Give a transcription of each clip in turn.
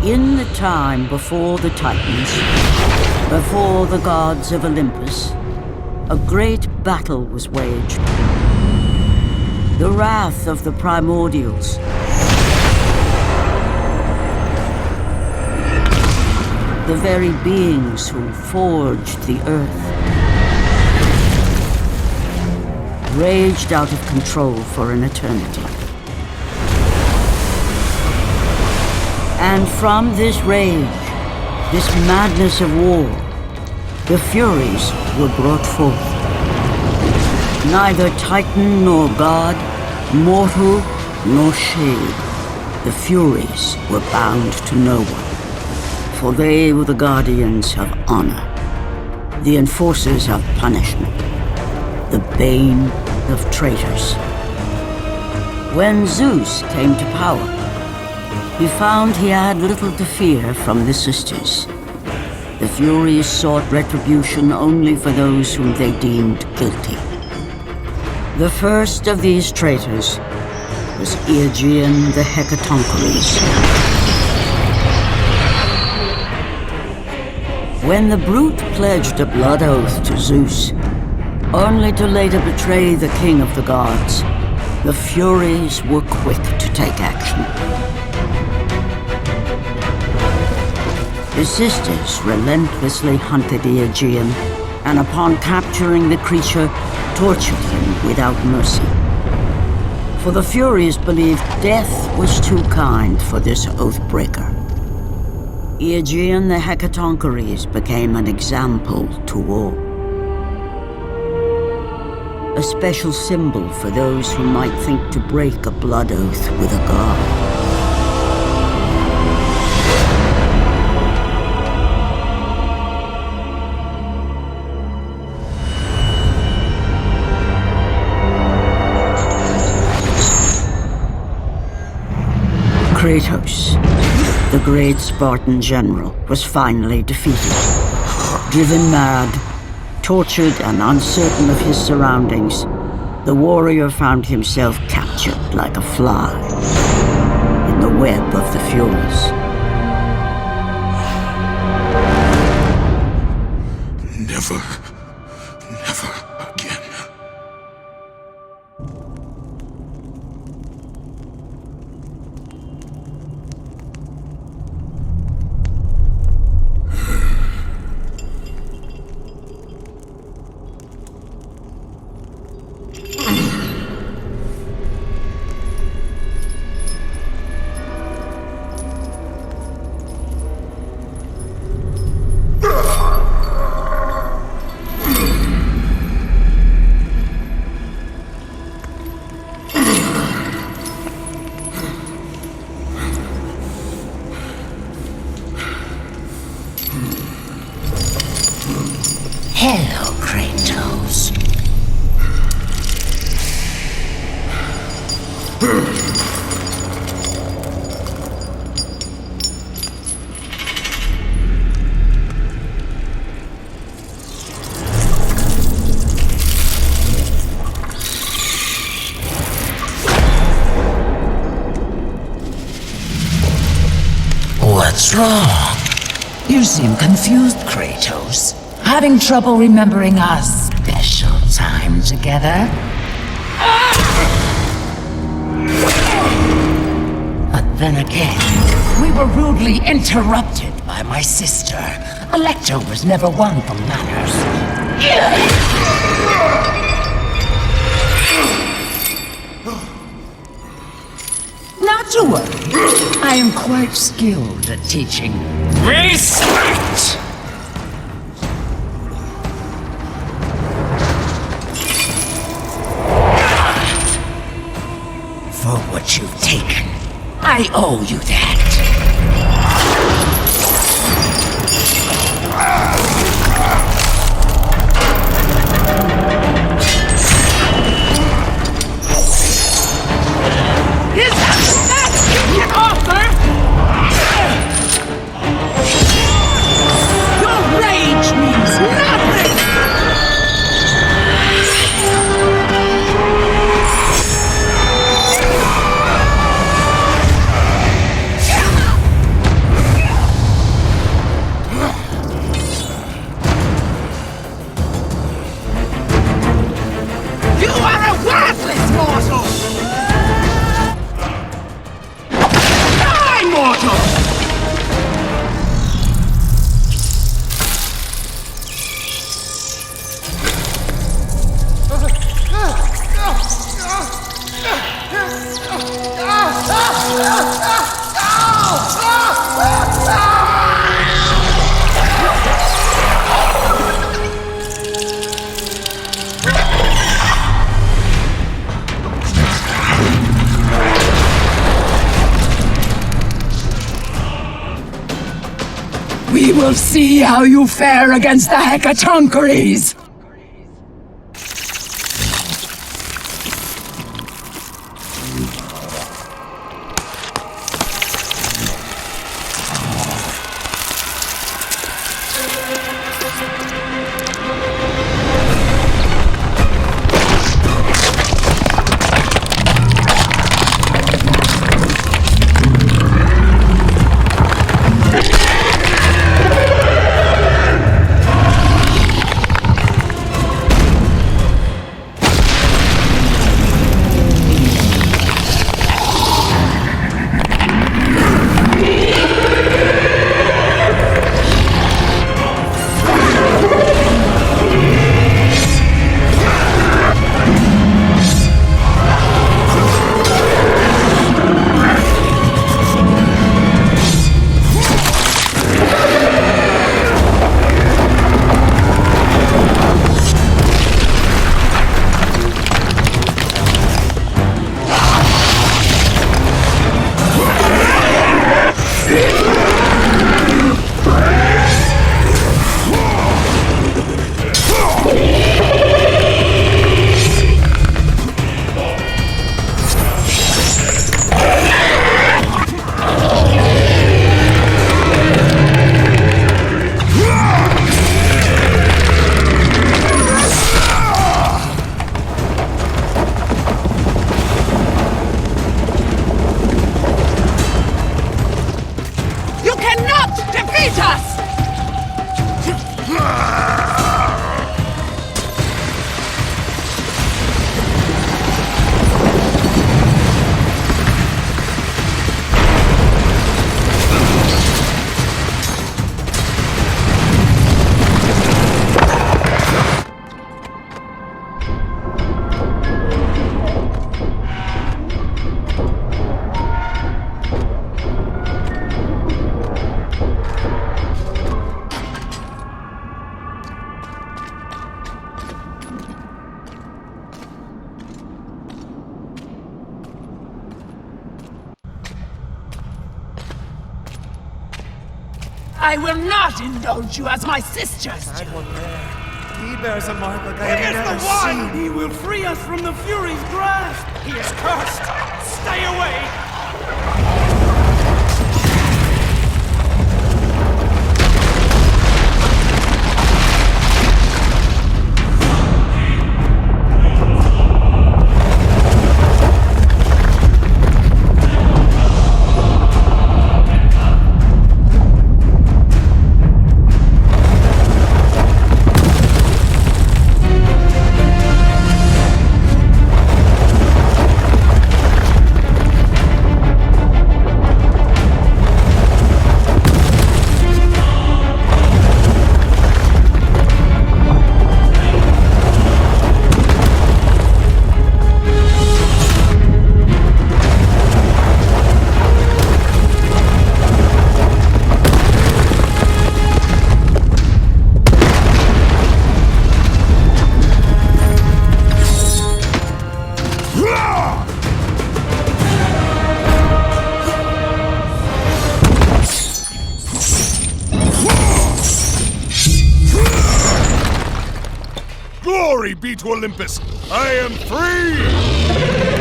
In the time before the Titans, before the gods of Olympus, a great battle was waged. The wrath of the primordials. The very beings who forged the earth. Raged out of control for an eternity. And from this rage, this madness of war, the Furies were brought forth. Neither Titan nor God, mortal nor shade, the Furies were bound to no one, for they were the guardians of honor, the enforcers of punishment, the bane of traitors. When Zeus came to power, he found he had little to fear from the sisters. The Furies sought retribution only for those whom they deemed guilty. The first of these traitors was Aegean the Hecatoncheires. When the brute pledged a blood oath to Zeus, only to later betray the king of the gods, the Furies were quick to take action. The sisters relentlessly hunted Aegean, and upon capturing the creature, tortured him without mercy. For the Furies believed death was too kind for this oath-breaker. Aegean the Hecatoncheires became an example to all. A special symbol for those who might think to break a blood oath with a god. Kratos, the great Spartan general, was finally defeated. Driven mad, tortured and uncertain of his surroundings, the warrior found himself captured like a fly in the web of the Furies. Never again. Hello, Kratos. What's wrong? You seem confused, Kratos. Having trouble remembering our special time together? But then again, we were rudely interrupted by my sister. A leftover's never one for manners. Not to worry. I am quite skilled at teaching respect. For what you've taken, I owe you that. Is that the best you can offer? Your rage means nothing! We will see how you fare against the Hecatoncheires! I will not indulge you as my sisters do. He bears a mark like I He have is never the one! seen. He will free us from the Fury's grasp! He is cursed! Stay away! Glory be to Olympus! I am free!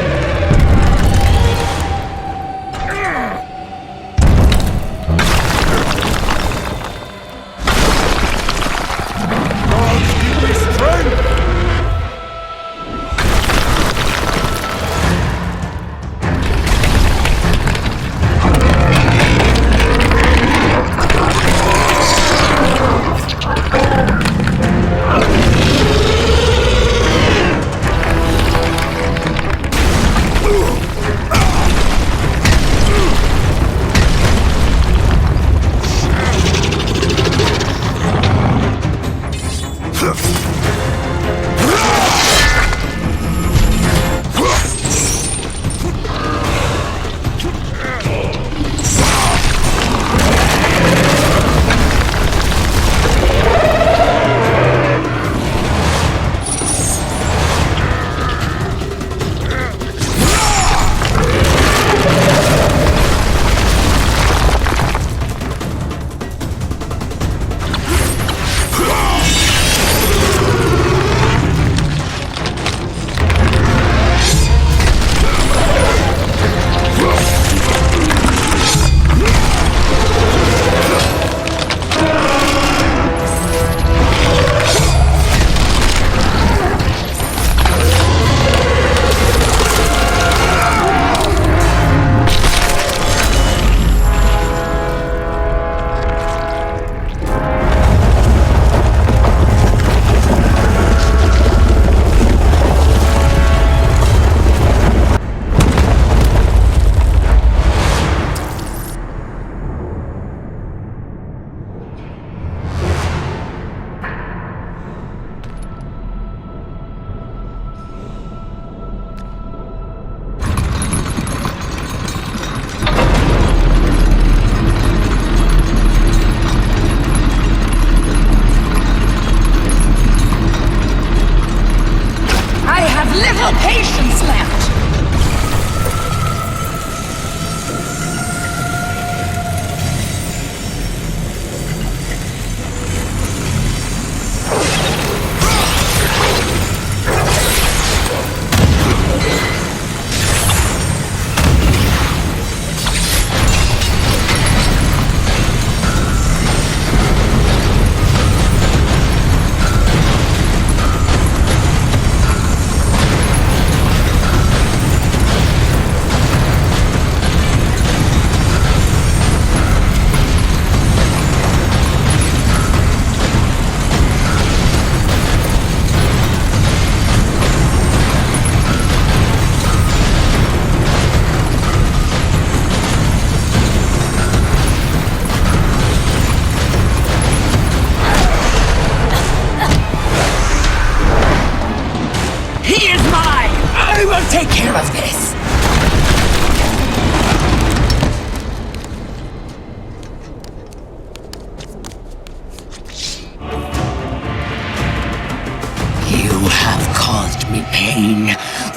Gods give me strength!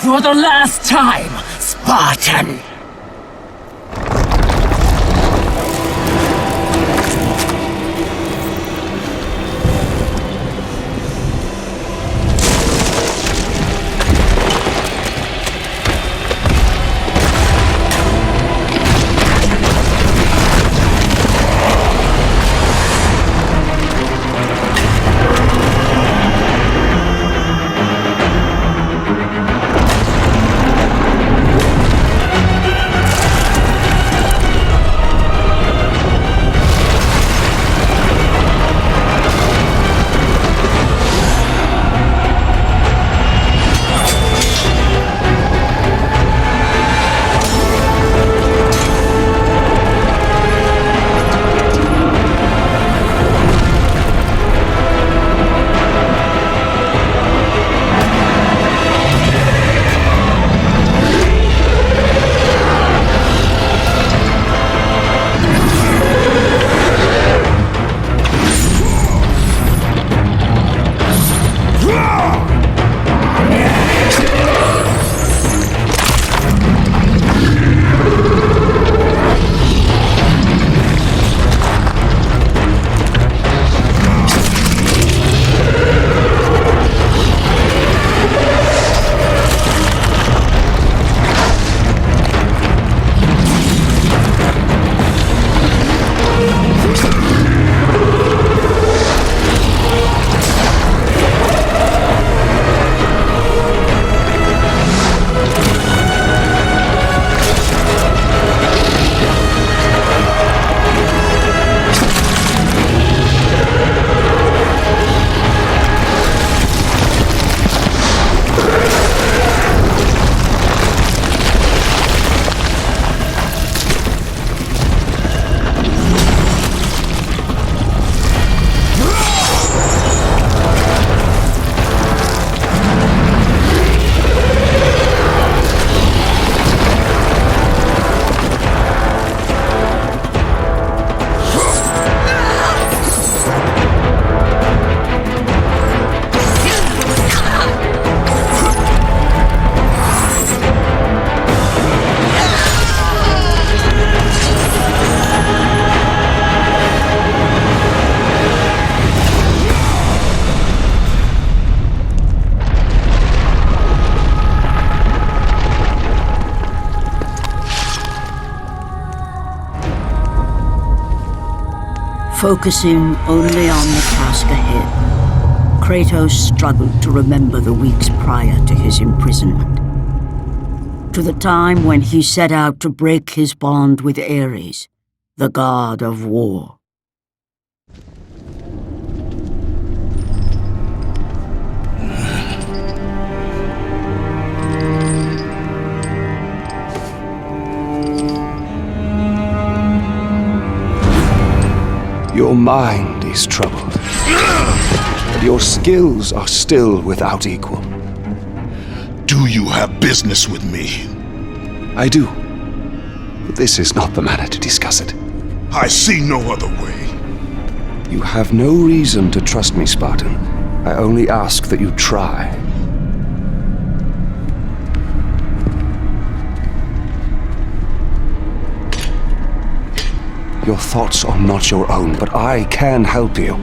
For the last time, Spartan! Focusing only on the task ahead, Kratos struggled to remember the weeks prior to his imprisonment. To the time when he set out to break his bond with Ares, the god of war. Your mind is troubled, but your skills are still without equal. Do you have business with me? I do, but this is not the manner to discuss it. I see no other way. You have no reason to trust me, Spartan. I only ask that you try. Your thoughts are not your own, but I can help you.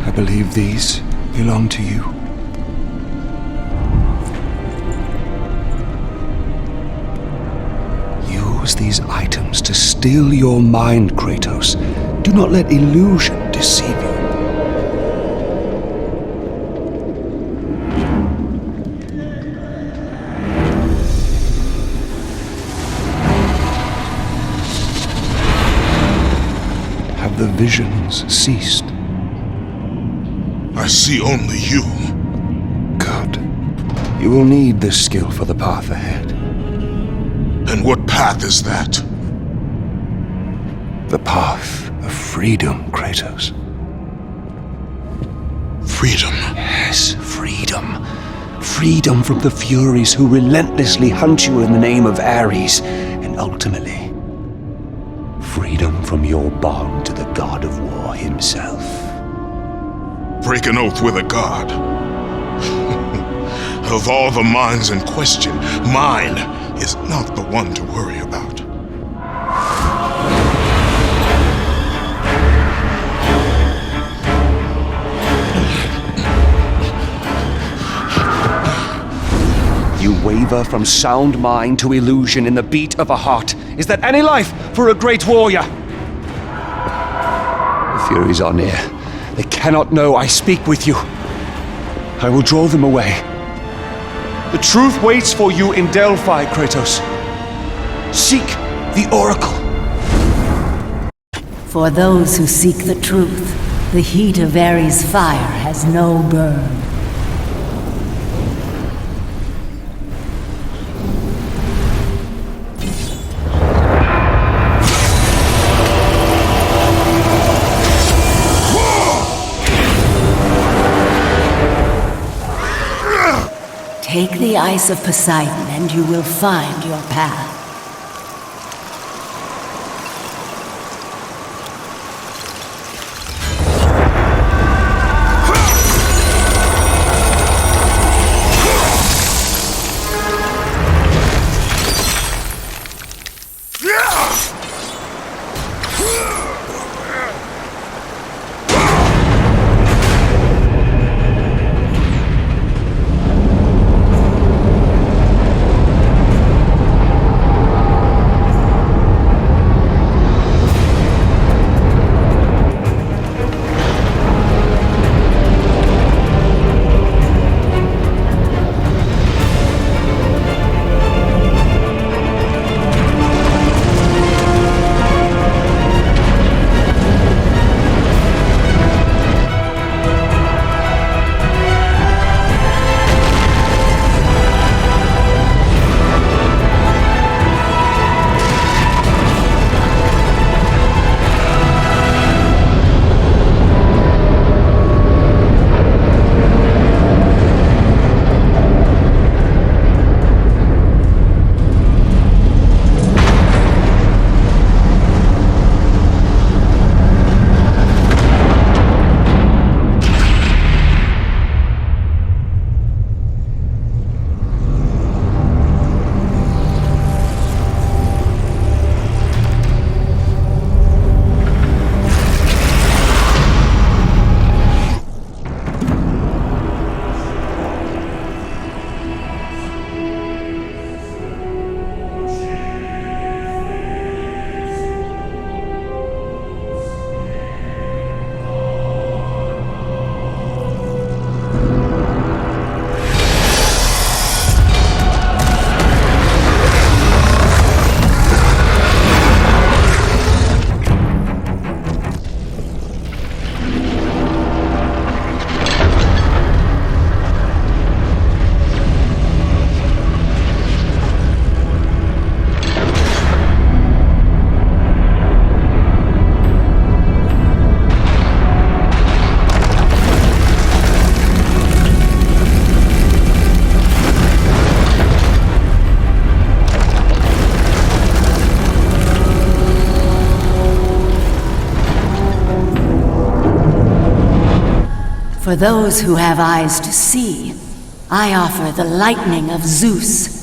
I believe these belong to you. Use these items to still your mind, Kratos. Do not let illusion deceive you. The visions ceased. I see only you. Good. You will need this skill for the path ahead. And what path is that? The path of freedom, Kratos. Freedom? Yes, freedom. Freedom from the Furies who relentlessly hunt you in the name of Ares, and ultimately, freedom from your bond to the god of war himself. Break an oath with a god. Of all the minds in question, mine is not the one to worry about. You waver from sound mind to illusion in the beat of a heart. Is that any life for a great warrior? The Furies are near. They cannot know I speak with you. I will draw them away. The truth waits for you in Delphi, Kratos. Seek the Oracle. For those who seek the truth, the heat of Ares' fire has no burn. Take the ice of Poseidon and you will find your path. For those who have eyes to see, I offer the lightning of Zeus.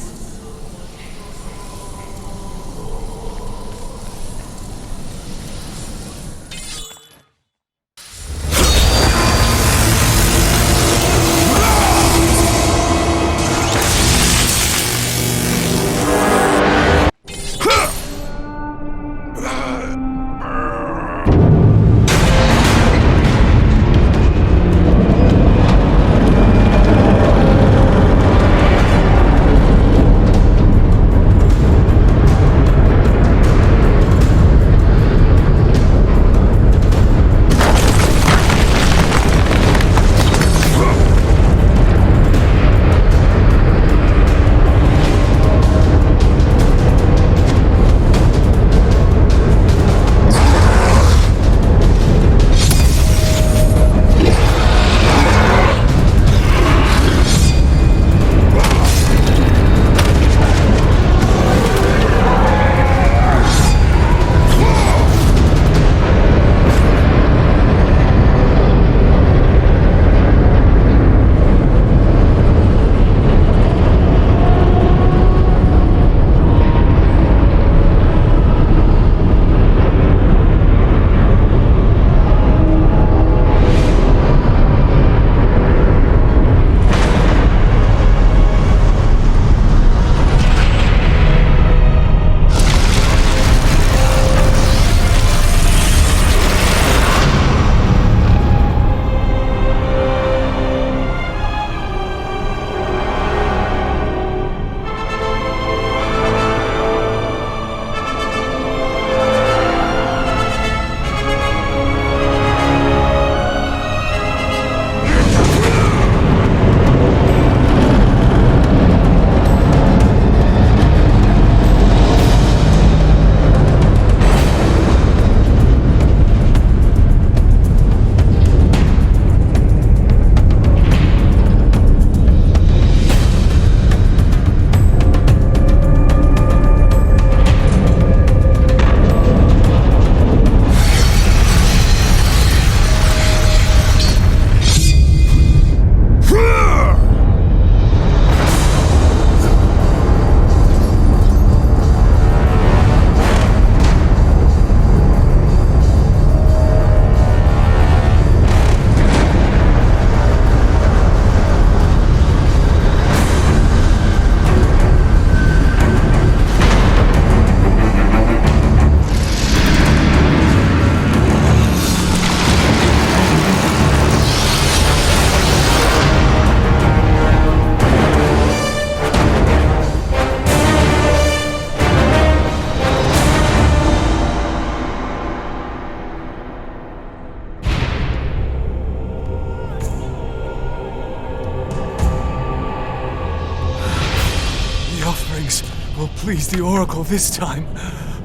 Please, the Oracle, this time.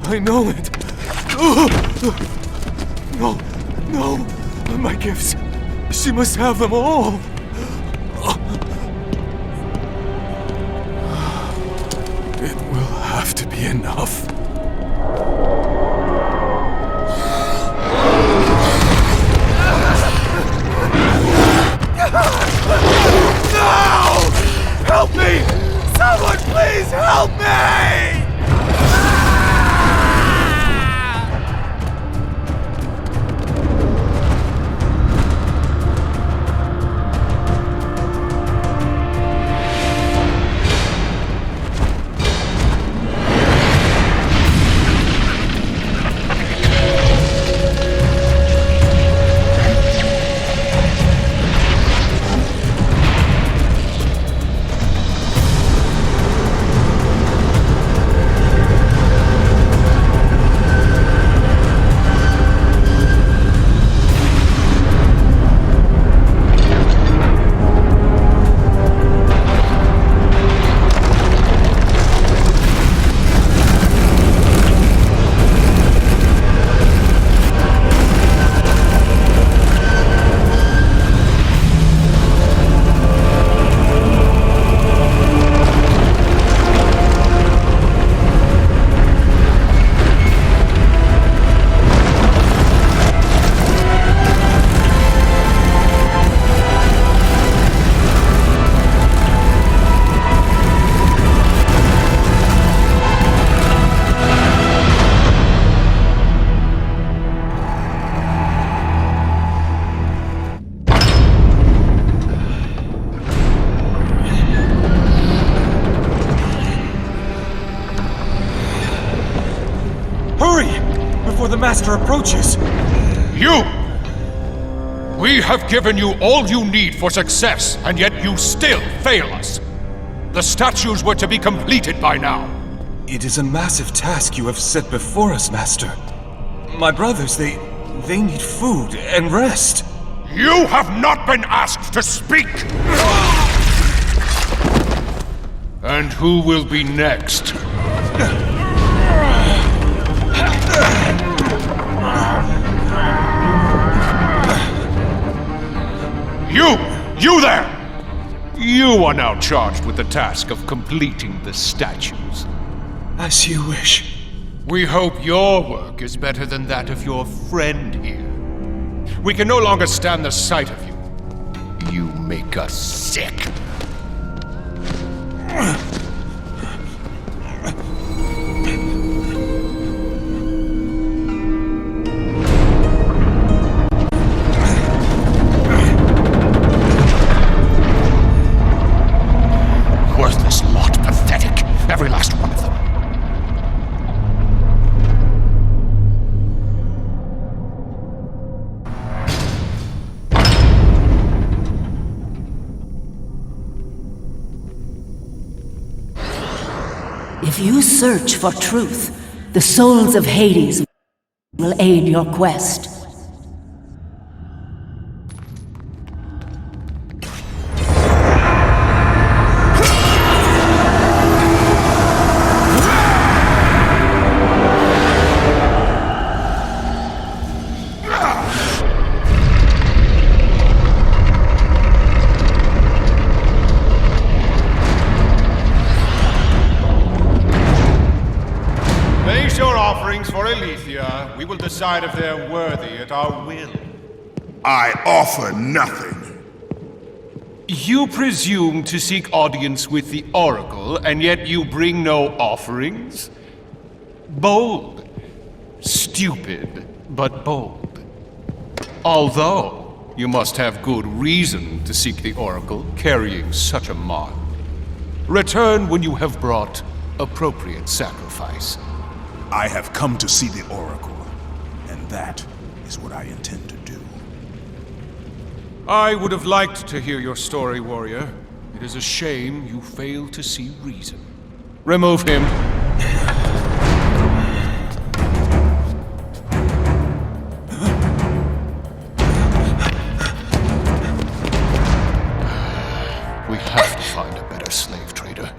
I know it. No, no, my gifts. She must have them all. It will have to be enough. No! Help me! Someone please help me! The Master approaches. You! We have given you all you need for success, and yet you still fail us. The statues were to be completed by now. It is a massive task you have set before us, Master. My brothers, they need food and rest. You have not been asked to speak! And who will be next? You there! You are now charged with the task of completing the statues. As you wish. We hope your work is better than that of your friend here. We can no longer stand the sight of you. You make us sick. Worthless lot, pathetic. Every last one of them. If you search for truth, the souls of Hades will aid your quest. We will decide if they're worthy at our will. I offer nothing. You presume to seek audience with the Oracle, and yet you bring no offerings? Bold. Stupid, but bold. Although, you must have good reason to seek the Oracle, carrying such a mark. Return when you have brought appropriate sacrifice. I have come to see the Oracle, and that is what I intend to do. I would have liked to hear your story, warrior. It is a shame you fail to see reason. Remove him. We have to find a better slave trader.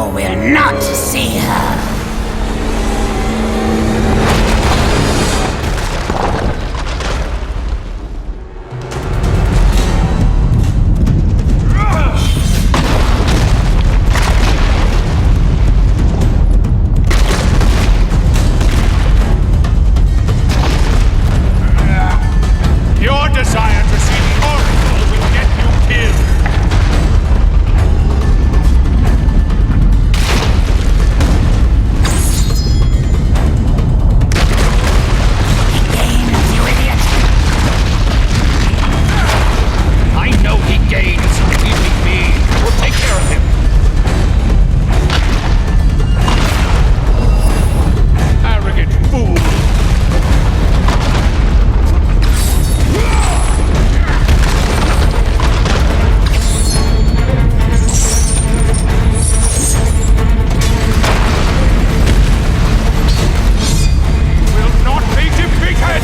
You will not see her. Your desire to see the Oracle will get you killed. You idiot! I know he gains. Leave me be. We'll take care of him. Arrogant fool. Will not be defeated!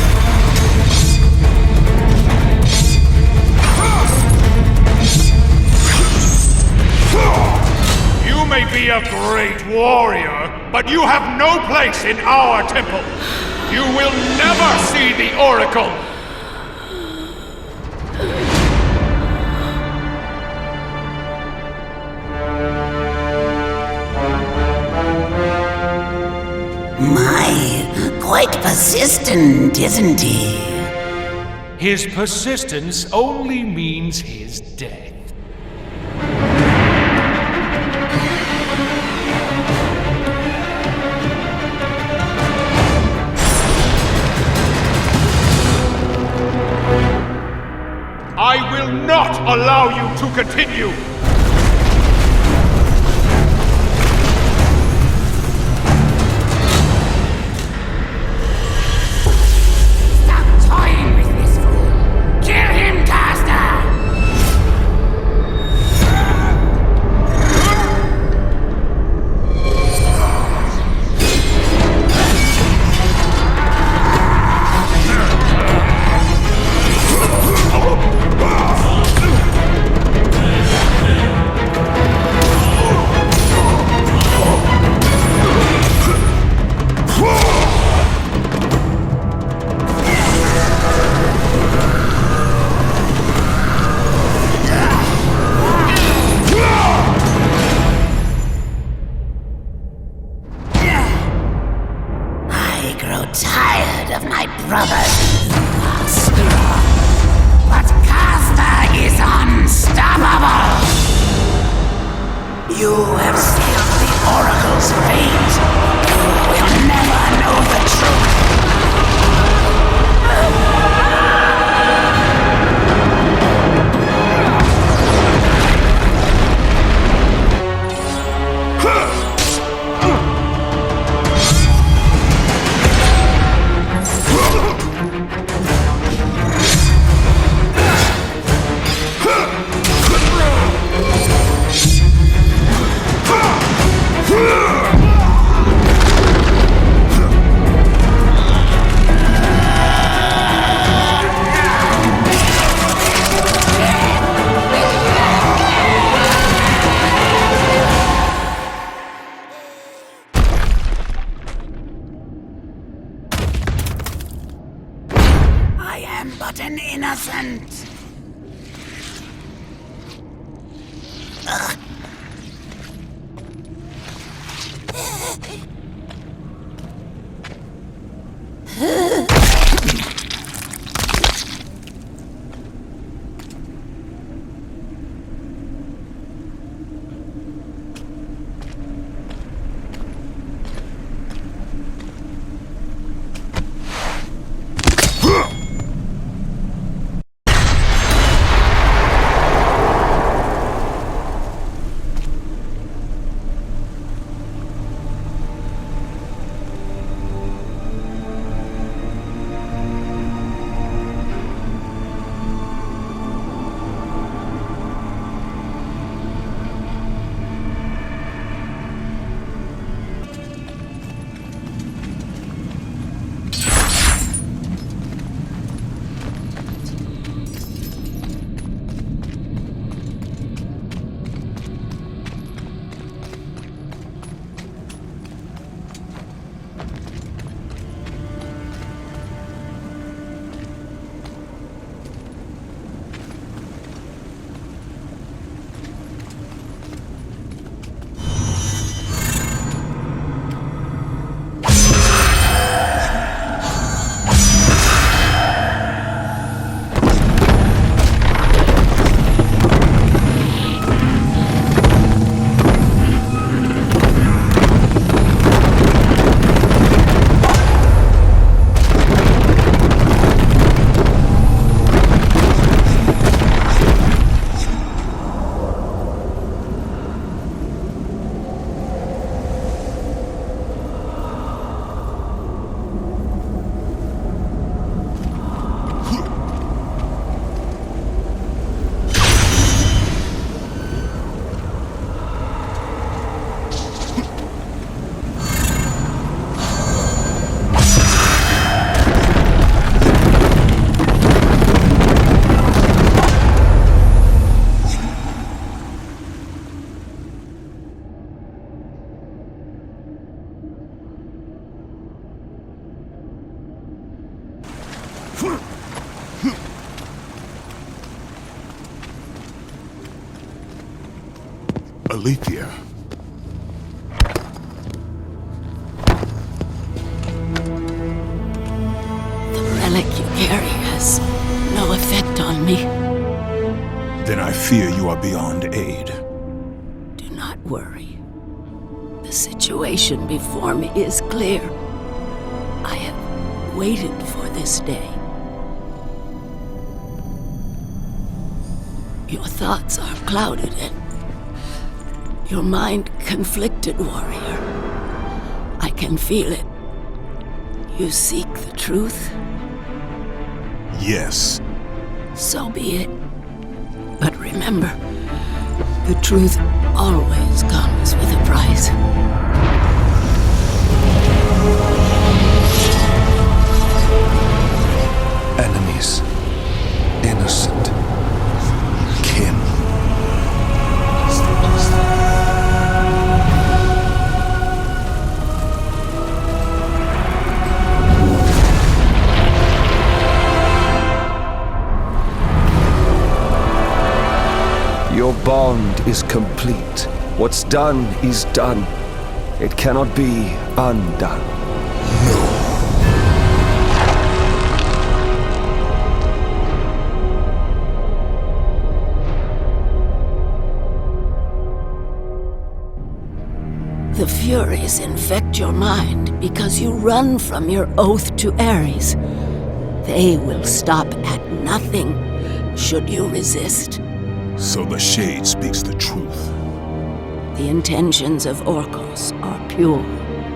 You may be a great warrior, but you have no place in our temple. You will never see the Oracle. My, quite persistent, isn't he? His persistence only means his death. I will not allow you to continue! Stop toying with this fool! Kill him, Caster! I grow tired of my brothers, Caster. But Caster is unstoppable! You have sealed the Oracle's fate. You will never know the truth. I am but an innocent. Alethea. The relic you carry has no effect on me. Then I fear you are beyond aid. Do not worry. The situation before me is clear. I have waited for this day. Your thoughts are clouded and your mind conflicted, warrior. I can feel it. You seek the truth? Yes. So be it. But remember, the truth always comes with a price. Enemies. Innocent. Kin. Your bond is complete. What's done is done. It cannot be undone. The Furies infect your mind because you run from your oath to Ares. They will stop at nothing should you resist. So the Shade speaks the truth. The intentions of Orcos are pure.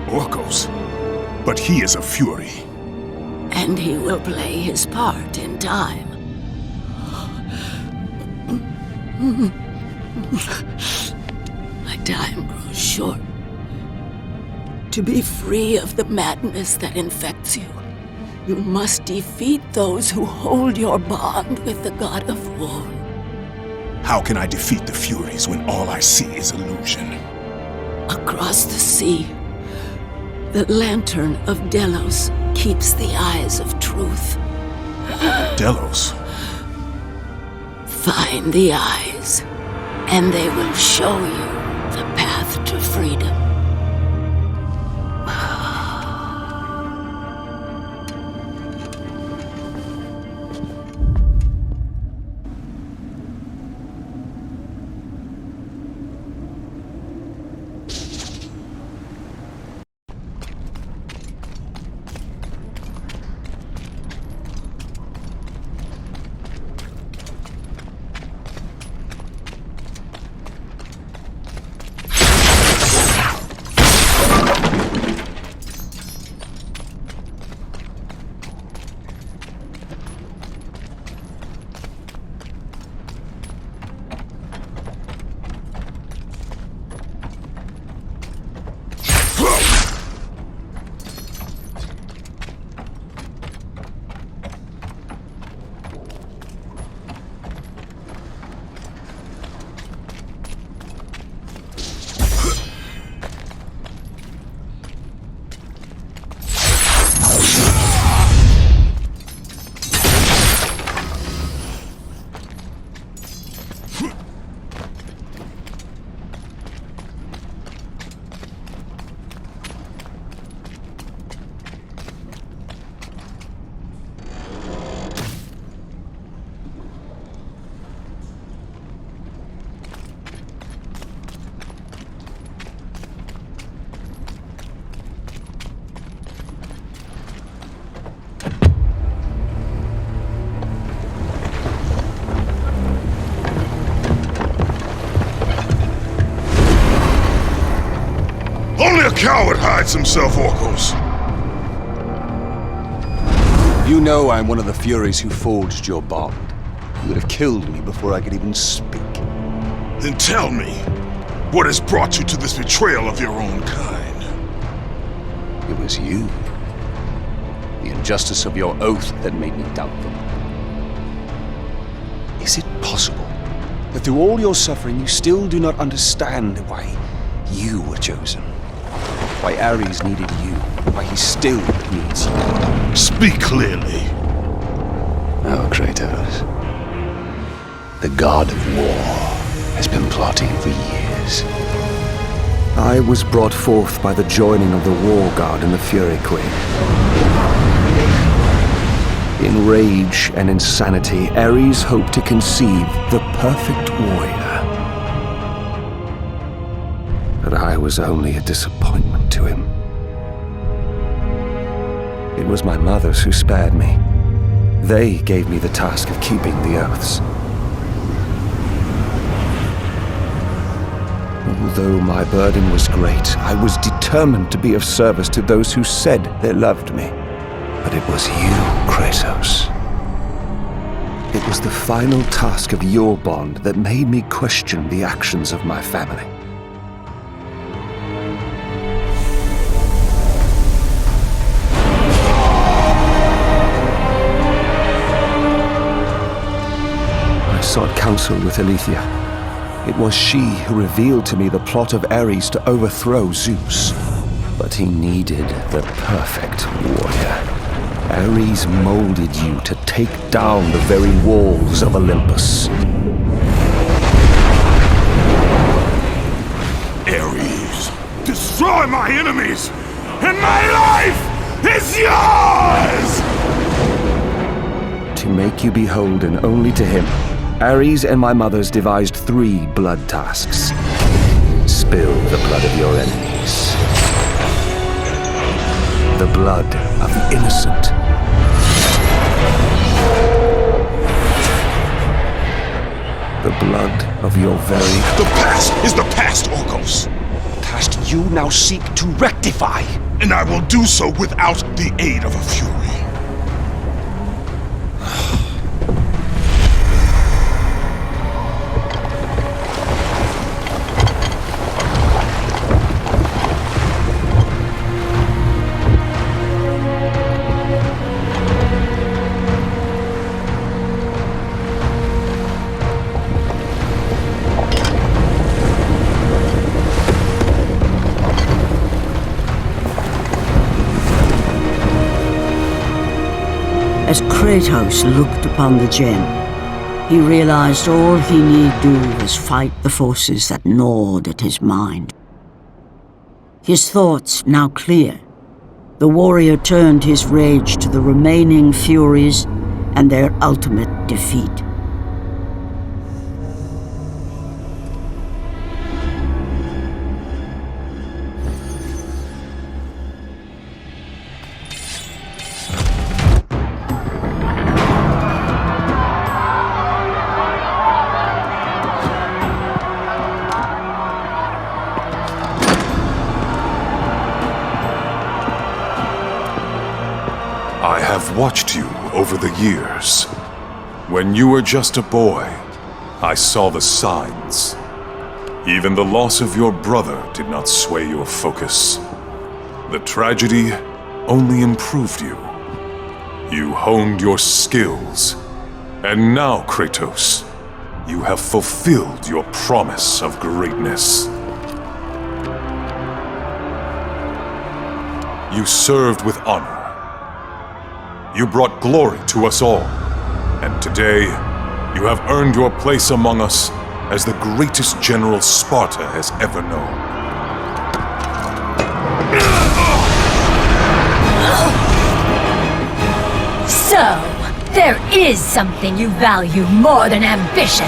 Orcos? But he is a Fury. And he will play his part in time. My time grows short. To be free of the madness that infects you, you must defeat those who hold your bond with the god of war. How can I defeat the Furies when all I see is illusion? Across the sea, the lantern of Delos keeps the eyes of truth. Delos? Find the eyes, and they will show you the path to freedom. Only a coward hides himself, Orcos. You know I'm one of the Furies who forged your bond. You would have killed me before I could even speak. Then tell me, what has brought you to this betrayal of your own kind? It was you. The injustice of your oath that made me doubt them. Is it possible that through all your suffering you still do not understand why you were chosen? Why Ares needed you? Why he still needs you? Speak clearly. Oh, Kratos. The god of war has been plotting for years. I was brought forth by the joining of the War God and the Fury Queen. In rage and insanity, Ares hoped to conceive the perfect warrior. But I was only a disappointment to him. It was my mothers who spared me. They gave me the task of keeping the oaths. Although my burden was great, I was determined to be of service to those who said they loved me. But it was you, Kratos. It was the final task of your bond that made me question the actions of my family. I sought counsel with Aletheia. It was she who revealed to me the plot of Ares to overthrow Zeus. But he needed the perfect warrior. Ares molded you to take down the very walls of Olympus. Ares, destroy my enemies, and my life is yours! To make you beholden only to him, Ares and my mothers devised 3 blood tasks. Spill the blood of your enemies. The blood of the innocent. The blood of your very... The past is the past, Orcos. past you now seek to rectify. And I will do so without the aid of a Fury. As Kratos looked upon the gem, he realized all he need do was fight the forces that gnawed at his mind. His thoughts now clear, the warrior turned his rage to the remaining Furies and their ultimate defeat. I have watched you over the years. When you were just a boy, I saw the signs. Even the loss of your brother did not sway your focus. The tragedy only improved you. You honed your skills. And now, Kratos, you have fulfilled your promise of greatness. You served with honor. You brought glory to us all, and today, you have earned your place among us as the greatest general Sparta has ever known. So, there is something you value more than ambition.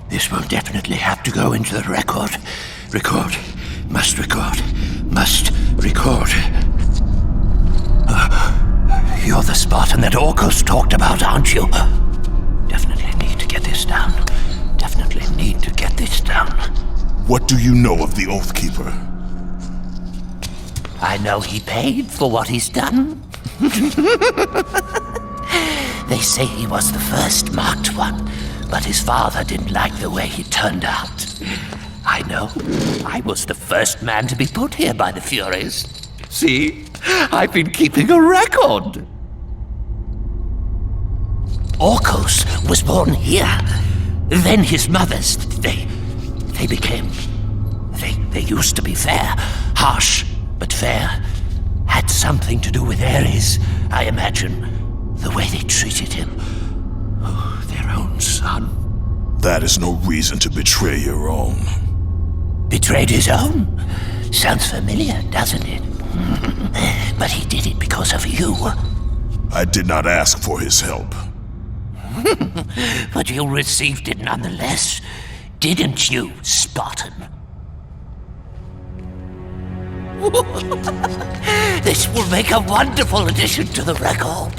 This will definitely have to go into the record. Record. Must record. Must record. You're the Spartan that Orcos talked about, aren't you? Definitely need to get this down. Definitely need to get this down. What do you know of the Oathkeeper? I know he paid for what he's done. They say he was the first marked one, but his father didn't like the way he turned out. I know. I was the first man to be put here by the Furies. See? I've been keeping a record. Orcos was born here. Then his mothers, they became... They used to be fair. Harsh, but fair. Had something to do with Ares, I imagine. The way they treated him. Oh, their own son. That is no reason to betray your own. Betrayed his own? Sounds familiar, doesn't it? But he did it because of you. I did not ask for his help. But you received it nonetheless, didn't you, Spartan? This will make a wonderful addition to the record.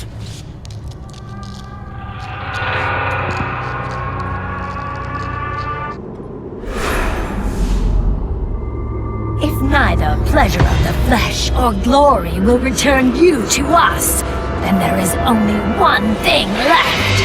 If neither pleasure of the flesh or glory will return you to us, then there is only one thing left.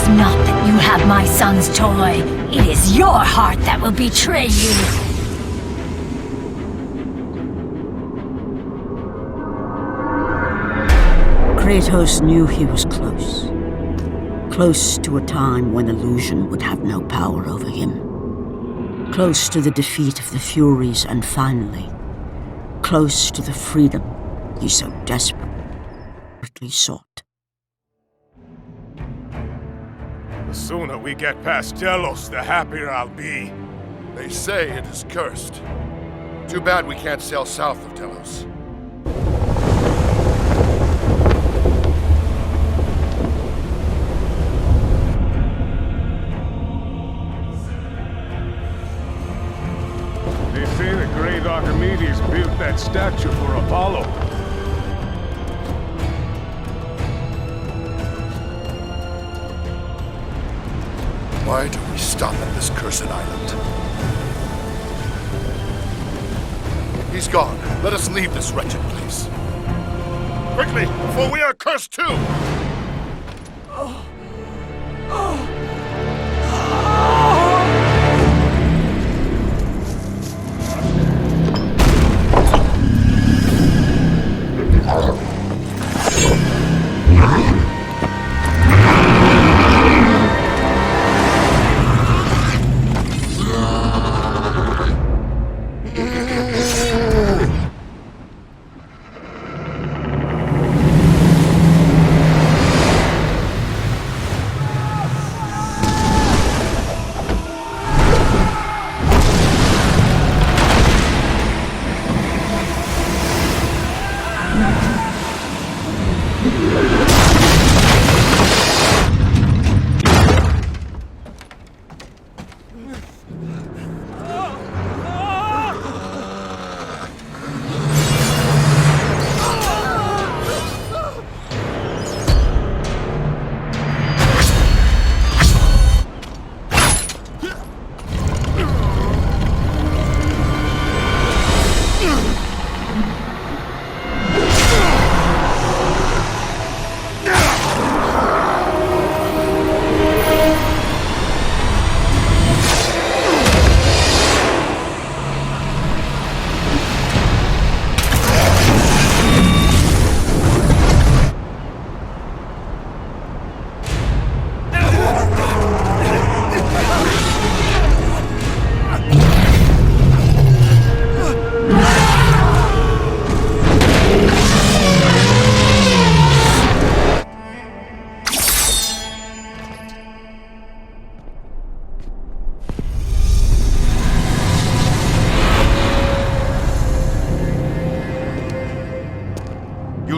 Not that you have my son's toy. It is your heart that will betray you. Kratos knew he was close. Close to a time when illusion would have no power over him. Close to the defeat of the Furies, and finally, close to the freedom he so desperately sought. The sooner we get past Delos, the happier I'll be. They say it is cursed. Too bad we can't sail south of Delos. They say the great Archimedes built that statue for Apollo. Why do we stop at this cursed island? He's gone. Let us leave this wretched place. Quickly, before we are cursed too!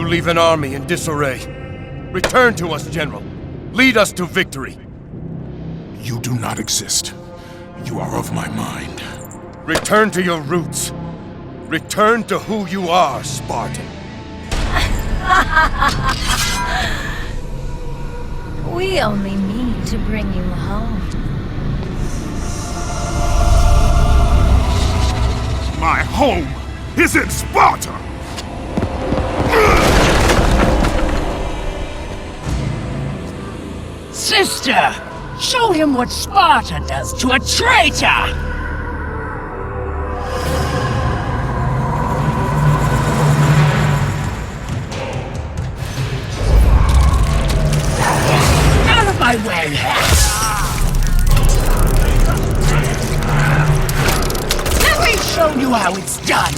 leave an army in disarray. Return to us, General. Lead us to victory. You do not exist. You are of my mind. Return to your roots. Return to who you are, Spartan. We only mean to bring you home. My home is in Sparta! Sister! Show him what Sparta does to a traitor! Out of my way! Let me show you how it's done!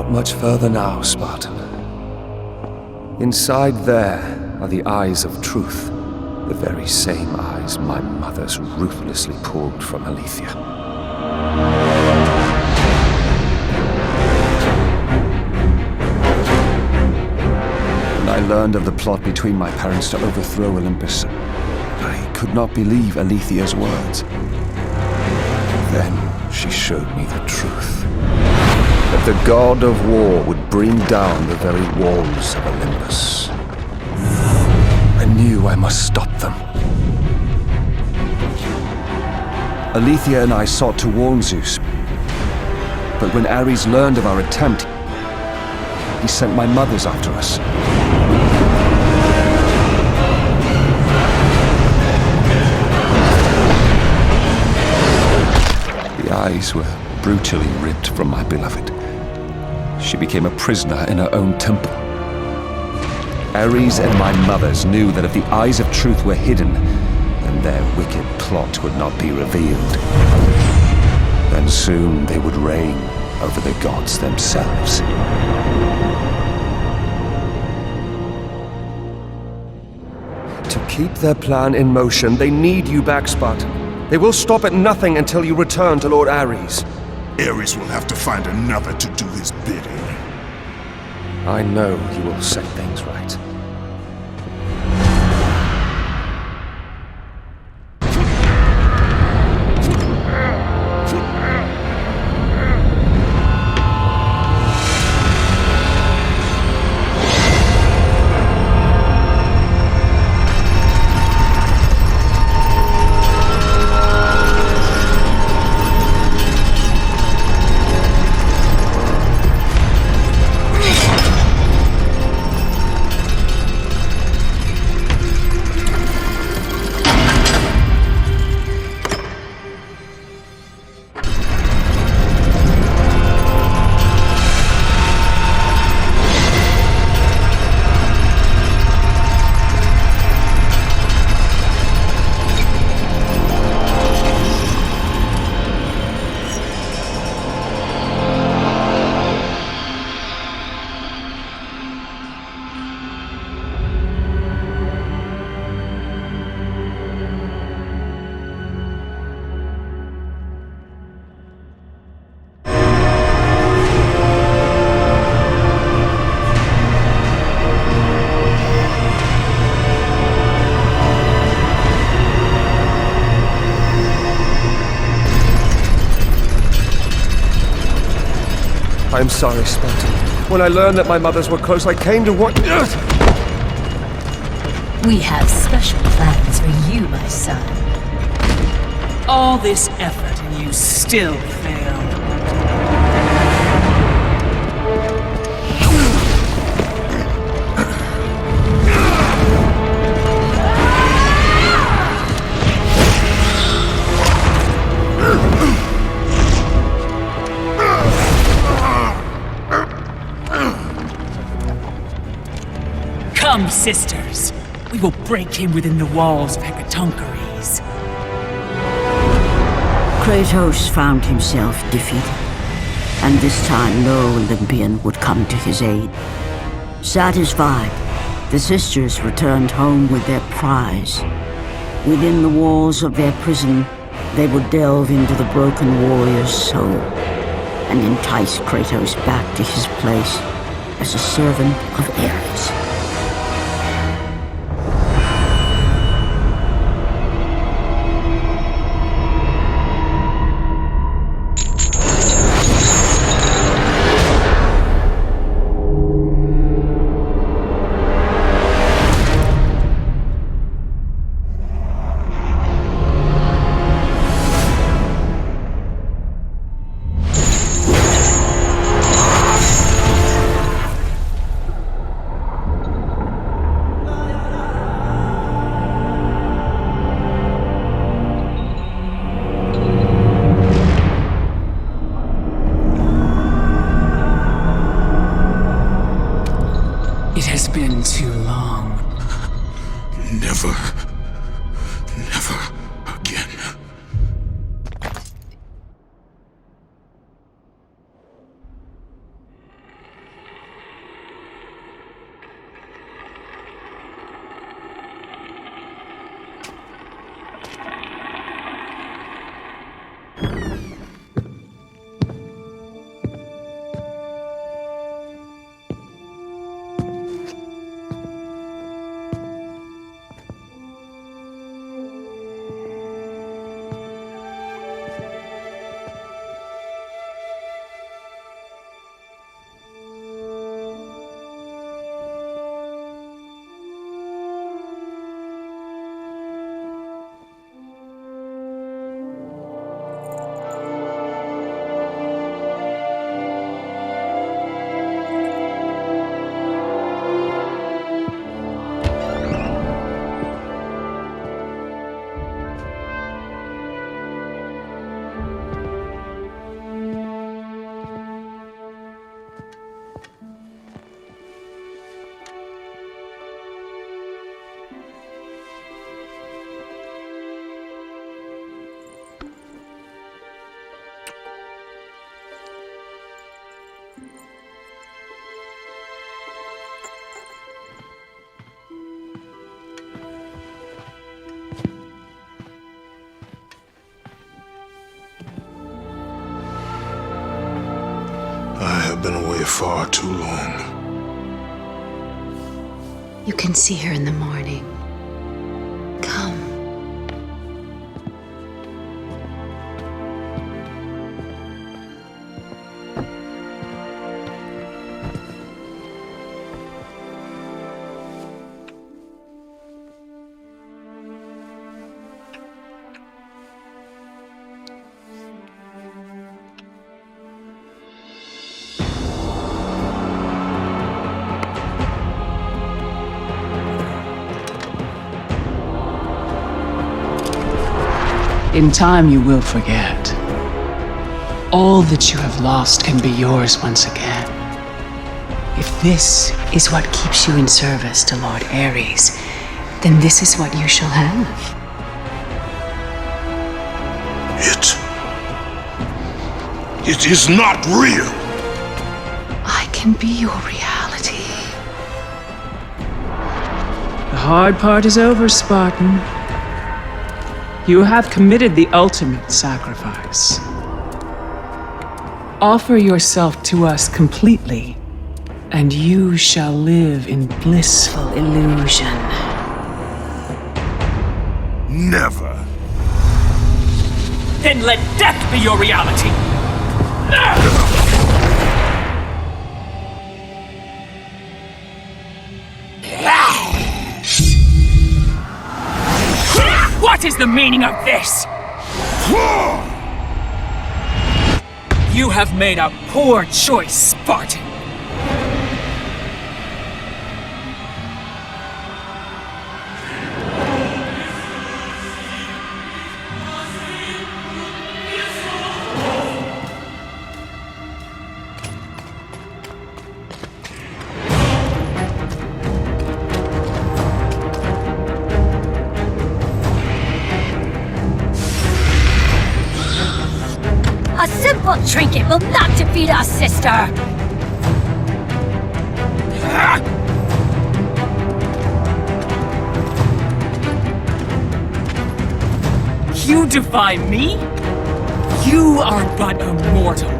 Much further now, Spartan. Inside there are the eyes of truth, the very same eyes my mother's ruthlessly pulled from Aletheia. When I learned of the plot between my parents to overthrow Olympus, I could not believe Aletheia's words. Then she showed me the truth. That the god of war would bring down the very walls of Olympus. I knew I must stop them. Aletheia and I sought to warn Zeus, but when Ares learned of our attempt, he sent my mothers after us. eyes were brutally ripped from my beloved. She became a prisoner in her own temple. Ares and my mothers knew that if the eyes of truth were hidden, then their wicked plot would not be revealed. Then soon they would reign over the gods themselves. To keep their plan in motion, they need you back, Spartan. They will stop at nothing until you return to Lord Ares. Ares will have to find another to do his bidding. I know you will set things right. I'm sorry, Sparta. When I learned that my mothers were close, I came to what... We have special plans for you, my son. All this effort and you still failed. Come, sisters. We will break him within the walls of Hecatoncheires. Kratos found himself defeated, and this time no Olympian would come to his aid. Satisfied, the sisters returned home with their prize. Within the walls of their prison, they would delve into the broken warrior's soul and entice Kratos back to his place as a servant of Ares. It has been too long. Never again. I have been away far too long. You can see her in the morning. Come. In time, you will forget. All that you have lost can be yours once again. If this is what keeps you in service to Lord Ares, then this is what you shall have. It is not real. I can be your reality. The hard part is over, Spartan. You have committed the ultimate sacrifice. Offer yourself to us completely, and you shall live in blissful illusion. Never. Then let death be your reality! What is the meaning of this? You have made a poor choice, Spartan. A simple trinket will not defeat us, sister! You defy me? You are but a mortal.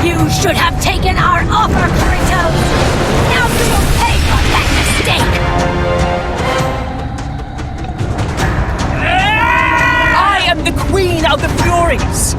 You should have taken our offer, Kratos! Now you will pay for that mistake! I am the Queen of the Furies!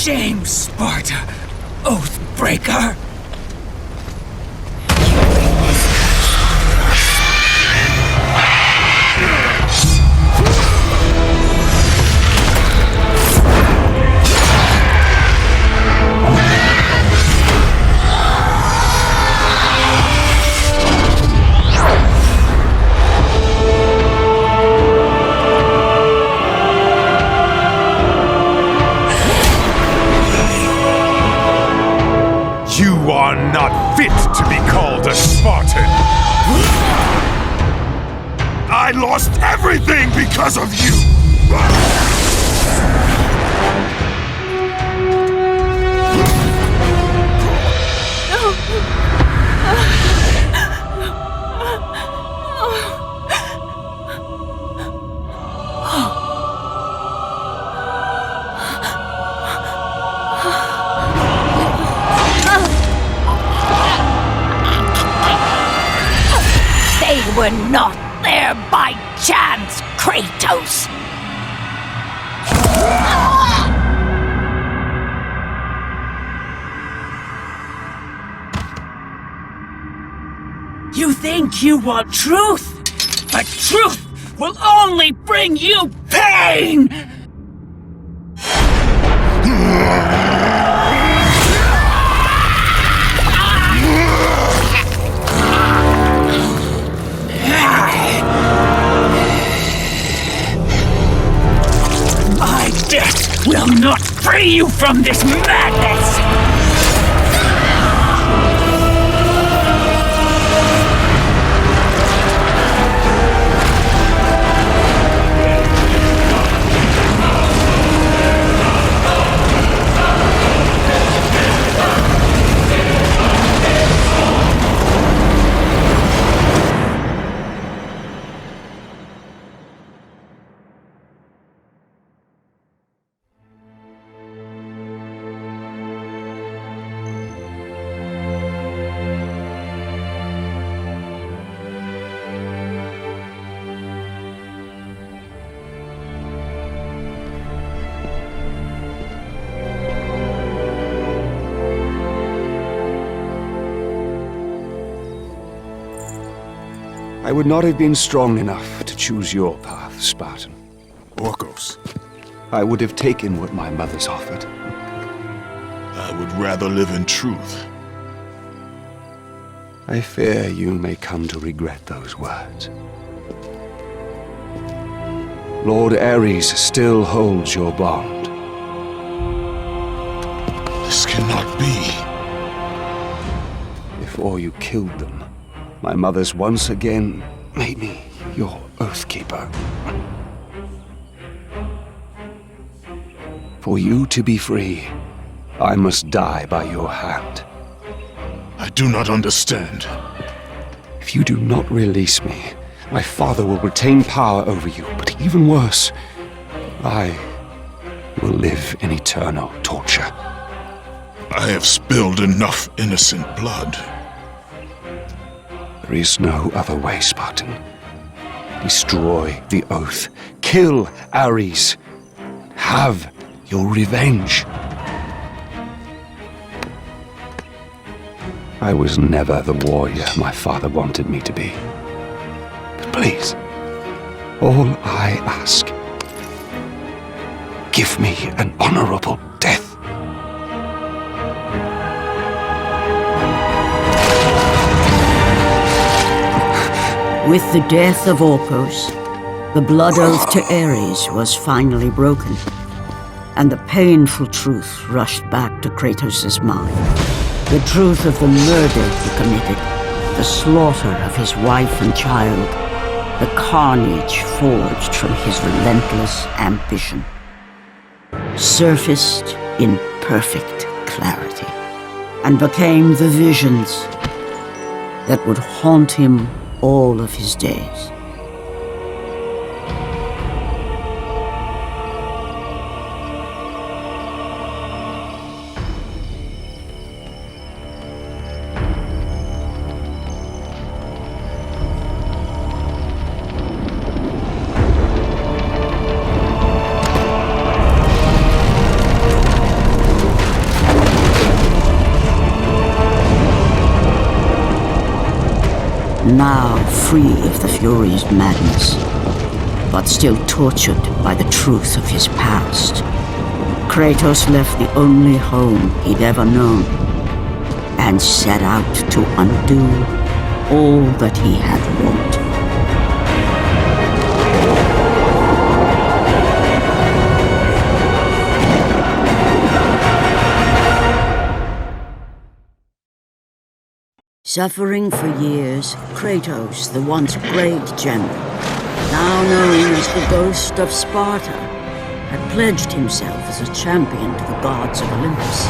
shame, Sparta, Oathbreaker! You are not fit to be called a Spartan! I lost everything because of you! They were not there by chance, Kratos! You think you want truth, but truth will only bring you pain! My death will not free you from this madness! I would not have been strong enough to choose your path, Spartan. Orcos. I would have taken what my mothers offered. I would rather live in truth. I fear you may come to regret those words. Lord Ares still holds your bond. This cannot be. Before you killed them, my mothers once again made me your Oathkeeper. For you to be free, I must die by your hand. I do not understand. If you do not release me, my father will retain power over you, but even worse, I will live in eternal torture. I have spilled enough innocent blood. There is no other way, Spartan. Destroy the Oath. Kill Ares. Have your revenge. I was never the warrior my father wanted me to be. But please, all I ask, give me an honorable death. With the death of Orcos, the blood oath to Ares was finally broken, and the painful truth rushed back to Kratos' mind. The truth of the murder he committed, the slaughter of his wife and child, the carnage forged from his relentless ambition, surfaced in perfect clarity, and became the visions that would haunt him all of his days. now free of the Fury's madness, but still tortured by the truth of his past. Kratos left the only home he'd ever known and set out to undo all that he had wrought. Suffering for years, Kratos, the once great general, now known as the Ghost of Sparta, had pledged himself as a champion to the gods of Olympus.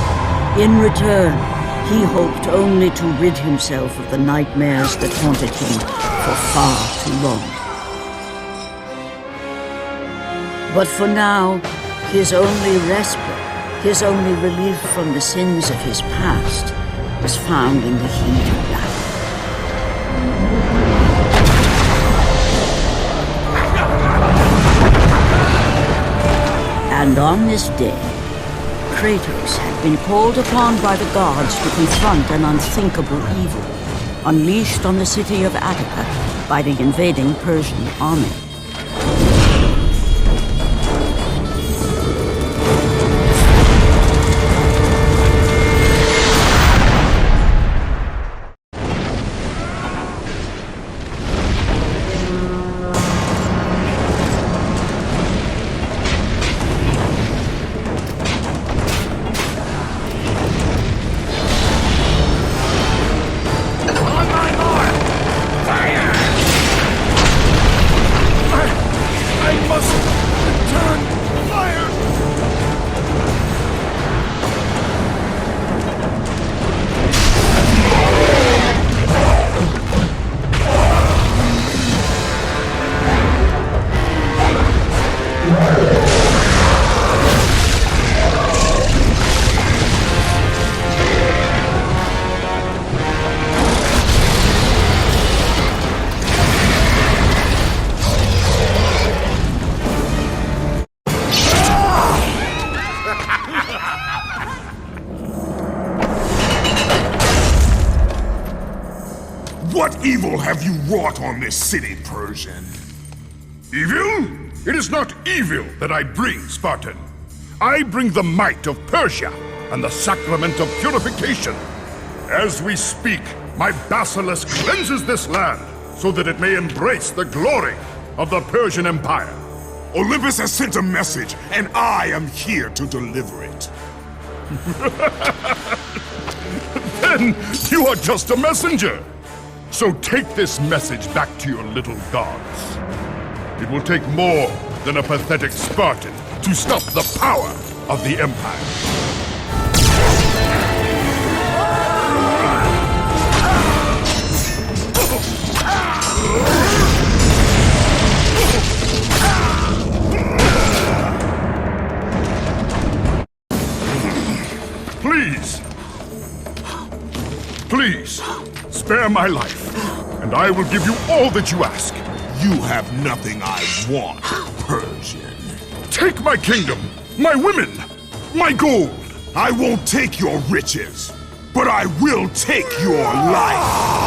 In return, he hoped only to rid himself of the nightmares that haunted him for far too long. But for now, his only respite, his only relief from the sins of his past, was found in the heat of battle. And on this day, Kratos had been called upon by the gods to confront an unthinkable evil, unleashed on the city of Attica by the invading Persian army. What evil have you wrought on this city, Persian? Evil? It is not evil that I bring, Spartan. I bring the might of Persia and the sacrament of purification. As we speak, my basilisk cleanses this land so that it may embrace the glory of the Persian Empire. Olympus has sent a message, and I am here to deliver it. Then you are just a messenger. So take this message back to your little gods. It will take more than a pathetic Spartan to stop the power of the Empire. Please, spare my life, and I will give you all that you ask. You have nothing I want, Persian. Take my kingdom, my women, my gold. I won't take your riches, but I will take your life.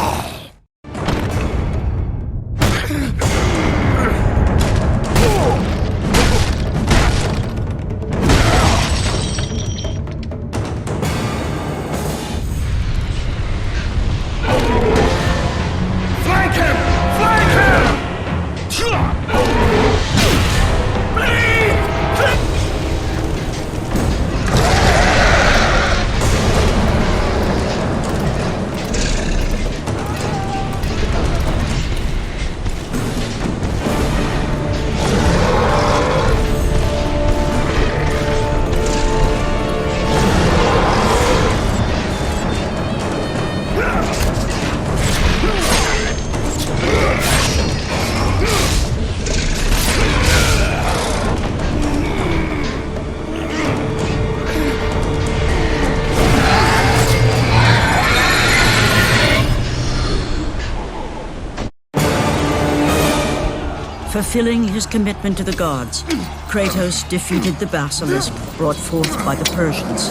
Fulfilling his commitment to the gods, Kratos defeated the basilisk brought forth by the Persians.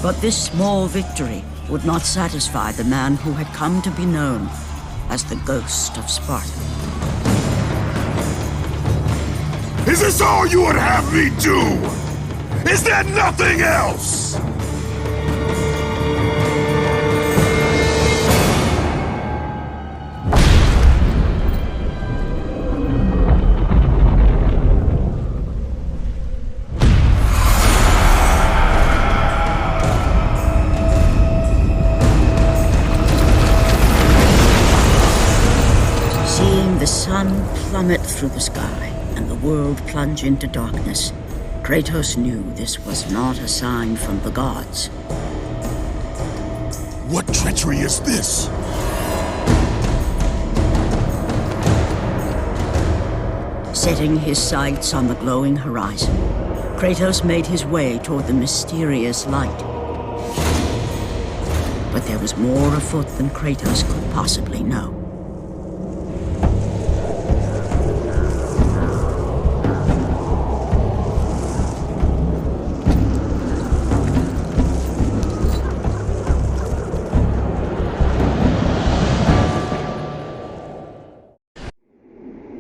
But this small victory would not satisfy the man who had come to be known as the Ghost of Sparta. Is this all you would have me do? Is there nothing else? Seeing the sun plummet through the sky and the world plunge into darkness, Kratos knew this was not a sign from the gods. What treachery is this? Setting his sights on the glowing horizon, Kratos made his way toward the mysterious light. But there was more afoot than Kratos could possibly know.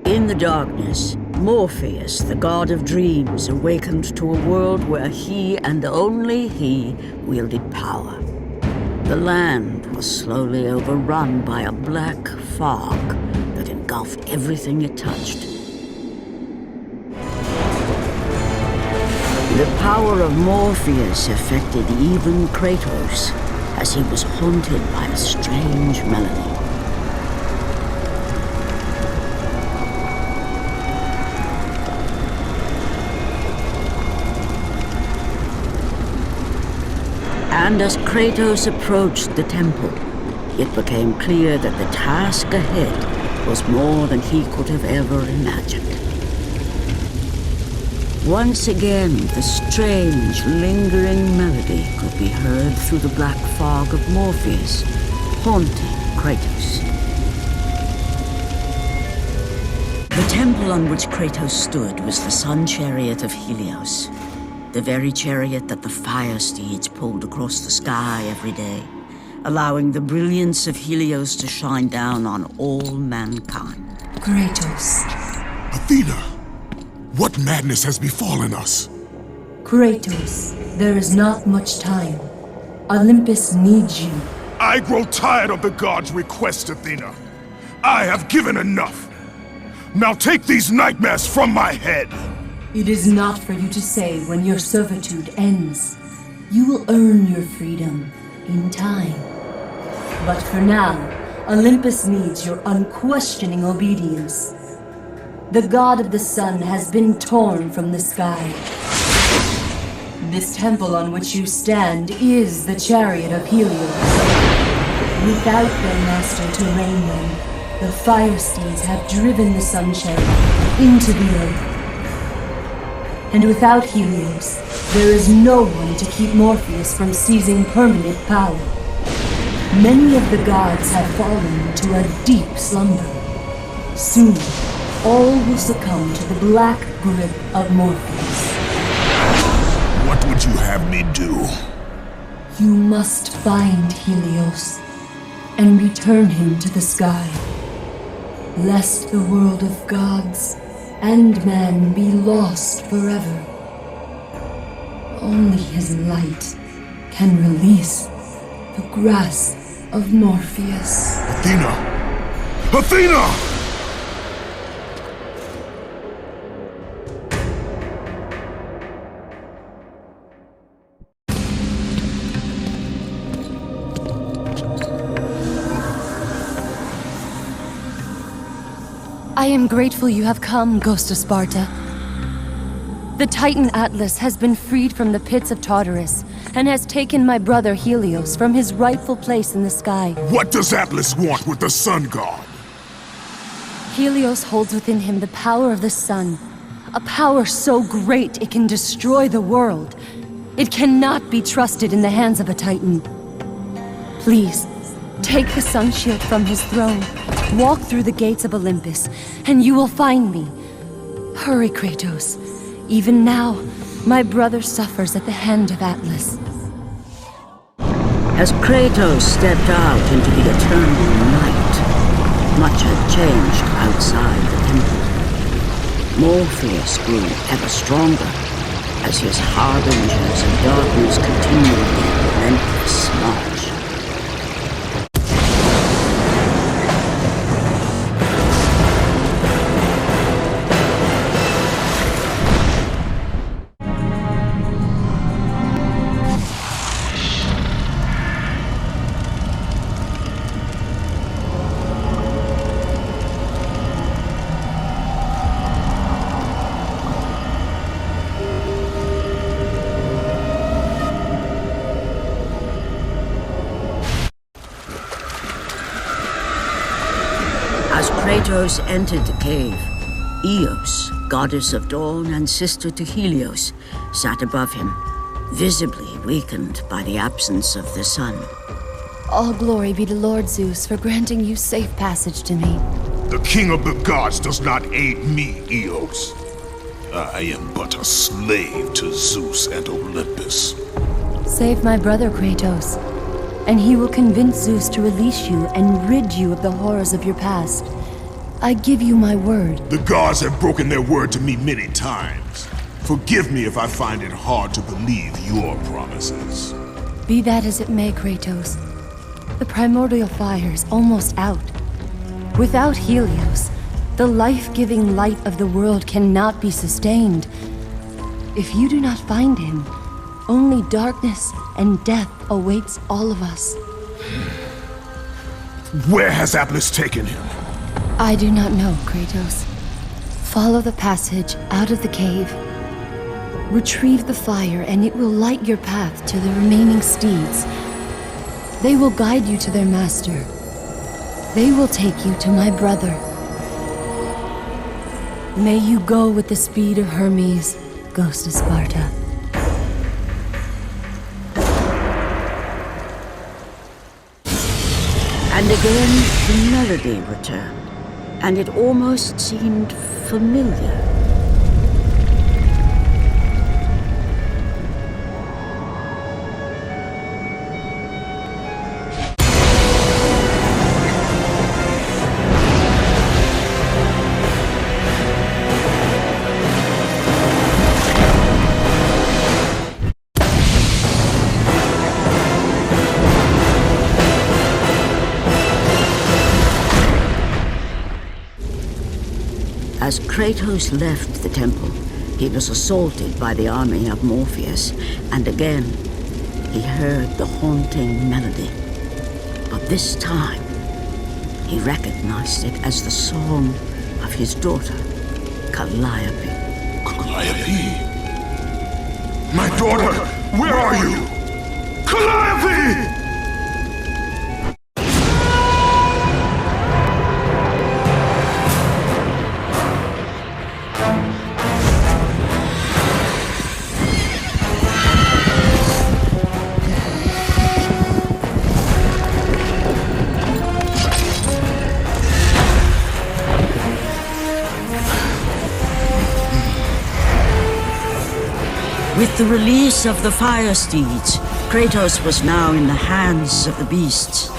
In the darkness, Morpheus, the god of dreams, awakened to a world where he and only he wielded power. The land was slowly overrun by a black fog that engulfed everything it touched. The power of Morpheus affected even Kratos, as he was haunted by a strange melody. And as Kratos approached the temple, it became clear that the task ahead was more than he could have ever imagined. Once again, the strange, lingering melody could be heard through the black fog of Morpheus, haunting Kratos. The temple on which Kratos stood was the sun chariot of Helios, the very chariot that the fire steeds pulled across the sky every day, allowing the brilliance of Helios to shine down on all mankind. Kratos. Athena, what madness has befallen us? Kratos, there is not much time. Olympus needs you. I grow tired of the gods' requests, Athena. I have given enough. Now take these nightmares from my head. It is not for you to say when your servitude ends. You will earn your freedom in time. But for now, Olympus needs your unquestioning obedience. The god of the sun has been torn from the sky. This temple on which you stand is the chariot of Helios. Without their master to reign them, the fire steeds have driven the sun chariot into the earth. And without Helios, there is no one to keep Morpheus from seizing permanent power. Many of the gods have fallen to a deep slumber. Soon, all will succumb to the black grip of Morpheus. What would you have me do? You must find Helios and return him to the sky, lest the world of gods and man be lost forever. Only his light can release the grasp of Morpheus. Athena! Athena! I am grateful you have come, Ghost of Sparta. The Titan Atlas has been freed from the pits of Tartarus, and has taken my brother Helios from his rightful place in the sky. What does Atlas want with the sun god? Helios holds within him the power of the sun, a power so great it can destroy the world. It cannot be trusted in the hands of a Titan. Please, take the sun shield from his throne, walk through the gates of Olympus, and you will find me. Hurry, Kratos. Even now, my brother suffers at the hand of Atlas. As Kratos stepped out into the eternal night, much had changed outside the temple. Morpheus grew ever stronger as his harbingers of darkness continued their relentless march. As Kratos entered the cave, Eos, goddess of dawn and sister to Helios, sat above him, visibly weakened by the absence of the sun. All glory be to Lord Zeus for granting you safe passage to me. The king of the gods does not aid me, Eos. I am but a slave to Zeus and Olympus. Save my brother Kratos, and he will convince Zeus to release you and rid you of the horrors of your past. I give you my word. The gods have broken their word to me many times. Forgive me if I find it hard to believe your promises. Be that as it may, Kratos. The primordial fire is almost out. Without Helios, the life-giving light of the world cannot be sustained. If you do not find him, only darkness and death awaits all of us. Where has Atlas taken him? I do not know, Kratos. Follow the passage out of the cave. Retrieve the fire and it will light your path to the remaining steeds. They will guide you to their master. They will take you to my brother. May you go with the speed of Hermes, ghost of Sparta. And again, the melody returned, and it almost seemed familiar. As Kratos left the temple, he was assaulted by the army of Morpheus, and again, he heard the haunting melody. But this time, he recognized it as the song of his daughter, Calliope. Calliope? My daughter, where are you? Calliope! With the release of the fire steeds, Kratos was now in the hands of the beasts.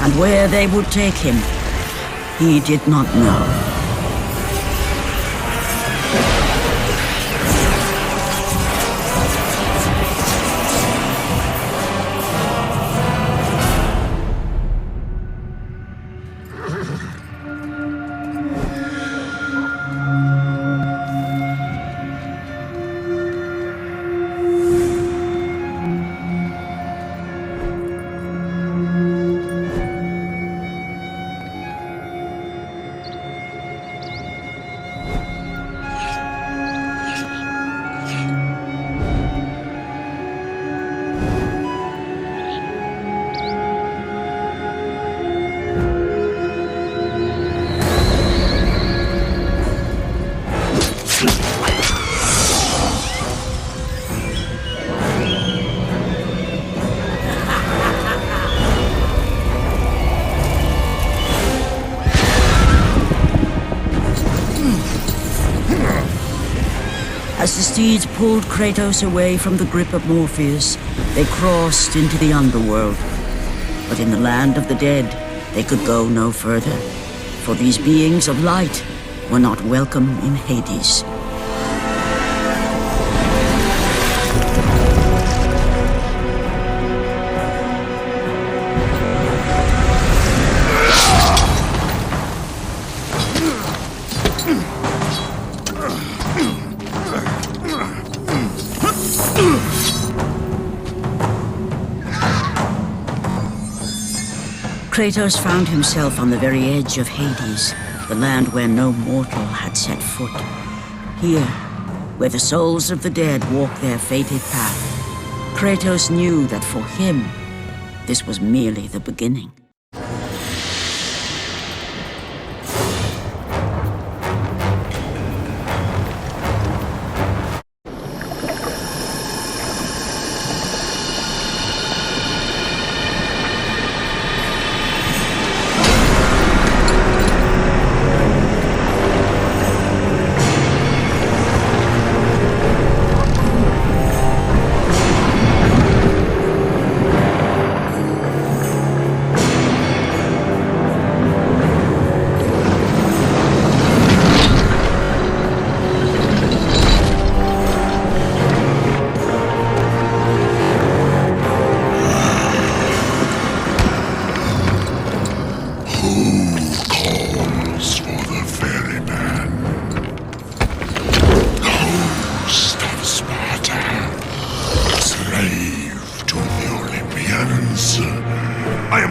And where they would take him, he did not know. the steeds pulled Kratos away from the grip of Morpheus, they crossed into the underworld. But in the land of the dead, they could go no further, for these beings of light were not welcome in Hades. Kratos found himself on the very edge of Hades, the land where no mortal had set foot. Here, where the souls of the dead walk their fated path, Kratos knew that for him, this was merely the beginning.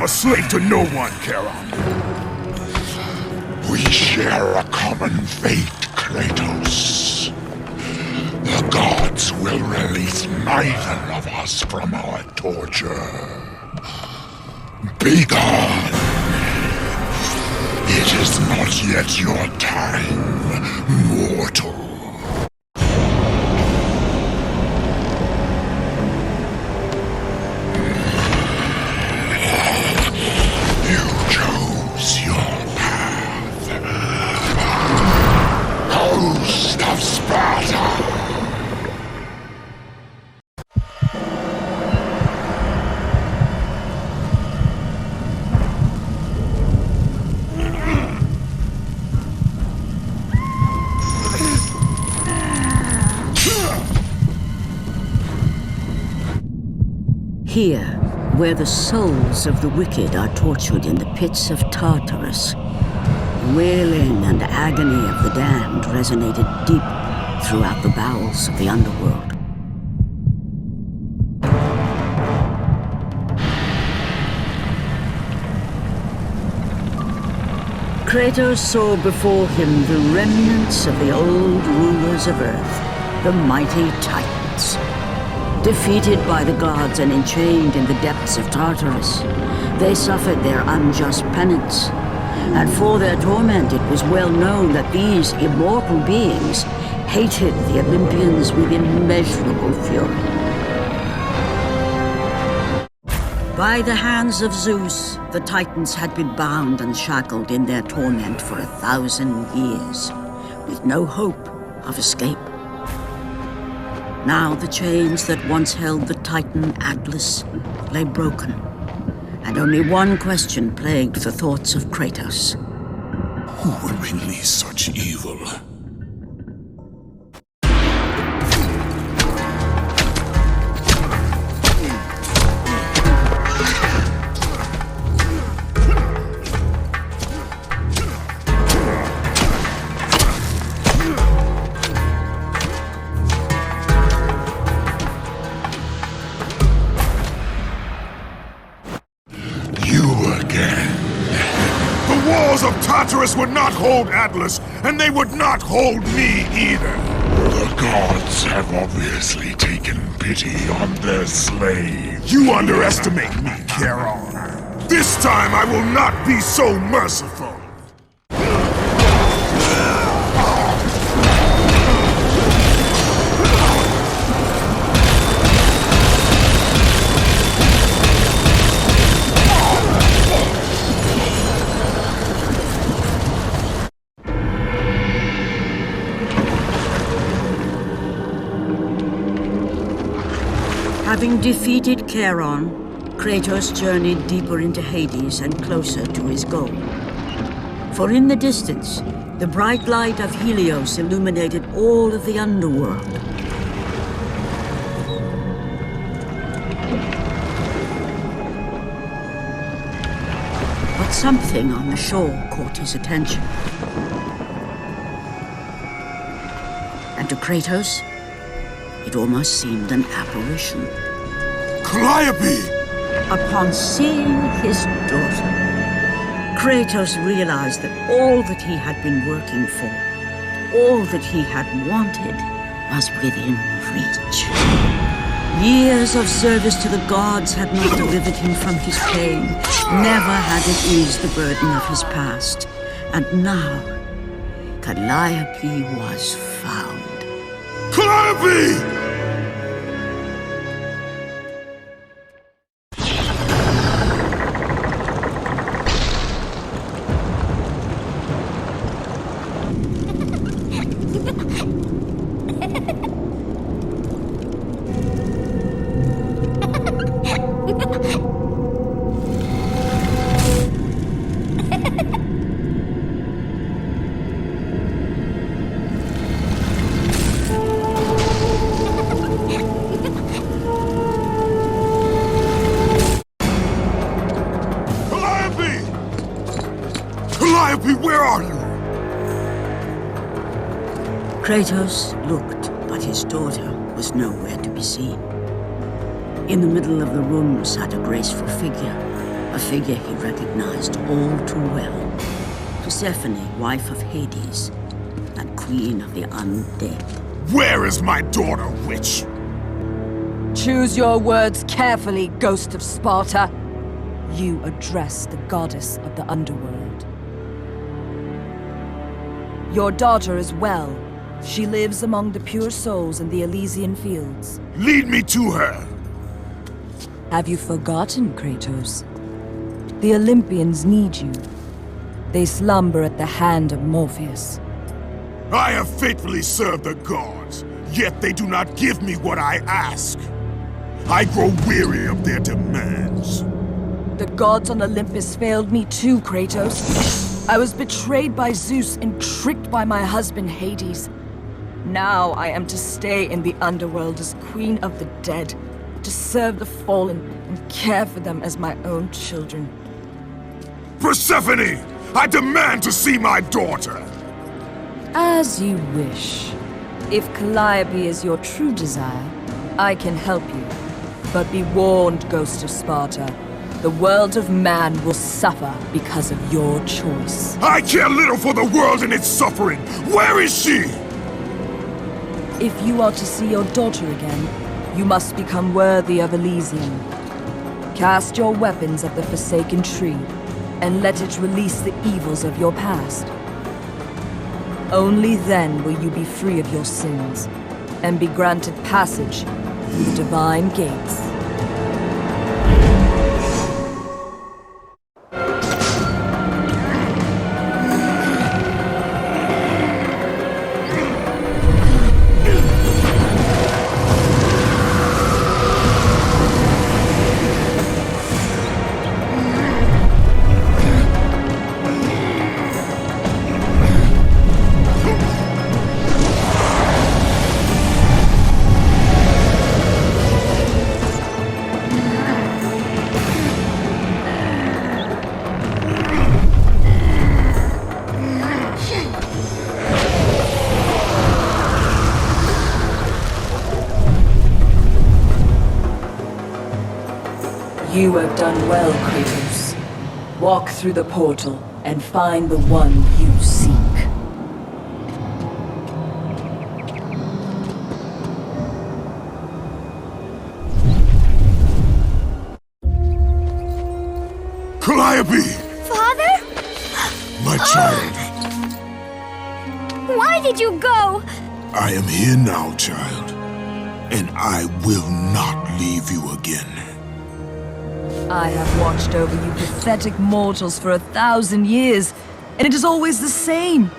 Slave to no one, Charon. We share a common fate, Kratos. The gods will release neither of us from our torture. Be gone! It is not yet your time, mortal. Sparta! Here, where the souls of the wicked are tortured in the pits of Tartarus, the wailing and agony of the damned resonated deep throughout the bowels of the underworld. Kratos saw before him the remnants of the old rulers of Earth, the mighty Titans. Defeated by the gods and enchained in the depths of Tartarus, they suffered their unjust penance. And for their torment, it was well known that these immortal beings hated the Olympians with immeasurable fury. By the hands of Zeus, the Titans had been bound and shackled in their torment for 1,000 years, with no hope of escape. Now the chains that once held the Titan Atlas lay broken, and only one question plagued the thoughts of Kratos. Who will release such evil? Tartarus would not hold Atlas, and they would not hold me either. The gods have obviously taken pity on their slaves. You underestimate me, Charon. This time I will not be so merciful. Having defeated Charon, Kratos journeyed deeper into Hades and closer to his goal. For in the distance, the bright light of Helios illuminated all of the underworld. But something on the shore caught his attention. And to Kratos, it almost seemed an apparition. Calliope! Upon seeing his daughter, Kratos realized that all that he had been working for, all that he had wanted, was within reach. Years of service to the gods had not delivered him from his pain, never had it eased the burden of his past. And now, Calliope was found. Calliope! Where are you? Kratos looked, but his daughter was nowhere to be seen. In the middle of the room sat a graceful figure, a figure he recognized all too well. Persephone, wife of Hades, and queen of the undead. Where is my daughter, witch? Choose your words carefully, ghost of Sparta. You address the goddess of the underworld. Your daughter is well. She lives among the pure souls in the Elysian fields. Lead me to her! Have you forgotten, Kratos? The Olympians need you. They slumber at the hand of Morpheus. I have faithfully served the gods, yet they do not give me what I ask. I grow weary of their demands. The gods on Olympus failed me too, Kratos. I was betrayed by Zeus and tricked by my husband Hades. Now I am to stay in the underworld as queen of the dead, to serve the fallen and care for them as my own children. Persephone! I demand to see my daughter! As you wish. If Calliope is your true desire, I can help you. But be warned, Ghost of Sparta. The world of man will suffer because of your choice. I care little for the world and its suffering! Where is she? If you are to see your daughter again, you must become worthy of Elysium. Cast your weapons at the Forsaken Tree, and let it release the evils of your past. Only then will you be free of your sins, and be granted passage through the divine gates. You have done well, Kratos. Walk through the portal and find the one you seek. Calliope! Father? My child. Why did you go? I am here now, child. And I will not leave you again. I have watched over you pathetic mortals for 1,000 years, and it is always the same.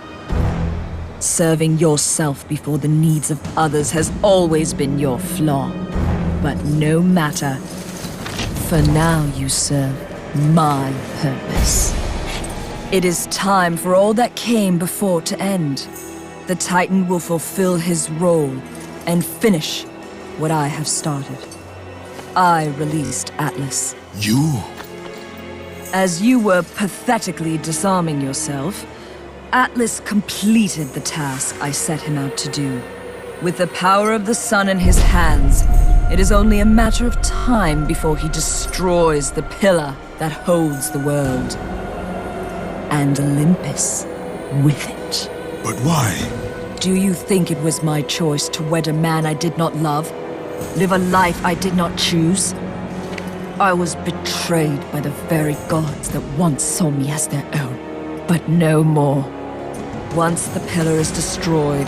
Serving yourself before the needs of others has always been your flaw. but no matter. For now you serve my purpose. It is time for all that came before to end. The Titan will fulfill his role and finish what I have started. I released Atlas. You? As you were pathetically disarming yourself, Atlas completed the task I set him out to do. With the power of the sun in his hands, it is only a matter of time before he destroys the pillar that holds the world. And Olympus with it. But why? Do you think it was my choice to wed a man I did not love? Live a life I did not choose? I was betrayed by the very gods that once saw me as their own. But no more. Once the pillar is destroyed,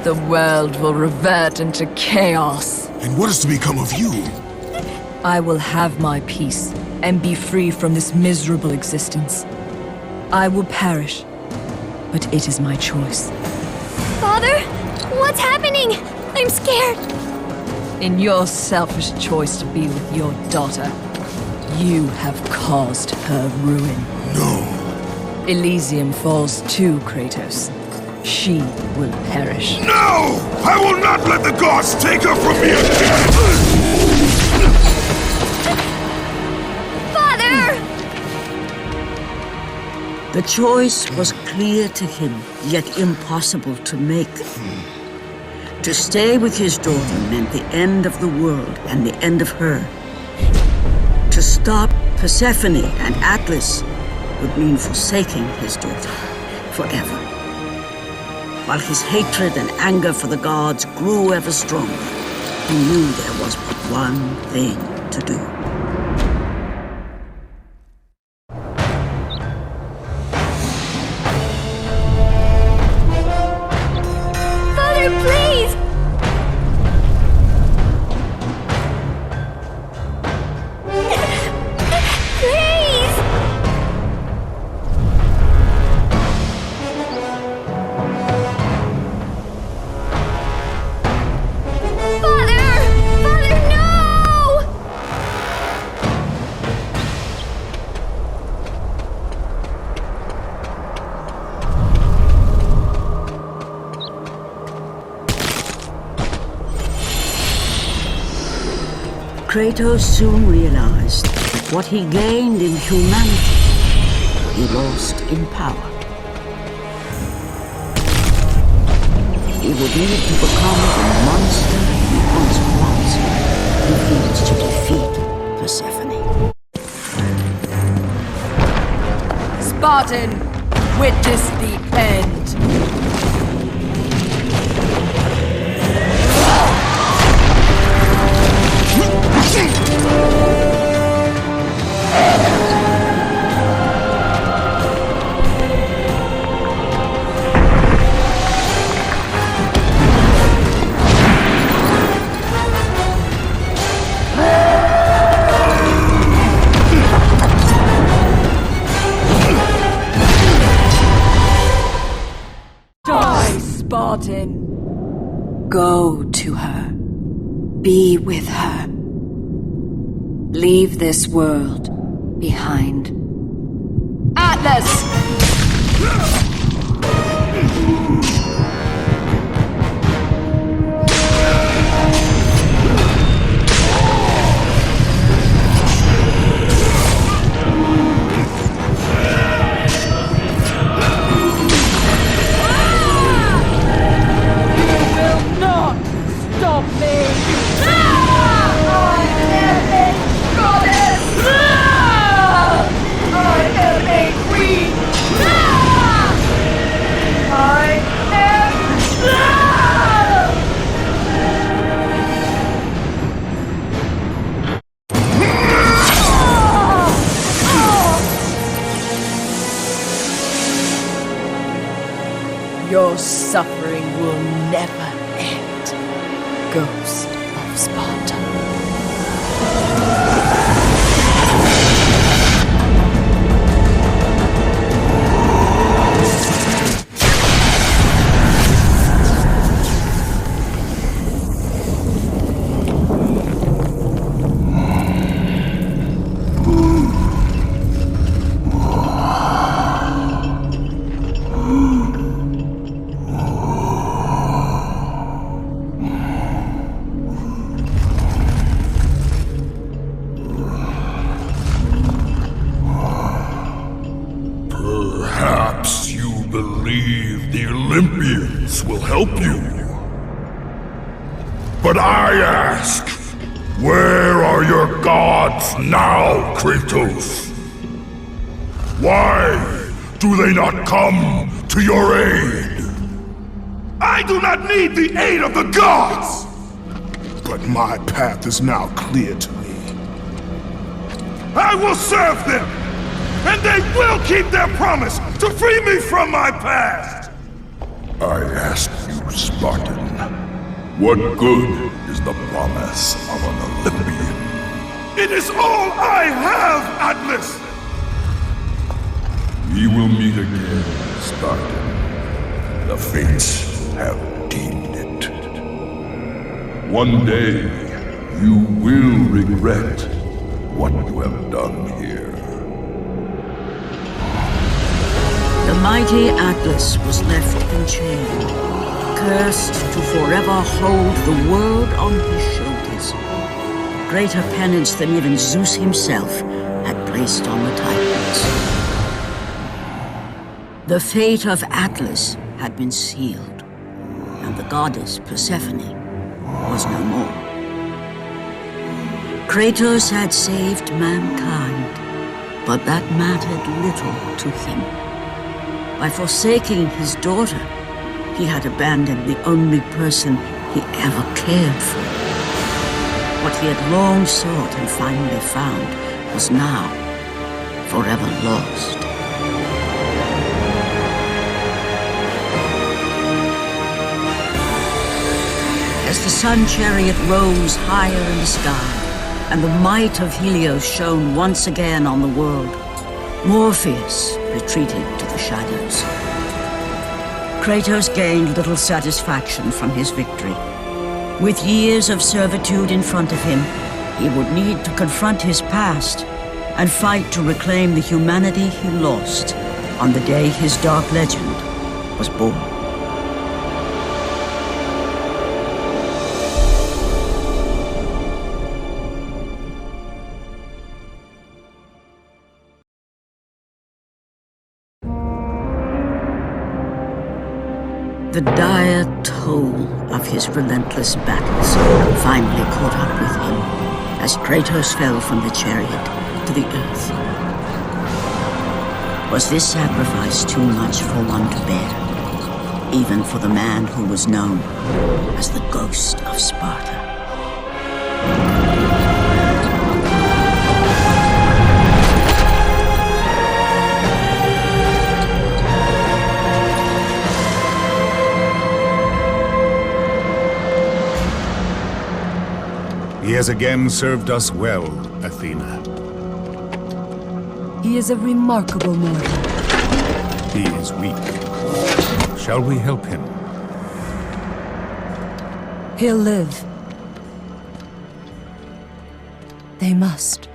the world will revert into chaos. And what is to become of you? I will have my peace and be free from this miserable existence. I will perish, but it is my choice. Father? What's happening? I'm scared. In your selfish choice to be with your daughter, you have caused her ruin. No. Elysium falls too, Kratos. She will perish. No! I will not let the gods take her from me again! Father! The choice was clear to him, yet impossible to make. To stay with his daughter meant the end of the world and the end of her. To stop Persephone and Atlas would mean forsaking his daughter forever. While his hatred and anger for the gods grew ever stronger, he knew there was but one thing to do. Father, please! Please! Father! Father, no! Kratos soon realized that what he gained in humanity, he lost in power. He would need to become the monster he once was if he was to defeat Persephone. Spartan, witness the end. Die, Spartan. Go to her. Be with her. Leave this world behind. Atlas! Your suffering will never end, Ghost of Sparta. believe the Olympians will help you. But I ask, where are your gods now, Kratos? Why do they not come to your aid? I do not need the aid of the gods! But my path is now clear to me. I will serve them, and they will keep their promise to free me from my past! I ask you, Spartan, what good is the promise of an Olympian? It is all I have, Atlas! We will meet again, Spartan. The fates have deemed it. One day, you will regret what you have done here. The mighty Atlas was left enchained, cursed to forever hold the world on his shoulders. Greater penance than even Zeus himself had placed on the Titans. The fate of Atlas had been sealed, and the goddess Persephone was no more. Kratos had saved mankind, but that mattered little to him. By forsaking his daughter, he had abandoned the only person he ever cared for. What he had long sought and finally found was now forever lost. As the sun chariot rose higher in the sky, and the might of Helios shone once again on the world, Morpheus retreated to the shadows. Kratos gained little satisfaction from his victory. With years of servitude in front of him, he would need to confront his past and fight to reclaim the humanity he lost on the day his dark legend was born. The dire toll of his relentless battles finally caught up with him as Kratos fell from the chariot to the earth. Was this sacrifice too much for one to bear, even for the man who was known as the Ghost of Sparta? He has again served us well, Athena. He is a remarkable mortal. He is weak. Shall we help him? He'll live. They must.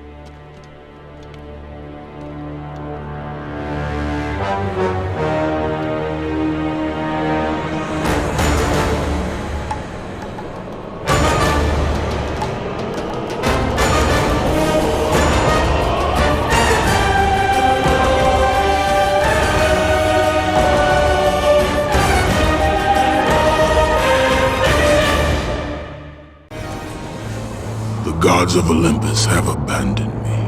The gods of Olympus have abandoned me.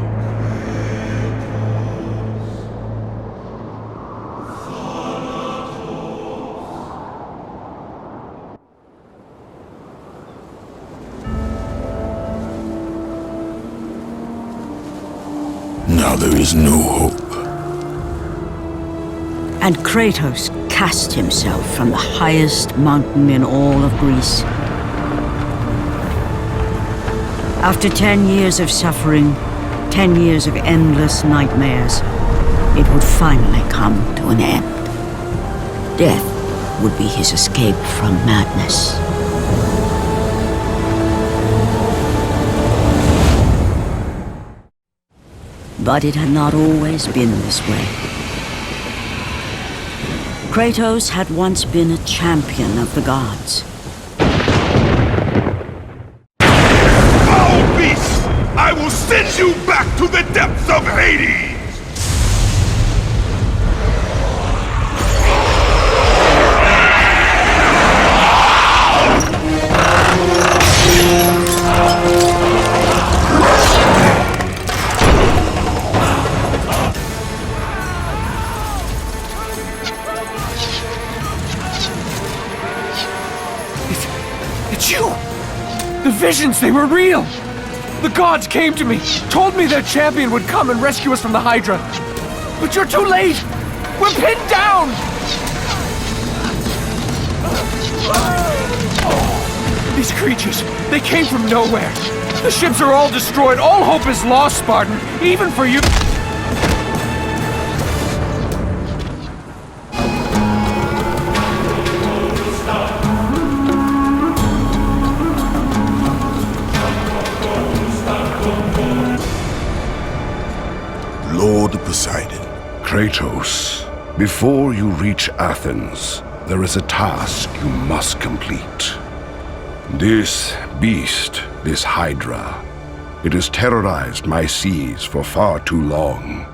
Now there is no hope. And Kratos cast himself from the highest mountain in all of Greece. After 10 years of suffering, 10 years of endless nightmares, it would finally come to an end. Death would be his escape from madness. But it had not always been this way. Kratos had once been a champion of the gods. I will send you back to the depths of Hades! The visions, they were real! The gods came to me, told me their champion would come and rescue us from the Hydra. But you're too late! We're pinned down! These creatures, they came from nowhere. The ships are all destroyed. All hope is lost, Spartan. Even for you. Lord Poseidon. Kratos, before you reach Athens, there is a task you must complete. This beast, this Hydra, it has terrorized my seas for far too long.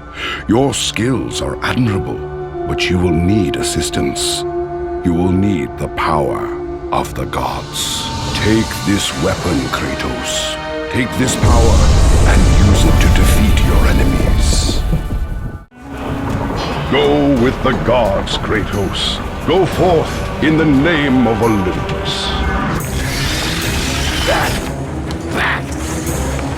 Your skills are admirable, but you will need assistance. You will need the power of the gods. Take this weapon, Kratos. Take this power and use it to defeat your enemies. Go with the gods, Kratos. Go forth in the name of Olympus. Back!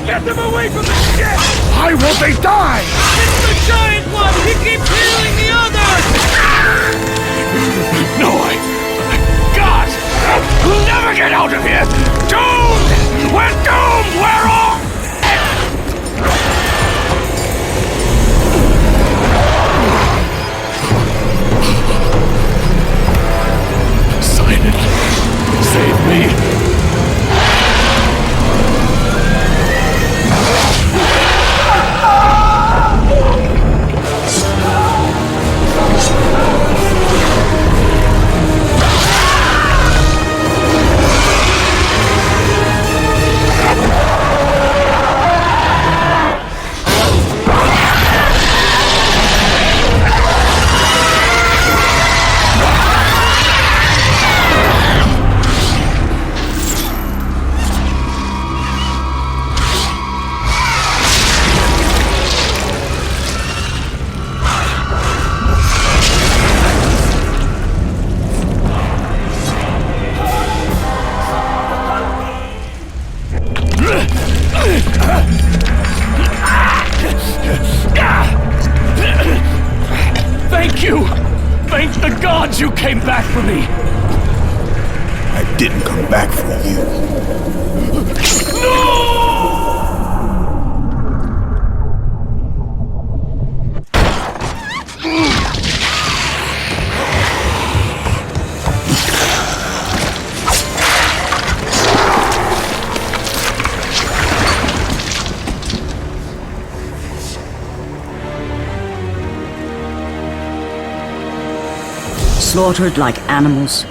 Get them away from the ship! Why won't they die? It's the giant one! He keeps healing the others! No, God! We'll never get out of here! Doomed! We're doomed! We're all... Poseidon, save me! Thank you! Thank the gods you came back for me! I didn't come back for you. No! Slaughtered like animals,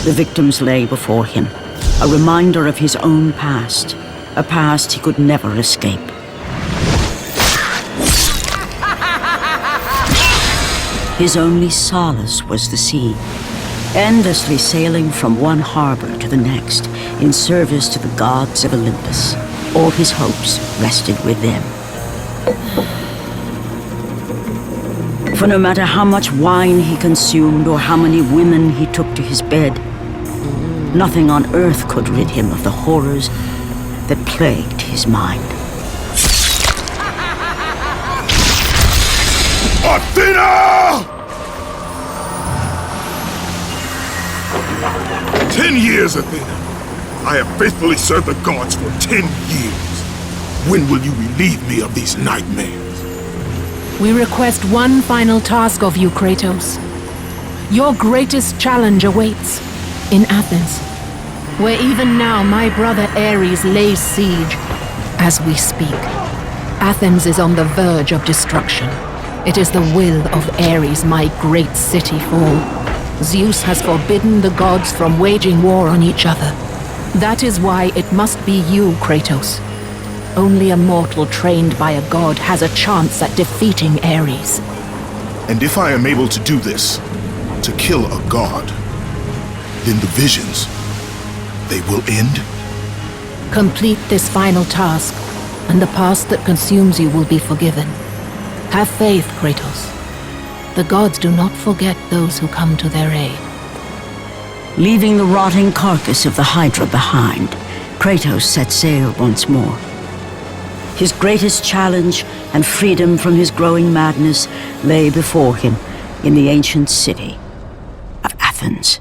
the victims lay before him, a reminder of his own past, a past he could never escape. His only solace was the sea, endlessly sailing from one harbor to the next in service to the gods of Olympus. All his hopes rested with them. For no matter how much wine he consumed or how many women he took to his bed, nothing on earth could rid him of the horrors that plagued his mind. Athena! 10 years, Athena. I have faithfully served the gods for 10 years. When will you relieve me of these nightmares? We request one final task of you, Kratos. Your greatest challenge awaits in Athens, where even now my brother Ares lays siege as we speak. Athens is on the verge of destruction. It is the will of Ares my great city fall. Zeus has forbidden the gods from waging war on each other. That is why it must be you, Kratos. Only a mortal trained by a god has a chance at defeating Ares. And if I am able to do this, to kill a god, then the visions, they will end? Complete this final task, and the past that consumes you will be forgiven. Have faith, Kratos. The gods do not forget those who come to their aid. Leaving the rotting carcass of the Hydra behind, Kratos set sail once more. His greatest challenge and freedom from his growing madness lay before him in the ancient city of Athens.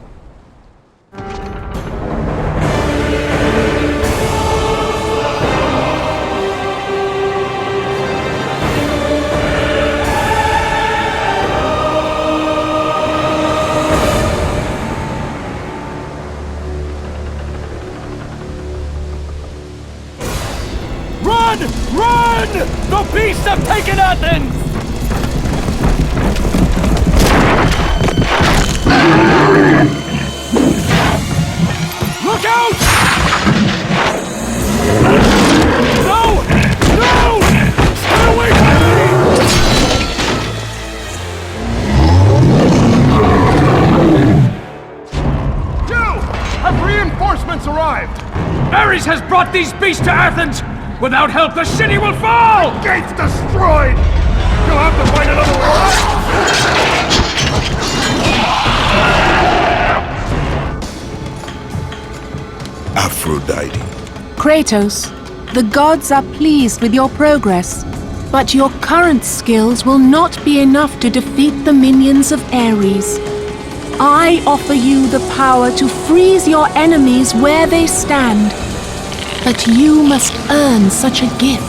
Run! The beasts have taken Athens! Look out! No! No! Stay away from me! Joe! Have reinforcements arrived? Ares has brought these beasts to Athens! Without help, the city will fall! The gate's destroyed! You'll have to find another way. Aphrodite. Kratos, the gods are pleased with your progress, but your current skills will not be enough to defeat the minions of Ares. I offer you the power to freeze your enemies where they stand. But you must earn such a gift.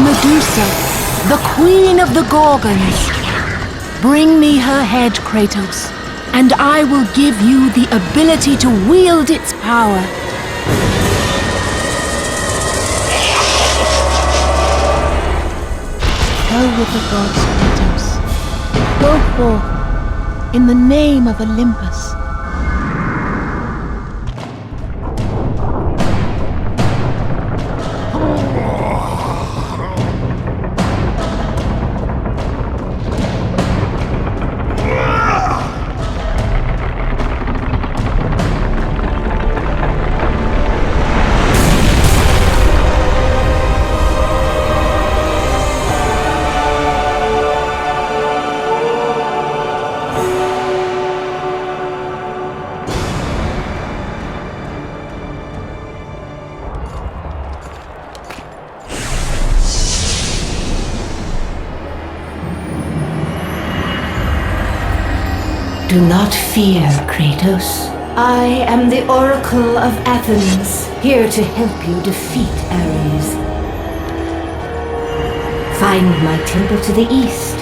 Medusa, the queen of the Gorgons. Bring me her head, Kratos, and I will give you the ability to wield its power. Go with the gods, Kratos. Go forth in the name of Olympus. Do not fear, Kratos. I am the Oracle of Athens, here to help you defeat Ares. Find my temple to the east,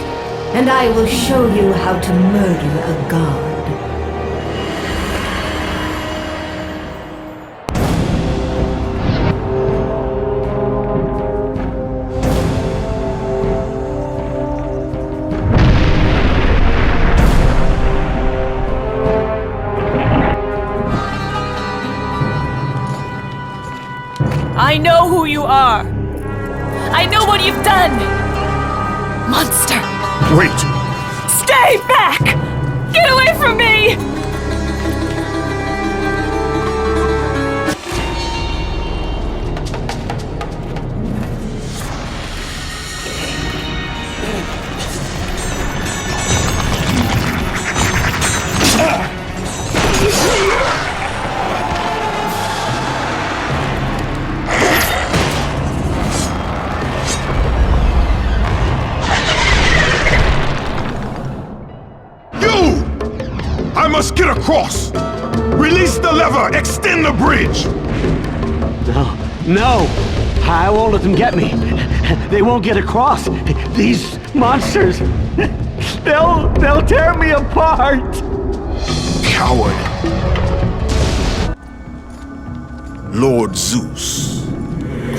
and I will show you how to murder a god. I know who you are. I know what you've done. Monster. Wait. Stay back! Get away from me! I must get across! Release the lever! Extend the bridge! No! I won't let them get me. They won't get across. These monsters, they'll tear me apart! Coward! Lord Zeus.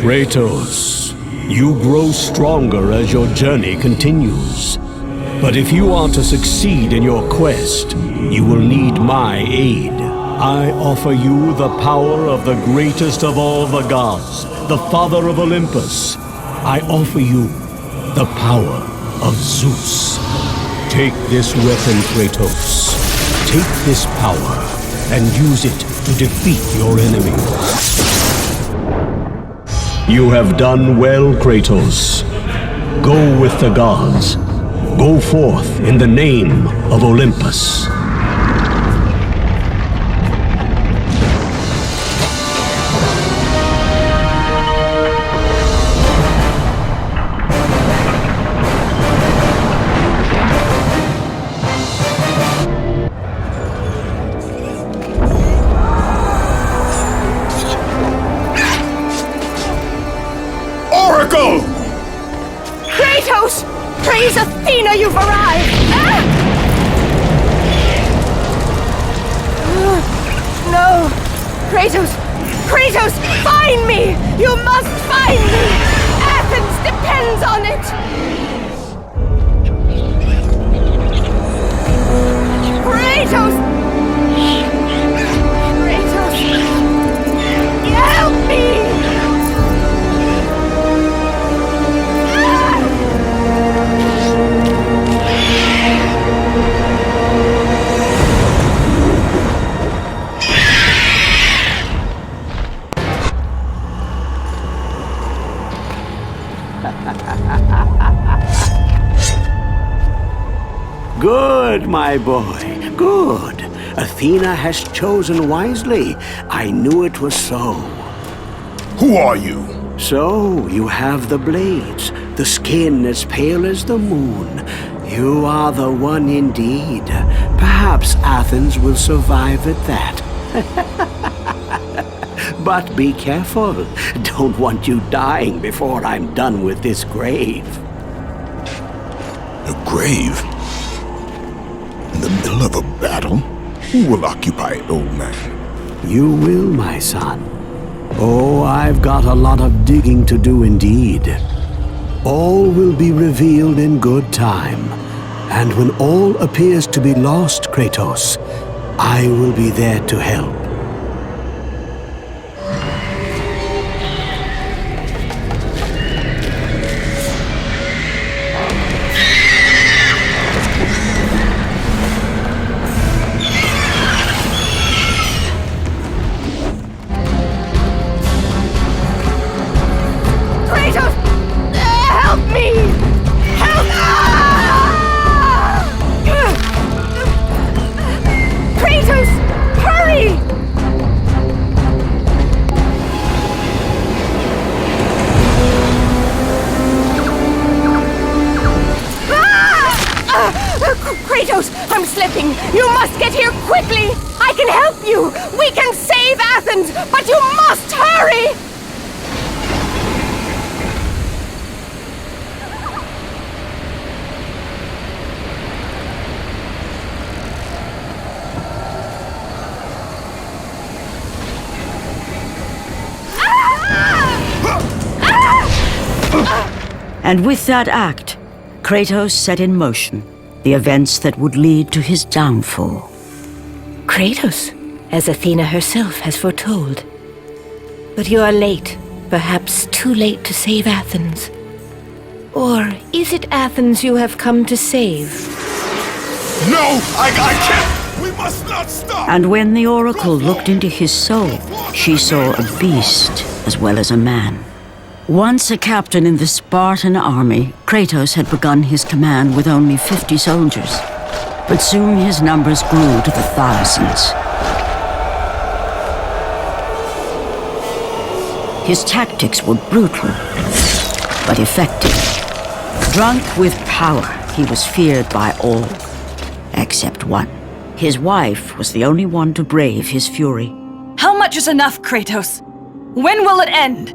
Kratos, you grow stronger as your journey continues. But if you are to succeed in your quest, you will need my aid. I offer you the power of the greatest of all the gods, the father of Olympus. I offer you the power of Zeus. Take this weapon, Kratos. Take this power and use it to defeat your enemies. You have done well, Kratos. Go with the gods. Go forth in the name of Olympus. Oracle! Kratos! Praise Athena, you've arrived! Ah! No! Kratos! Kratos, find me! You must find me! Athens depends on it! Kratos! Kratos! Help me! Good, my boy, good. Athena has chosen wisely. I knew it was so. Who are you? So, you have the blades, the skin as pale as the moon. You are the one indeed. Perhaps Athens will survive at that. But be careful. Don't want you dying before I'm done with this grave. A grave? In the middle of a battle? Who will occupy it, old man? You will, my son. Oh, I've got a lot of digging to do indeed. All will be revealed in good time. And when all appears to be lost, Kratos, I will be there to help. Kratos, I'm slipping! You must get here quickly! I can help you! We can save Athens, but you must hurry! And with that act, Kratos set in motion the events that would lead to his downfall. Kratos, as Athena herself has foretold. But you are late, perhaps too late to save Athens. Or is it Athens you have come to save? No! I can't! We must not stop! And when the Oracle looked into his soul, she saw a beast as well as a man. Once a captain in the Spartan army, Kratos had begun his command with only 50 soldiers. But soon his numbers grew to the thousands. His tactics were brutal, but effective. Drunk with power, he was feared by all, except one. His wife was the only one to brave his fury. How much is enough, Kratos? When will it end?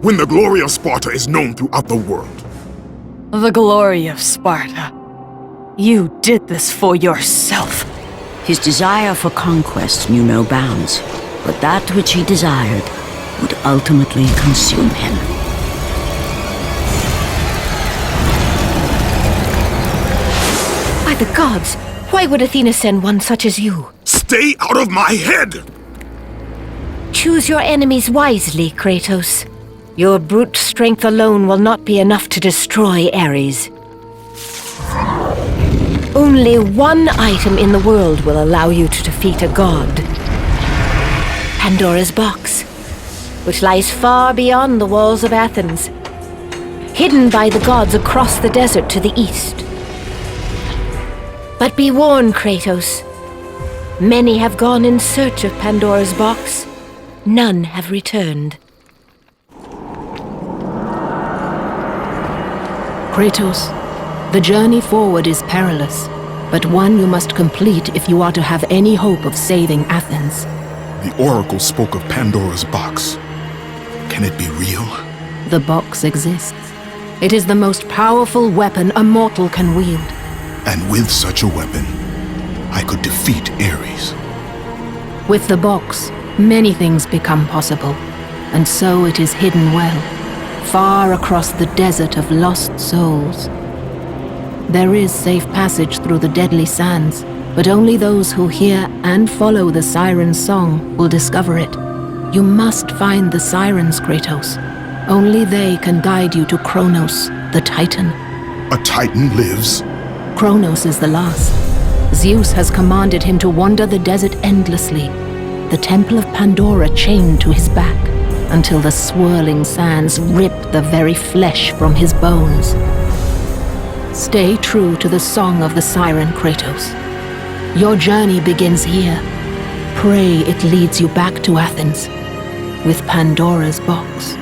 When the glory of Sparta is known throughout the world. The glory of Sparta. You did this for yourself. His desire for conquest knew no bounds, but that which he desired would ultimately consume him. By the gods, why would Athena send one such as you? Stay out of my head! Choose your enemies wisely, Kratos. Your brute strength alone will not be enough to destroy Ares. Only one item in the world will allow you to defeat a god. Pandora's box. which lies far beyond the walls of Athens, hidden by the gods across the desert to the east. But be warned, Kratos. Many have gone in search of Pandora's box. None have returned. Kratos, the journey forward is perilous, but one you must complete if you are to have any hope of saving Athens. The Oracle spoke of Pandora's box. Can it be real? The box exists. It is the most powerful weapon a mortal can wield. And with such a weapon, I could defeat Ares. With the box, many things become possible, and so it is hidden well, far across the desert of lost souls. There is safe passage through the deadly sands, but only those who hear and follow the siren's song will discover it. You must find the sirens, Kratos. Only they can guide you to Kronos, the Titan. A Titan lives? Kronos is the last. Zeus has commanded him to wander the desert endlessly, the Temple of Pandora chained to his back, until the swirling sands rip the very flesh from his bones. Stay true to the song of the siren, Kratos. Your journey begins here. Pray it leads you back to Athens, with Pandora's box.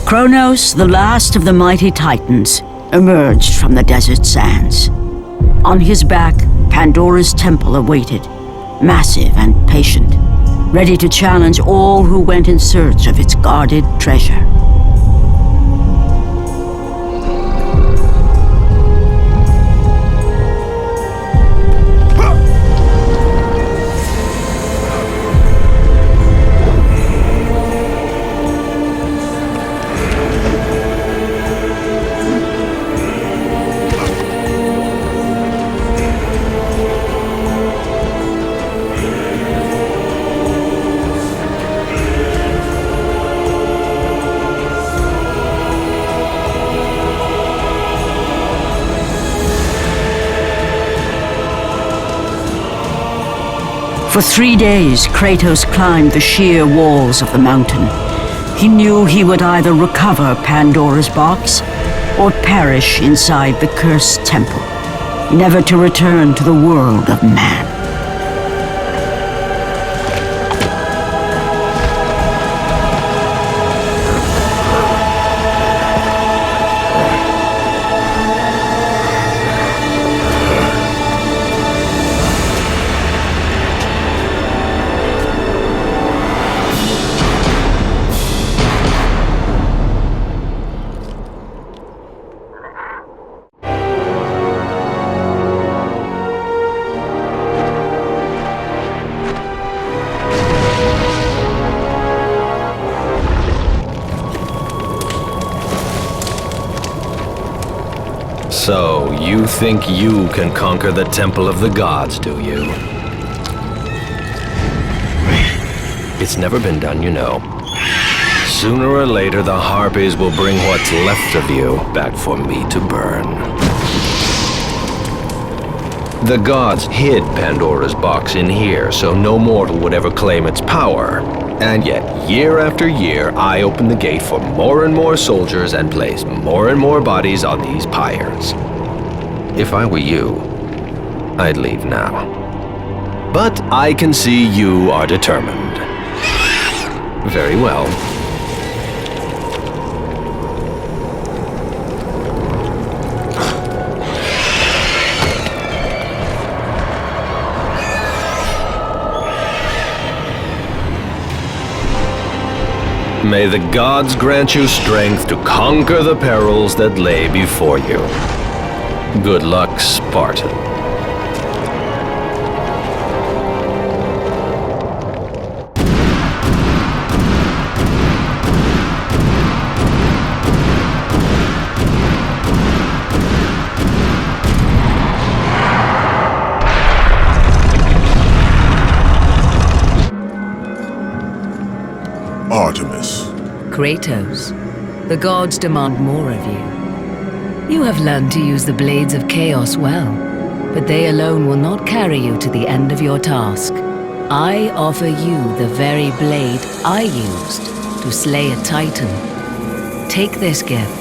Kronos, the last of the mighty Titans, emerged from the desert sands. On his back, Pandora's temple awaited, massive and patient, ready to challenge all who went in search of its guarded treasure. For 3 days, Kratos climbed the sheer walls of the mountain. He knew he would either recover Pandora's box or perish inside the cursed temple, never to return to the world of man. So, you think you can conquer the Temple of the Gods, do you? It's never been done, you know. Sooner or later, the Harpies will bring what's left of you back for me to burn. The gods hid Pandora's box in here so no mortal would ever claim its power. And yet, year after year, I open the gate for more and more soldiers and place more and more bodies on these pyres. If I were you, I'd leave now. But I can see you are determined. Very well. May the gods grant you strength to conquer the perils that lay before you. Good luck, Spartan. Artemis. Kratos, the gods demand more of you. You have learned to use the blades of chaos well, but they alone will not carry you to the end of your task. I offer you the very blade I used to slay a titan. Take this gift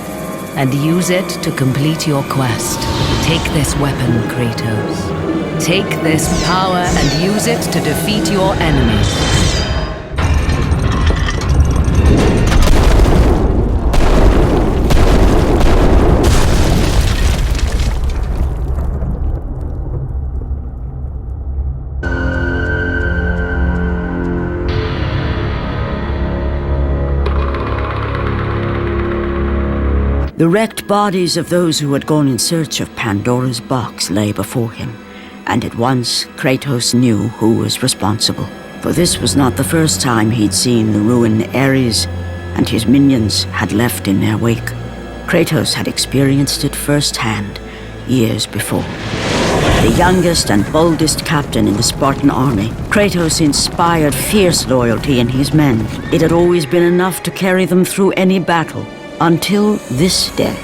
and use it to complete your quest. Take this weapon, Kratos. Take this power and use it to defeat your enemies. The wrecked bodies of those who had gone in search of Pandora's box lay before him, and at once Kratos knew who was responsible. For this was not the first time he'd seen the ruin Ares and his minions had left in their wake. Kratos had experienced it firsthand, years before. The youngest and boldest captain in the Spartan army, Kratos inspired fierce loyalty in his men. It had always been enough to carry them through any battle. Until this day.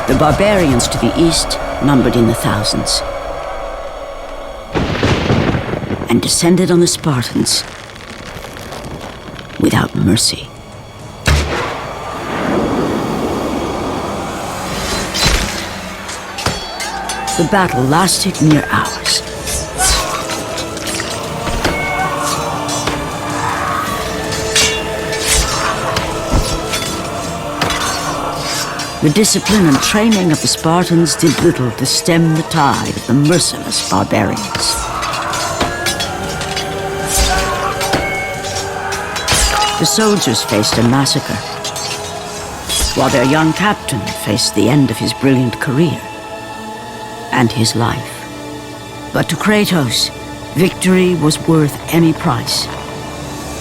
The barbarians to the east numbered in the thousands, and descended on the Spartans without mercy. The battle lasted mere hours. The discipline and training of the Spartans did little to stem the tide of the merciless barbarians. The soldiers faced a massacre, while their young captain faced the end of his brilliant career and his life. But to Kratos, victory was worth any price,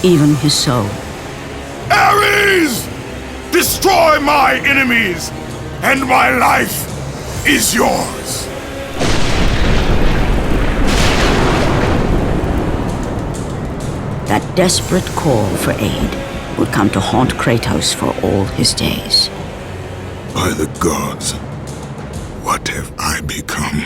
even his soul. Ares! Destroy my enemies, and my life is yours! That desperate call for aid would come to haunt Kratos for all his days. By the gods, what have I become?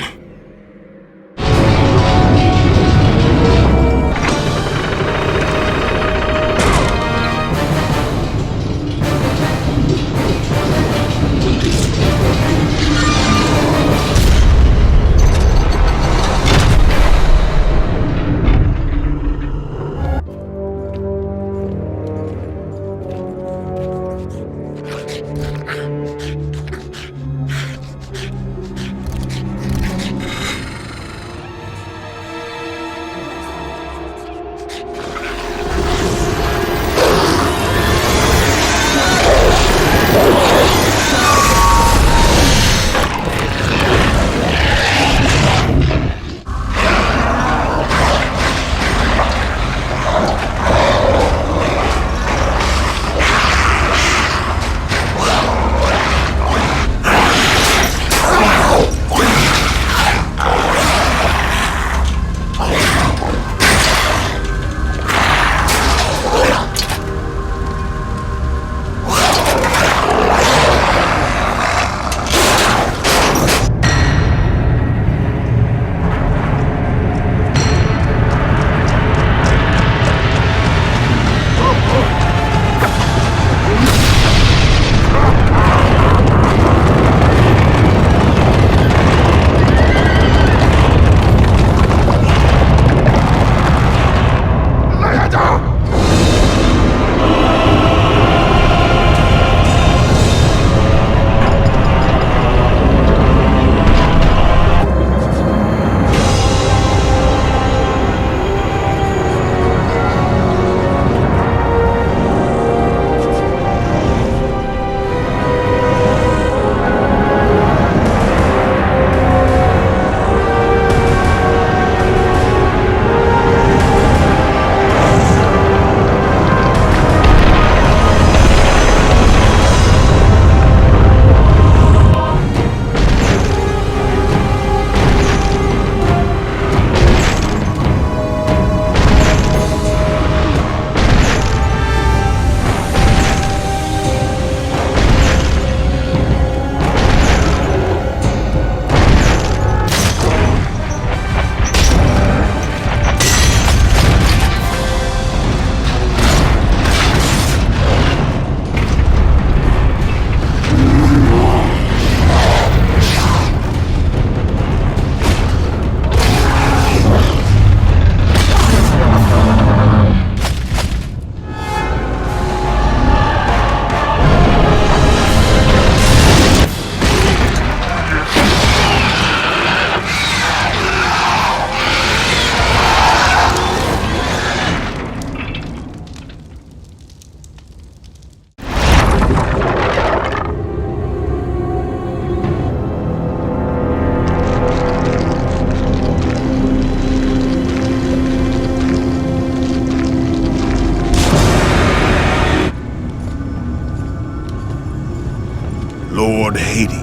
Lord Hades.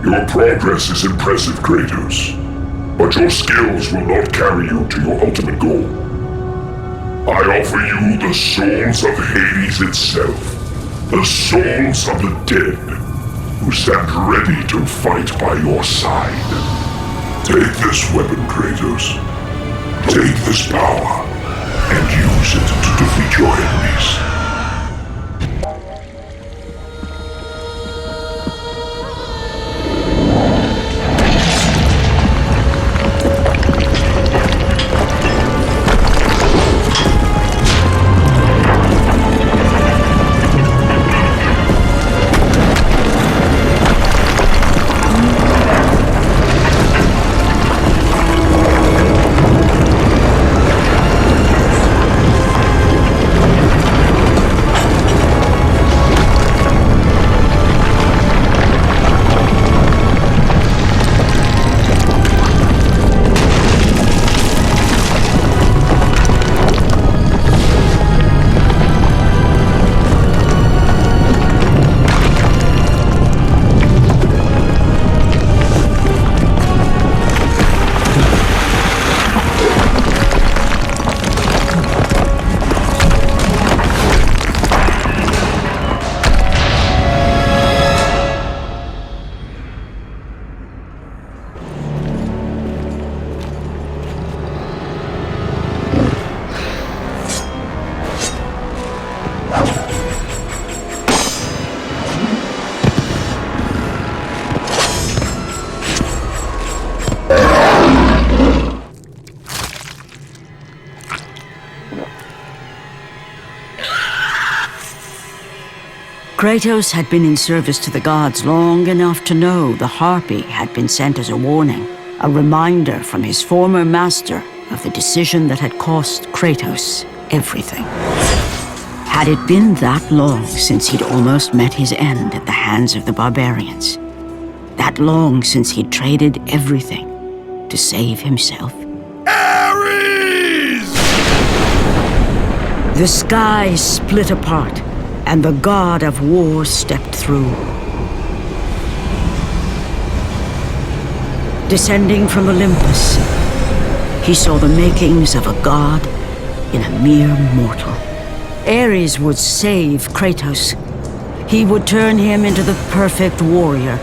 Your progress is impressive, Kratos. But your skills will not carry you to your ultimate goal. I offer you the souls of Hades itself. The souls of the dead, who stand ready to fight by your side. Take this weapon, Kratos. Take this power, and use it to defeat your enemies. Kratos had been in service to the gods long enough to know the Harpy had been sent as a warning, a reminder from his former master of the decision that had cost Kratos everything. Had it been that long since he'd almost met his end at the hands of the barbarians? That long since he'd traded everything to save himself? Ares! The sky split apart, and the god of war stepped through. Descending from Olympus, he saw the makings of a god in a mere mortal. Ares would save Kratos. He would turn him into the perfect warrior,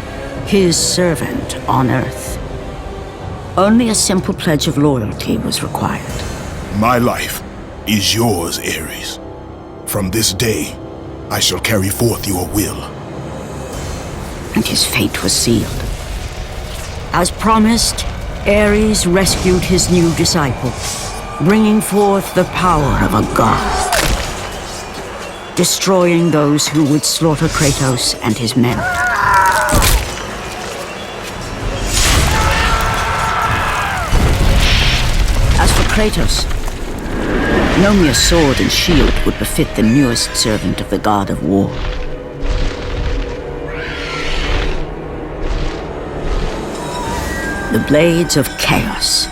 his servant on Earth. Only a simple pledge of loyalty was required. My life is yours, Ares. From this day, I shall carry forth your will. And his fate was sealed. As promised, Ares rescued his new disciple, bringing forth the power of a god, destroying those who would slaughter Kratos and his men. As for Kratos, no mere sword and shield would befit the newest servant of the god of war. The blades of chaos,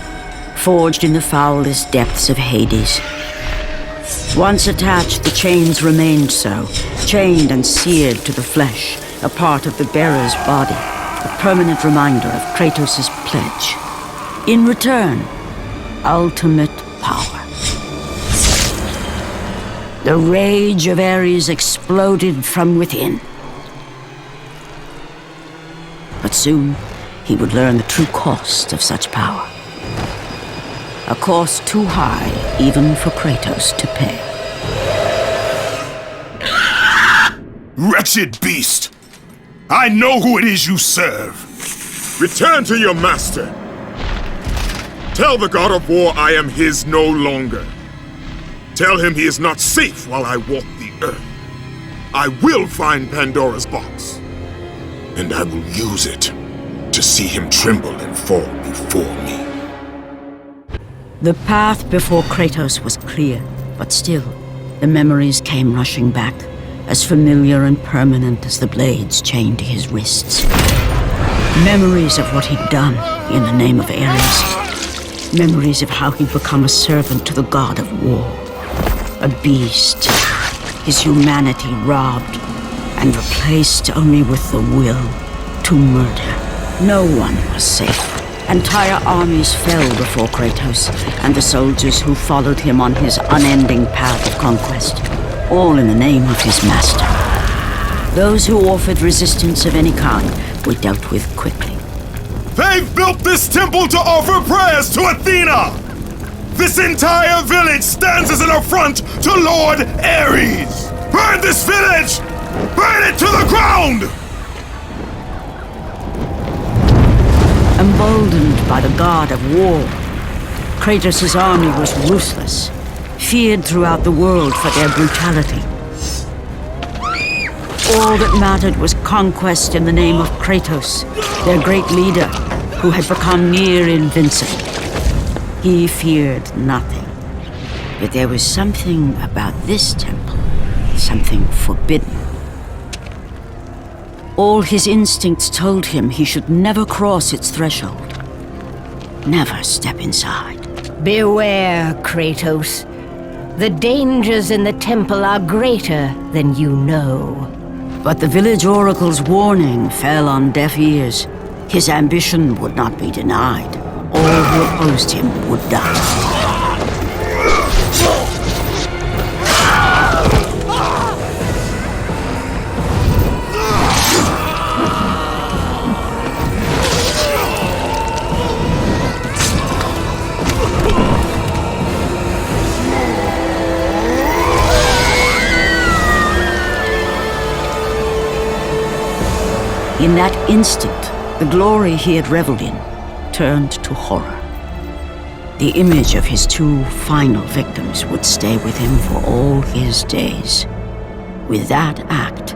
forged in the foulest depths of Hades. Once attached, the chains remained so, chained and seared to the flesh, a part of the bearer's body, a permanent reminder of Kratos' pledge. In return, ultimate power. The rage of Ares exploded from within. But soon, he would learn the true cost of such power. A cost too high even for Kratos to pay. Wretched beast! I know who it is you serve! Return to your master! Tell the god of war I am his no longer. Tell him he is not safe while I walk the earth. I will find Pandora's box. And I will use it to see him tremble and fall before me. The path before Kratos was clear, but still, the memories came rushing back, as familiar and permanent as the blades chained to his wrists. Memories of what he'd done in the name of Ares. Memories of how he'd become a servant to the god of war. A beast, his humanity robbed, and replaced only with the will to murder. No one was safe. Entire armies fell before Kratos and the soldiers who followed him on his unending path of conquest, all in the name of his master. Those who offered resistance of any kind were dealt with quickly. They've built this temple to offer prayers to Athena! This entire village stands as an affront to Lord Ares! Burn this village! Burn it to the ground! Emboldened by the god of war, Kratos' army was ruthless, feared throughout the world for their brutality. All that mattered was conquest in the name of Kratos, their great leader, who had become near invincible. He feared nothing. But there was something about this temple, something forbidden. All his instincts told him he should never cross its threshold. Never step inside. Beware, Kratos. The dangers in the temple are greater than you know. But the village oracle's warning fell on deaf ears. His ambition would not be denied. All who opposed him would die. In that instant, the glory he had reveled in turned to horror. The image of his two final victims would stay with him for all his days. With that act,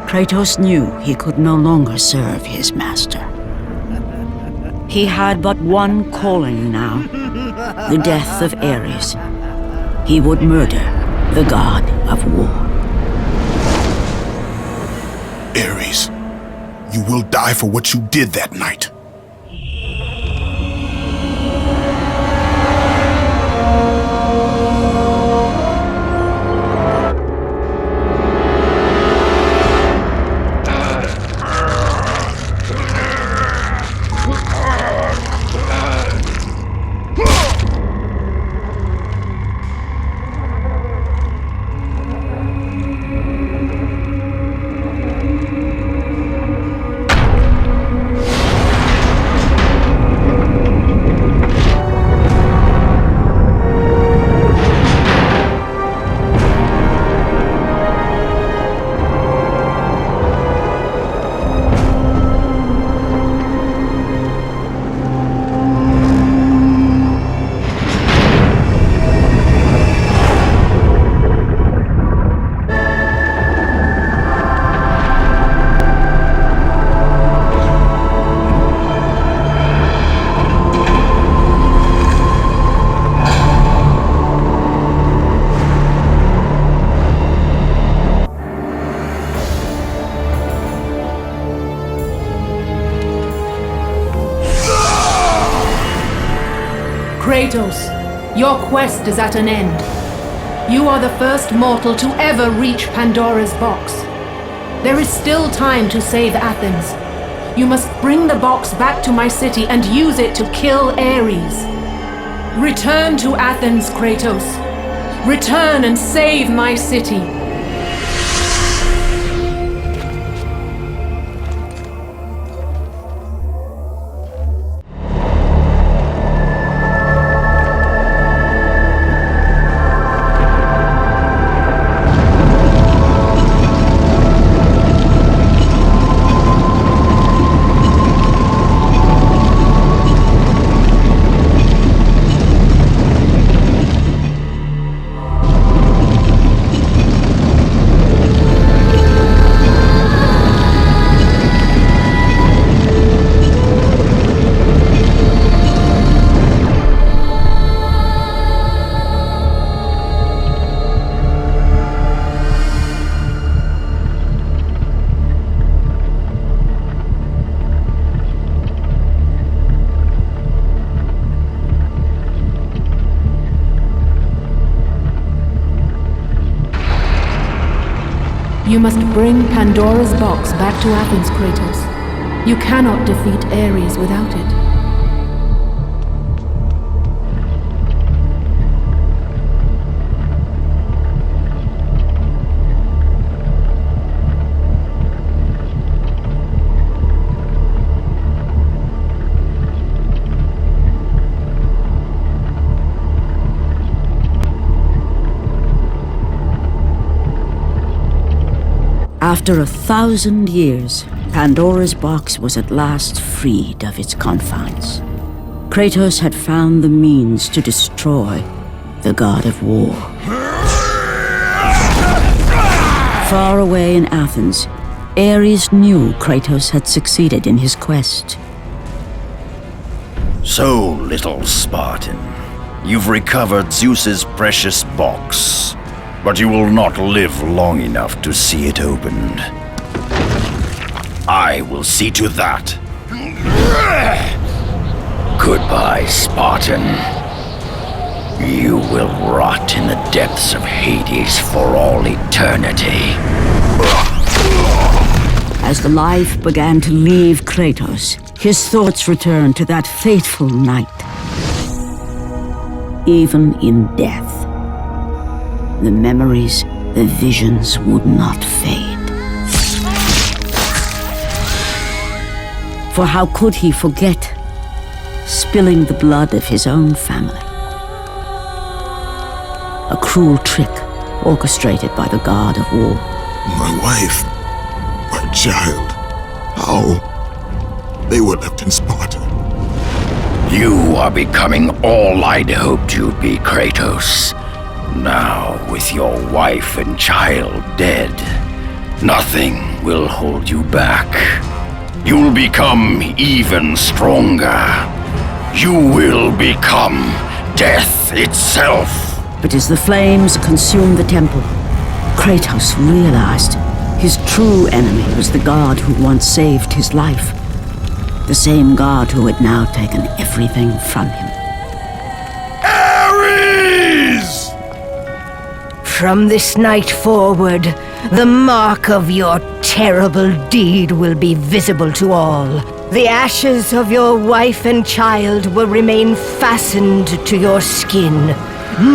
Kratos knew he could no longer serve his master. He had but one calling now, the death of Ares. He would murder the god of war. Ares, you will die for what you did that night. Kratos, your quest is at an end. You are the first mortal to ever reach Pandora's box. There is still time to save Athens. You must bring the box back to my city and use it to kill Ares. Return to Athens, Kratos. Return and save my city. You must bring Pandora's box back to Athens, Kratos. You cannot defeat Ares without it. After 1,000 years, Pandora's box was at last freed of its confines. Kratos had found the means to destroy the god of war. Far away in Athens, Ares knew Kratos had succeeded in his quest. So, little Spartan, you've recovered Zeus's precious box, but you will not live long enough to see it opened. I will see to that. Goodbye, Spartan. You will rot in the depths of Hades for all eternity. As the life began to leave Kratos, his thoughts returned to that fateful night. Even in death, the memories, the visions would not fade. For how could he forget spilling the blood of his own family? A cruel trick orchestrated by the god of war. My wife, my child, how? They were left in Sparta. You are becoming all I'd hoped you'd be, Kratos. Now, with your wife and child dead, nothing will hold you back. You'll become even stronger. You will become death itself. But as the flames consumed the temple, Kratos realized his true enemy was the god who once saved his life. The same god who had now taken everything from him. Ares! From this night forward, the mark of your terrible deed will be visible to all. The ashes of your wife and child will remain fastened to your skin,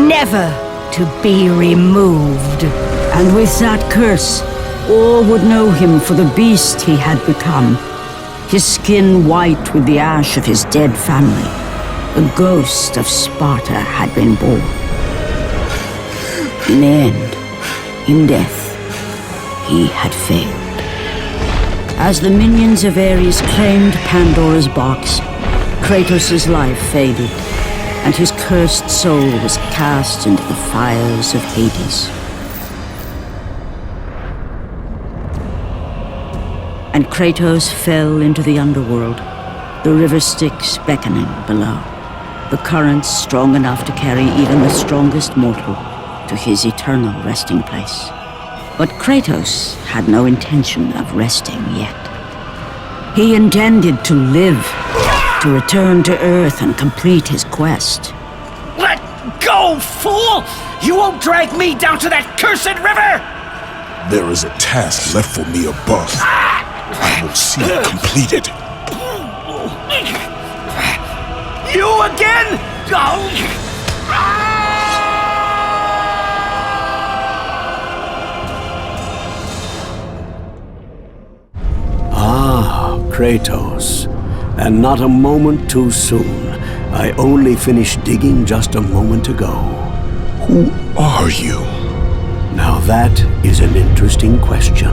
never to be removed. And with that curse, all would know him for the beast he had become. His skin white with the ash of his dead family. The ghost of Sparta had been born. In the end, in death, he had failed. As the minions of Ares claimed Pandora's box, Kratos' life faded, and his cursed soul was cast into the fires of Hades. And Kratos fell into the underworld, the river Styx beckoning below, the currents strong enough to carry even the strongest mortal to his eternal resting place. But Kratos had no intention of resting yet. He intended to live, to return to Earth and complete his quest. Let go, fool! You won't drag me down to that cursed river! There is a task left for me above. I will see it completed. You again? Ah, Kratos. And not a moment too soon. I only finished digging just a moment ago. Who are you? Now that is an interesting question.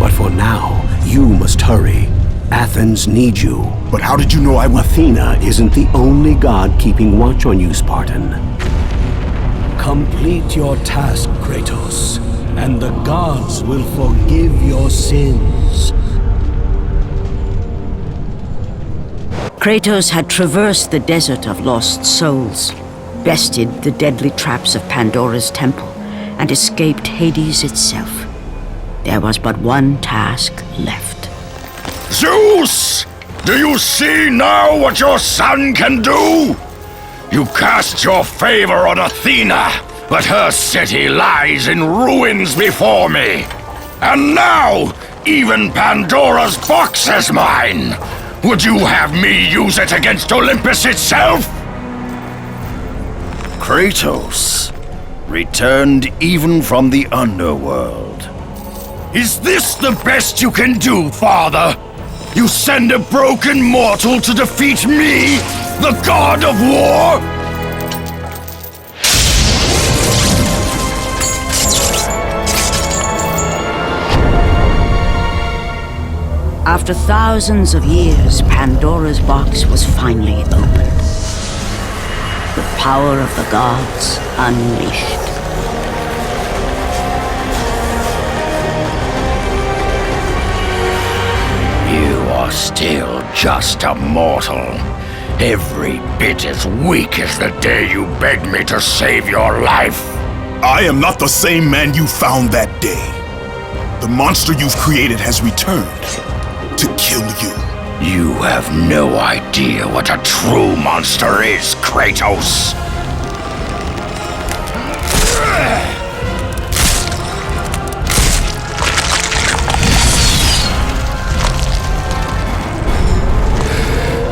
But for now, you must hurry. Athens needs you. But how did you know I would... Athena isn't the only god keeping watch on you, Spartan. Complete your task, Kratos, and the gods will forgive your sins. Kratos had traversed the desert of lost souls, bested the deadly traps of Pandora's temple, and escaped Hades itself. There was but one task left. Zeus! Do you see now what your son can do? You cast your favor on Athena, but her city lies in ruins before me. And now, even Pandora's box is mine. Would you have me use it against Olympus itself? Kratos, returned even from the underworld. Is this the best you can do, Father? You send a broken mortal to defeat me, the god of war? After thousands of years, Pandora's box was finally opened. The power of the gods unleashed. You are still just a mortal. Every bit as weak as the day you begged me to save your life. I am not the same man you found that day. The monster you've created has returned to kill you. You have no idea what a true monster is, Kratos.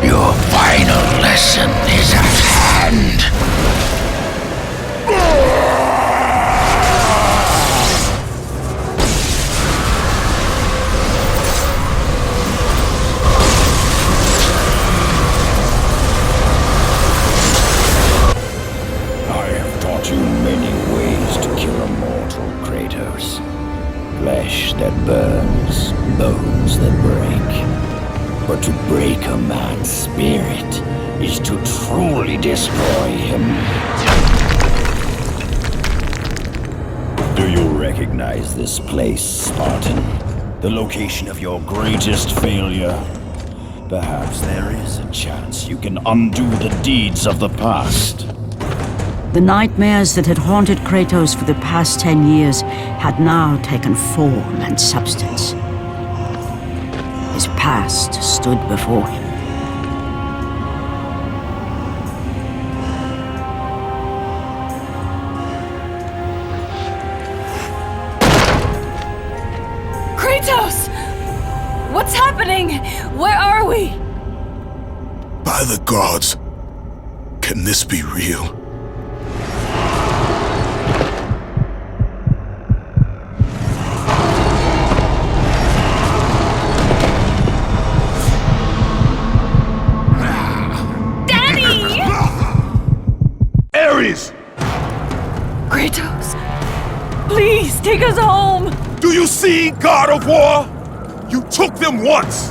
Your final lesson is at hand. Flesh that burns, bones that break. But to break a man's spirit is to truly destroy him. Do you recognize this place, Spartan? The location of your greatest failure? Perhaps there is a chance you can undo the deeds of the past. The nightmares that had haunted Kratos for the past 10 years had now taken form and substance. His past stood before him. Kratos! What's happening? Where are we? By the gods, can this be real? Kratos, please take us home! Do you see, God of War? You took them once,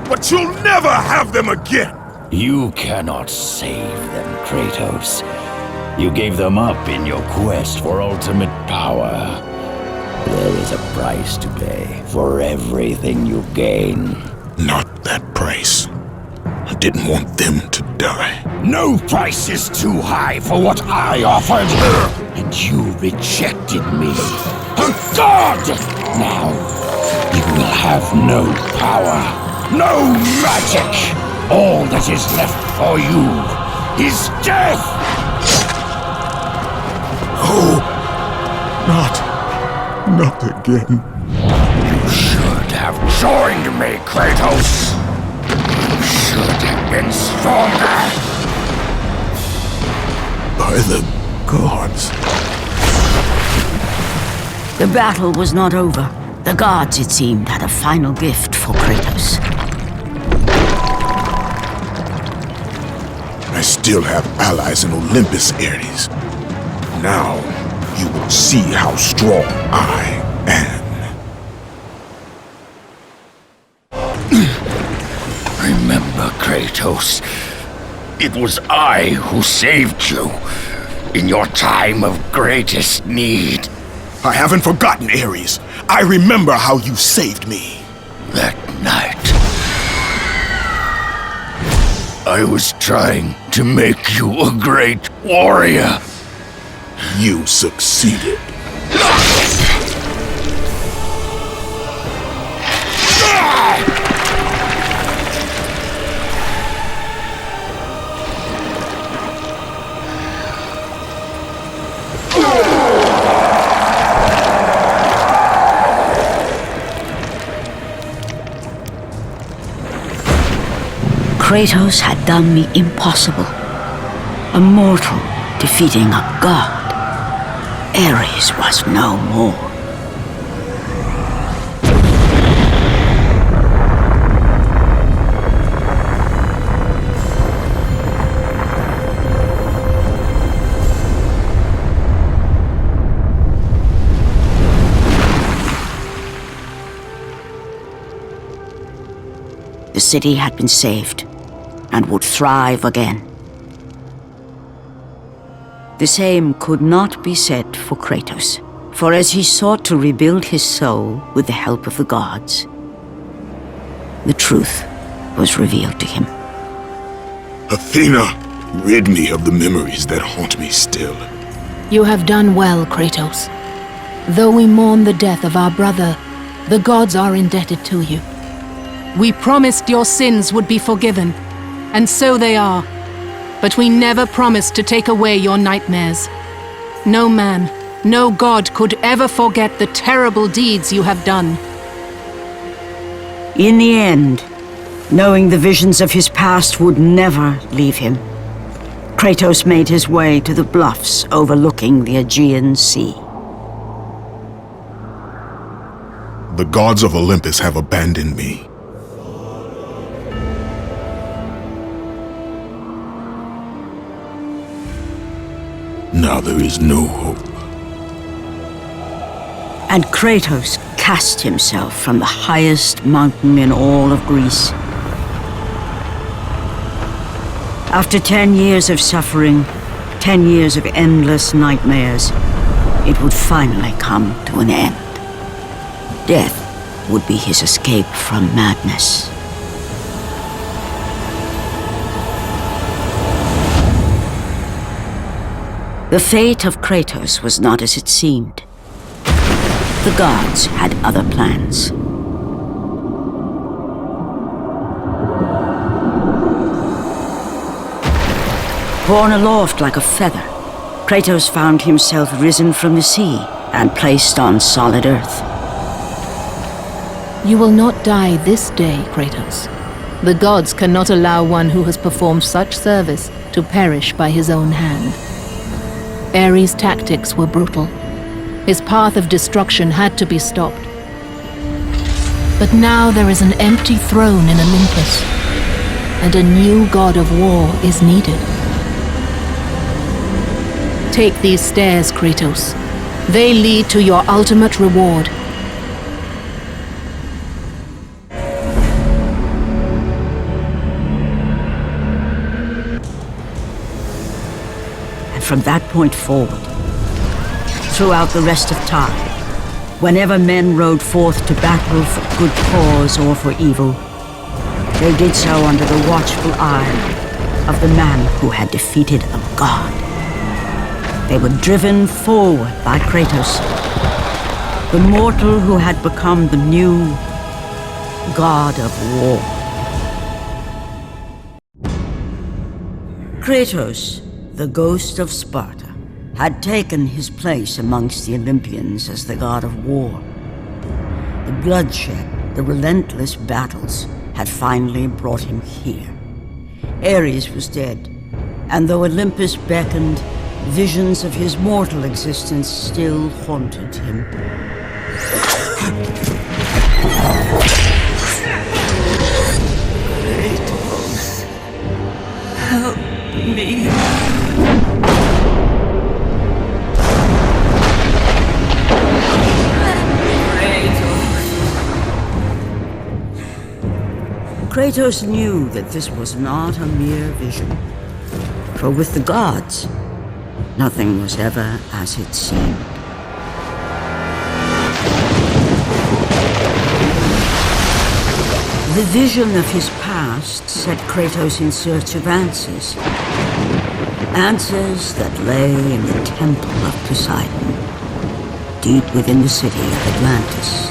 but you'll never have them again! You cannot save them, Kratos. You gave them up in your quest for ultimate power. There is a price to pay for everything you gain. Not that price. I didn't want them to die. No price is too high for what I offered. And you rejected me. A god! Now, you will have no power, no magic. All that is left for you is death! Oh, not again. You should have joined me, Kratos. You should have been stronger. By the gods. The battle was not over. The gods, it seemed, had a final gift for Kratos. I still have allies in Olympus, Ares. Now, you will see how strong I am. Remember, Kratos, it was I who saved you in your time of greatest need. I haven't forgotten, Ares. I remember how you saved me. That night, I was trying to make you a great warrior. You succeeded. Kratos had done the impossible. A mortal defeating a god. Ares was no more. The city had been saved and would thrive again. The same could not be said for Kratos, for as he sought to rebuild his soul with the help of the gods, the truth was revealed to him. Athena, rid me of the memories that haunt me still. You have done well, Kratos. Though we mourn the death of our brother, the gods are indebted to you. We promised your sins would be forgiven, and so they are. But we never promised to take away your nightmares. No man, no god could ever forget the terrible deeds you have done. In the end, knowing the visions of his past would never leave him, Kratos made his way to the bluffs overlooking the Aegean Sea. The gods of Olympus have abandoned me. Now there is no hope. And Kratos cast himself from the highest mountain in all of Greece. After 10 years of suffering, 10 years of endless nightmares, it would finally come to an end. Death would be his escape from madness. The fate of Kratos was not as it seemed. The gods had other plans. Borne aloft like a feather, Kratos found himself risen from the sea and placed on solid earth. You will not die this day, Kratos. The gods cannot allow one who has performed such service to perish by his own hand. Ares' tactics were brutal. His path of destruction had to be stopped. But now there is an empty throne in Olympus, and a new god of war is needed. Take these stairs, Kratos. They lead to your ultimate reward. From that point forward, throughout the rest of time, whenever men rode forth to battle for good cause or for evil, they did so under the watchful eye of the man who had defeated a god. They were driven forward by Kratos, the mortal who had become the new god of war. Kratos, the ghost of Sparta, had taken his place amongst the Olympians as the god of war. The bloodshed, the relentless battles, had finally brought him here. Ares was dead, and though Olympus beckoned, visions of his mortal existence still haunted him. Kratos, help me. Kratos knew that this was not a mere vision, for with the gods, nothing was ever as it seemed. The vision of his past set Kratos in search of answers. Answers that lay in the temple of Poseidon, deep within the city of Atlantis.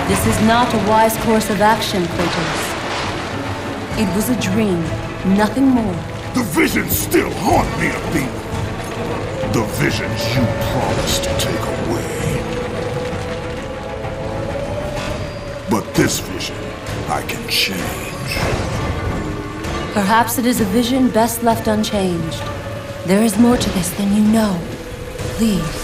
This is not a wise course of action, Kratos. It was a dream, nothing more. The visions still haunt me, Athena. The visions you promised to take away. But this vision, I can change. Perhaps it is a vision best left unchanged. There is more to this than you know. Please.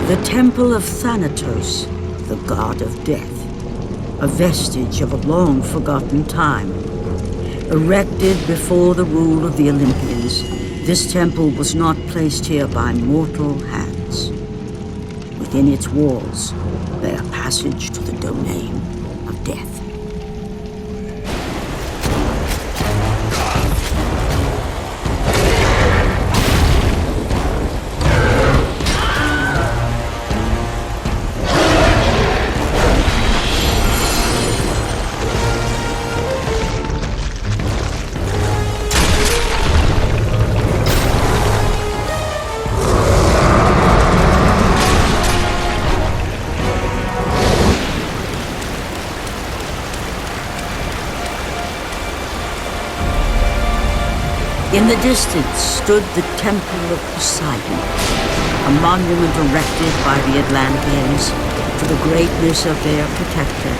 The Temple of Thanatos, the god of death, a vestige of a long-forgotten time. Erected before the rule of the Olympians, this temple was not placed here by mortal hands. Within its walls lay a passage to the domain of death. In the distance stood the Temple of Poseidon, a monument erected by the Atlanteans to the greatness of their protector,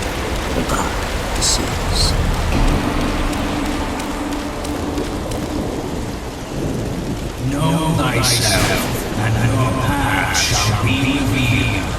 the god of the seas. Know thyself, and your path shall be revealed.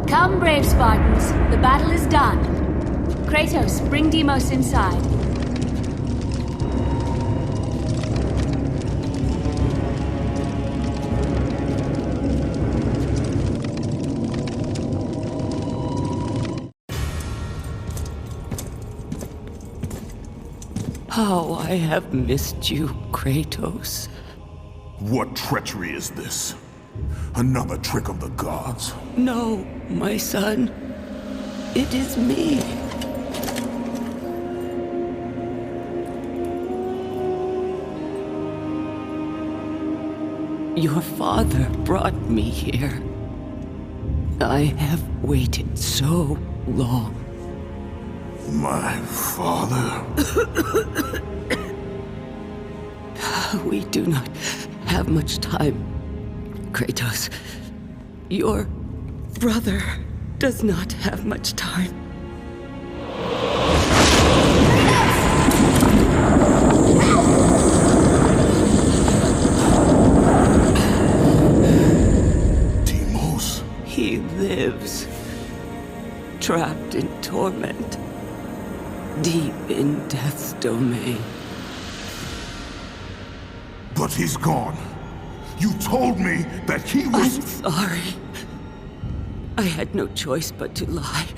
Come, brave Spartans. The battle is done. Kratos, bring Deimos inside. How I have missed you, Kratos. What treachery is this? Another trick of the gods? No, my son. It is me. Your father brought me here. I have waited so long. My father? We do not have much time. Kratos, your brother does not have much time. Deimos? He lives, trapped in torment, deep in death's domain. But he's gone. You told me that he was... I'm sorry. I had no choice but to lie.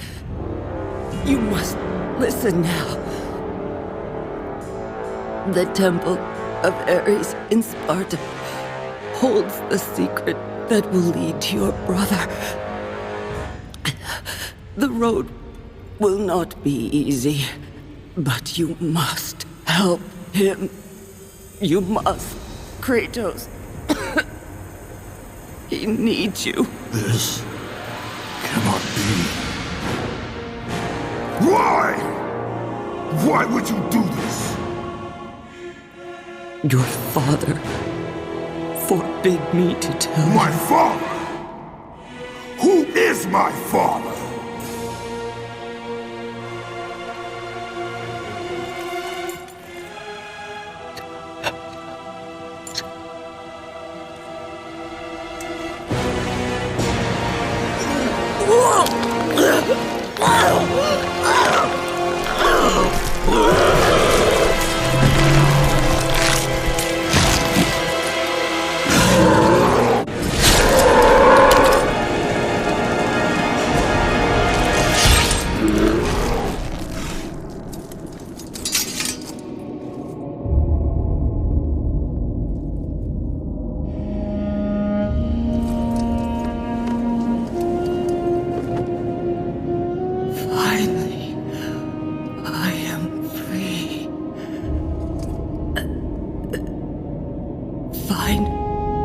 You must listen now. The temple of Ares in Sparta holds the secret that will lead to your brother. The road will not be easy, but you must help him. You must, Kratos. He needs you. This cannot be. Why? Why would you do this? Your father forbid me to tell you. My father? Who is my father?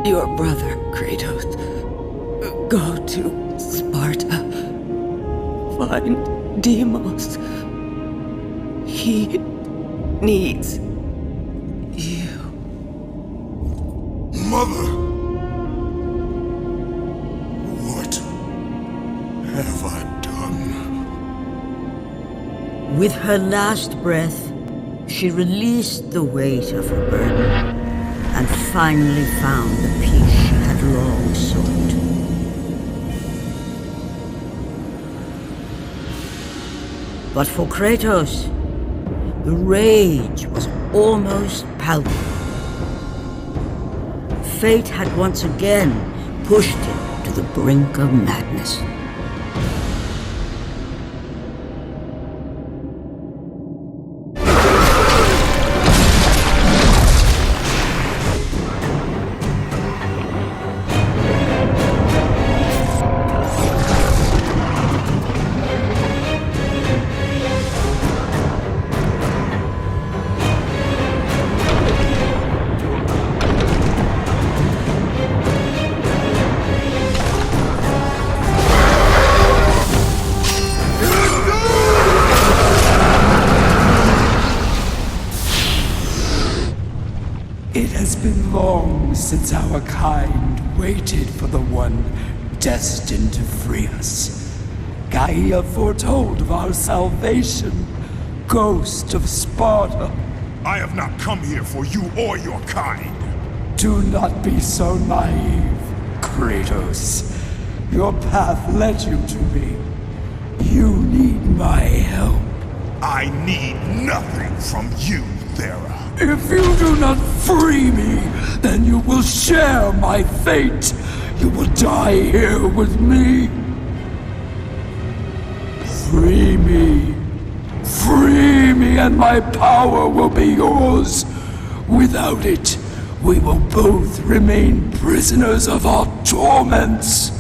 Your brother, Kratos. Go to Sparta. Find Deimos. He needs you. Mother! What have I done? With her last breath, she released the weight of her burden and finally found the peace she had long sought. But for Kratos, the rage was almost palpable. Fate had once again pushed him to the brink of madness. It has been long since our kind waited for the one destined to free us. Gaia foretold of our salvation, Ghost of Sparta. I have not come here for you or your kind. Do not be so naive, Kratos. Your path led you to me. You need my help. I need nothing from you, Thera. If you do not free me, then you will share my fate. You will die here with me. Free me. Free me and my power will be yours. Without it, we will both remain prisoners of our torments.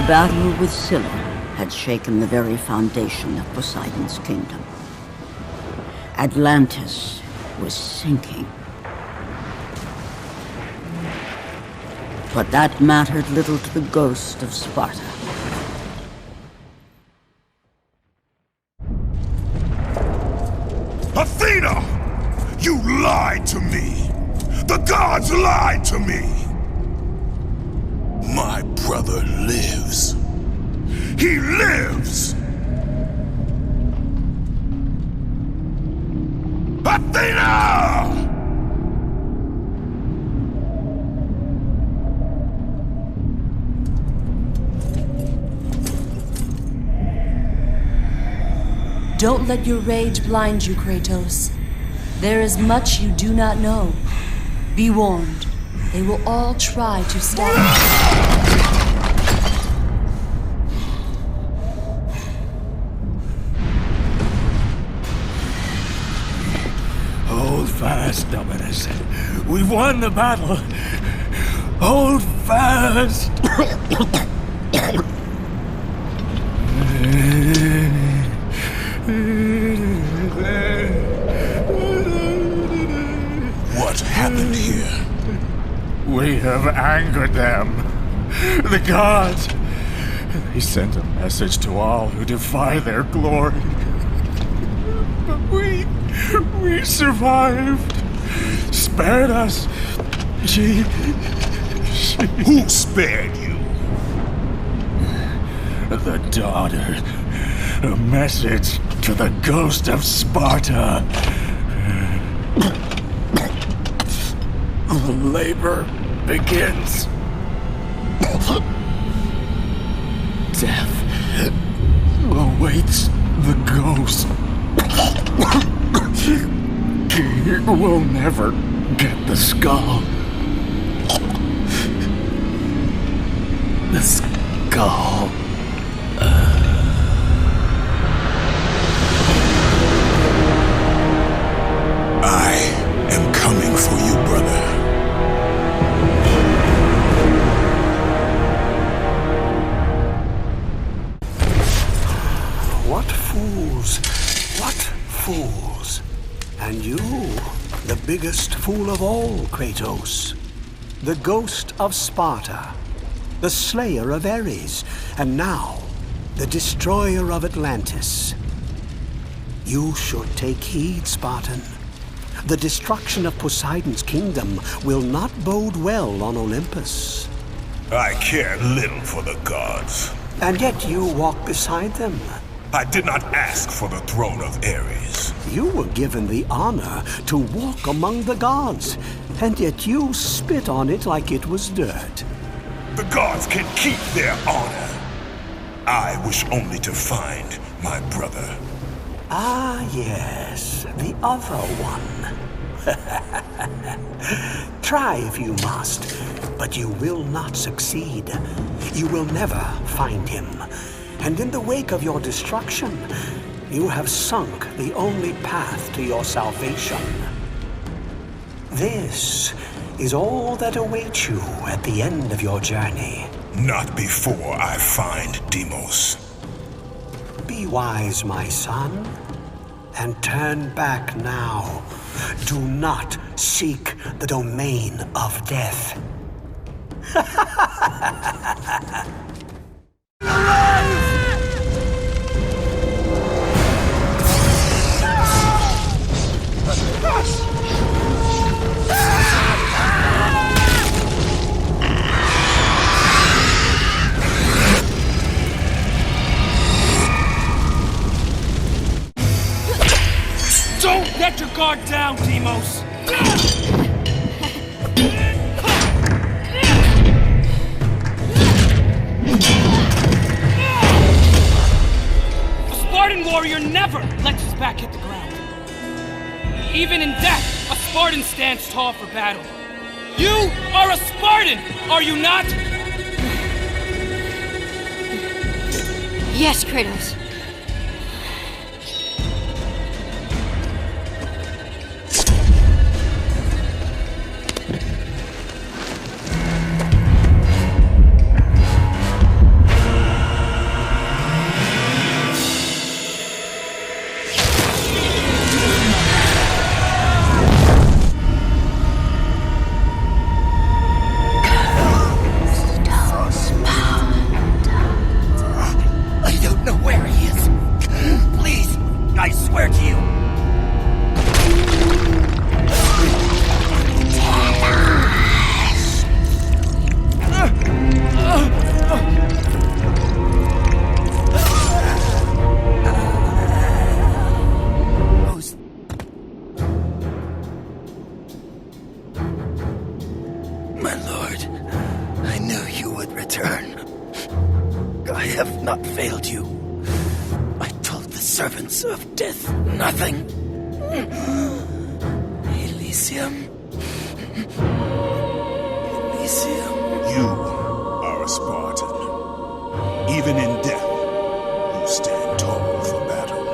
The battle with Scylla had shaken the very foundation of Poseidon's kingdom. Atlantis was sinking. But that mattered little to the ghost of Sparta. Athena! You lied to me! The gods lied to me! My brother lives. He lives! Athena! Don't let your rage blind you, Kratos. There is much you do not know. Be warned. They will all try to stop you. Hold fast, Dominus. We've won the battle. Hold fast. What happened here? We have angered them. The gods. They sent a message to all who defy their glory. But we survived. Spared us. She... Who spared you? The daughter. A message to the ghost of Sparta. The labor begins. Death awaits the ghost. He will never get the skull. The skull. I am coming for you, brother. What fools! What fools! And you, the biggest fool of all, Kratos. The ghost of Sparta, the slayer of Ares, and now, the destroyer of Atlantis. You should take heed, Spartan. The destruction of Poseidon's kingdom will not bode well on Olympus. I care little for the gods. And yet you walk beside them. I did not ask for the throne of Ares. You were given the honor to walk among the gods, and yet you spit on it like it was dirt. The gods can keep their honor. I wish only to find my brother. Ah, yes, the other one. Try if you must, but you will not succeed. You will never find him. And in the wake of your destruction, you have sunk the only path to your salvation. This is all that awaits you at the end of your journey. Not before I find Deimos. Be wise, my son, and turn back now. Do not seek the domain of death. Don't let your guard down, Deimos! A Spartan warrior never lets his back hit the ground. Even in death, a Spartan stands tall for battle. You are a Spartan, are you not? Yes, Kratos. return. I have not failed you. I told the servants of death nothing. Elysium. Elysium. You are a Spartan. Even in death, you stand tall for battle.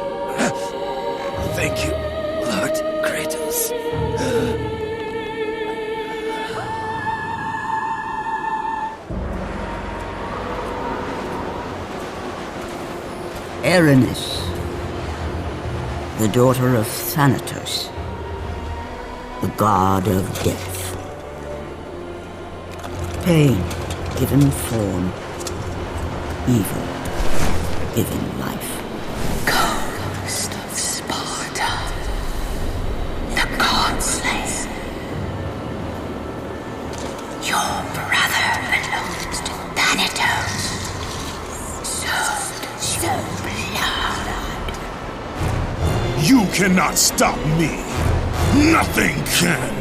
Thank you, Lord Kratos. Erinis, the daughter of Thanatos, the god of death. Pain given form, evil given life. Ghost of Sparta, the god slayer. Your brother belongs to Thanatos. So blood. You cannot stop me. Nothing can.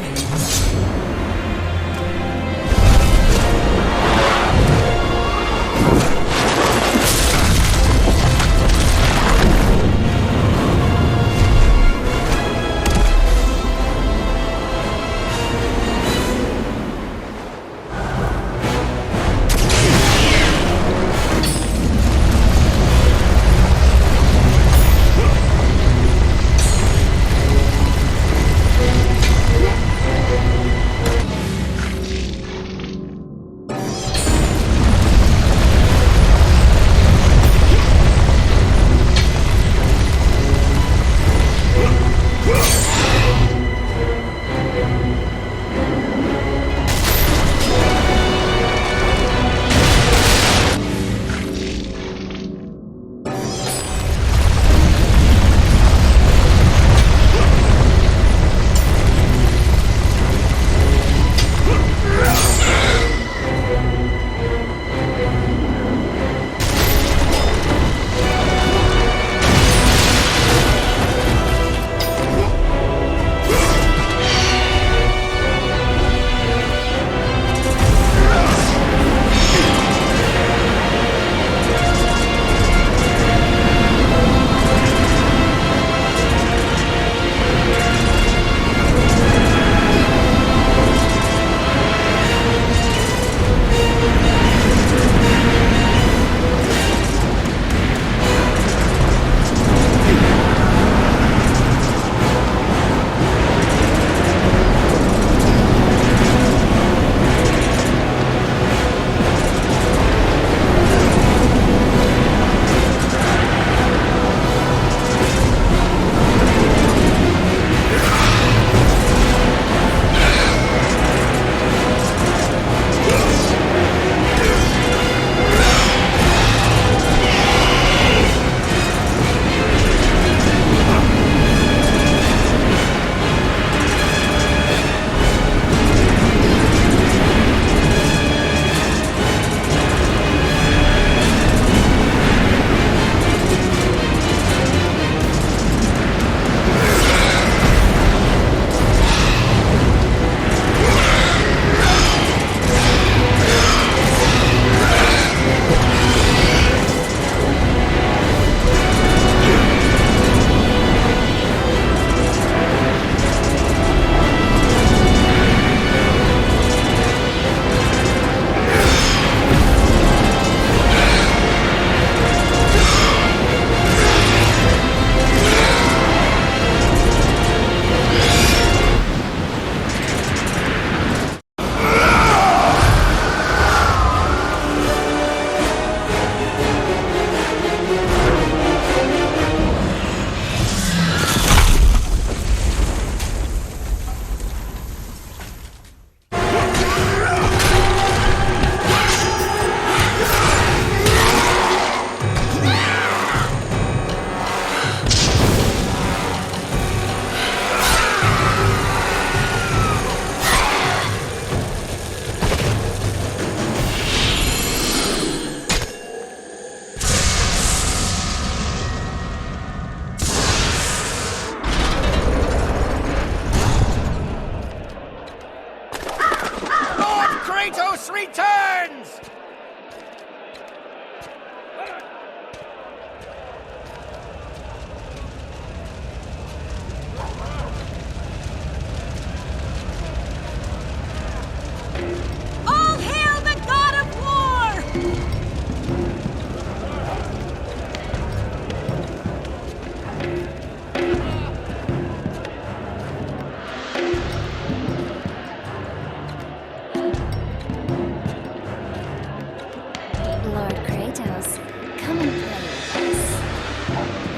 Kratos, come and play with us.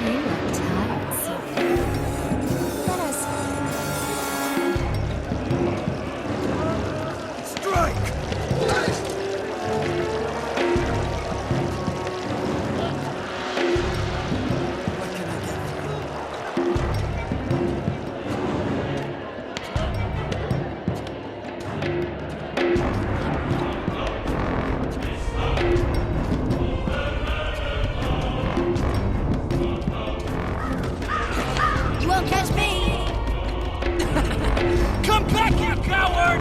You look tired, Saga. Let us... Strike! You won't catch me! Come back, you coward!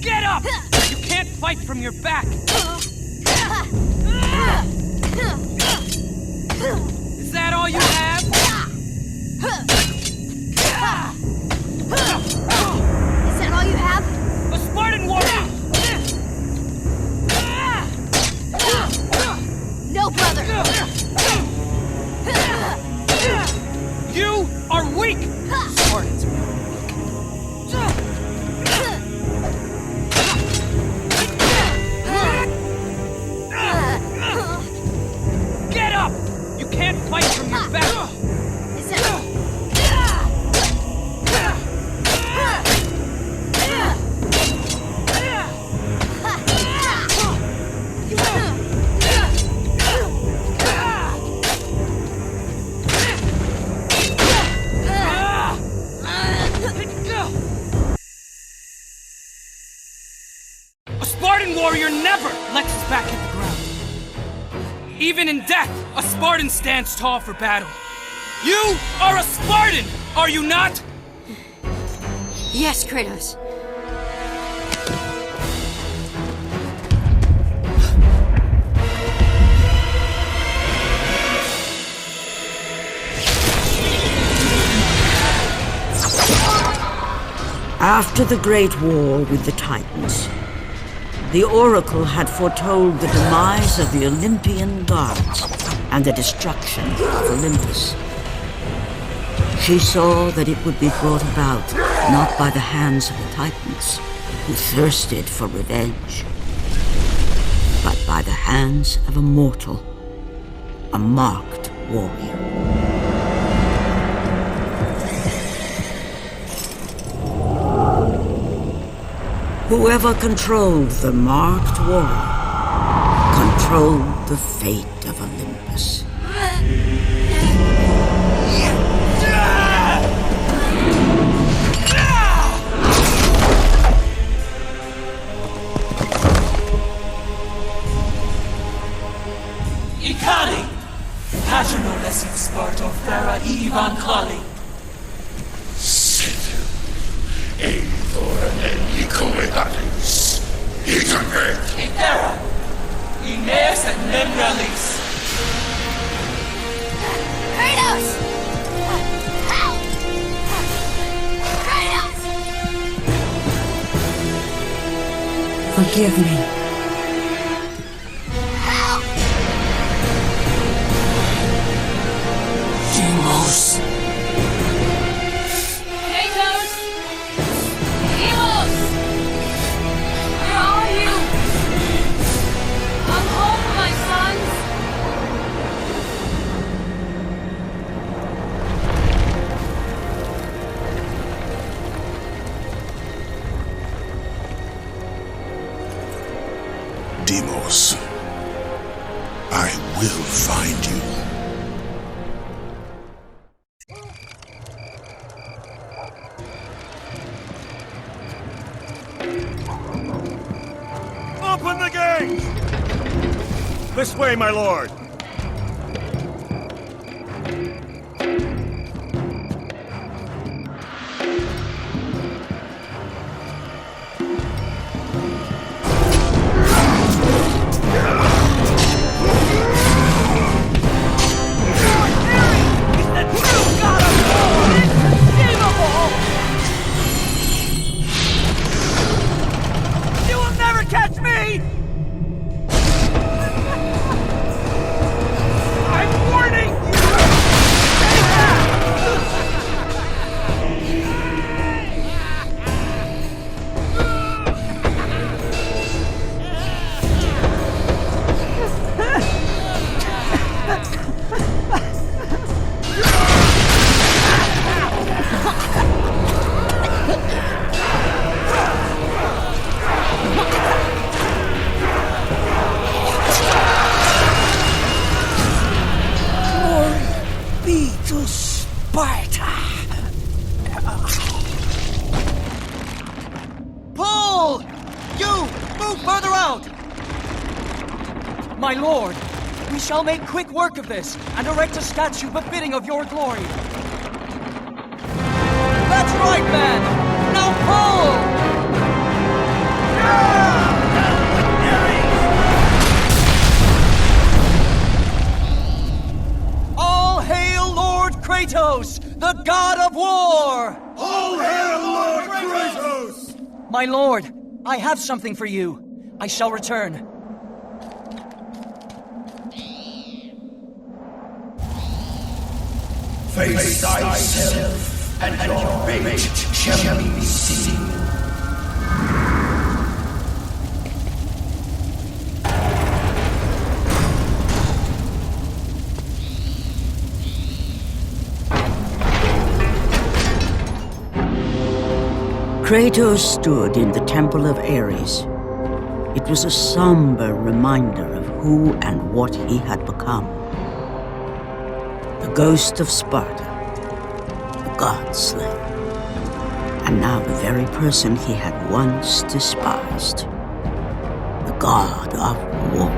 Get up! You can't fight from your back! Is that all you have? Is that all you have? A Spartan warrior! No, brother! You are weak! Spartans are weak. Get up! You can't fight from your back! Is that... A Spartan warrior never lets his back hit the ground. Even in death, a Spartan stands tall for battle. You are a Spartan, are you not? Yes, Kratos. After the Great War with the Titans, the Oracle had foretold the demise of the Olympian gods and the destruction of Olympus. She saw that it would be brought about not by the hands of the Titans, who thirsted for revenge, but by the hands of a mortal, a marked warrior. Whoever controlled the marked warrior controlled the fate of Olympus. Ikari! Patronoles in Sparta Fera Ivan Kali. Thor and Nikomedatis. Itamet. Itera. Ines and Nemralis. Kratos! Help! Kratos! Forgive me. Help! Deimos. Kratos! Deimos! Where are you? Come home, my sons! Deimos, I will find you. Open the gate! This way, my lord. You will never catch me! Move further out! My lord, we shall make quick work of this, and erect a statue befitting of your glory. That's right, man! Now pull! All hail Lord Kratos, the god of war! All hail Lord Kratos! My lord, I have something for you. I shall return. Face thyself, and your fate shall be seen. Kratos stood in the Temple of Ares. It was a somber reminder of who and what he had become. The ghost of Sparta, the god slayer, and now the very person he had once despised, the god of war.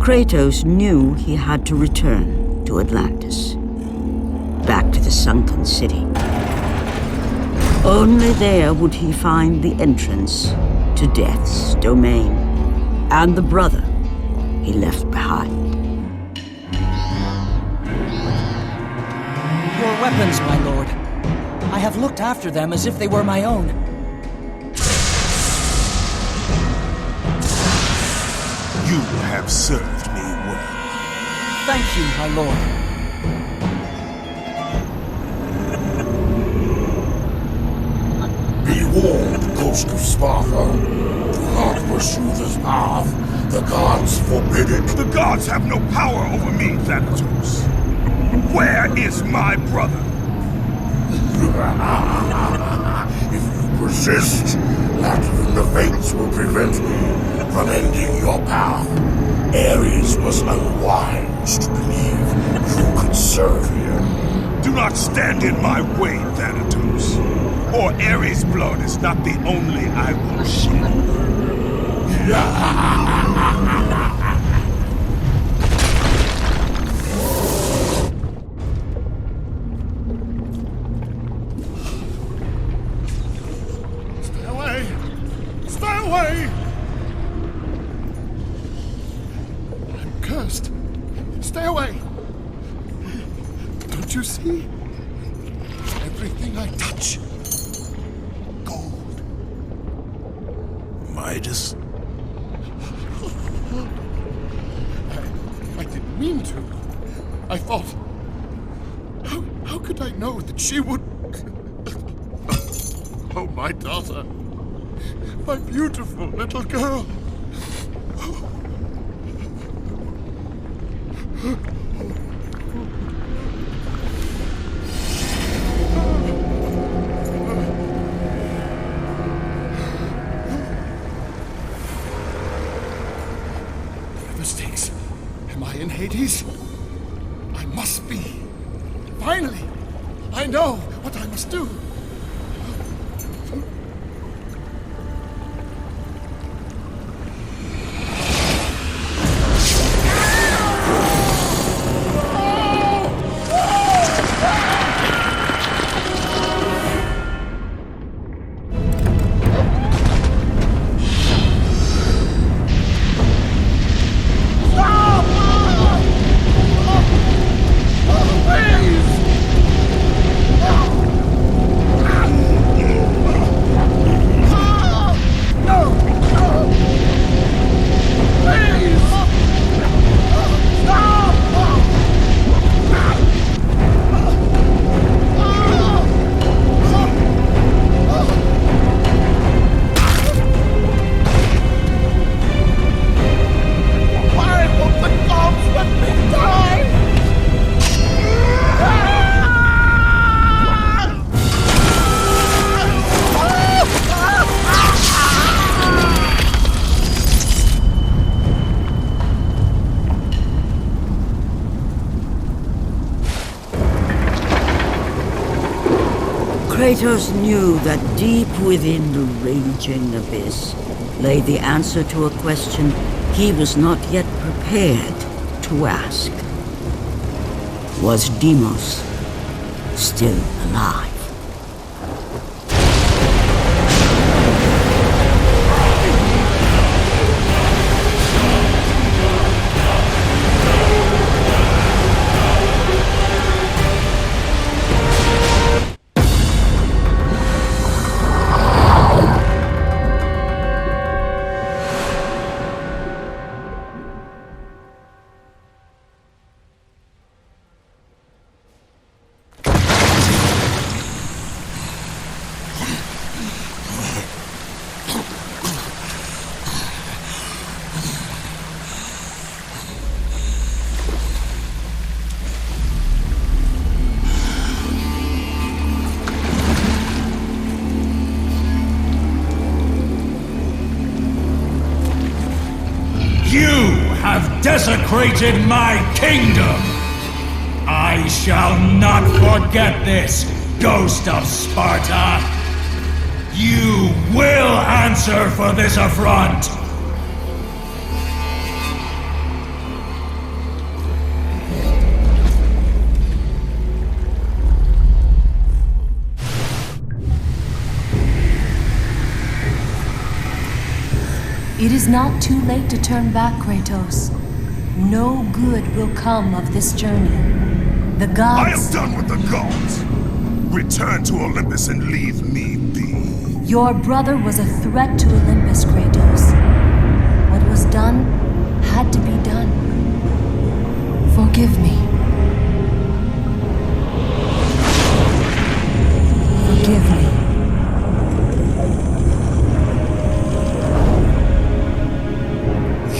Kratos knew he had to return to Atlantis, back to the sunken city. Only there would he find the entrance to Death's domain, and the brother he left behind. Your weapons, my lord. I have looked after them as if they were my own. You have served me well. Thank you, my lord. Be warned, Ghost of Sparta. Do not pursue this path. The gods forbid it. The gods have no power over me, Thanatos. Where is my brother? If you persist, that in the fates will prevent me from ending your path. Ares was unwise to believe you could serve him. Do not stand in my way, Thanatos. Or Ares' blood is not the only I will shed. Stay away! Stay away! I'm cursed. Stay away! Don't you see? Everything I touch. Gold. Midas. I didn't mean to. I thought... How could I know that she would... Oh, my daughter. My beautiful little girl. Mistakes. Am I in Hades? I must be. Finally! I know what I must do. Kratos knew that deep within the raging abyss lay the answer to a question he was not yet prepared to ask. Was Deimos still alive? Desecrated my kingdom! I shall not forget this, Ghost of Sparta! You will answer for this affront! It is not too late to turn back, Kratos. No good will come of this journey. The gods... I am done with the gods! Return to Olympus and leave me be. Your brother was a threat to Olympus, Kratos. What was done had to be done. Forgive me. Forgive me.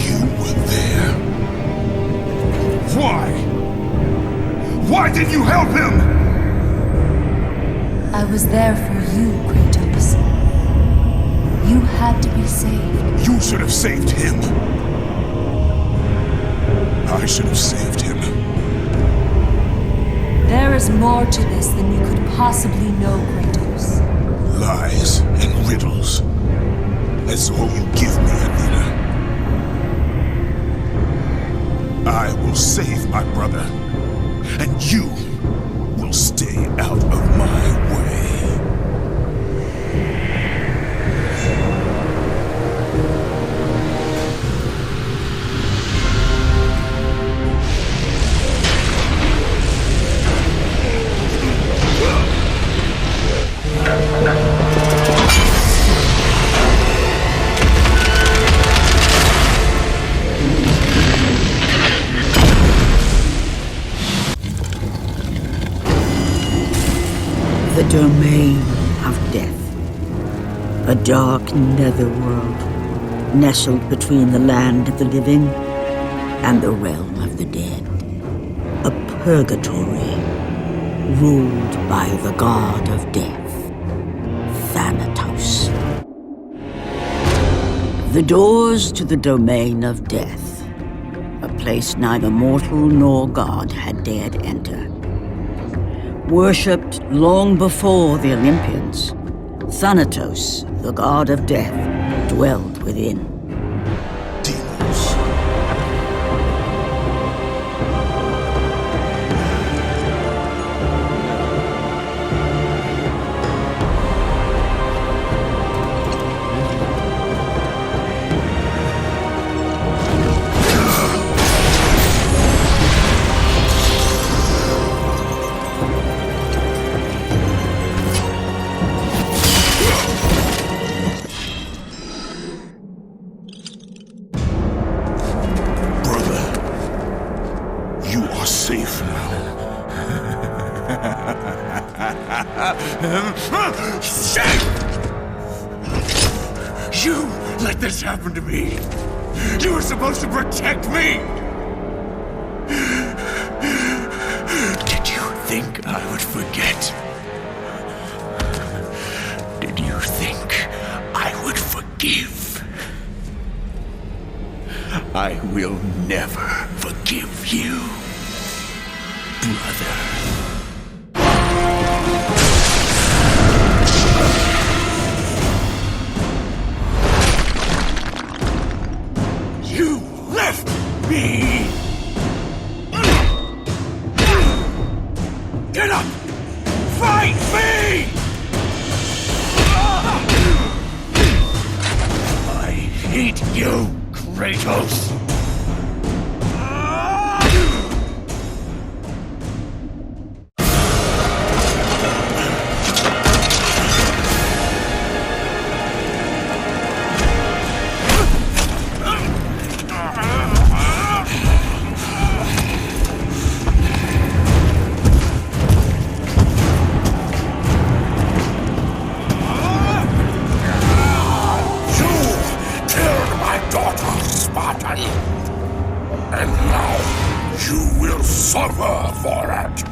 You were there. Why? Why did you help him? I was there for you, Kratos. You had to be saved. You should have saved him. I should have saved him. There is more to this than you could possibly know, Kratos. Lies and riddles. That's all you give me, Athena. I will save my brother, and you will stay out of my way. The domain of death. A dark netherworld, nestled between the land of the living and the realm of the dead. A purgatory, ruled by the god of death, Thanatos. The doors to the domain of death, a place neither mortal nor god had dared enter. Worshipped long before the Olympians, Thanatos, the god of death, dwelled within. You let this happen to me. You were supposed to protect me. Did you think I would forget? Did you think I would forgive? I will never forgive you, brother. You left me! Get up! Fight me! I hate you, Kratos! And now you will suffer for it.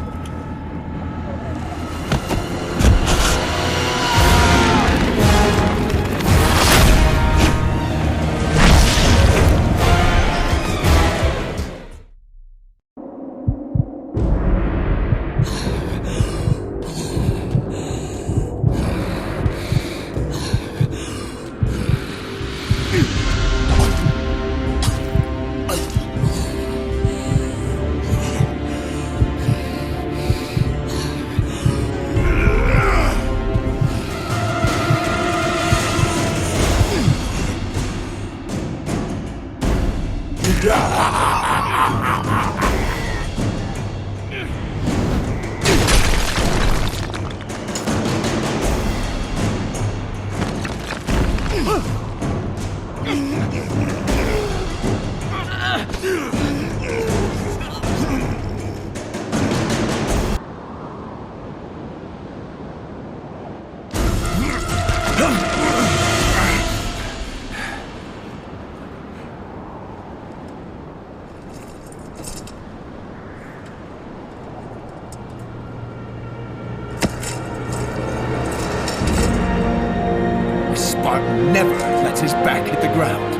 but never lets his back hit the ground.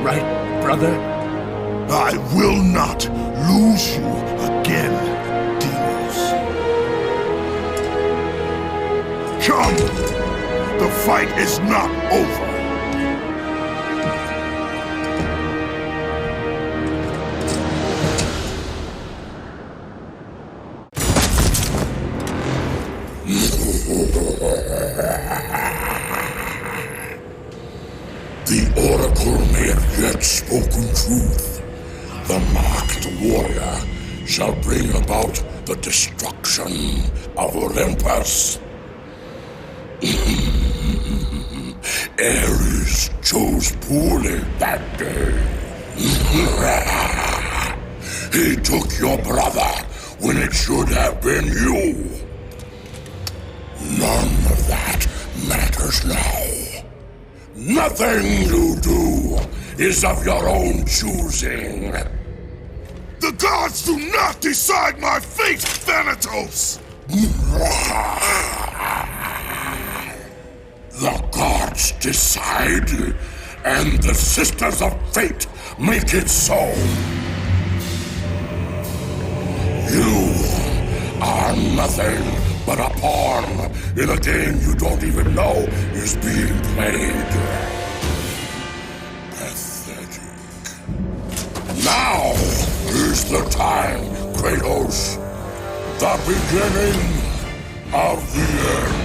Right, brother? I will not lose you again, Deimos. Come! The fight is not over. The Oracle may have yet spoken truth. The marked warrior shall bring about the destruction of Olympus. Ares chose poorly that day. He took your brother when it should have been you. None of that matters now. Nothing you do is of your own choosing. The gods do not decide my fate, Thanatos! The gods decide, and the Sisters of Fate make it so. You are nothing but a pawn in a game you don't even know is being played. Pathetic. Now is the time, Kratos. The beginning of the end.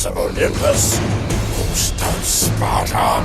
Of Olympus, host of Sparta.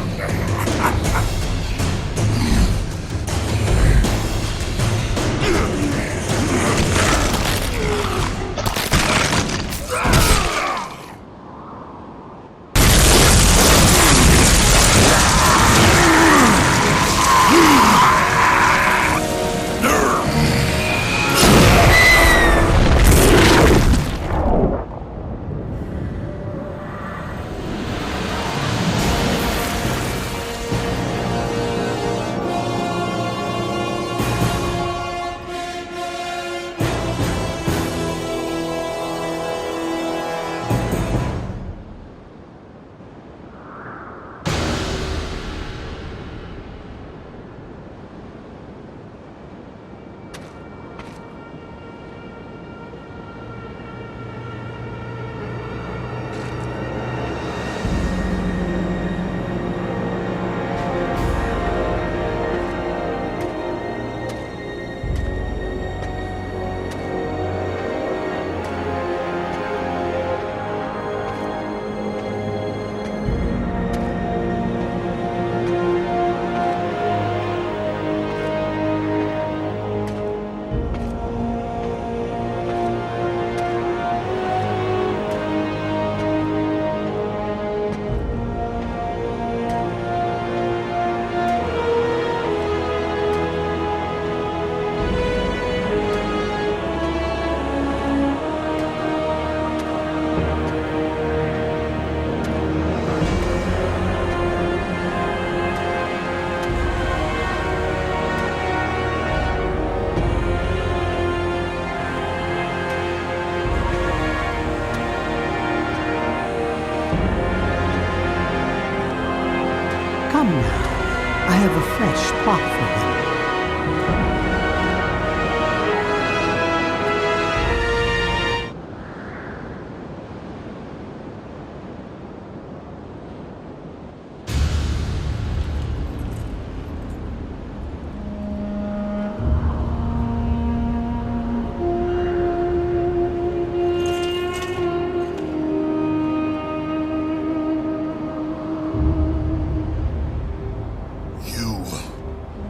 Come now. I have a fresh plot for him.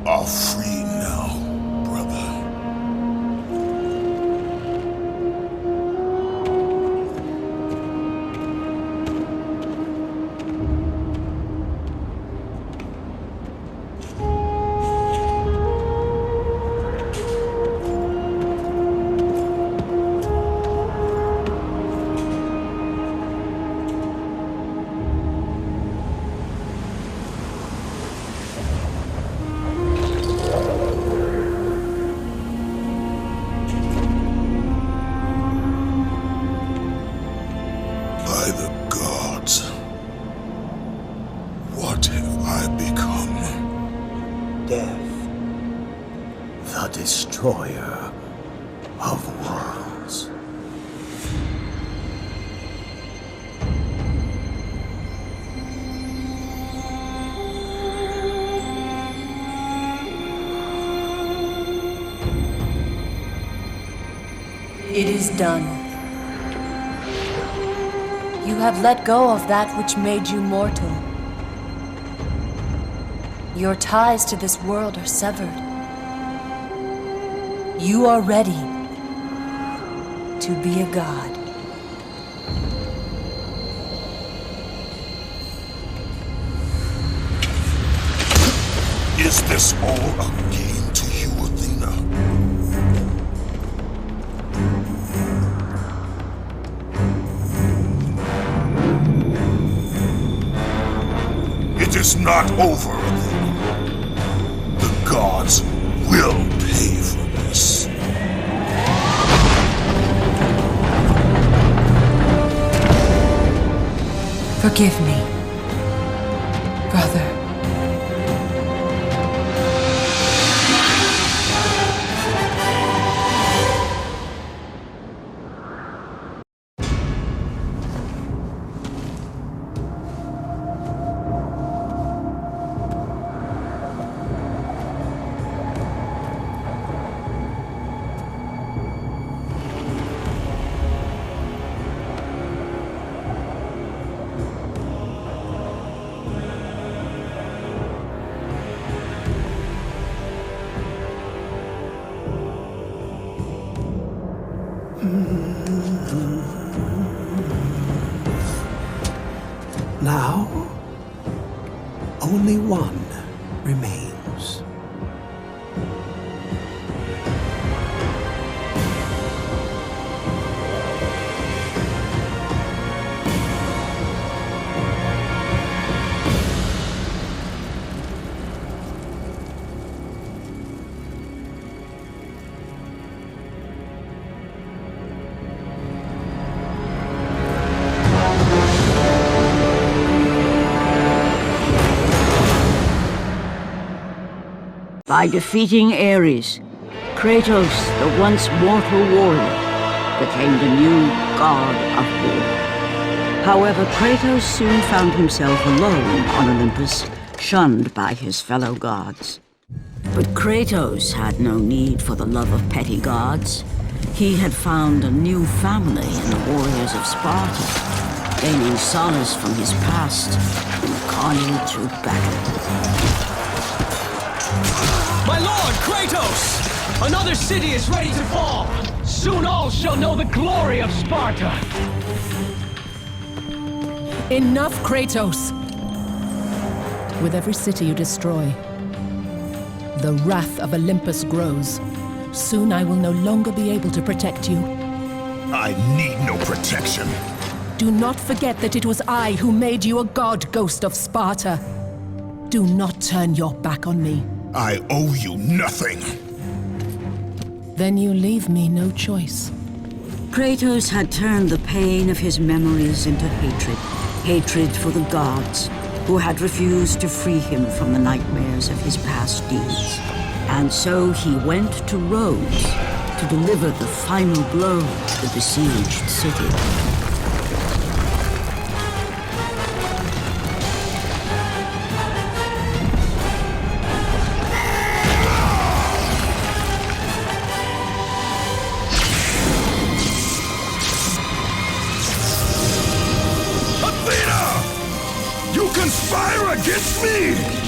Are free now, brother. By the gods, what have I become? Death, the destroyer of worlds. It is done. You have let go of that which made you mortal. Your ties to this world are severed. You are ready to be a god. Is this all a game to you, Athena? It is not over, Athena. The gods will pay for this. Forgive me, brother. Now, only one remains. By defeating Ares, Kratos, the once mortal warrior, became the new god of war. However, Kratos soon found himself alone on Olympus, shunned by his fellow gods. But Kratos had no need for the love of petty gods. He had found a new family in the warriors of Sparta, gaining solace from his past in the carnage of battle. My lord, Kratos! Another city is ready to fall! Soon all shall know the glory of Sparta! Enough, Kratos! With every city you destroy, the wrath of Olympus grows. Soon I will no longer be able to protect you. I need no protection. Do not forget that it was I who made you a god, Ghost of Sparta. Do not turn your back on me. I owe you nothing. Then you leave me no choice. Kratos had turned the pain of his memories into hatred. Hatred for the gods, who had refused to free him from the nightmares of his past deeds. And so he went to Rhodes to deliver the final blow to the besieged city. Conspire against me!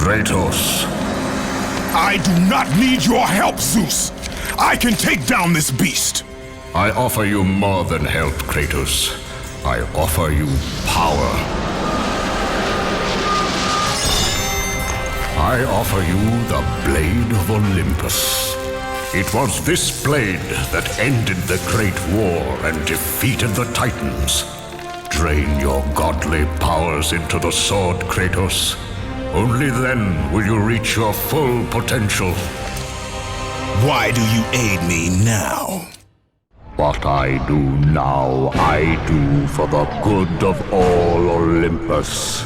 Kratos. I do not need your help, Zeus. I can take down this beast. I offer you more than help, Kratos. I offer you power. I offer you the Blade of Olympus. It was this blade that ended the Great War and defeated the Titans. Drain your godly powers into the sword, Kratos. Only then will you reach your full potential. Why do you aid me now? What I do now, I do for the good of all Olympus.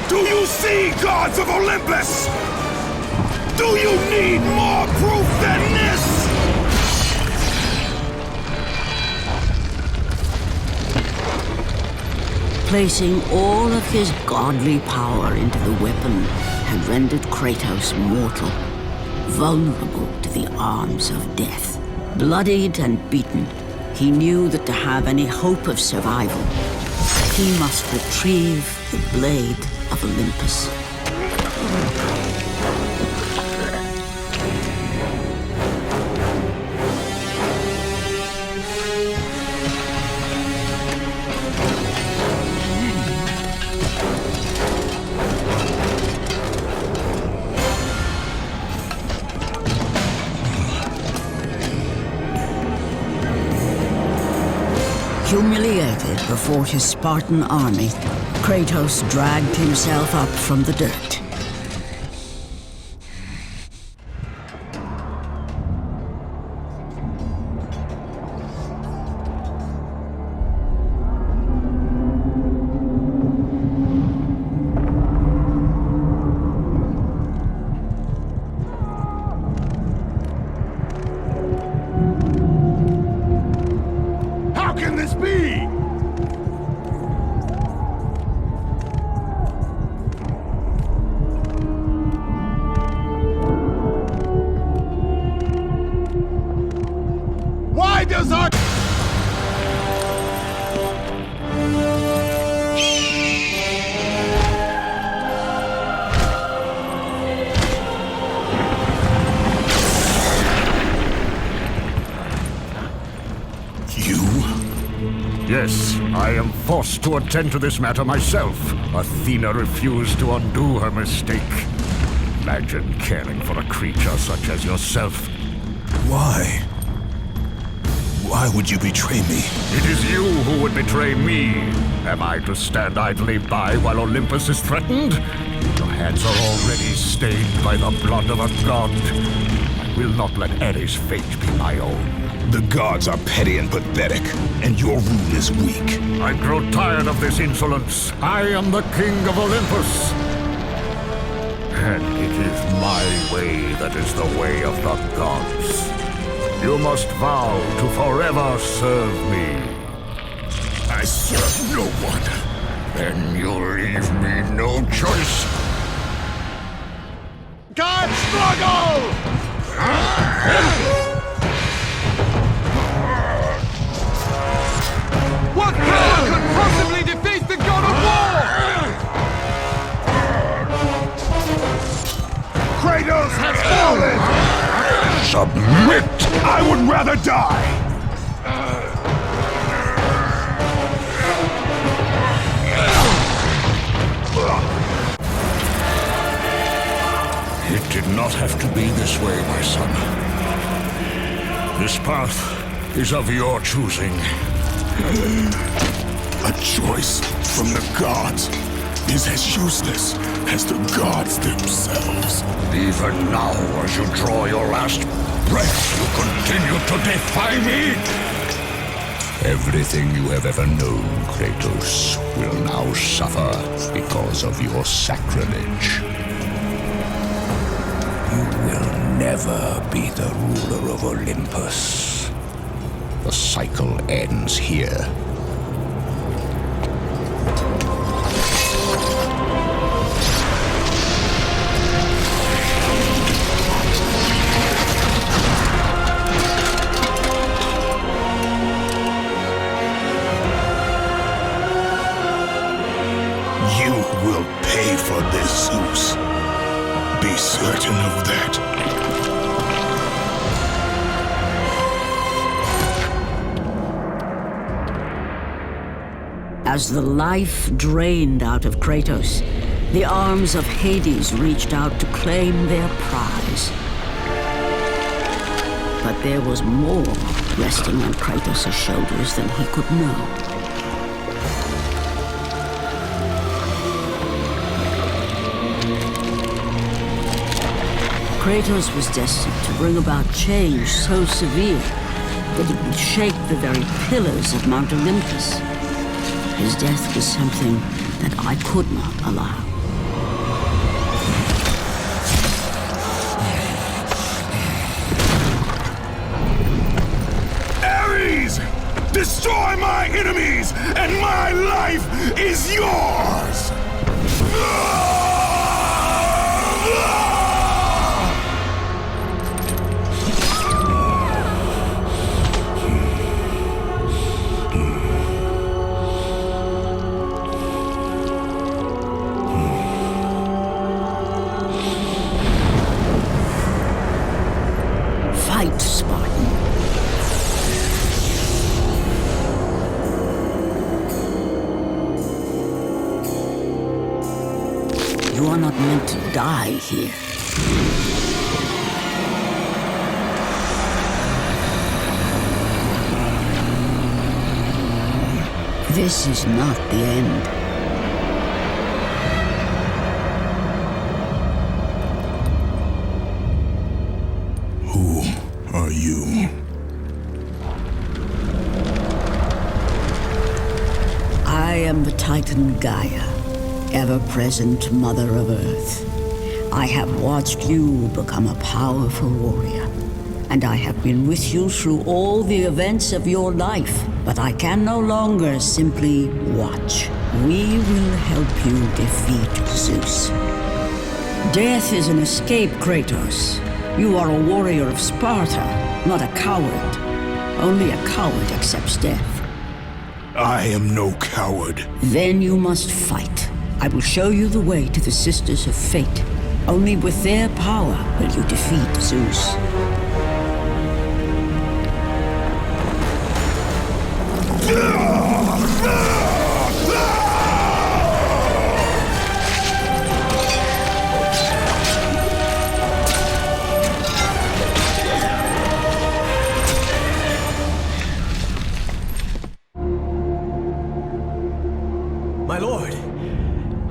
Do you see, gods of Olympus? Do you need more proof than this? Placing all of his godly power into the weapon had rendered Kratos mortal, vulnerable to the arms of death. Bloodied and beaten, he knew that to have any hope of survival, he must retrieve the Blade of Olympus. halted before his Spartan army, Kratos dragged himself up from the dirt. How can this be? Why does our... Yes, I am forced to attend to this matter myself. Athena refused to undo her mistake. Imagine caring for a creature such as yourself. Why? Why would you betray me? It is you who would betray me. Am I to stand idly by while Olympus is threatened? Your hands are already stained by the blood of a god. I will not let Ares' fate be my own. The gods are petty and pathetic, and your rule is weak. I grow tired of this insolence. I am the king of Olympus. And it is my way that is the way of the gods. You must vow to forever serve me. I serve no one. Then you leave me no choice. God struggle! What power could possibly defeat the god of war? Kratos has fallen! Submit! I would rather die! It did not have to be this way, my son. This path is of your choosing. A choice from the gods is as useless as the gods themselves. Even now, as you draw your last breath, you continue to defy me? Everything you have ever known, Kratos, will now suffer because of your sacrilege. You will never be the ruler of Olympus. The cycle ends here. You will pay for this, Zeus. Be certain of that. As the life drained out of Kratos, the arms of Hades reached out to claim their prize. But there was more resting on Kratos' shoulders than he could know. Kratos was destined to bring about change so severe that it would shake the very pillars of Mount Olympus. His death was something that I could not allow. Ares! Destroy my enemies, and my life is yours! Fight, Spartan. You are not meant to die here. This is not the end. Who are you? I am the Titan Gaia, ever-present Mother of Earth. I have watched you become a powerful warrior, and I have been with you through all the events of your life, but I can no longer simply watch. We will help you defeat Zeus. Death is an escape, Kratos. You are a warrior of Sparta, not a coward. Only a coward accepts death. I am no coward. Then you must fight. I will show you the way to the Sisters of Fate. Only with their power will you defeat Zeus. My lord,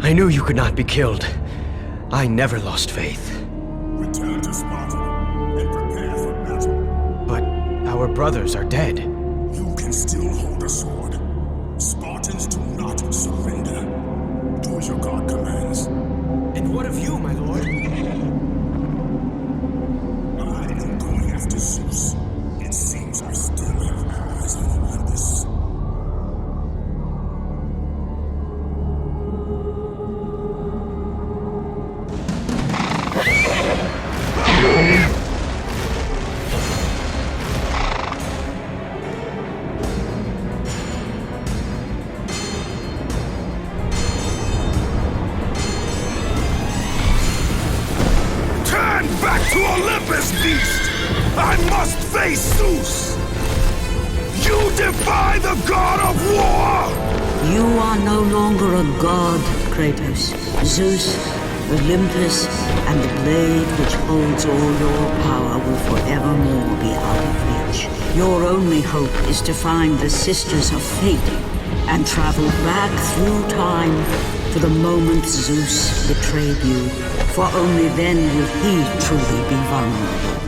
I knew you could not be killed. I never lost faith. Return to Sparta and prepare for battle. But our brothers are dead. You can still hold a sword. Spartans do not surrender. Do as your god commands. And what of you, my lord? I am going after Zeus. It seems I still have eyes on Olympus. Turn back to Olympus, beast! I must face Zeus! You defy the god of war! You are no longer a god, Kratos. Zeus, Olympus, and the blade which holds all your power will forevermore be out of reach. Your only hope is to find the Sisters of Fate and travel back through time to the moment Zeus betrayed you, for only then will he truly be vulnerable.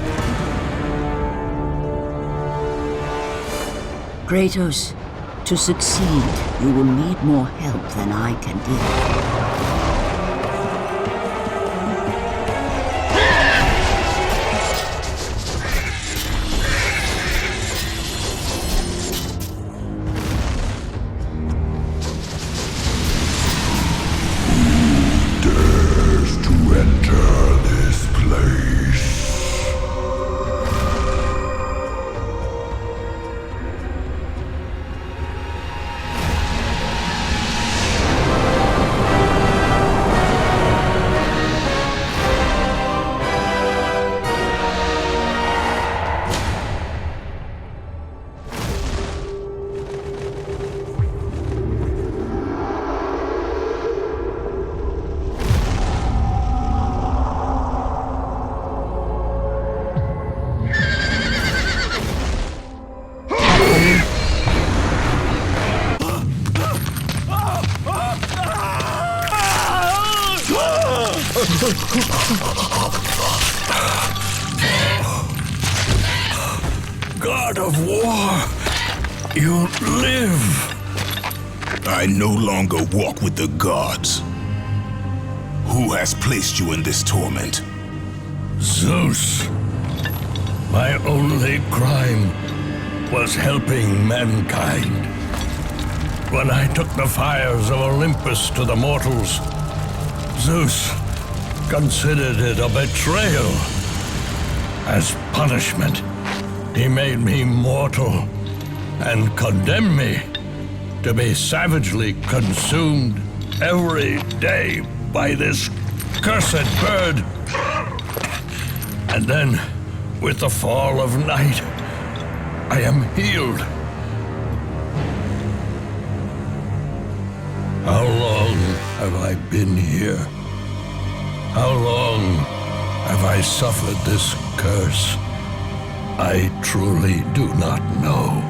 Kratos, to succeed, you will need more help than I can give. God of war, you live. I no longer walk with the gods. Who has placed you in this torment? Zeus. My only crime was helping mankind. When I took the fires of Olympus to the mortals, Zeus considered it a betrayal. As punishment, he made me mortal and condemned me to be savagely consumed every day by this cursed bird. And then, with the fall of night, I am healed. How long have I been here? How long have I suffered this curse? I truly do not know.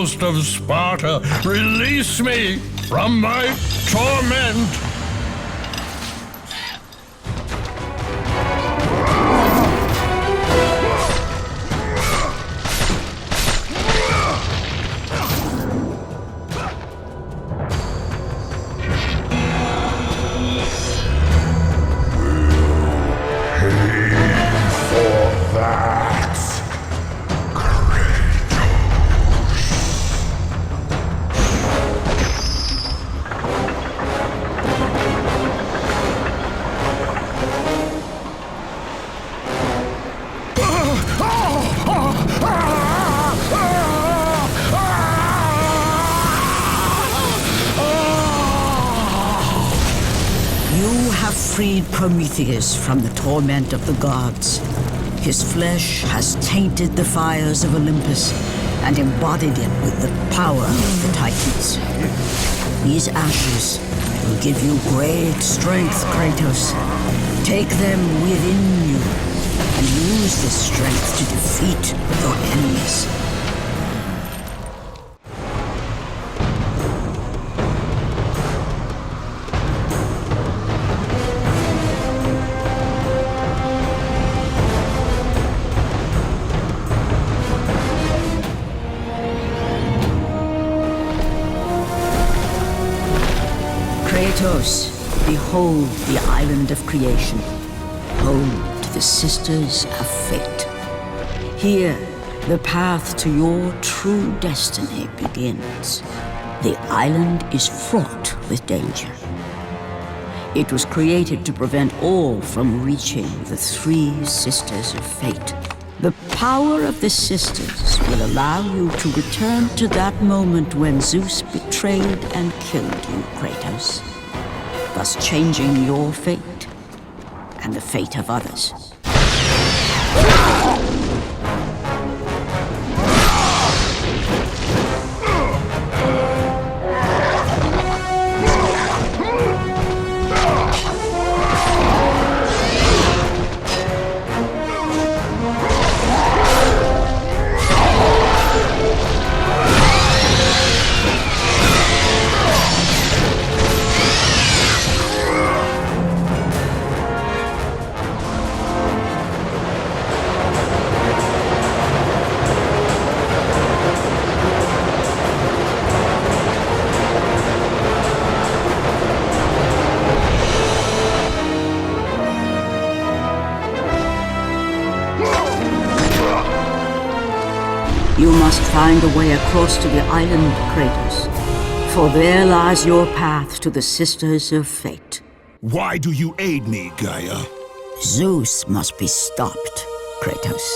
ghost of Sparta, release me from my torment! Freed Prometheus from the torment of the gods. His flesh has tainted the fires of Olympus and embodied it with the power of the Titans. These ashes will give you great strength, Kratos. Take them within you and use this strength to defeat your enemies. Kratos, behold the island of creation, home to the Sisters of Fate. Here, the path to your true destiny begins. The island is fraught with danger. It was created to prevent all from reaching the three Sisters of Fate. The power of the Sisters will allow you to return to that moment when Zeus betrayed and killed you, Kratos, thus changing your fate and the fate of others. You must find a way across to the island, Kratos, for there lies your path to the Sisters of Fate. Why do you aid me, Gaia? Zeus must be stopped, Kratos.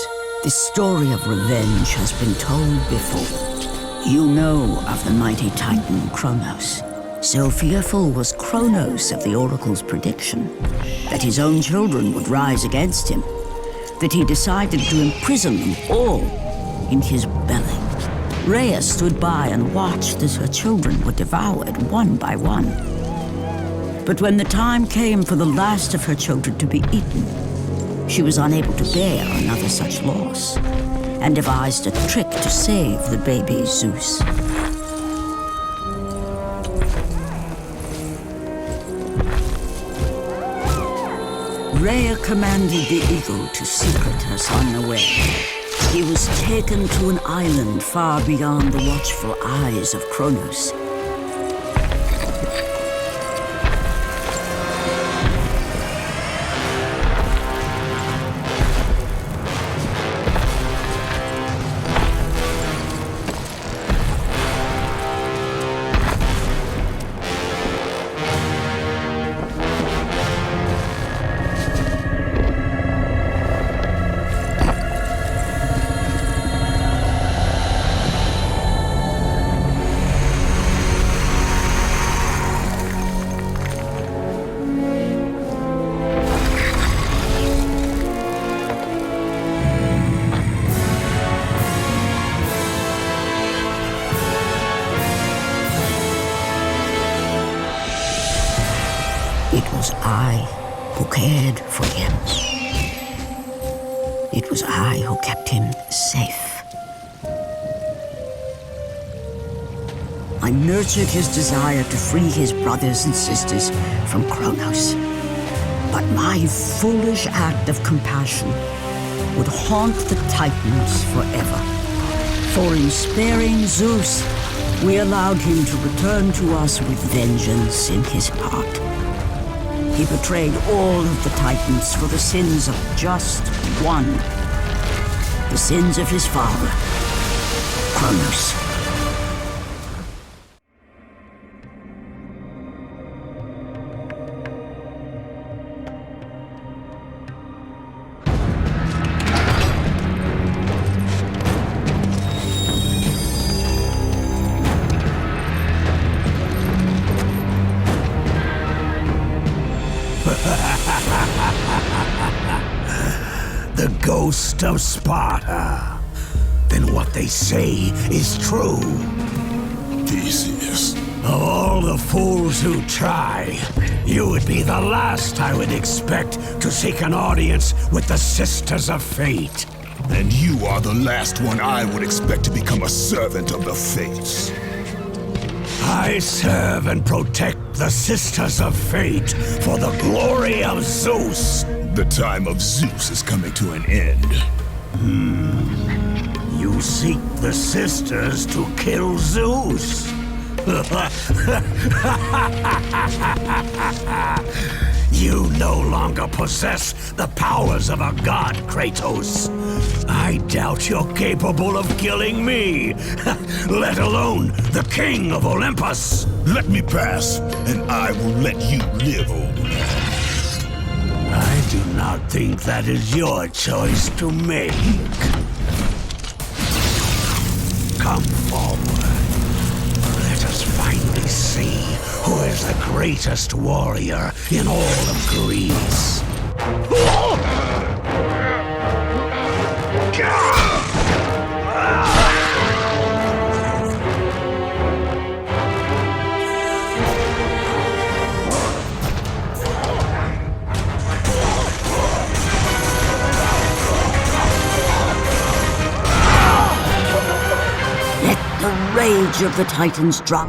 This story of revenge has been told before. You know of the mighty Titan Kronos. So fearful was Kronos of the Oracle's prediction that his own children would rise against him, that he decided to imprison them all in his belly. Rhea stood by and watched as her children were devoured one by one. But when the time came for the last of her children to be eaten, she was unable to bear another such loss, and devised a trick to save the baby Zeus. Rhea commanded the eagle to secret her son away. He was taken to an island far beyond the watchful eyes of Kronos. It was I who cared for him. It was I who kept him safe. I nurtured his desire to free his brothers and sisters from Kronos. But my foolish act of compassion would haunt the Titans forever. For in sparing Zeus, we allowed him to return to us with vengeance in his heart. He betrayed all of the Titans for the sins of just one. The sins of his father, Kronos. The ghost of Sparta. Then what they say is true. Theseus. Of all the fools who try, you would be the last I would expect to seek an audience with the Sisters of Fate. And you are the last one I would expect to become a servant of the Fates. I serve and protect the Sisters of Fate for the glory of Zeus. The time of Zeus is coming to an end. You seek the Sisters to kill Zeus? You no longer possess the powers of a god, Kratos. I doubt you're capable of killing me, let alone the king of Olympus. Let me pass, and I will let you live, old man. I do not think that is your choice to make. Come forward. Let us finally see who is the greatest warrior in all of Greece. The rage of the Titans drop.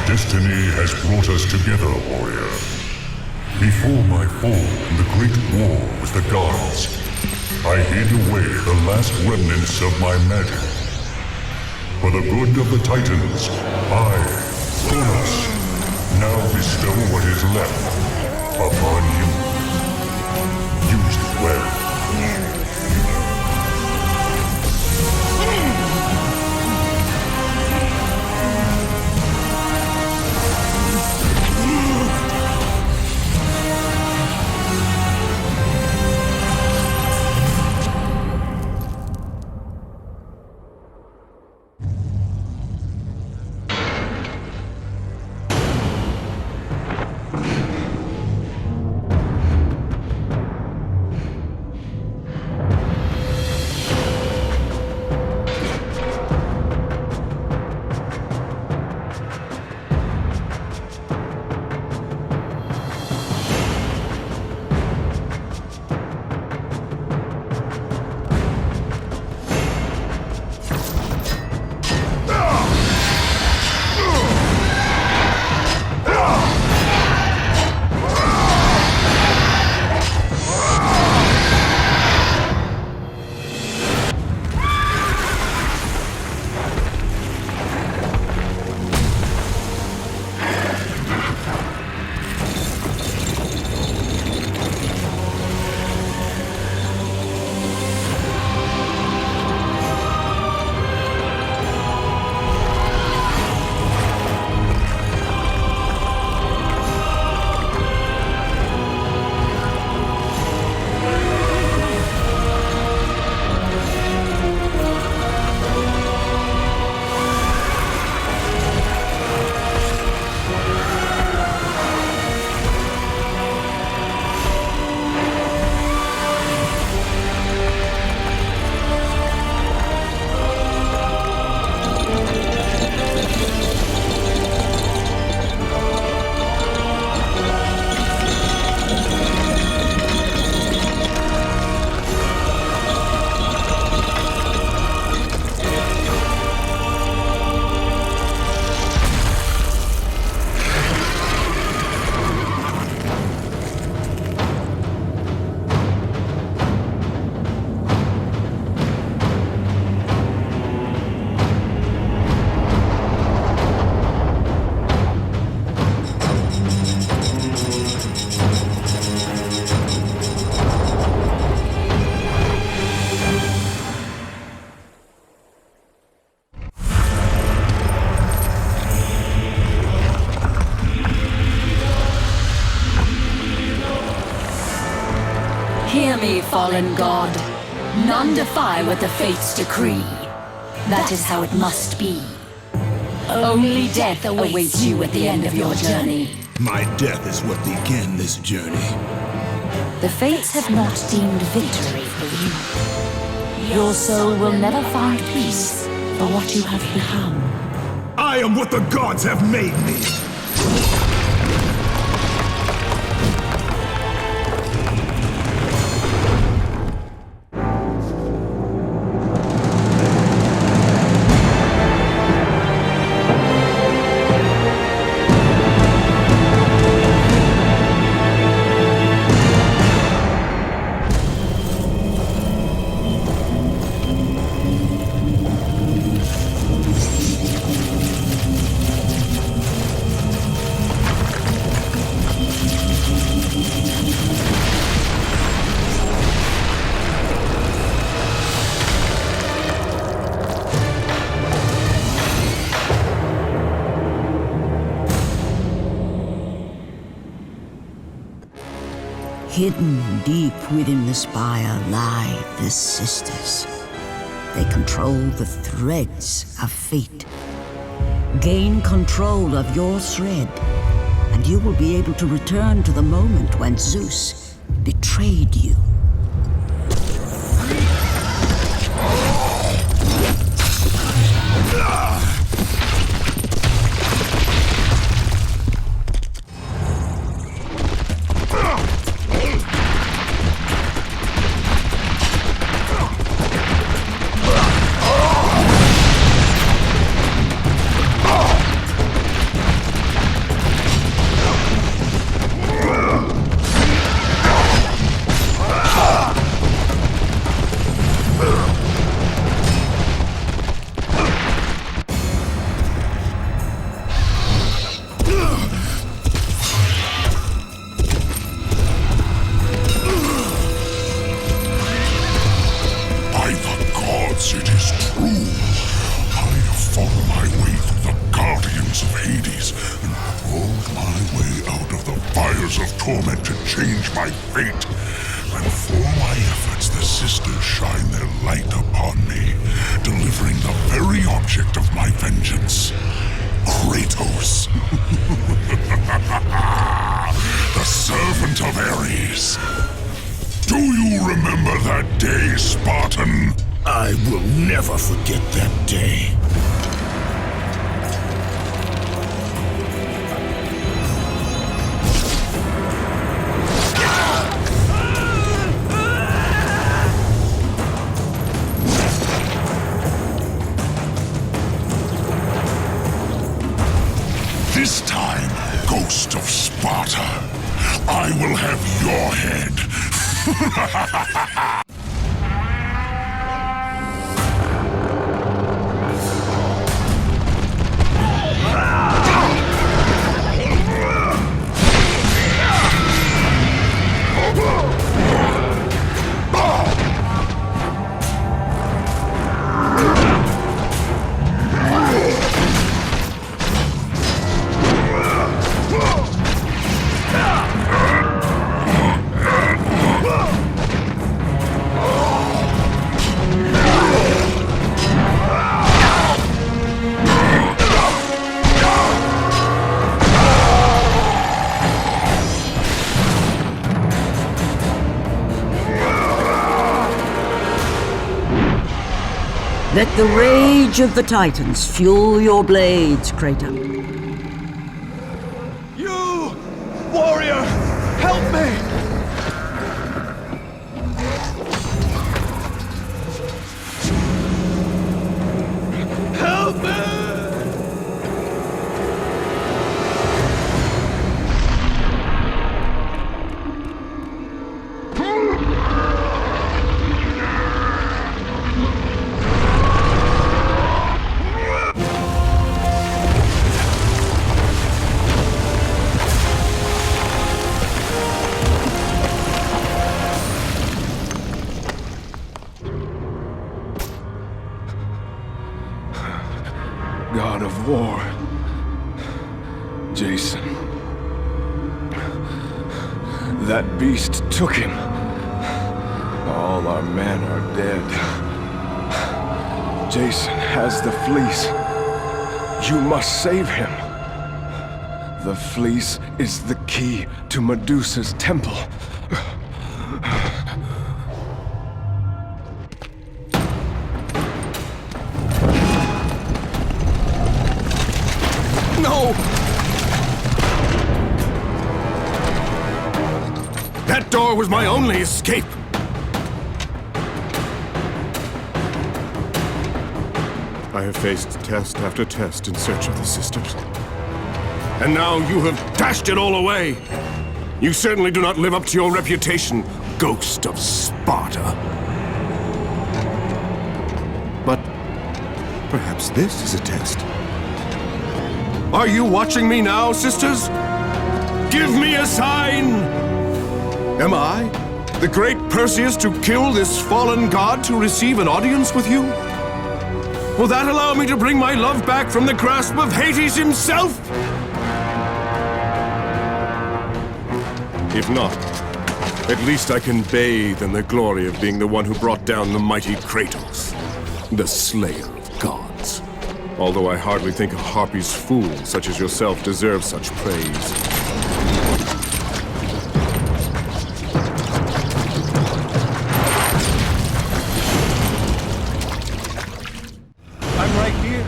Destiny has brought us together, warrior. Before my fall in the great war with the gods, I hid away the last remnants of my magic. For the good of the Titans, I, Kronos, now bestow what is left upon you. Use it well. Hear me, fallen god. None defy what the fates decree. That is how it must be. Only death awaits you at the end of your journey. My death is what began this journey. The fates have not deemed victory for you. Your soul will never find peace for what you have become. I am what the gods have made me! Hidden deep within the spire lie the sisters. They control the threads of fate. Gain control of your thread, and you will be able to return to the moment when Zeus betrayed you. Kratos. The servant of Ares. Do you remember that day, Spartan? I will never forget that day. This time, Ghost of Sparta, I will have your head. Let the rage of the Titans fuel your blades, Kratos. You! Warrior! Help me! Help me! God of War, Jason. That beast took him. All our men are dead. Jason has the fleece. You must save him. The fleece is the key to Medusa's temple. No! That door was my only escape! I have faced test after test in search of the sisters. And now you have dashed it all away! You certainly do not live up to your reputation, ghost of Sparta. But perhaps this is a test. Are you watching me now, sisters? Give me a sign! Am I, the great Perseus, to kill this fallen god to receive an audience with you? Will that allow me to bring my love back from the grasp of Hades himself? If not, at least I can bathe in the glory of being the one who brought down the mighty Kratos, the slayer of gods. Although I hardly think a Harpy's fool such as yourself deserves such praise. I'm right here.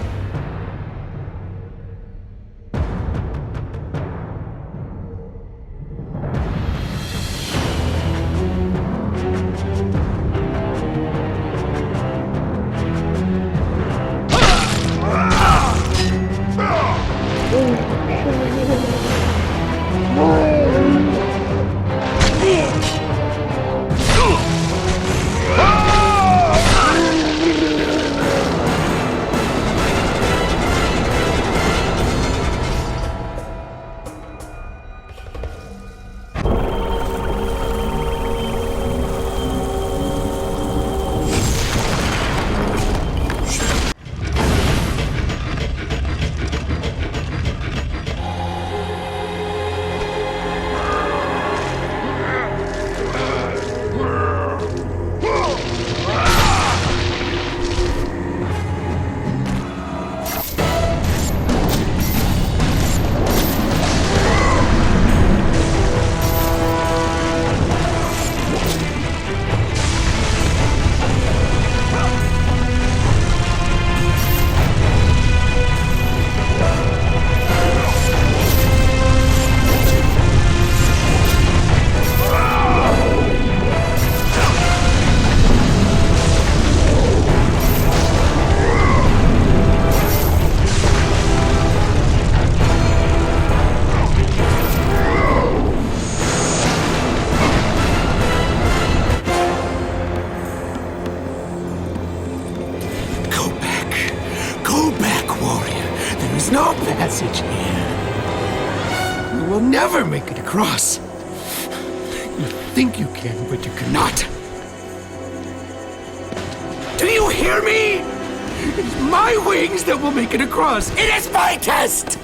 no passage here. You will never make it across. You think you can, but you cannot. Do you hear me? It's my wings that will make it across. It is my test!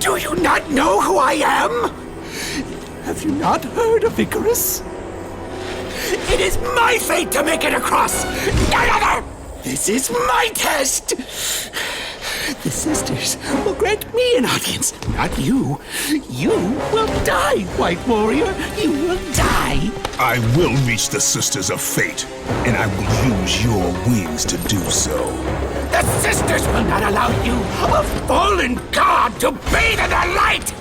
Do you not know who I am? Have you not heard of Icarus? It is my fate to make it across! None other! This is my test! The sisters will grant me an audience, not you. You will die, White Warrior. You will die. I will reach the Sisters of Fate, and I will use your wings to do so. The sisters will not allow you, a fallen god, to bathe in their light!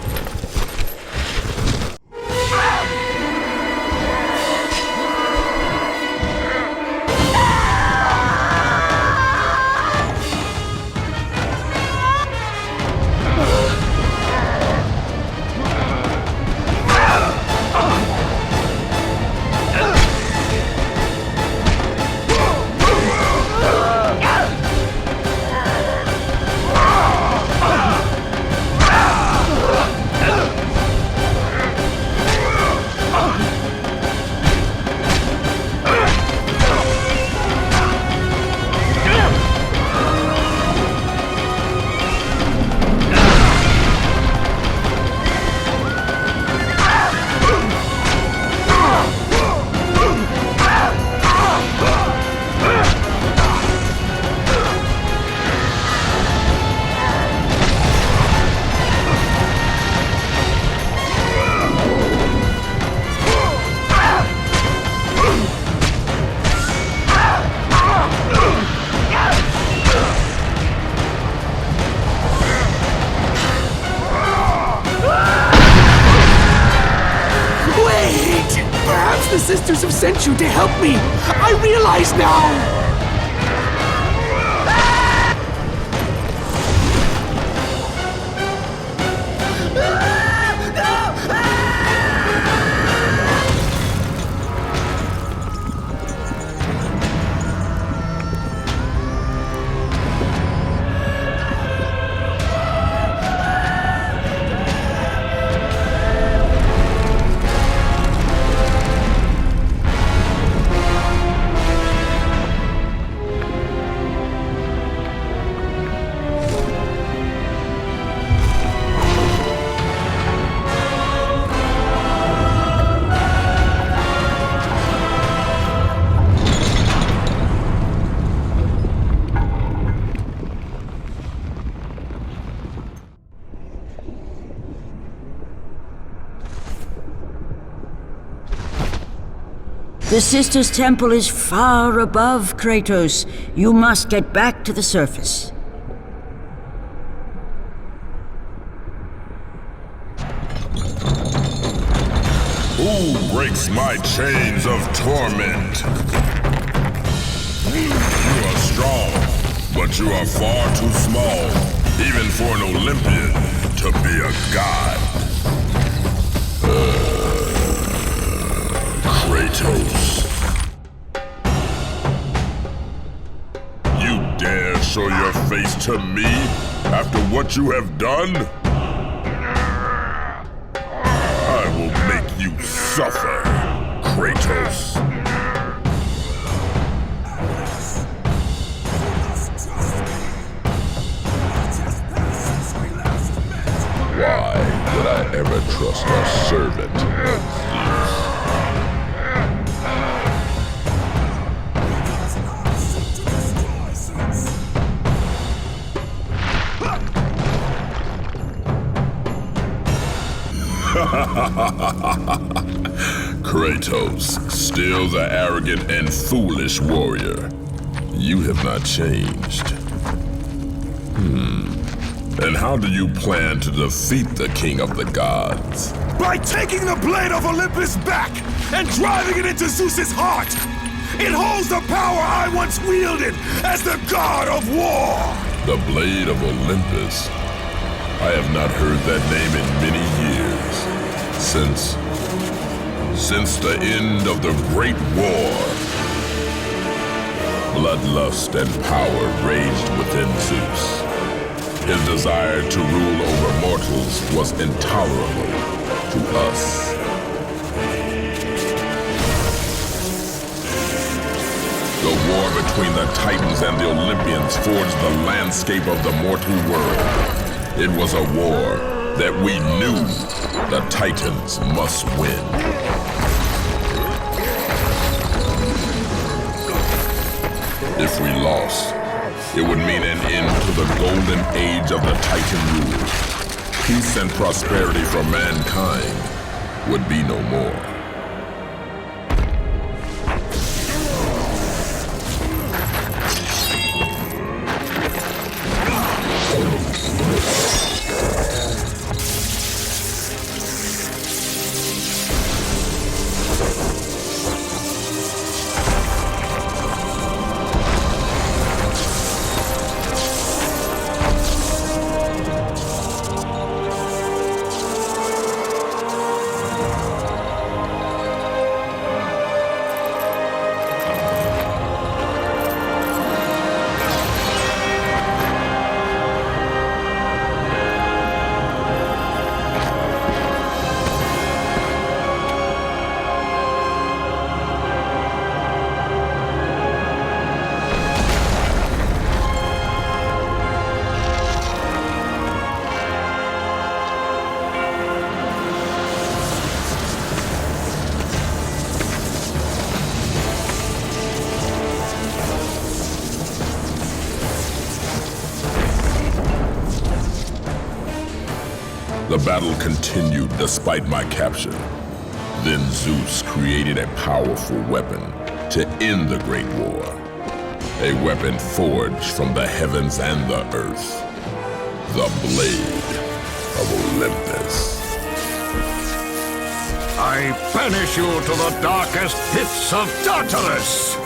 The sisters have sent you to help me! I realize now! The Sisters' Temple is far above, Kratos. You must get back to the surface. Who breaks my chains of torment? You are strong, but you are far too small, even for an Olympian to be a god. Kratos. You dare show your face to me after what you have done? I will make you suffer, Kratos. Why would I ever trust a servant of Zeus? Kratos, still the arrogant and foolish warrior. You have not changed. And how do you plan to defeat the King of the Gods? By taking the blade of Olympus back and driving it into Zeus's heart! It holds the power I once wielded as the god of war! The blade of Olympus? I have not heard that name in many years. Since the end of the Great War. Bloodlust and power raged within Zeus. His desire to rule over mortals was intolerable to us. The war between the Titans and the Olympians forged the landscape of the mortal world. It was a war that we knew the Titans must win. If we lost, it would mean an end to the golden age of the Titan rule. Peace and prosperity for mankind would be no more. The battle continued despite my capture. Then Zeus created a powerful weapon to end the Great War. A weapon forged from the heavens and the earth. The Blade of Olympus. I banish you to the darkest pits of Tartarus!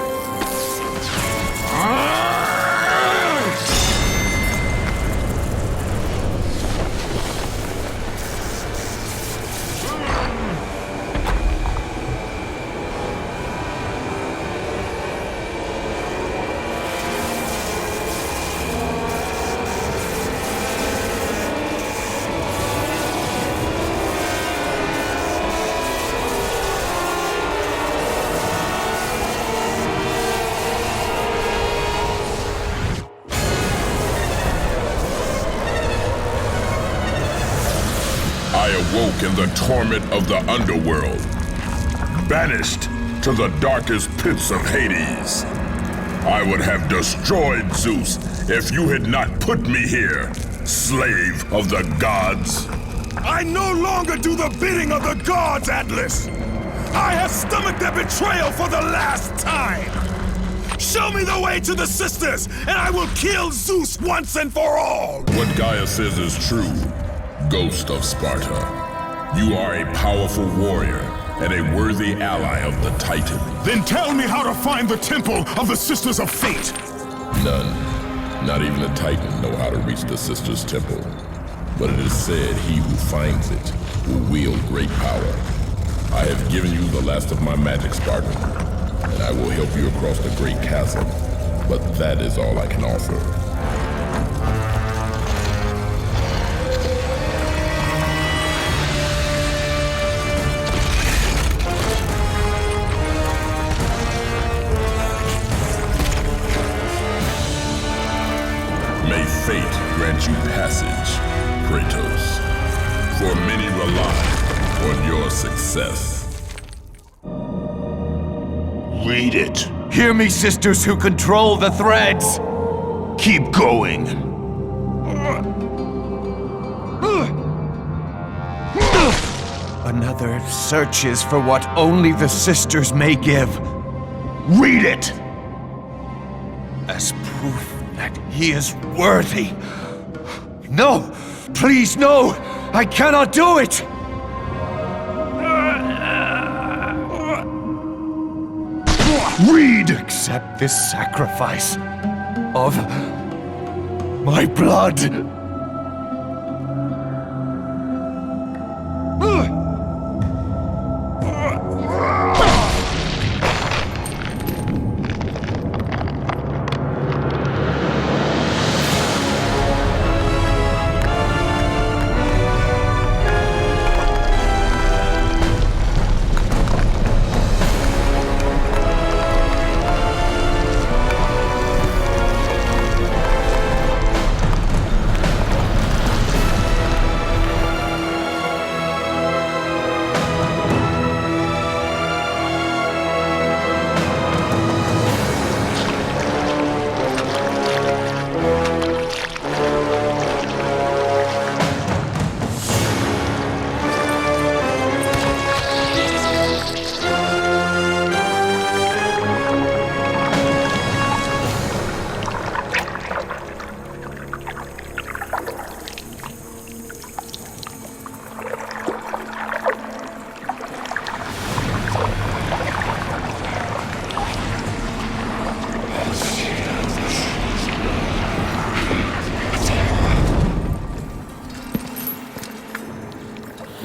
I awoke in the torment of the underworld, banished to the darkest pits of Hades. I would have destroyed Zeus if you had not put me here, slave of the gods. I no longer do the bidding of the gods, Atlas! I have stomached their betrayal for the last time! Show me the way to the sisters, and I will kill Zeus once and for all! What Gaia says is true, Ghost of Sparta. You are a powerful warrior and a worthy ally of the Titan. Then tell me how to find the temple of the Sisters of Fate! None, not even a Titan, know how to reach the Sisters' Temple. But it is said he who finds it will wield great power. I have given you the last of my magic, Spartan, and I will help you across the great chasm. But that is all I can offer. May fate grant you passage, Kratos, for many rely on your success. Read it. Hear me, sisters who control the threads! Keep going. Another searches for what only the sisters may give. Read it! As proof that he is worthy. No! Please, no! I cannot do it! Read! Accept this sacrifice of my blood.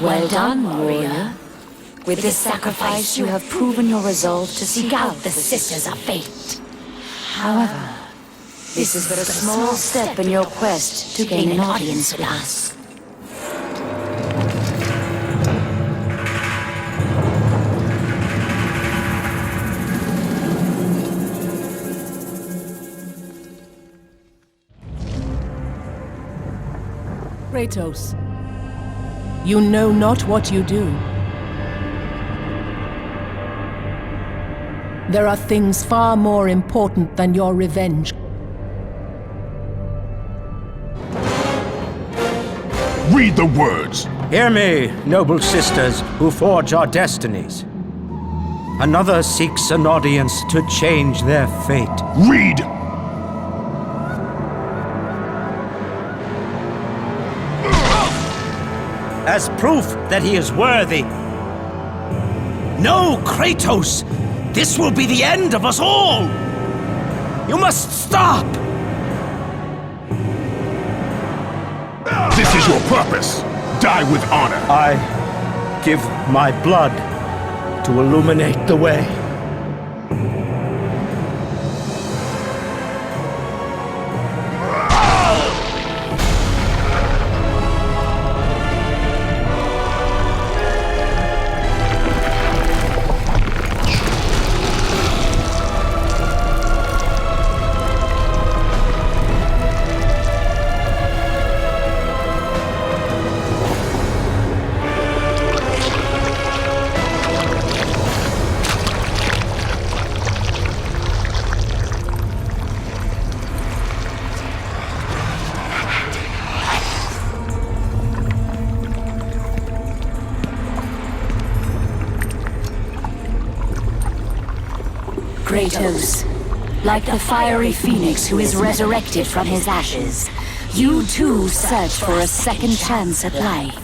Well done, warrior. With this sacrifice, you have proven your resolve to seek out the Sisters of Fate. However, this is but a small step in your quest to gain an audience with us. Kratos, you know not what you do. There are things far more important than your revenge. Read the words! Hear me, noble sisters who forge our destinies. Another seeks an audience to change their fate. Read! As proof that he is worthy, No, Kratos! This will be the end of us all! You must stop! This is your purpose. Die with honor. I give my blood to illuminate the way. Kratos, like the fiery phoenix who is resurrected from his ashes, you too search for a second chance at life.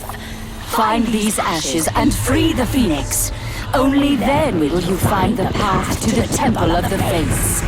Find these ashes and free the phoenix. Only then will you find the path to the Temple of the Face.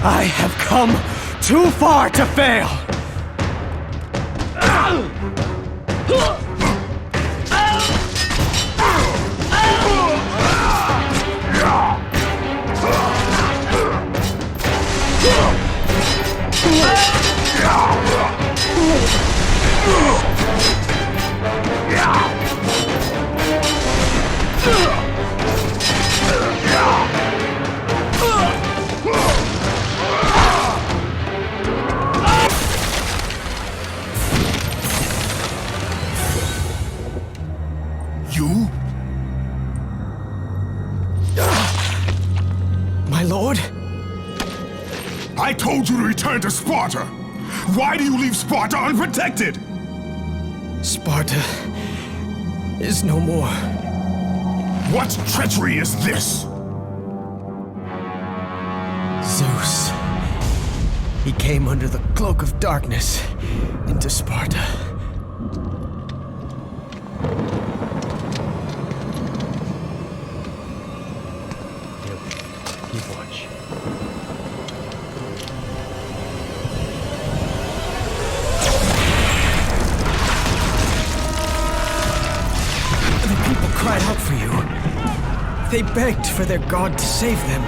I have come too far to fail! You? My lord? I told you to return to Sparta! Why do you leave Sparta unprotected? Sparta is no more. What treachery is this? Zeus. He came under the cloak of darkness into Sparta. Keep watch. The people cried out for you. They begged for their god to save them.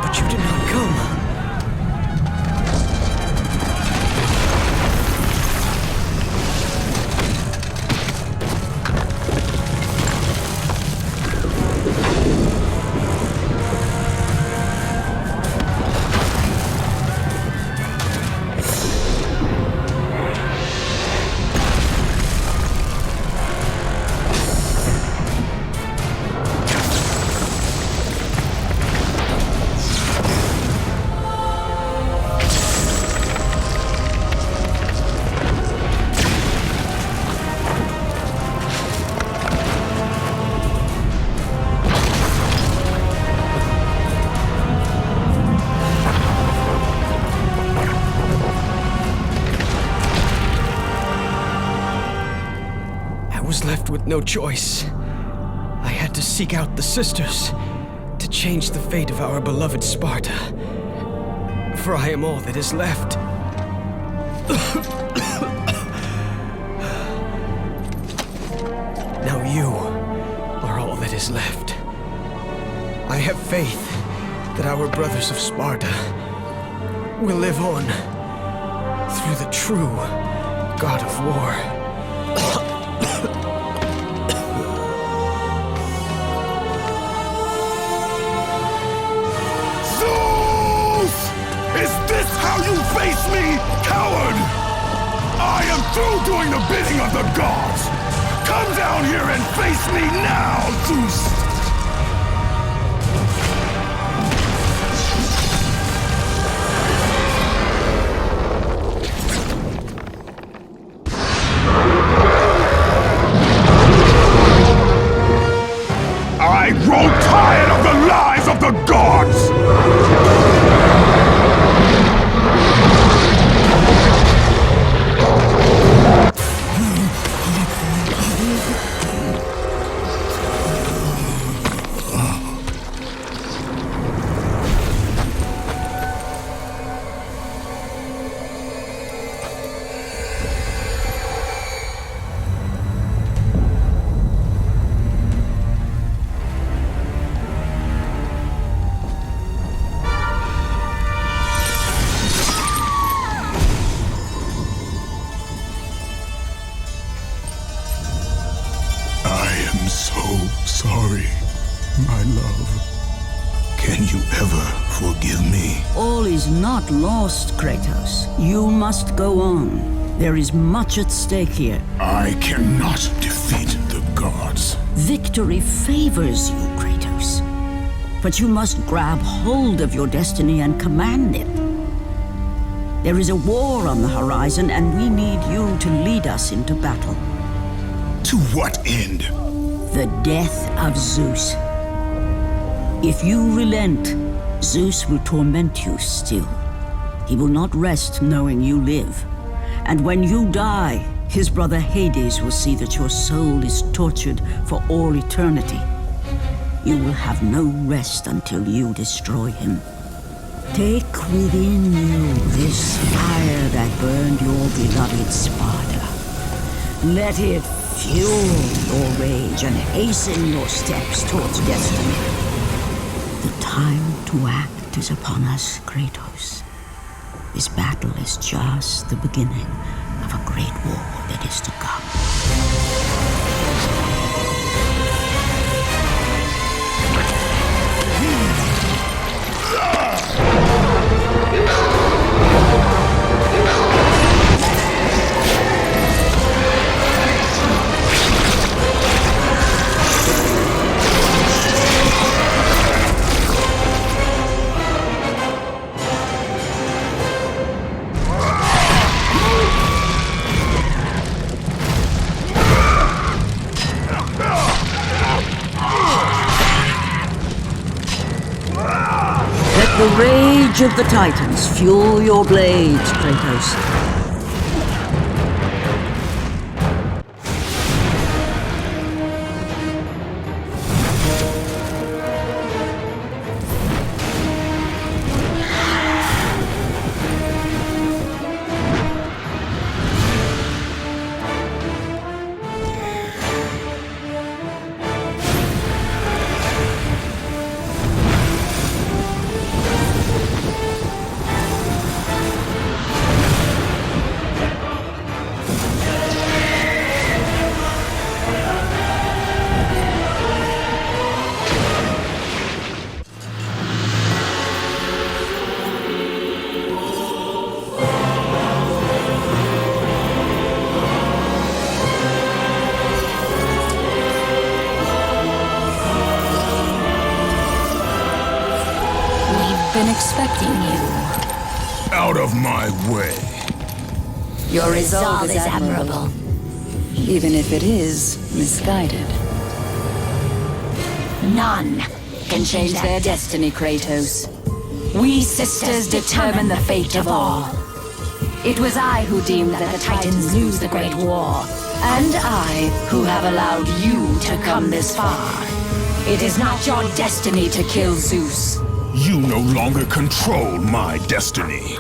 But you did not come. no choice. I had to seek out the sisters to change the fate of our beloved Sparta. For I am all that is left. Now you are all that is left. I have faith that our brothers of Sparta will live on through the true God of War. Zeus! Is this how you face me, coward? I am through doing the bidding of the gods! Come down here and face me now, Zeus! I grow tired of the lies of the gods! Sorry, my love. Can you ever forgive me? All is not lost, Kratos. You must go on. There is much at stake here. I cannot defeat the gods. Victory favors you, Kratos. But you must grab hold of your destiny and command it. There is a war on the horizon, and we need you to lead us into battle. To what end? The death of Zeus. If you relent, Zeus will torment you still. He will not rest knowing you live. And when you die, his brother Hades will see that your soul is tortured for all eternity. You will have no rest until you destroy him. Take within you this fire that burned your beloved Sparta. Let it fuel your rage and hasten your steps towards destiny. The time to act is upon us, Kratos. This battle is just the beginning of a great war that is to come. The rage of the Titans fuel your blades, Kratos. Been expecting you. Out of my way. Your resolve is admirable, even if it is misguided. None can change their destiny, Kratos. We sisters determine the fate of all. It was I who deemed that the Titans lose the Great War, And I, who have allowed you to come this far. It is not your destiny to kill Zeus. You no longer control my destiny.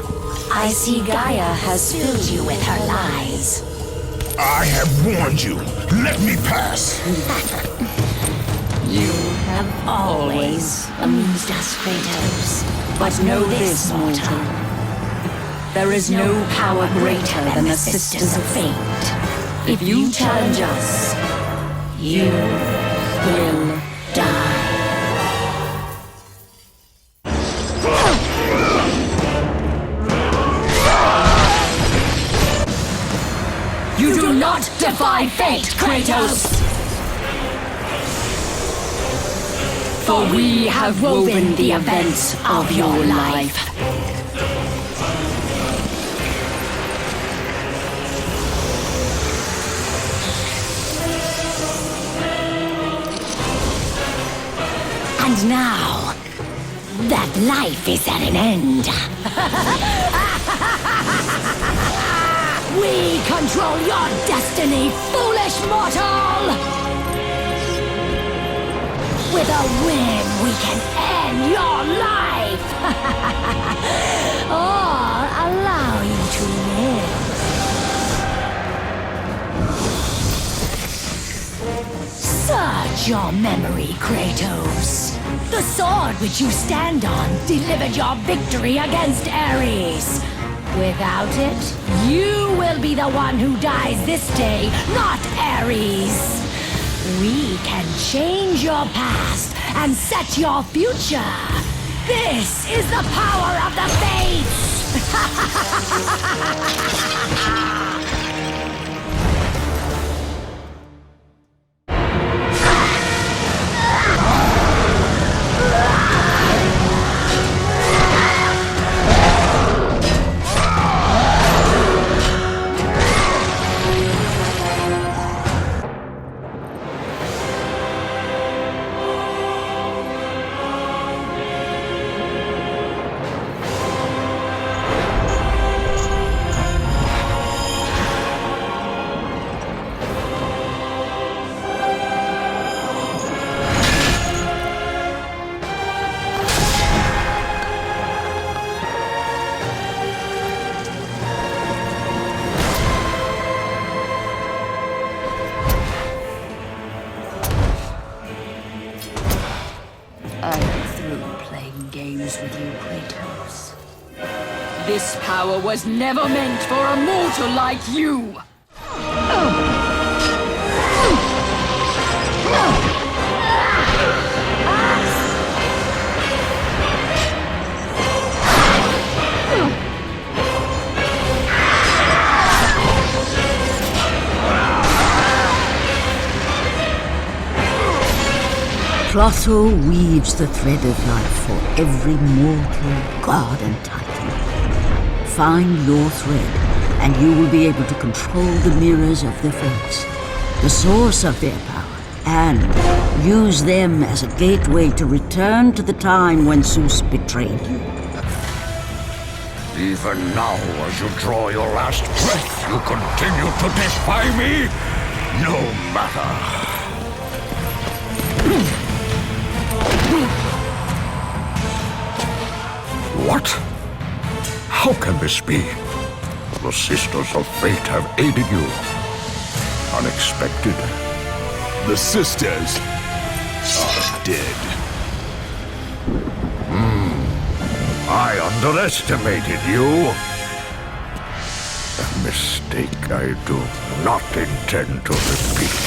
I see Gaia has filled you with her lies. I have warned you. Let me pass. You have always amused us, Kratos. But know this, mortal. There is no power greater than the Sisters of Fate. If you challenge us, you will die. You do not defy fate, Kratos! For we have woven the events of your life. And now, that life is at an end. We control your destiny, foolish mortal! With a whim, we can end your life! Or allow you to live. Search your memory, Kratos. The sword which you stand on delivered your victory against Ares. Without it, you will be the one who dies this day, not Ares. We can change your past and set your future. This is the power of the Fates! This power was never meant for a mortal like you! Clotho weaves the thread of life for every mortal, god and titan. Find your thread, and you will be able to control the mirrors of the Fates, the source of their power, and use them as a gateway to return to the time when Zeus betrayed you. Even now, as you draw your last breath, you continue to defy me? No matter. What? How can this be? The Sisters of Fate have aided you. Unexpected. The Sisters are dead. I underestimated you. A mistake I do not intend to repeat.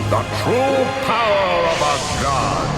The true power of a god.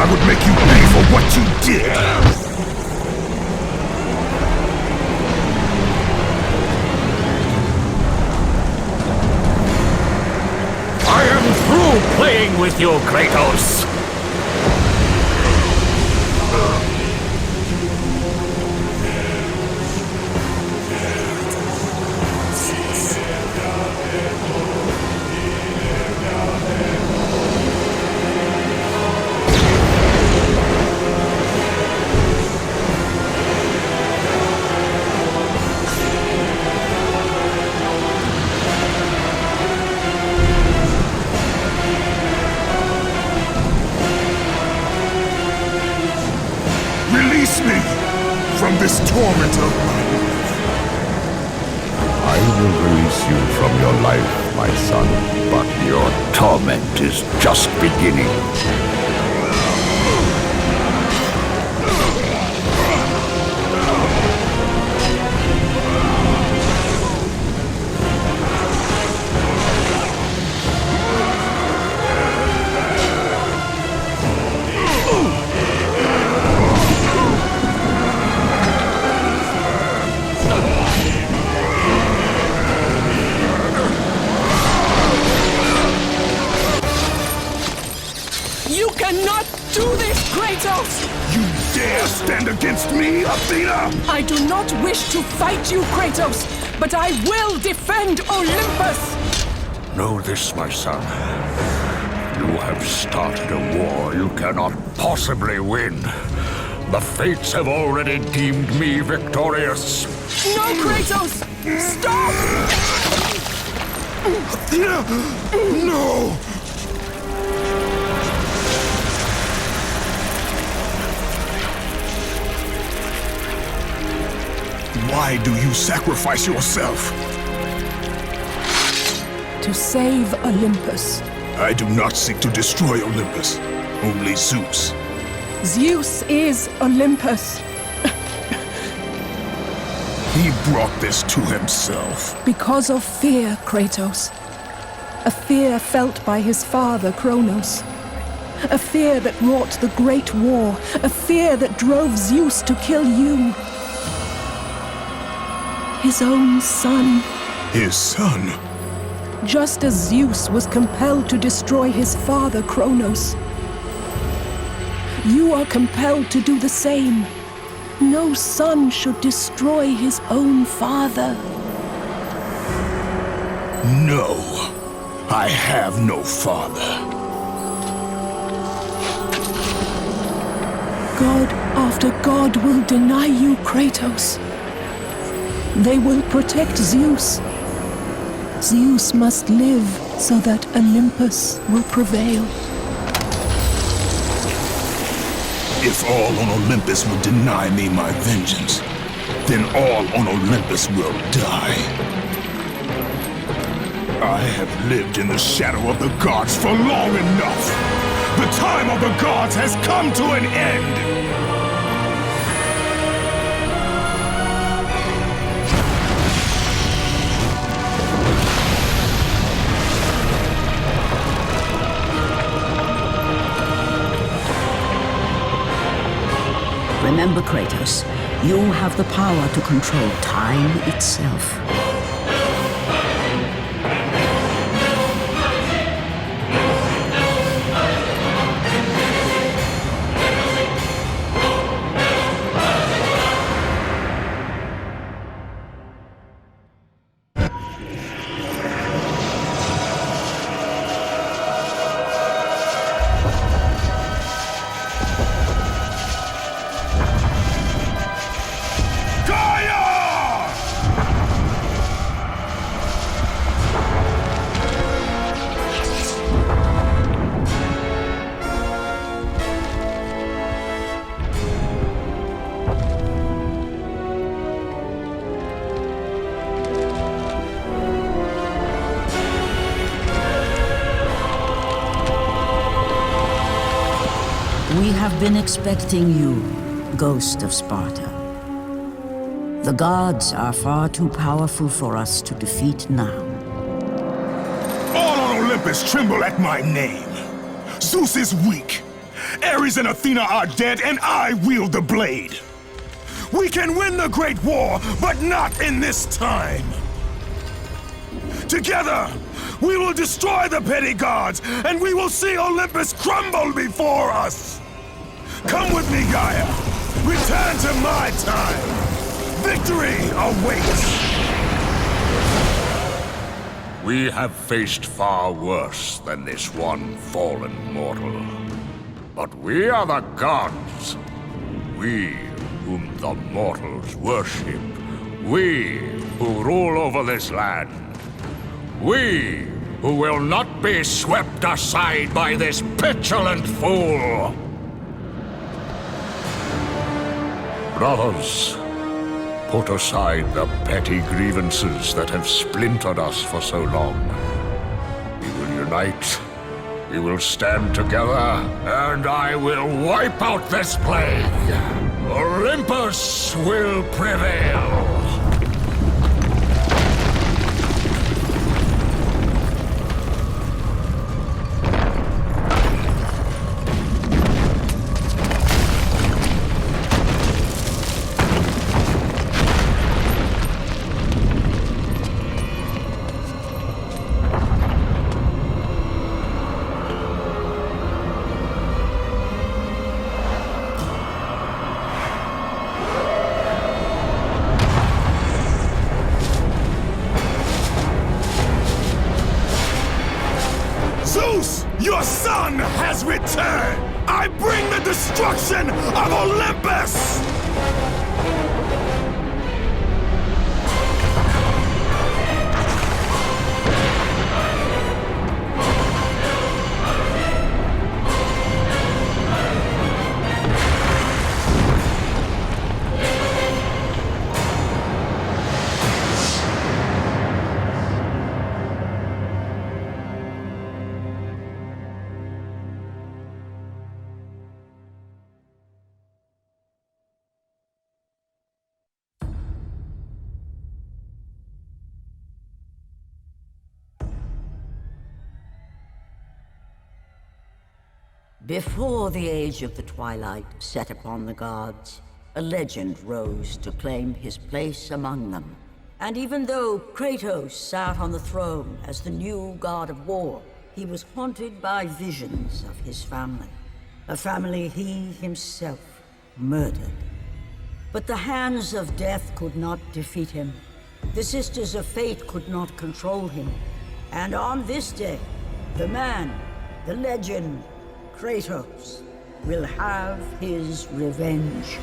I would make you pay for what you did! I am through playing with you, Kratos! Release me from this torment of mine. I will release you from your life, my son, but your torment is just beginning. You cannot do this, Kratos! You dare stand against me, Athena? I do not wish to fight you, Kratos, but I will defend Olympus! Know this, my son. You have started a war you cannot possibly win. The fates have already deemed me victorious. No, Kratos! Stop! Athena! No! Why do you sacrifice yourself? To save Olympus. I do not seek to destroy Olympus, only Zeus. Zeus is Olympus. He brought this to himself. Because of fear, Kratos. A fear felt by his father, Kronos. A fear that wrought the Great War. A fear that drove Zeus to kill you. His own son. His son? Just as Zeus was compelled to destroy his father, Kronos. You are compelled to do the same. No son should destroy his own father. No, I have no father. God after God will deny you, Kratos. They will protect Zeus. Zeus must live so that Olympus will prevail. If all on Olympus will deny me my vengeance, then all on Olympus will die. I have lived in the shadow of the gods for long enough. The time of the gods has come to an end. Remember, Kratos, you have the power to control time itself. We have been expecting you, Ghost of Sparta. The gods are far too powerful for us to defeat now. All on Olympus tremble at my name. Zeus is weak. Ares and Athena are dead, and I wield the blade. We can win the Great War, but not in this time. Together, we will destroy the petty gods, and we will see Olympus crumble before us. Come with me, Gaia. Return to my time. Victory awaits. We have faced far worse than this one fallen mortal. But we are the gods. We whom the mortals worship. We who rule over this land. We who will not be swept aside by this petulant fool. Brothers, put aside the petty grievances that have splintered us for so long. We will unite, we will stand together, and I will wipe out this plague. Olympus will prevail. Your son has returned! I bring the destruction of Olympus! Before the age of the twilight set upon the gods, a legend rose to claim his place among them. And even though Kratos sat on the throne as the new god of war, he was haunted by visions of his family. A family he himself murdered. But the hands of death could not defeat him. The Sisters of Fate could not control him. And on this day, the man, the legend, Kratos, will have his revenge.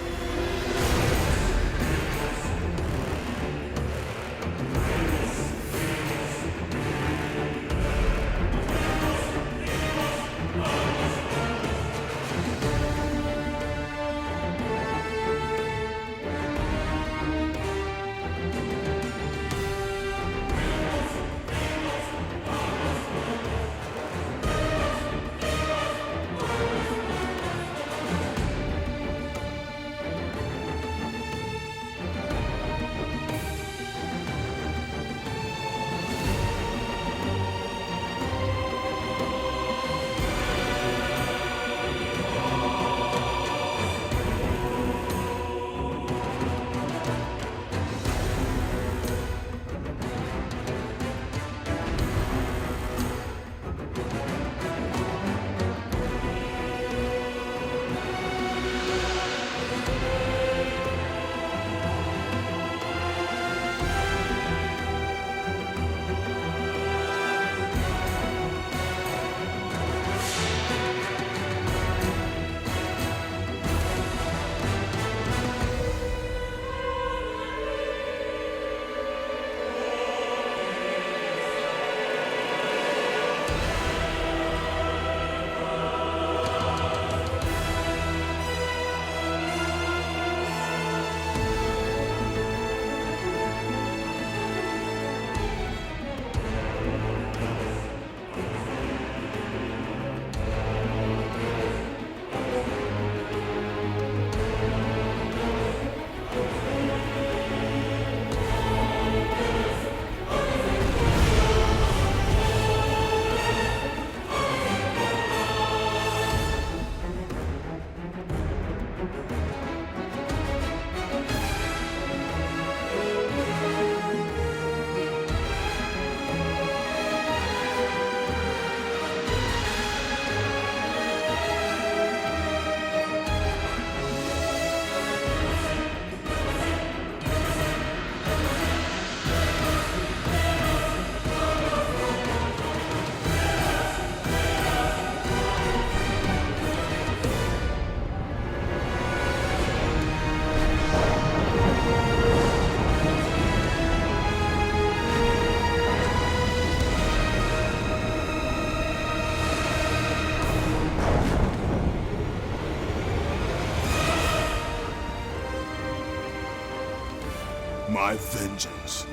My vengeance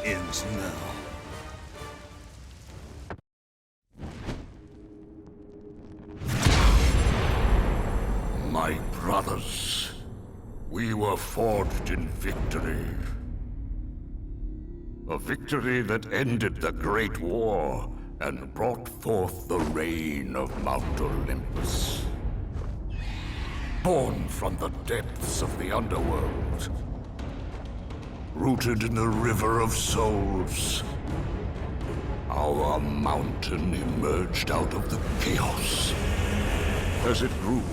ends now. My brothers, we were forged in victory. A victory that ended the Great War and brought forth the reign of Mount Olympus. Born from the depths of the underworld, rooted in the River of Souls, our mountain emerged out of the chaos. As it grew,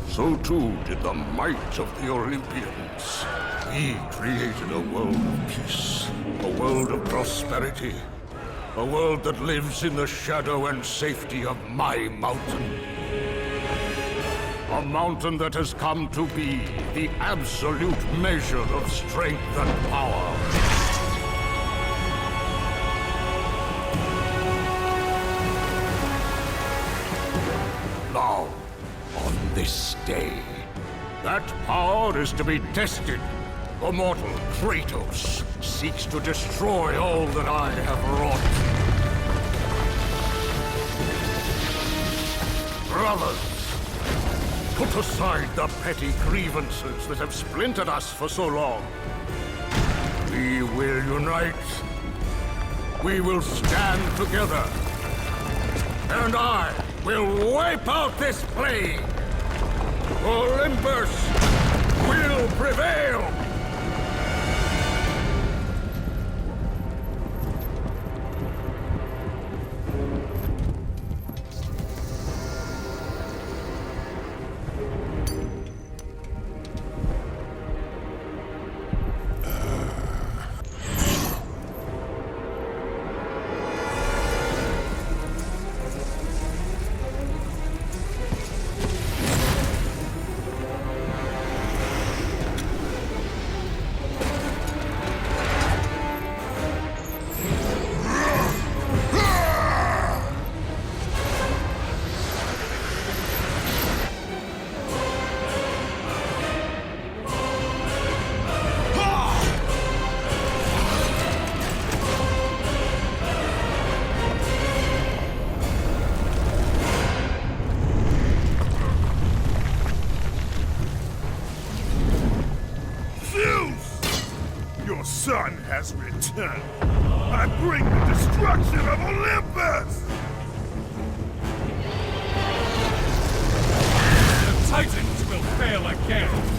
so too did the might of the Olympians. We created a world of peace, a world of prosperity, a world that lives in the shadow and safety of my mountain. A mountain that has come to be the absolute measure of strength and power. Now, on this day, that power is to be tested. The mortal Kratos seeks to destroy all that I have wrought. Brothers, put aside the petty grievances that have splintered us for so long. We will unite. We will stand together. And I will wipe out this plague. Olympus will prevail. Your son has returned. I bring the destruction of Olympus! The Titans will fail again!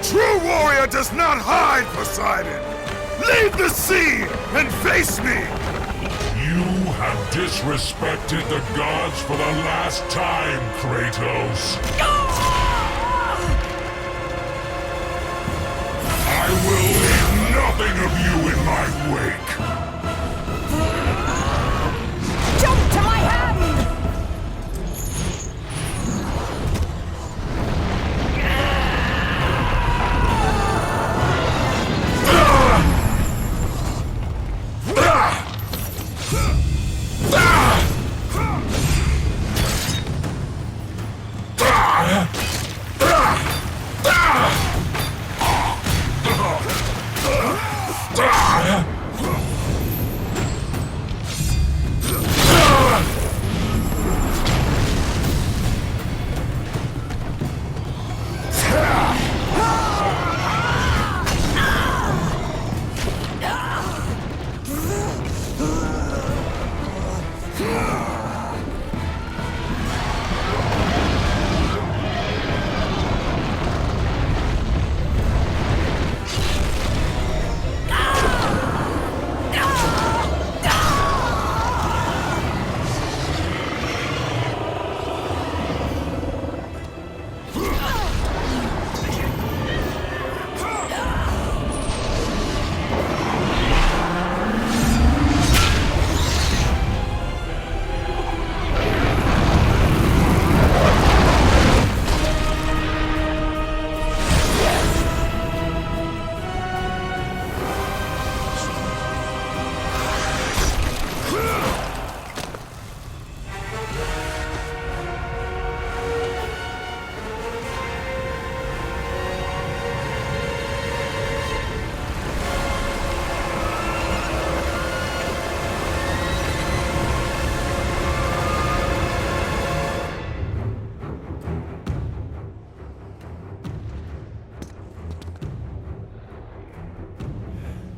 true warrior does not hide, Poseidon! Leave the sea and face me! You have disrespected the gods for the last time, Kratos. I will leave nothing of you in my wake. Jump to my hand!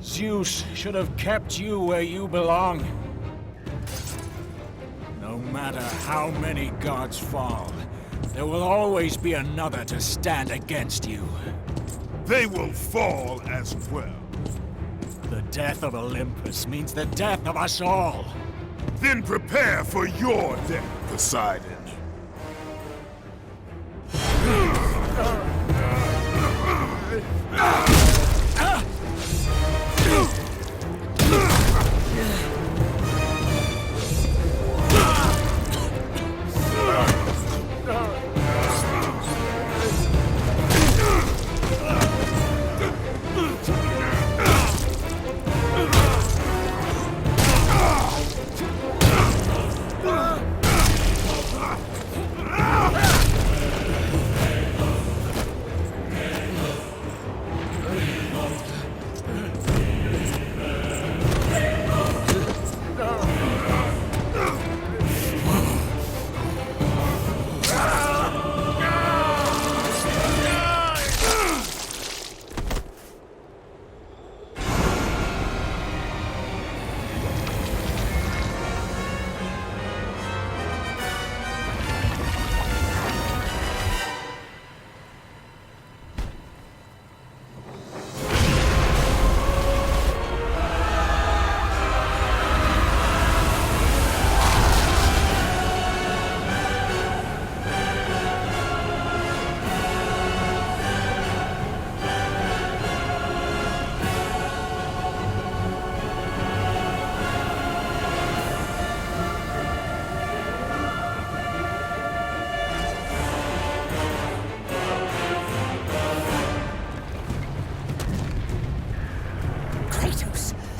Zeus should have kept you where you belong. No matter how many gods fall, there will always be another to stand against you. They will fall as well. The death of Olympus means the death of us all. Then prepare for your death, Poseidon.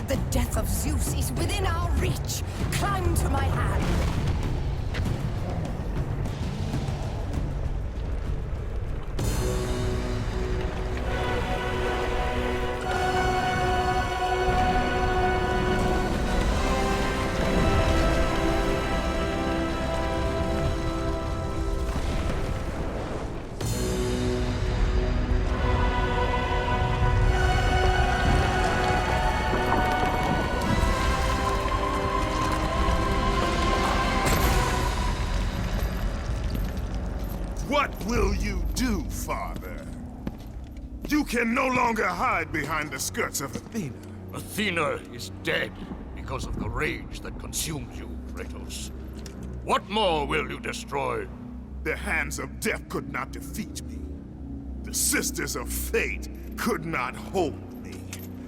The death of Zeus is within our reach. Climb to my hand. You can no longer hide behind the skirts of Athena. Athena is dead because of the rage that consumes you, Kratos. What more will you destroy? The hands of death could not defeat me. The sisters of fate could not hold me.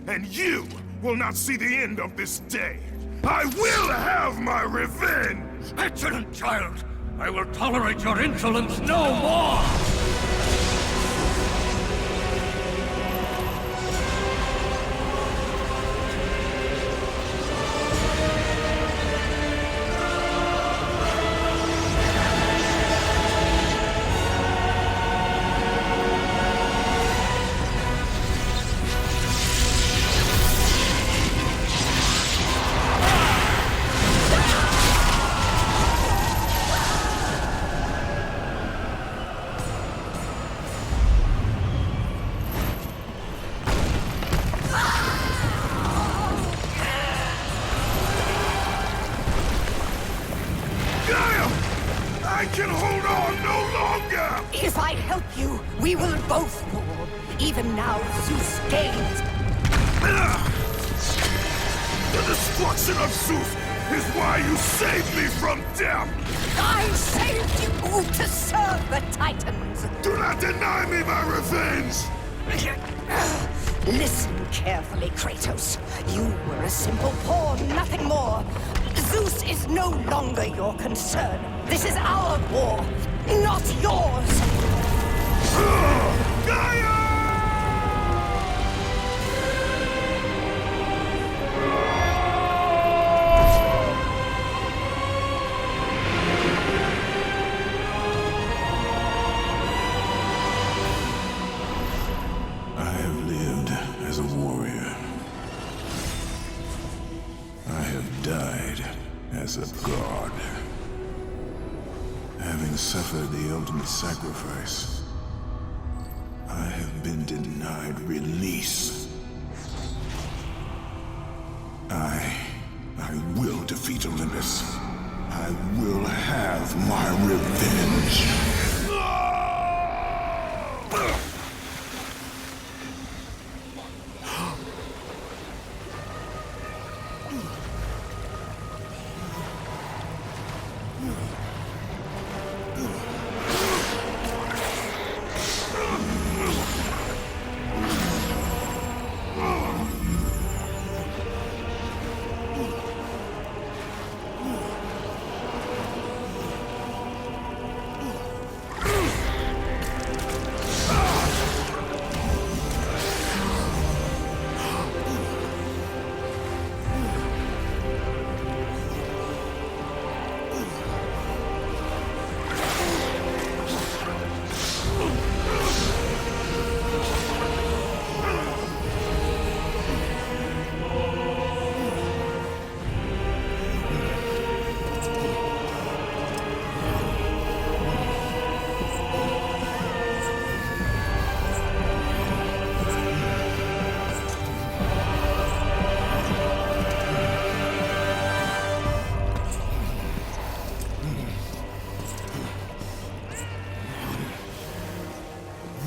And you will not see the end of this day. I will have my revenge! Excellent, child! I will tolerate your insolence no more! I can hold on no longer! If I help you, we will both fall. Even now, Zeus gains. The destruction of Zeus is why you saved me from death! I saved you to serve the Titans! Do not deny me my revenge! Listen carefully, Kratos. You were a simple pawn, nothing more. Zeus is no longer your concern. This is our war, not yours! Gaia! I have lived as a warrior. I have died as a god. Having suffered the ultimate sacrifice, I have been denied release. I will defeat Olympus. I will have my revenge.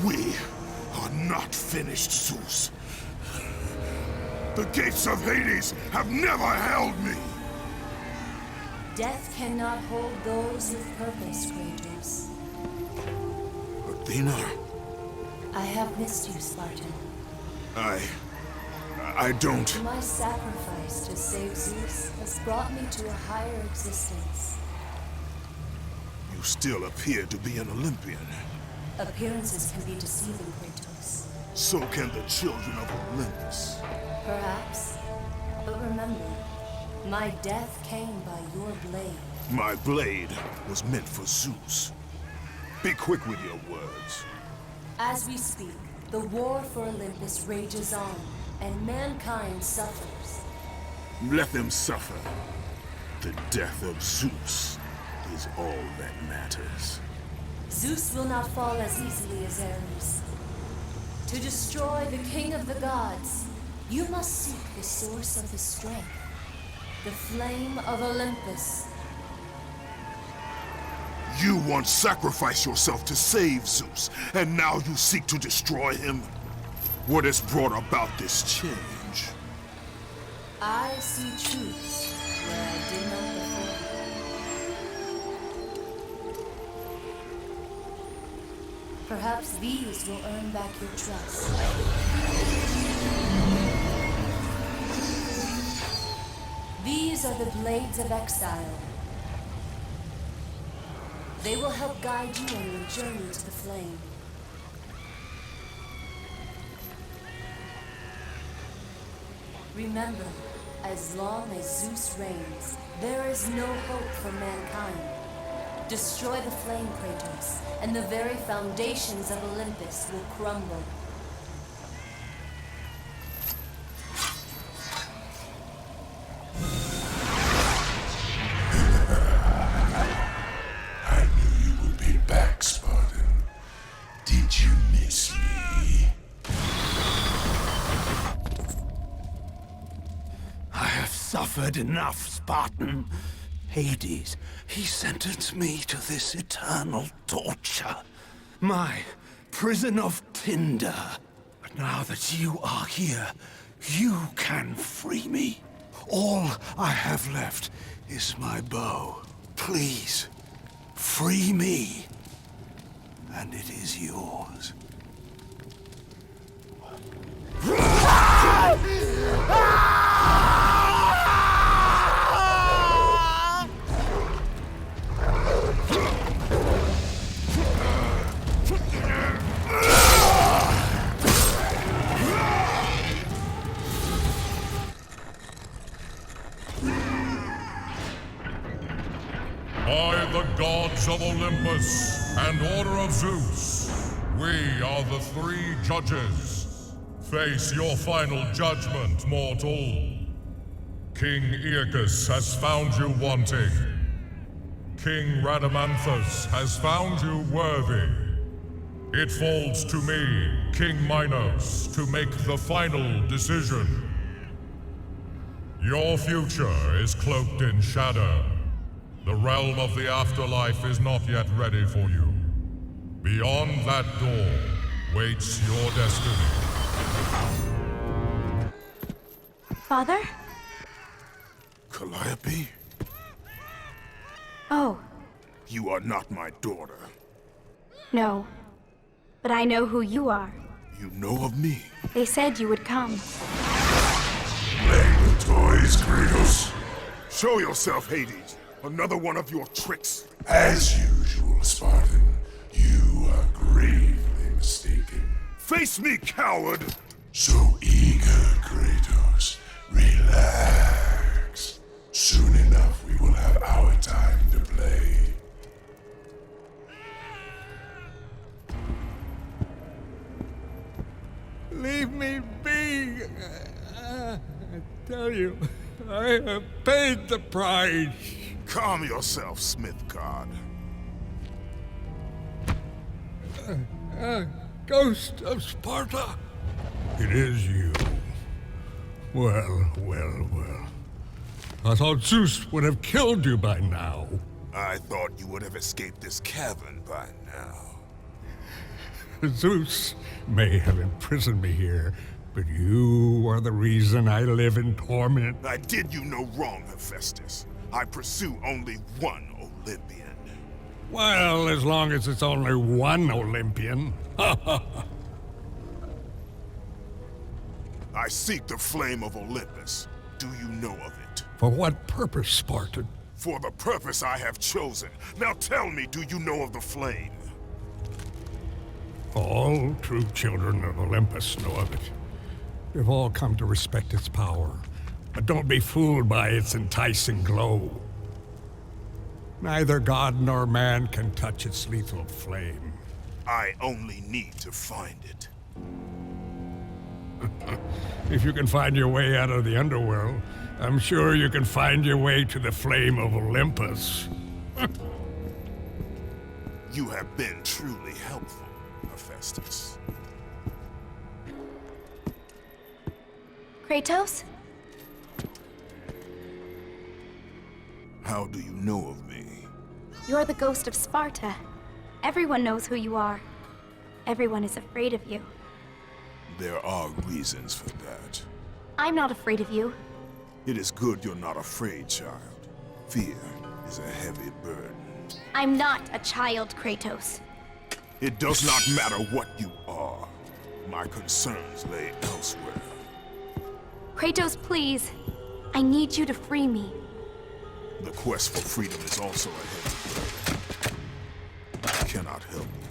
We are not finished, Zeus. The gates of Hades have never held me! Death cannot hold those with purpose, Kratos. Athena, I have missed you, Spartan. I don't... My sacrifice to save Zeus has brought me to a higher existence. You still appear to be an Olympian. Appearances can be deceiving, Kratos. So can the children of Olympus. Perhaps. But remember, my death came by your blade. My blade was meant for Zeus. Be quick with your words. As we speak, the war for Olympus rages on, and mankind suffers. Let them suffer. The death of Zeus is all that matters. Zeus will not fall as easily as Ares. To destroy the king of the gods, you must seek the source of his strength, the flame of Olympus. You once sacrificed yourself to save Zeus, and now you seek to destroy him? What has brought about this change? I see truths where I did not before. Perhaps these will earn back your trust. These are the Blades of Exile. They will help guide you on your journey to the flame. Remember, as long as Zeus reigns, there is no hope for mankind. Destroy the flame, Kratos, and the very foundations of Olympus will crumble. I knew you would be back, Spartan. Did you miss me? I have suffered enough, Spartan. Hades, he sentenced me to this eternal torture. My prison of tinder. But now that you are here, you can free me. All I have left is my bow. Please, free me, and it is yours. By the gods of Olympus and Order of Zeus, we are the three judges. Face your final judgment, mortal. King Aeacus has found you wanting. King Rhadamanthus has found you worthy. It falls to me, King Minos, to make the final decision. Your future is cloaked in shadow. The realm of the afterlife is not yet ready for you. Beyond that door waits your destiny. Father? Calliope? Oh, You are not my daughter. no. But I know who you are. You know of me. They said you would come. Play with toys, Kratos. Show yourself, Hades. Another one of your tricks. As usual, Spartan, you are gravely mistaken. Face me, coward! So eager, Kratos. Relax. Soon enough, we will have our time to play. Leave me be! I tell you, I have paid the price. Calm yourself, Smith God. Ghost of Sparta! It is you. Well, well, well. I thought Zeus would have killed you by now. I thought you would have escaped this cavern by now. Zeus may have imprisoned me here, but you are the reason I live in torment. I did you no wrong, Hephaestus. I pursue only one Olympian. Well, as long as it's only one Olympian. I seek the flame of Olympus. Do you know of it? For what purpose, Spartan? For the purpose I have chosen. Now tell me, do you know of the flame? All true children of Olympus know of it. We've all come to respect its power, but don't be fooled by its enticing glow. Neither god nor man can touch its lethal flame. I only need to find it. If you can find your way out of the underworld, I'm sure you can find your way to the flame of Olympus. You have been truly helpful, Hephaestus. Kratos? How do you know of me? You're the ghost of Sparta. Everyone knows who you are. Everyone is afraid of you. There are reasons for that. I'm not afraid of you. It is good you're not afraid, child. Fear is a heavy burden. I'm not a child, Kratos. It does not matter what you are. My concerns lay elsewhere. Kratos, please. I need you to free me. The quest for freedom is also a heavy burden. I cannot help you.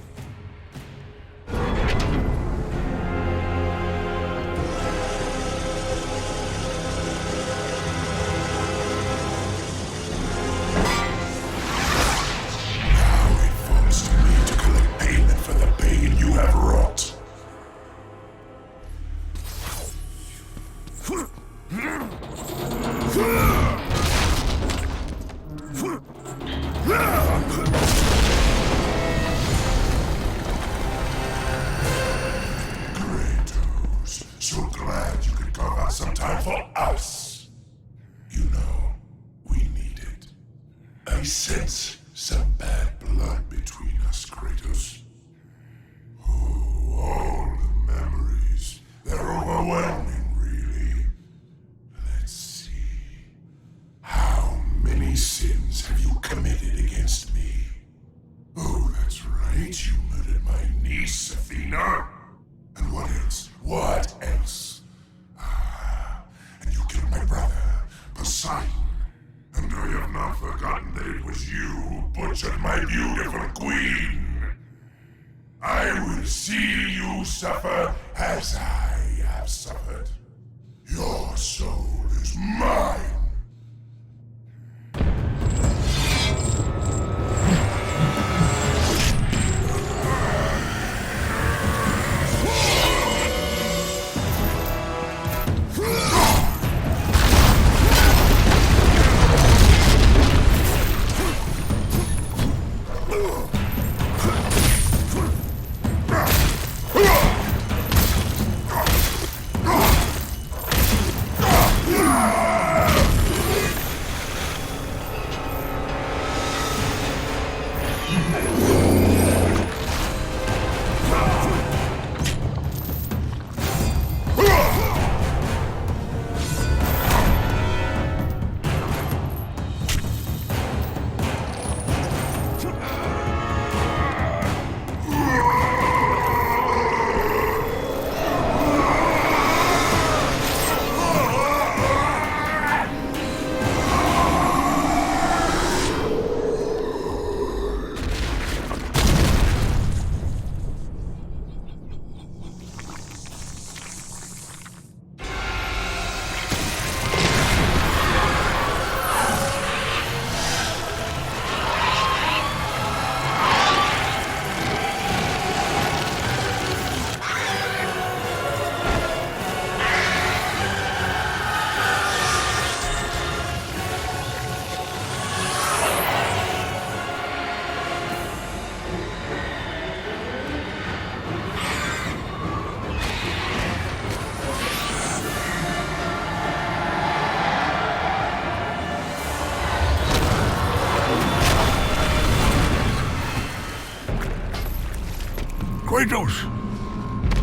Kratos!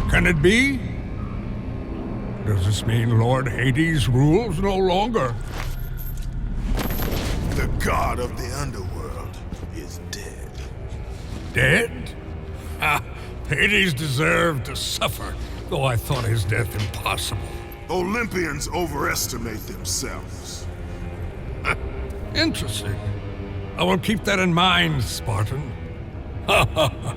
Can it be? Does this mean Lord Hades rules no longer? The god of the underworld is dead. Dead? Ah, Hades deserved to suffer, though I thought his death impossible. Olympians overestimate themselves. Interesting. I will keep that in mind, Spartan. Ha ha ha.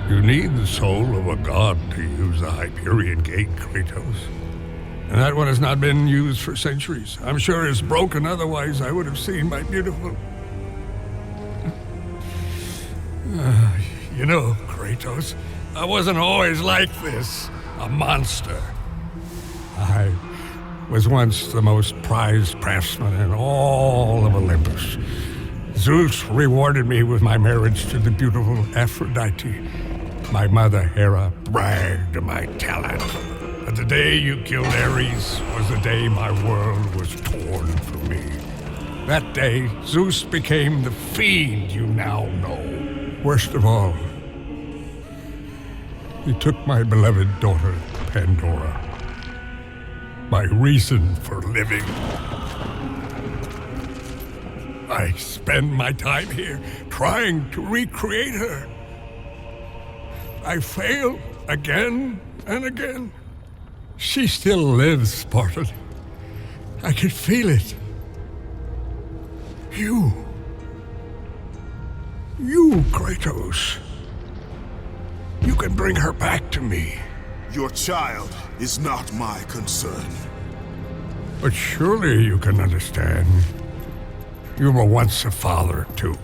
You need the soul of a god to use the Hyperion Gate, Kratos. And that one has not been used for centuries. I'm sure it's broken, otherwise I would have seen my beautiful... You know, Kratos, I wasn't always like this, a monster. I was once the most prized craftsman in all of Olympus. Zeus rewarded me with my marriage to the beautiful Aphrodite. My mother, Hera, bragged of my talent. But the day you killed Ares was the day my world was torn from me. That day, Zeus became the fiend you now know. Worst of all, he took my beloved daughter, Pandora, my reason for living. I spend my time here trying to recreate her. I fail again and again. She still lives, Spartan. I can feel it. You, Kratos. You can bring her back to me. Your child is not my concern. But surely you can understand. You were once a father, too.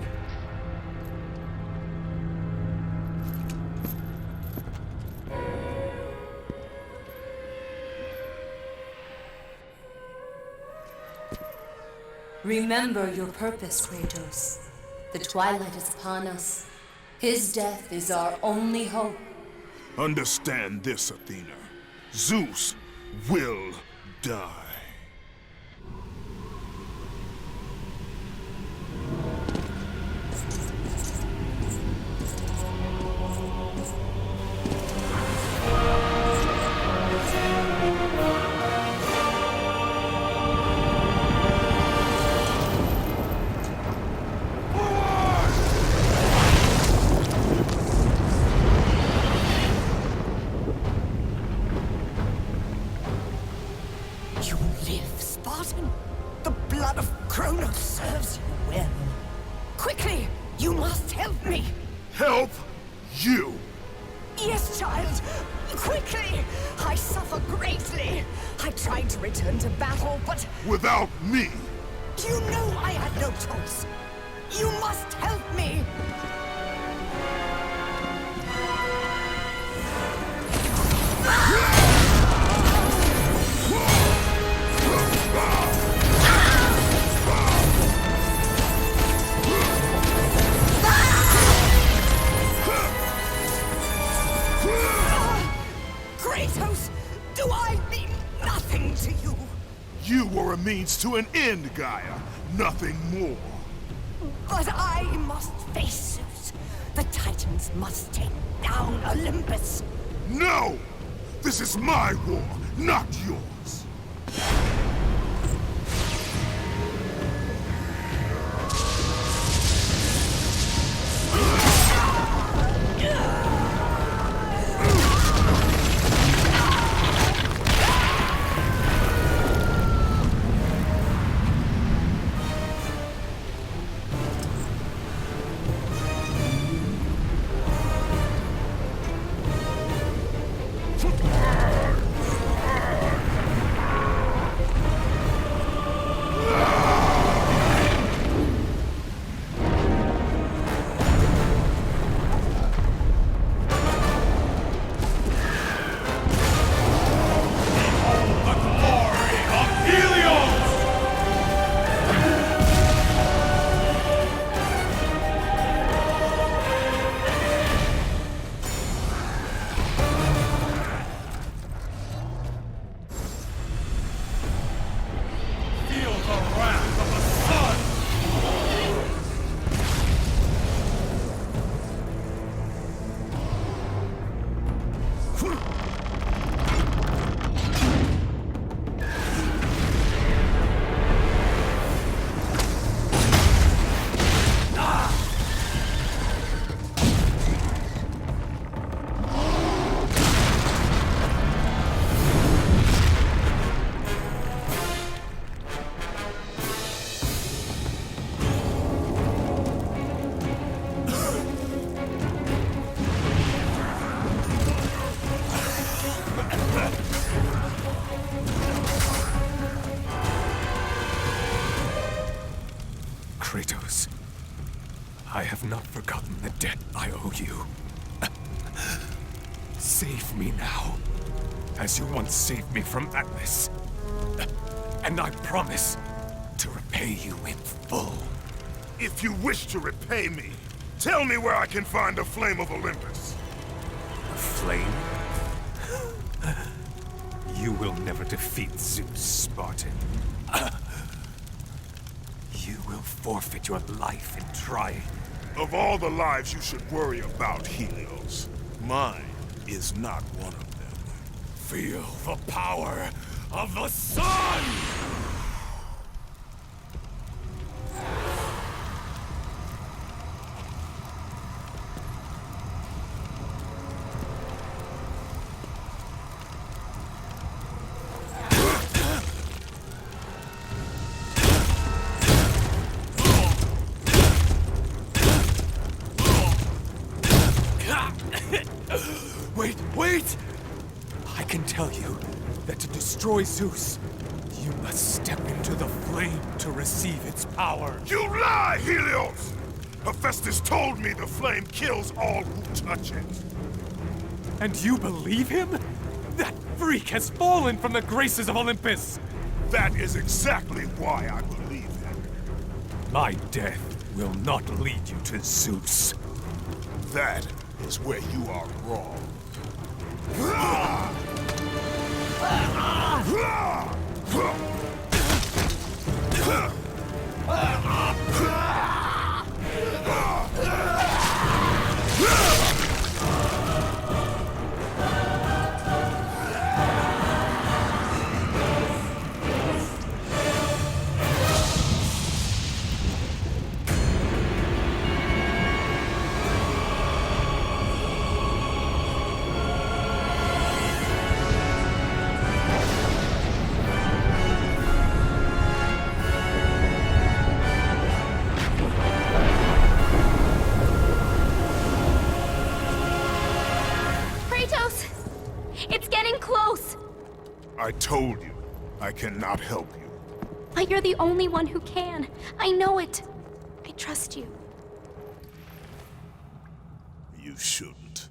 Remember your purpose, Kratos. The twilight is upon us. His death is our only hope. Understand this, Athena. Zeus will die. You live, Spartan. The blood of Kronos serves you well. Quickly, you must help me. Help you? Yes, child. Quickly! I suffer greatly. I tried to return to battle, but... Without me? You know I had no choice. You must help me. Kratos, do I mean nothing to you? You were a means to an end, Gaia. Nothing more. But I must face Zeus. The Titans must take down Olympus. No! This is my war, not yours. Kratos, I have not forgotten the debt I owe you. Save me now, as you once saved me from Atlas. And I promise to repay you in full. If you wish to repay me, tell me where I can find the Flame of Olympus. The flame? You will never defeat Zeus, Spartan. You will forfeit your life in trying. Of all the lives you should worry about, Helios, mine is not one of them. Feel the power of the sun! Wait! I can tell you that to destroy Zeus, you must step into the flame to receive its power. You lie, Helios! Hephaestus told me the flame kills all who touch it. And you believe him? That freak has fallen from the graces of Olympus! That is exactly why I believe him. My death will not lead you to Zeus. That is where you are wrong. I told you, I cannot help you. But you're the only one who can. I know it. I trust you. You shouldn't.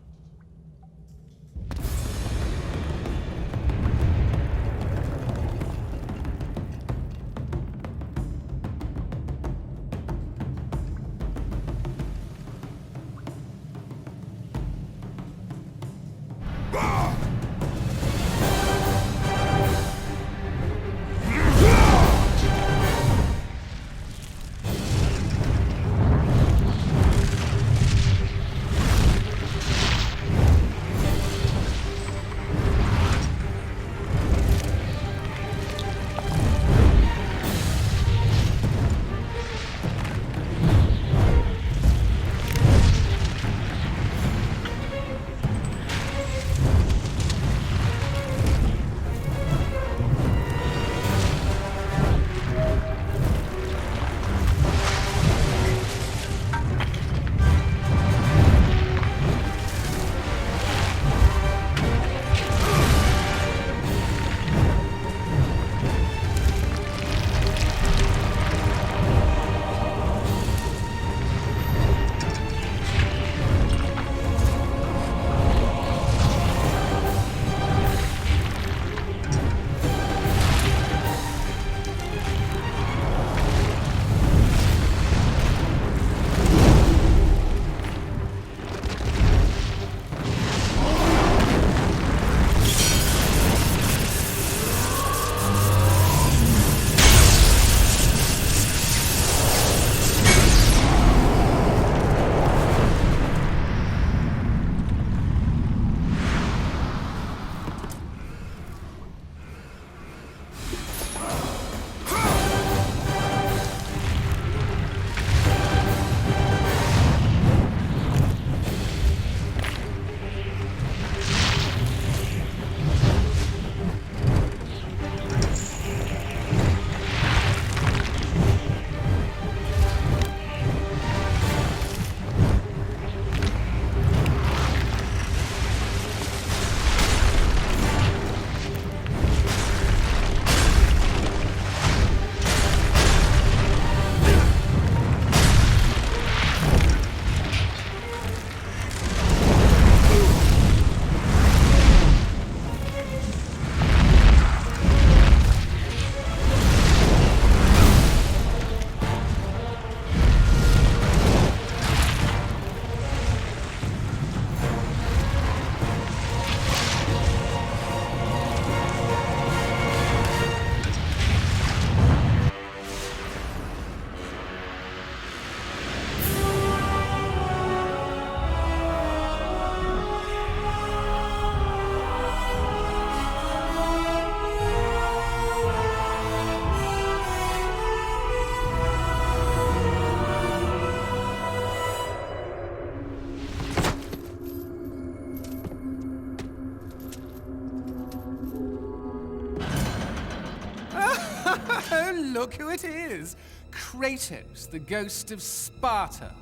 Look who it is! Kratos, the ghost of Sparta.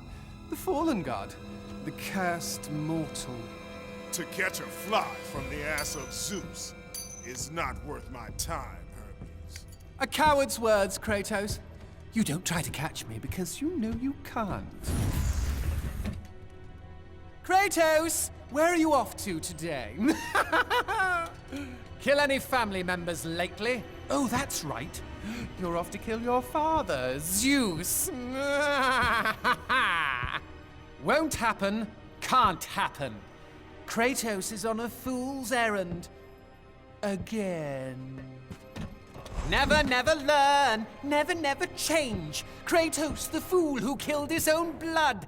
The fallen god. The cursed mortal. To catch a fly from the ass of Zeus is not worth my time, Hermes. A coward's words, Kratos. You don't try to catch me because you know you can't. Kratos! Where are you off to today? Kill any family members lately? Oh, that's right. You're off to kill your father, Zeus. Won't happen, can't happen. Kratos is on a fool's errand. Again. Never, never learn. Never, never change. Kratos, the fool who killed his own blood.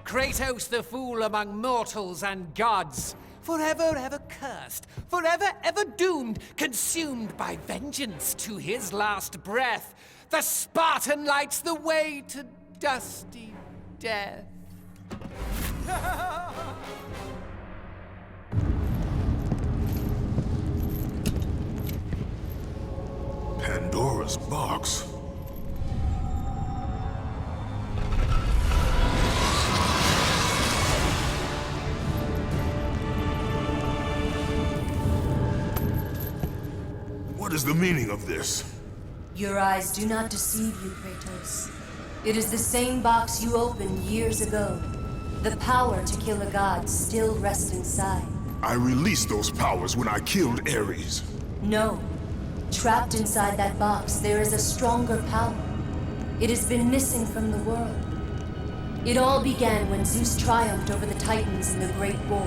Kratos, the fool among mortals and gods. Forever, ever cursed. Forever, ever doomed. Consumed by vengeance to his last breath. The Spartan lights the way to dusty death. Pandora's box. What is the meaning of this? Your eyes do not deceive you, Kratos. It is the same box you opened years ago. The power to kill a god still rests inside. I released those powers when I killed Ares. No. Trapped inside that box, there is a stronger power. It has been missing from the world. It all began when Zeus triumphed over the Titans in the Great War.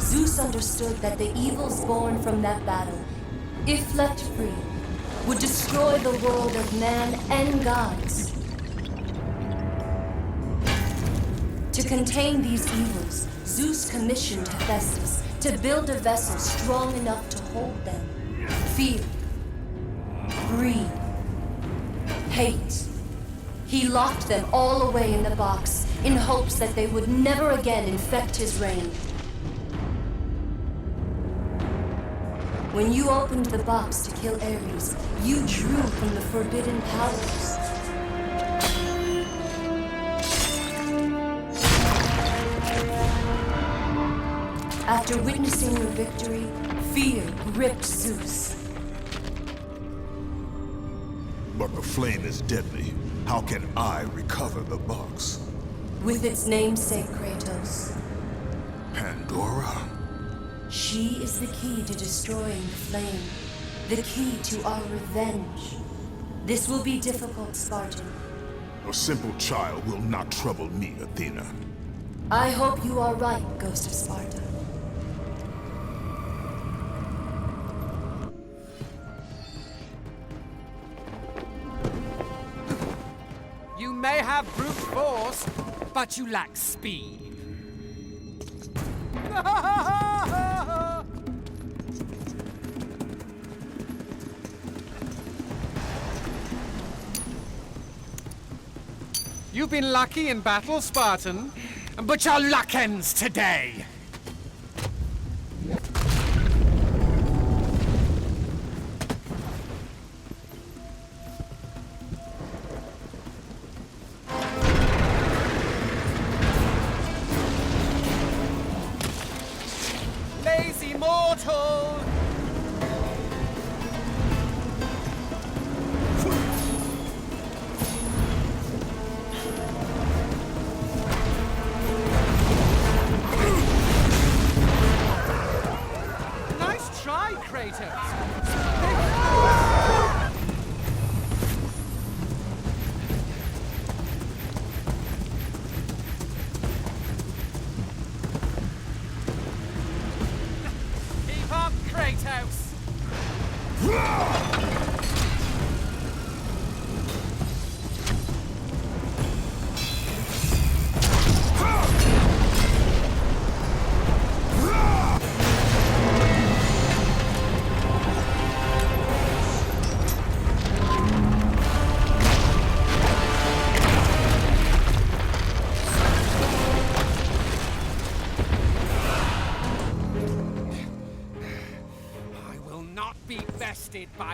Zeus understood that the evils born from that battle, if left free, would destroy the world of man and gods. To contain these evils, Zeus commissioned Hephaestus to build a vessel strong enough to hold them. Fear, greed, hate. He locked them all away in the box in hopes that they would never again infect his reign. When you opened the box to kill Ares, you drew from the forbidden powers. After witnessing your victory, fear gripped Zeus. But the flame is deadly. How can I recover the box? With its namesake, Kratos. Pandora? She is the key to destroying the flame. The key to our revenge. This will be difficult, Spartan. A simple child will not trouble me, Athena. I hope you are right, Ghost of Sparta. You may have brute force, but you lack speed. You've been lucky in battle, Spartan, but your luck ends today. Lazy mortal!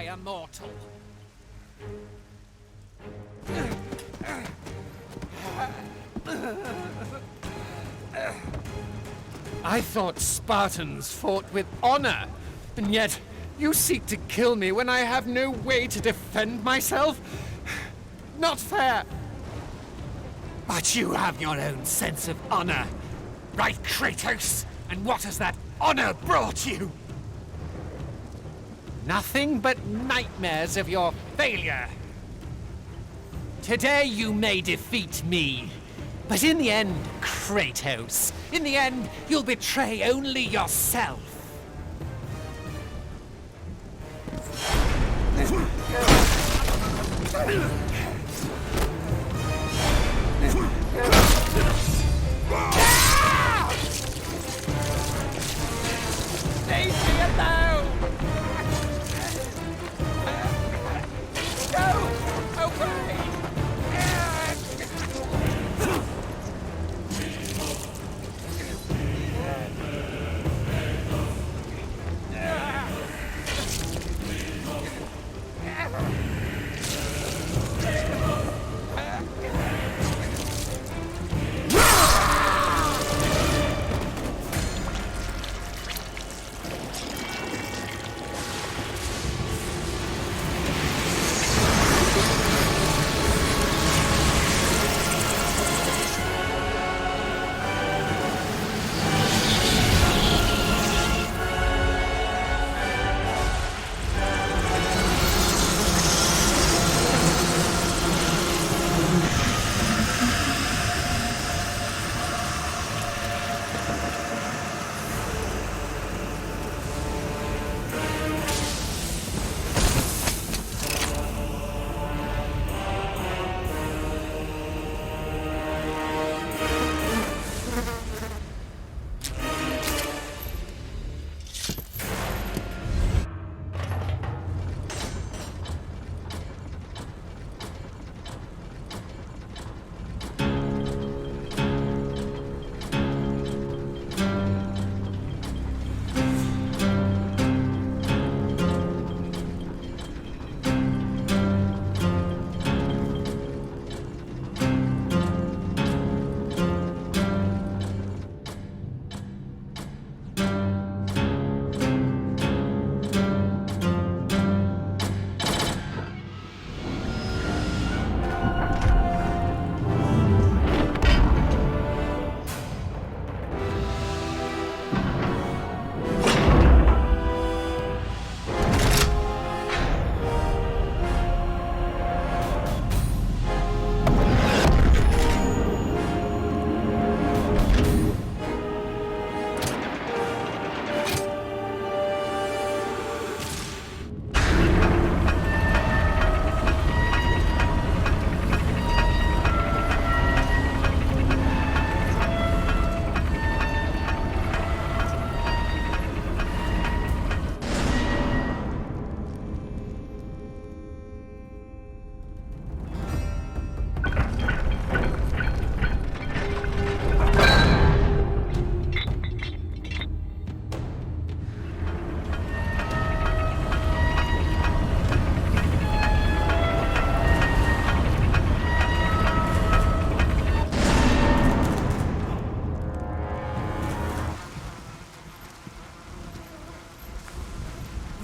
a mortal. I thought Spartans fought with honor, and yet you seek to kill me when I have no way to defend myself? Not fair. But you have your own sense of honor, right, Kratos? And what has that honor brought you? Nothing but nightmares of your failure. Today you may defeat me, but in the end, Kratos, in the end, you'll betray only yourself. Leave me alone! Go away!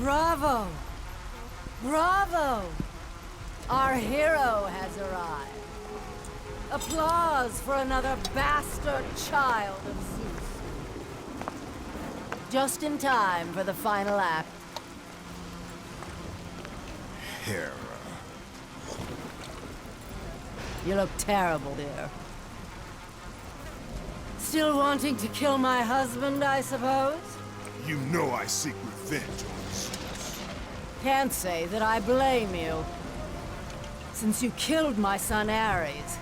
Bravo! Bravo! Our hero has arrived. Applause for another bastard child of Zeus. Just in time for the final act. Hera. You look terrible, dear. Still wanting to kill my husband, I suppose? You know I seek revenge on Zeus. Can't say that I blame you. Since you killed my son Ares,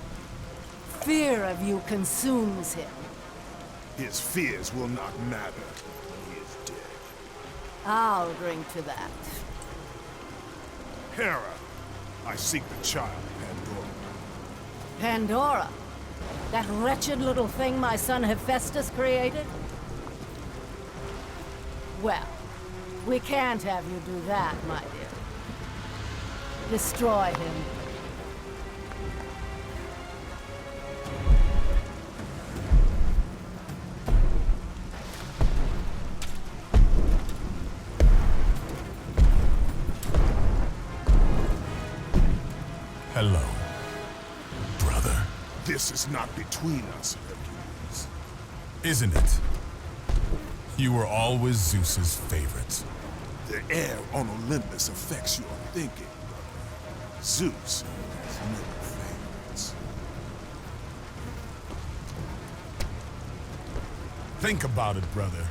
fear of you consumes him. His fears will not matter. He is dead. I'll drink to that. Hera, I seek the child, Pandora. Pandora? That wretched little thing my son Hephaestus created? Well, we can't have you do that, my dear. Destroy him. Hello, brother. This is not between us, Hercules. Isn't it? You were always Zeus's favorite. The air on Olympus affects your thinking, brother. Zeus has no favorites. Think about it, brother.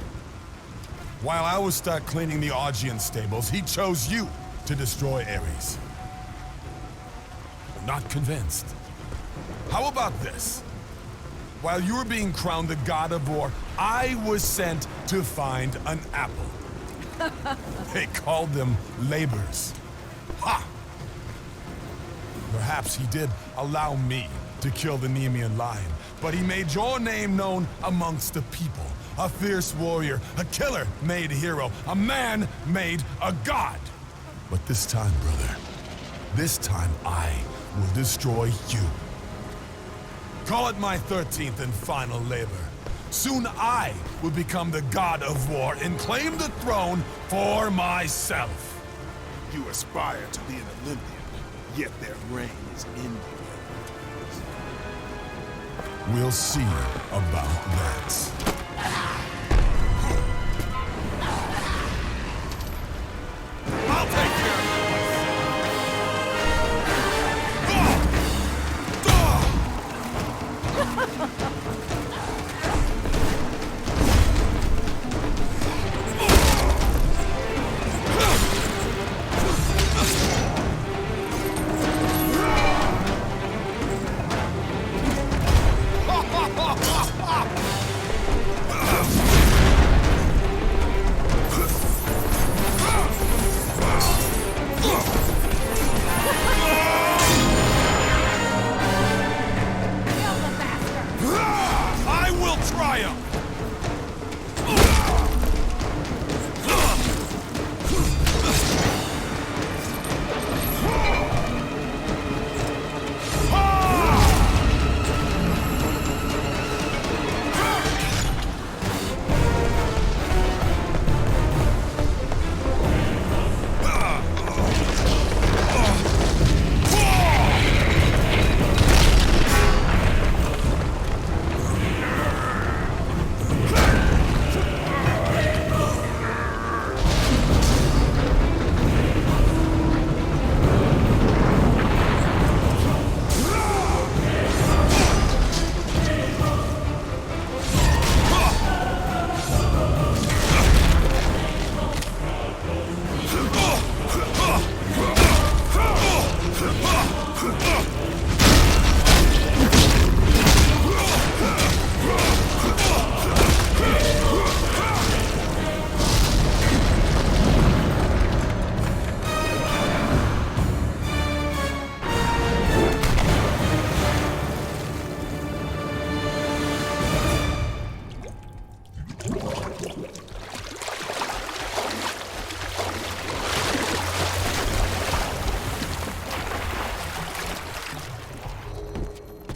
While I was stuck cleaning the Augean stables, he chose you to destroy Ares. Not convinced. How about this? While you were being crowned the god of war, I was sent to find an apple. They called them labors. Ha! Perhaps he did allow me to kill the Nemean lion, but he made your name known amongst the people. A fierce warrior, a killer made hero, a man made a god. But this time, brother, this time I will destroy you. Call it my 13th and final labor. Soon I will become the god of war and claim the throne for myself. You aspire to be an Olympian, yet their reign is ending. We'll see about that. I'll take care of it.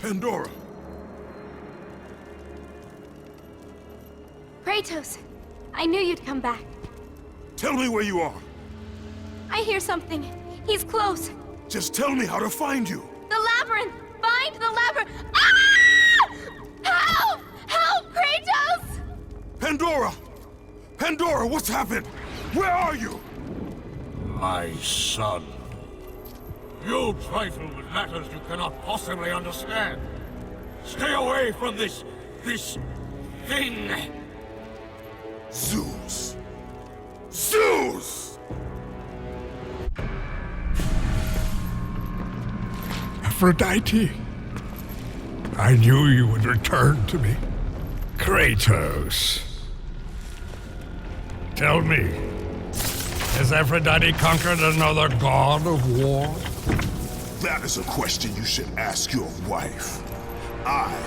Pandora! Kratos! I knew you'd come back. Tell me where you are. I hear something. He's close. Just tell me how to find you. The labyrinth! Find the labyrinth! Ah! Help! Help, Kratos! Pandora! Pandora, what's happened? Where are you? My son. You trifle with matters you cannot possibly understand. Stay away from this thing. Zeus! Zeus! Aphrodite, I knew you would return to me. Kratos. Tell me, has Aphrodite conquered another god of war? That is a question you should ask your wife. I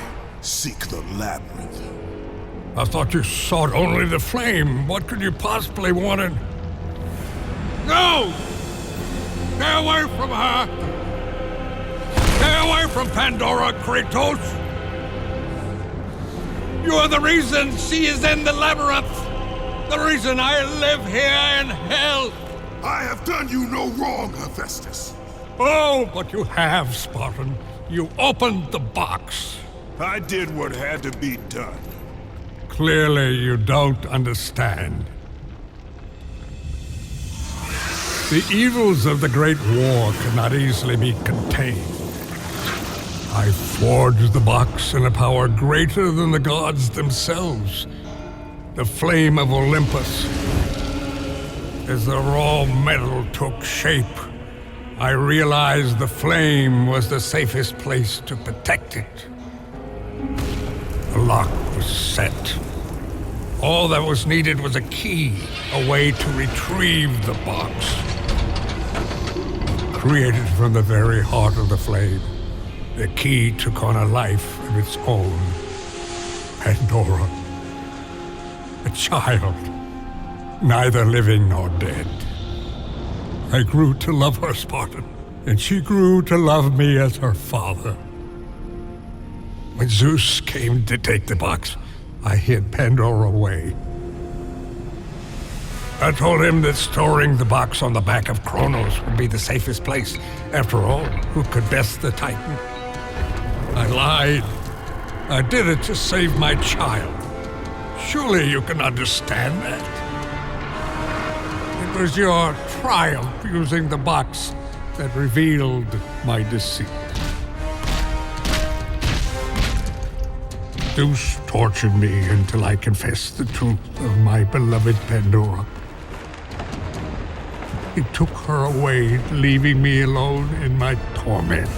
seek the labyrinth. I thought you sought only the flame. What could you possibly want in... No! Stay away from her! Stay away from Pandora, Kratos! You are the reason she is in the labyrinth! The reason I live here in hell! I have done you no wrong, Hephaestus. Oh, but you have, Spartan. You opened the box. I did what had to be done. Clearly, you don't understand. The evils of the Great War cannot easily be contained. I forged the box in a power greater than the gods themselves. The flame of Olympus. As the raw metal took shape, I realized the flame was the safest place to protect it. The lock was set. All that was needed was a key, a way to retrieve the box. Created from the very heart of the flame, the key took on a life of its own. Pandora. A child, neither living nor dead. I grew to love her, Spartan, and she grew to love me as her father. When Zeus came to take the box, I hid Pandora away. I told him that storing the box on the back of Kronos would be the safest place. After all, who could best the Titan? I lied. I did it to save my child. Surely you can understand that. It was your triumph using the box that revealed my deceit. Zeus tortured me until I confessed the truth of my beloved Pandora. He took her away, leaving me alone in my torment.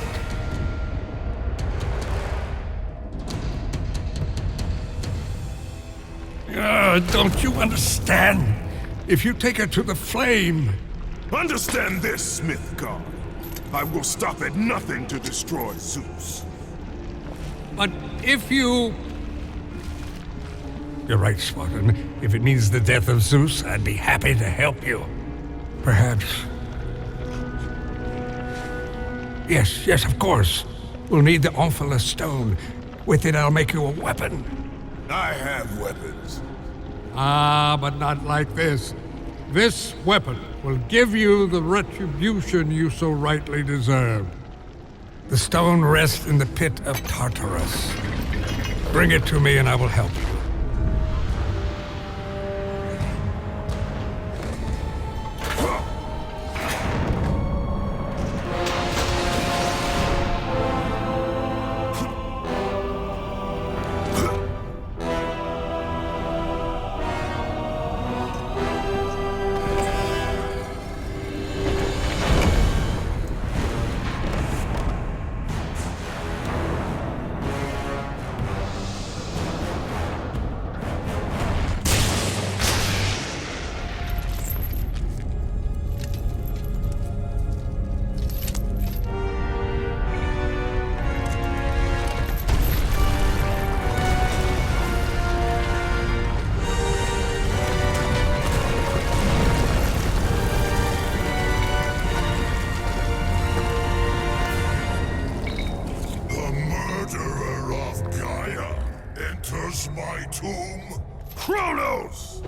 Don't you understand? If you take her to the flame... Understand this, Smith God. I will stop at nothing to destroy Zeus. But if you... You're right, Spartan. If it means the death of Zeus, I'd be happy to help you. Perhaps... Yes, of course. We'll need the Omphalos stone. With it, I'll make you a weapon. I have weapons. Ah, but not like this. This weapon will give you the retribution you so rightly deserve. The stone rests in the pit of Tartarus. Bring it to me and I will help you. My tomb? Kronos!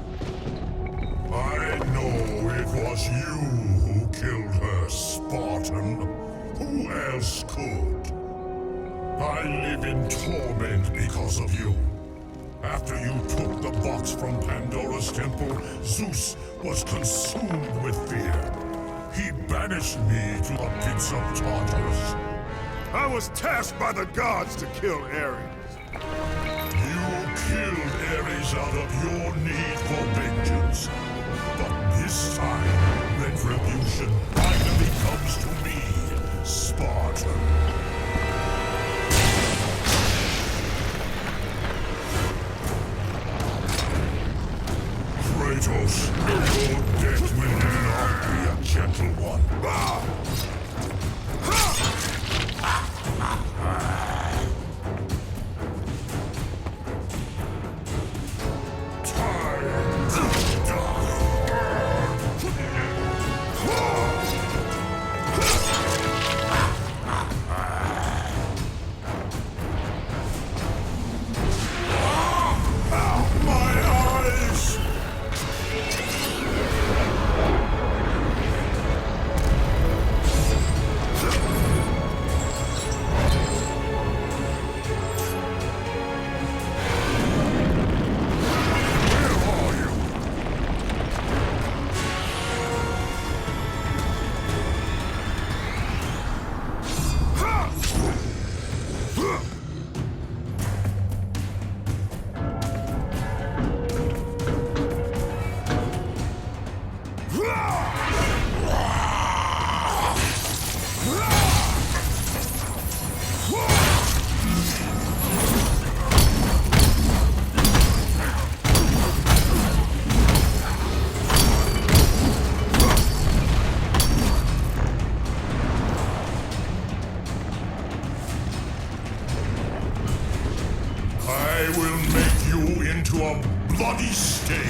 I know it was you who killed her, Spartan. Who else could? I live in torment because of you. After you took the box from Pandora's temple, Zeus was consumed with fear. He banished me to the pits of Tartarus. I was tasked by the gods to kill Ares. You killed Ares out of your need for vengeance. But this time, retribution finally comes to me, Spartan. Kratos, your death will not be a gentle one. a bloody stain.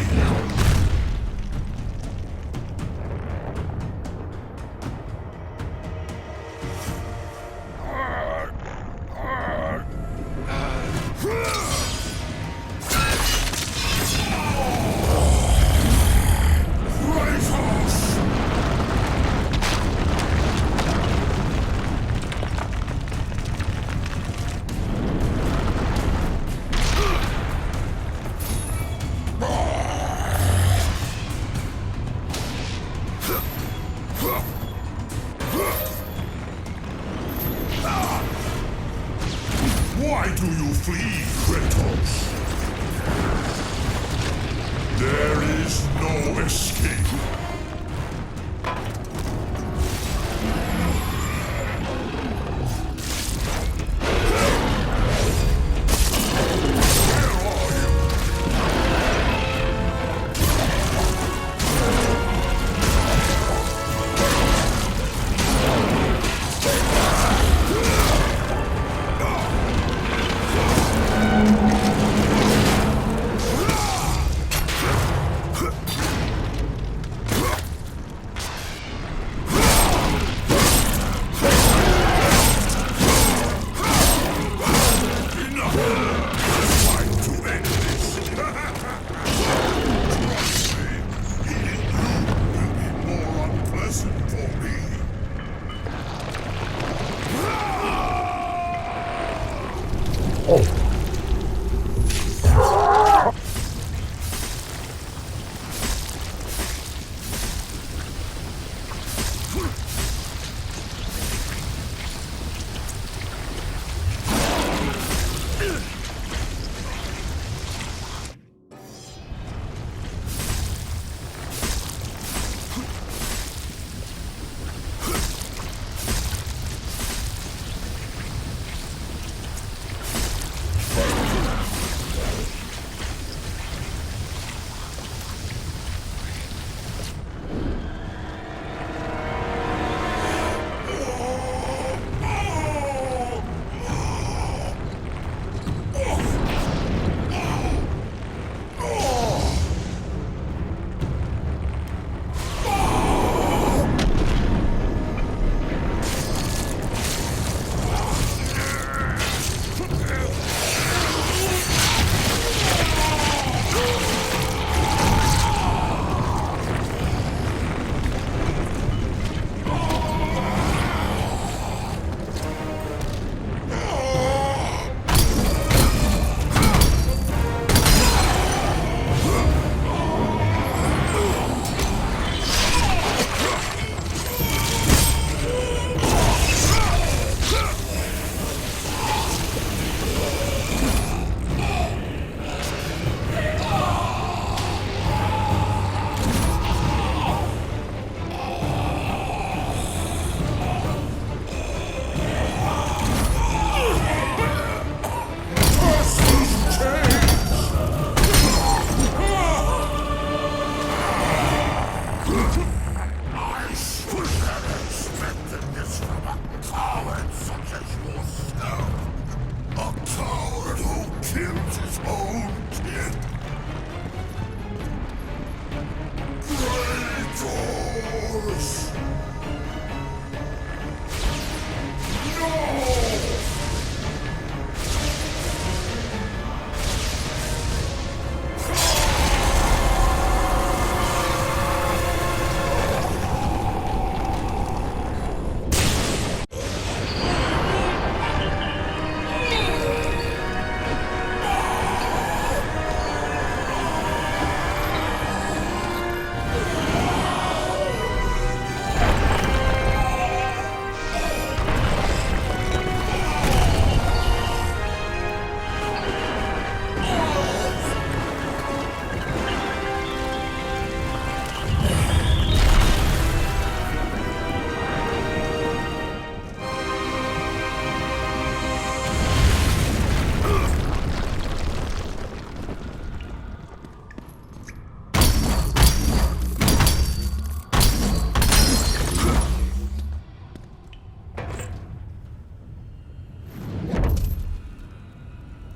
Why do you flee, Kratos? There is no escape.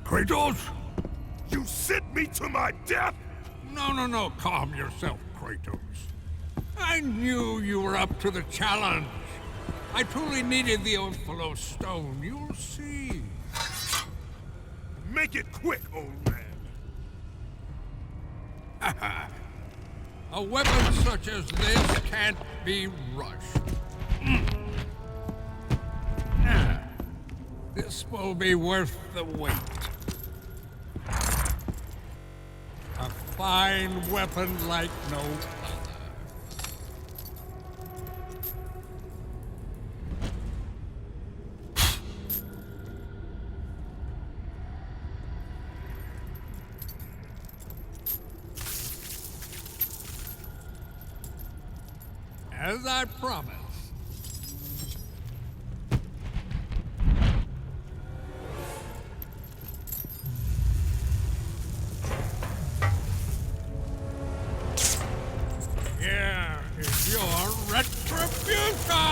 Kratos? You sent me to my death? No, calm yourself, Kratos. I knew you were up to the challenge. I truly needed the Olympus stone, you'll see. Make it quick, old man. A weapon such as this can't be rushed. This will be worth the wait. A fine weapon like no other. As I promised. Here is your retribution!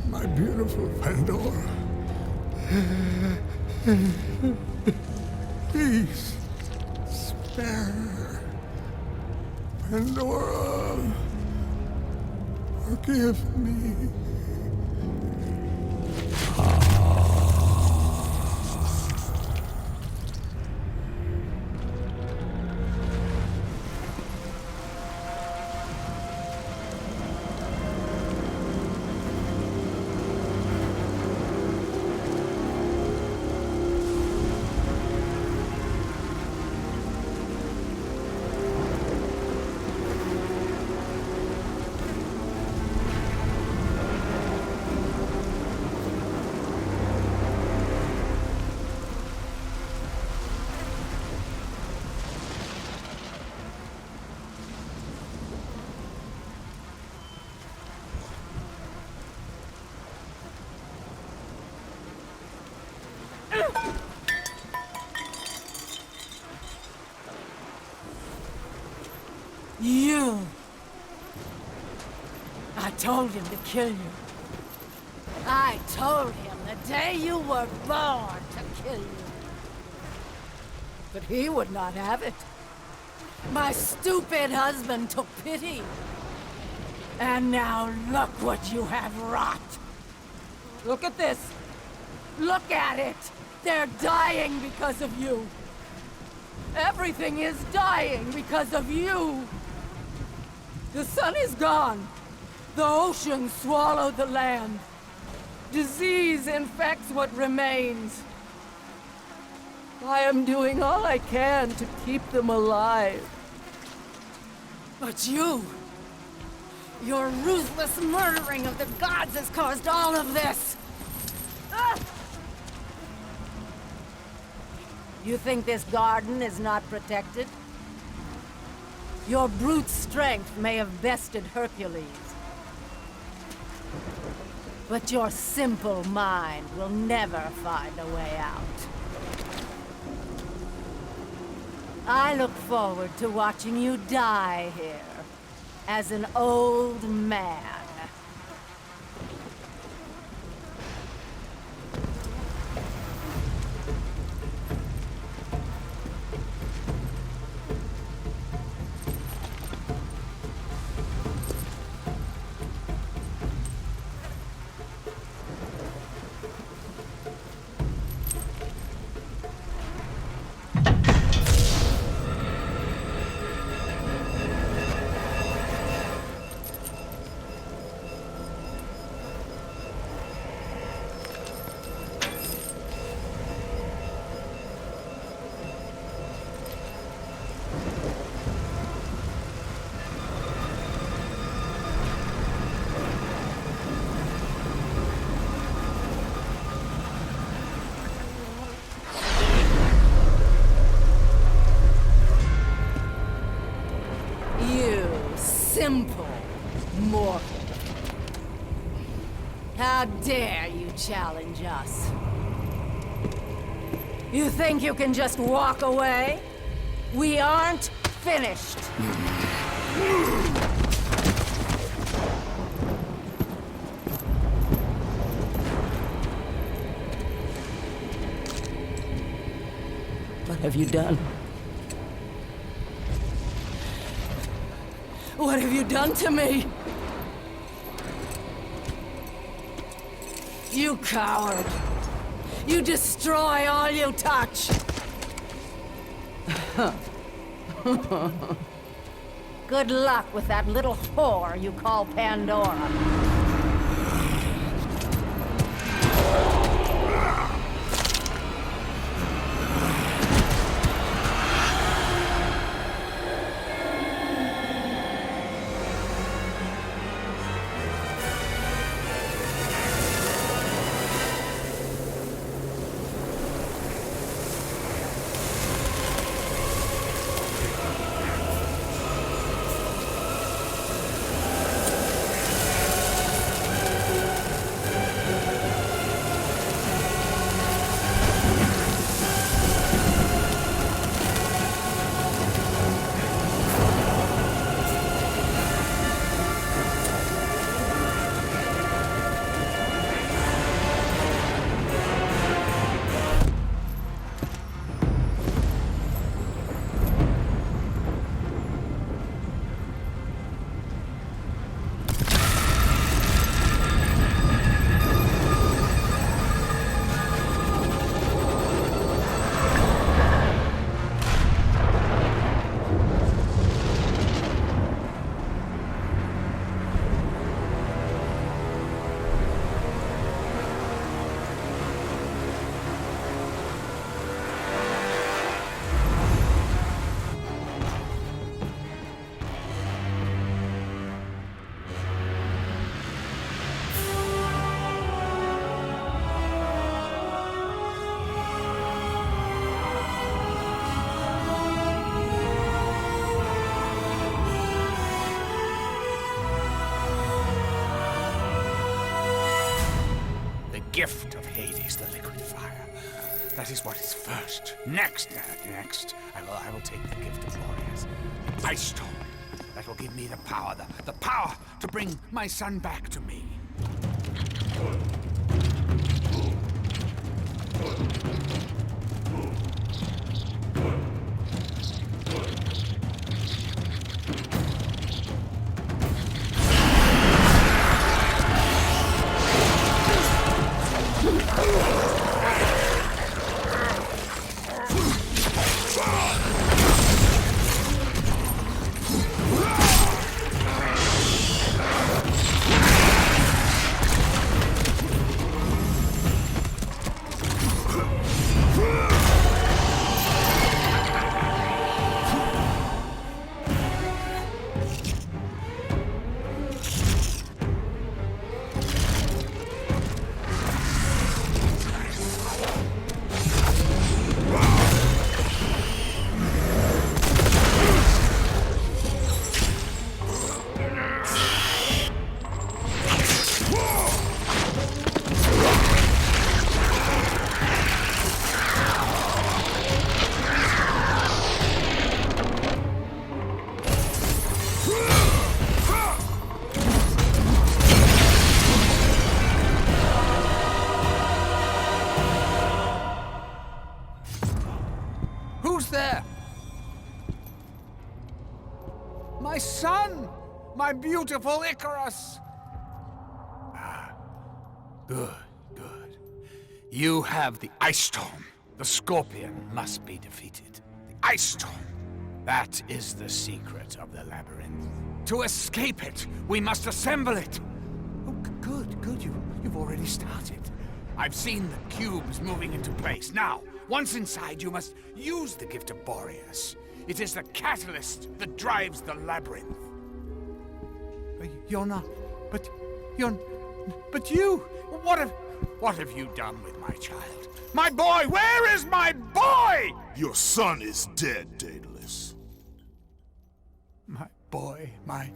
My beautiful Pandora. Please, spare her. Pandora, forgive me. You! I told him to kill you. I told him the day you were born to kill you. But he would not have it. My stupid husband took pity. And now look what you have wrought. Look at this. Look at it. They're dying because of you. Everything is dying because of you. The sun is gone. The ocean swallowed the land. Disease infects what remains. I am doing all I can to keep them alive. But you... your ruthless murdering of the gods has caused all of this! Ah! You think this garden is not protected? Your brute strength may have bested Hercules. But your simple mind will never find a way out. I look forward to watching you die here, as an old man. simple mortal. How dare you challenge us? You think you can just walk away? We aren't finished. What have you done? What have you done to me? You coward! You destroy all you touch! Good luck with that little whore you call Pandora. Gift of Hades, the liquid fire. That is what is first. Next, I will take the gift of warriors. The ice stone. That will give me the power to bring my son back to me. Who's there? My son! My beautiful Icarus! Good. You have the Ice Stone. The Scorpion must be defeated. The Ice Stone. That is the secret of the labyrinth. To escape it, we must assemble it. Oh, good. You've already started. I've seen the cubes moving into place. Now, once inside, you must use the gift of Boreas. It is the catalyst that drives the labyrinth. You're not... But you... What have you done with my child? My boy! Where is my boy? Your son is dead, Daedalus. boy, my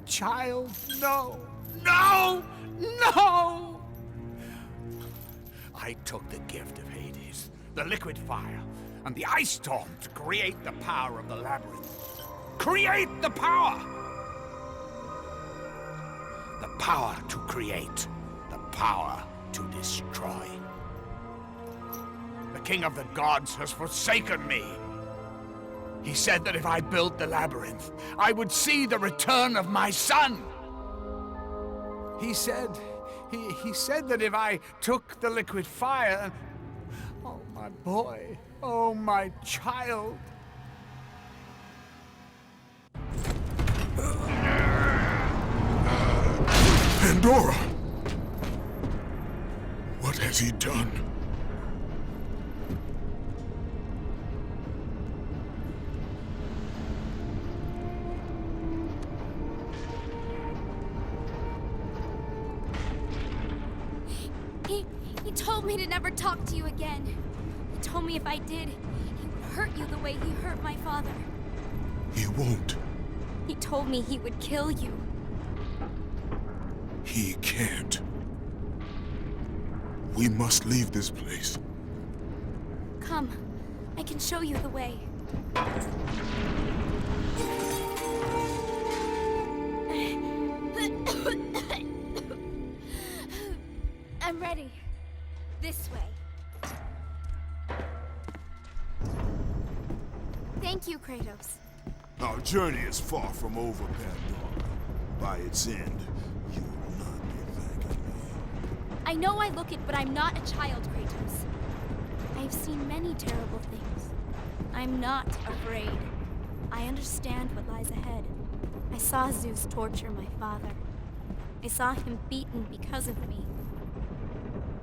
child. No! No! No! I took the gift of Hades, the liquid fire, and the ice storm to create the power of the labyrinth. Create the power! The power to create, the power to destroy. The king of the gods has forsaken me. He said that if I built the labyrinth, I would see the return of my son. He said that if I took the liquid fire, oh my boy, oh my child. Pandora! What has he done? He told me to never talk to you again. He told me if I did, he would hurt you the way he hurt my father. He won't. He told me he would kill you. He can't. We must leave this place. Come, I can show you the way. I'm ready. This way. Thank you, Kratos. Our journey is far from over, Pandora. By its end, you will not be thanking me. I know I look it, but I'm not a child, Kratos. I've seen many terrible things. I'm not afraid. I understand what lies ahead. I saw Zeus torture my father. I saw him beaten because of me.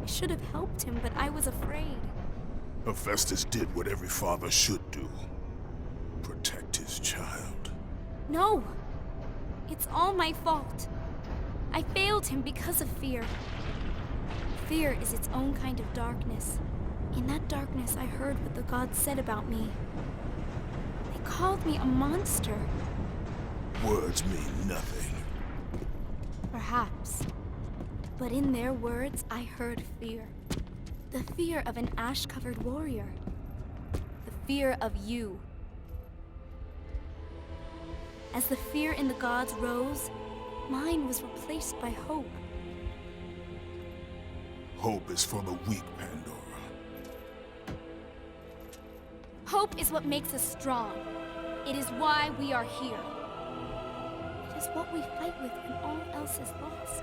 I should have helped him, but I was afraid. Hephaestus did what every father should do. Protect his child. No! It's all my fault. I failed him because of fear. Fear is its own kind of darkness. In that darkness, I heard what the gods said about me. They called me a monster. Words mean nothing. Perhaps. But in their words, I heard fear. The fear of an ash-covered warrior. The fear of you. As the fear in the gods rose, mine was replaced by hope. Hope is for the weak, Pandora. Hope is what makes us strong. It is why we are here. It is what we fight with when all else is lost.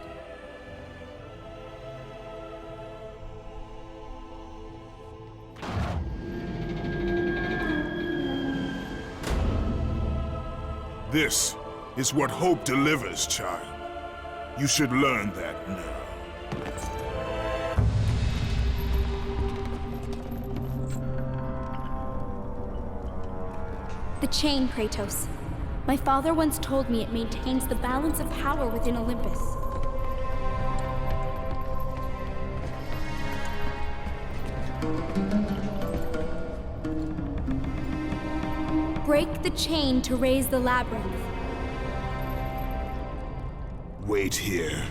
This is what hope delivers, child. You should learn that now. The chain, Kratos. My father once told me it maintains the balance of power within Olympus. Break the chain to raise the labyrinth. Wait here.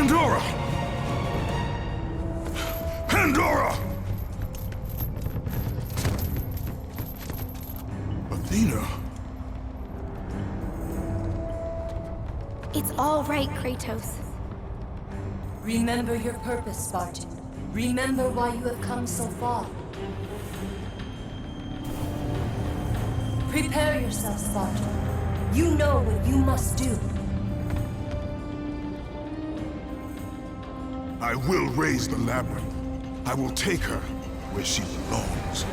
Pandora! Pandora! Athena? It's all right, Kratos. Remember your purpose, Spartan. Remember why you have come so far. Prepare yourself, Spartan. You know what you must do. I will raise the labyrinth. I will take her where she belongs.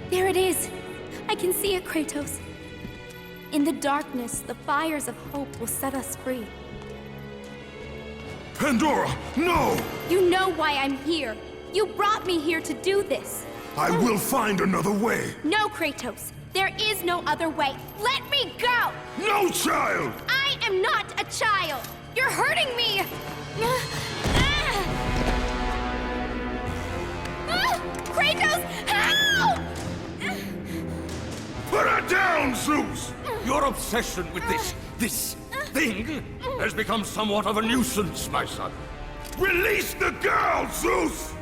There it is! I can see it, Kratos. In the darkness, the fires of hope will set us free. Pandora, no! You know why I'm here. You brought me here to do this. I will find another way. No, Kratos. There is no other way. Let me go! No, child! I am not a child! You're hurting me! Kratos, help! Put her down, Zeus! Your obsession with this thing has become somewhat of a nuisance, my son. Release the girl, Zeus!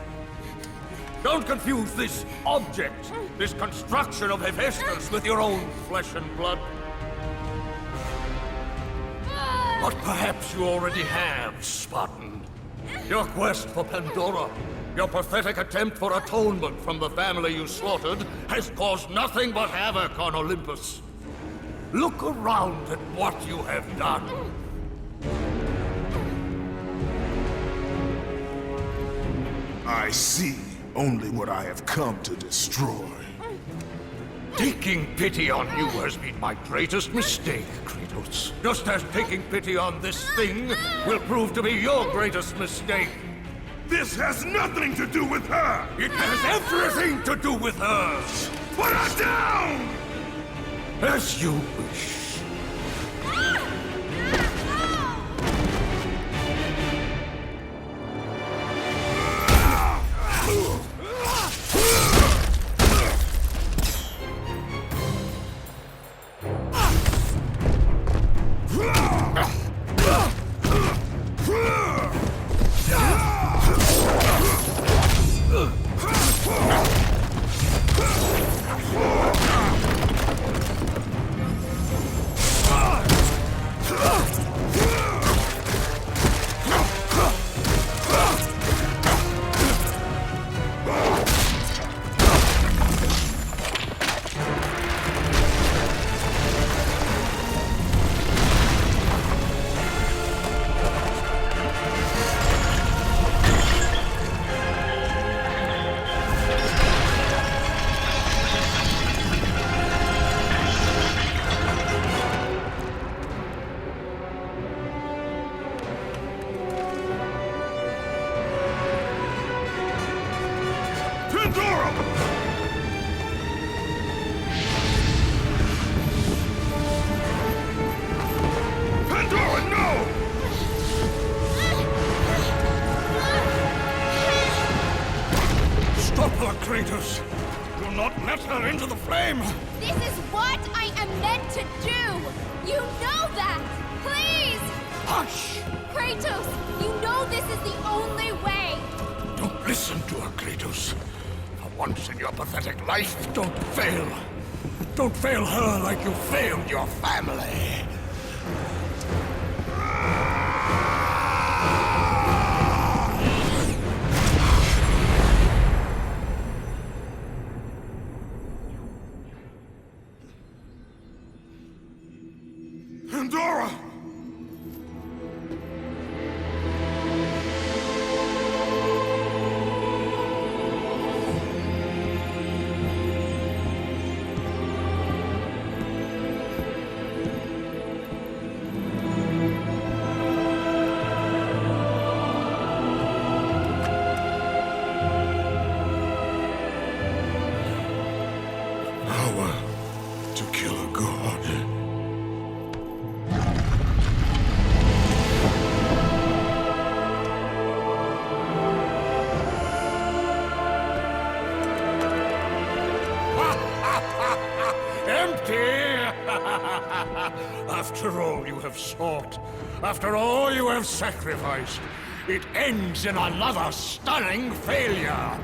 Don't confuse this object, this construction of Hephaestus with your own flesh and blood. But perhaps you already have, Spartan. Your quest for Pandora, your pathetic attempt for atonement from the family you slaughtered, has caused nothing but havoc on Olympus. Look around at what you have done. I see only what I have come to destroy. Taking pity on you has been my greatest mistake, Kratos. Just as taking pity on this thing will prove to be your greatest mistake. This has nothing to do with her! It has everything to do with her! Put her down! As you wish. flame! This is what I am meant to do! You know that! Please! Hush! Kratos, you know this is the only way! Don't listen to her, Kratos. For once in your pathetic life, don't fail. Don't fail her like you failed your family. Pandora! Power to kill a god. Empty! After all you have sought, after all you have sacrificed, it ends in another stunning failure!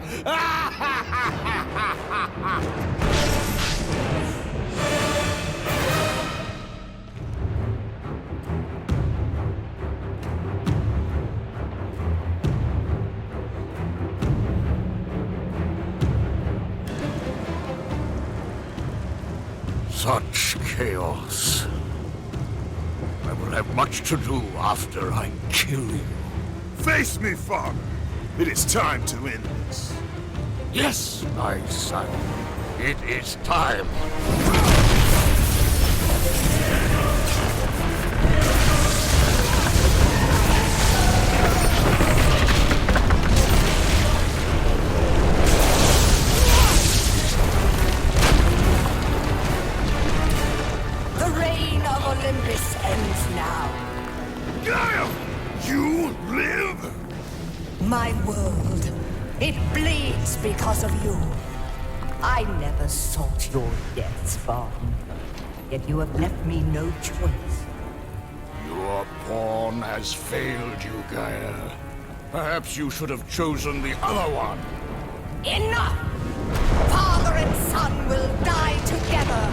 Such chaos. I will have much to do after I kill you. Face me, father. It is time to end this. Yes, my son. It is time. The reign of Olympus ends now. Gaia! You live? My world, it bleeds because of you. I never sought your death, Spartan. Yet you have left me no choice. Your pawn has failed you, Gaia. Perhaps you should have chosen the other one. Enough! Father and son will die together.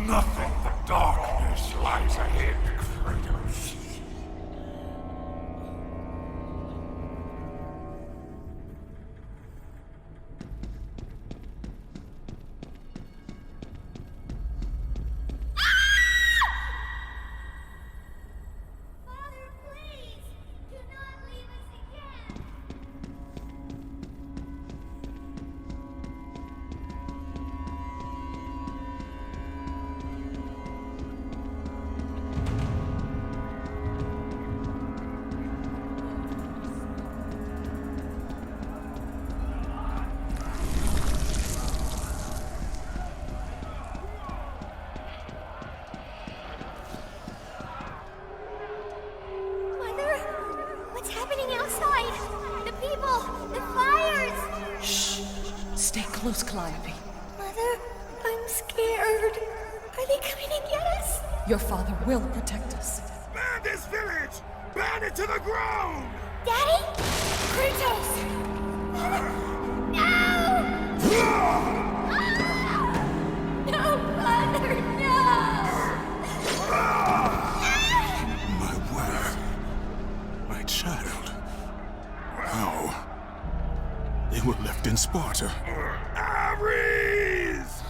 Nothing but darkness lies ahead, Kratos. Close, Calliope. Mother, I'm scared. Are they coming to get us? Your father will protect us. Burn this village! Burn it to the ground! Daddy? Kratos! Mother, no! No, Mother, no! My wife. My child. How? They were left in Sparta. Ares!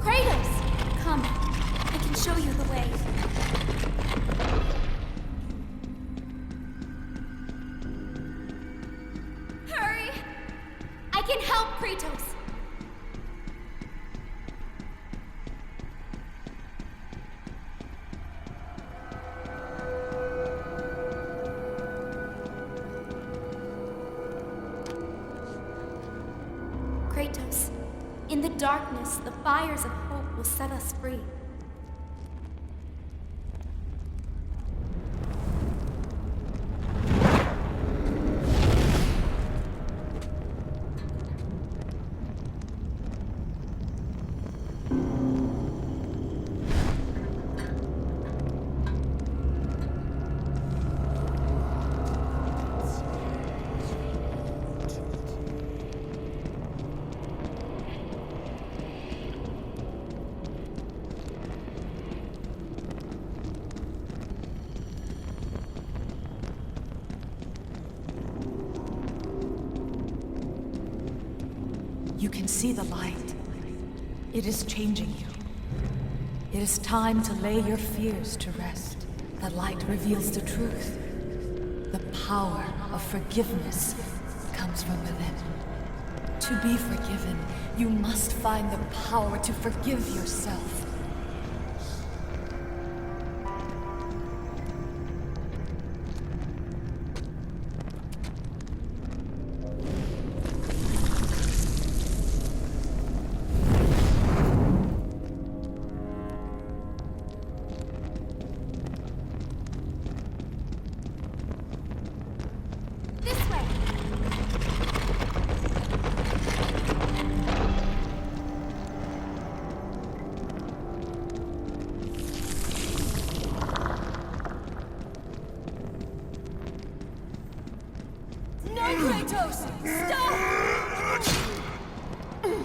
Kratos! Come. I can show you the way. Hurry! I can help, Kratos! Kratos, in the darkness, the fires of hope will set us free. You can see the light. It is changing you. It is time to lay your fears to rest. The light reveals the truth. The power of forgiveness comes from within. To be forgiven, you must find the power to forgive yourself.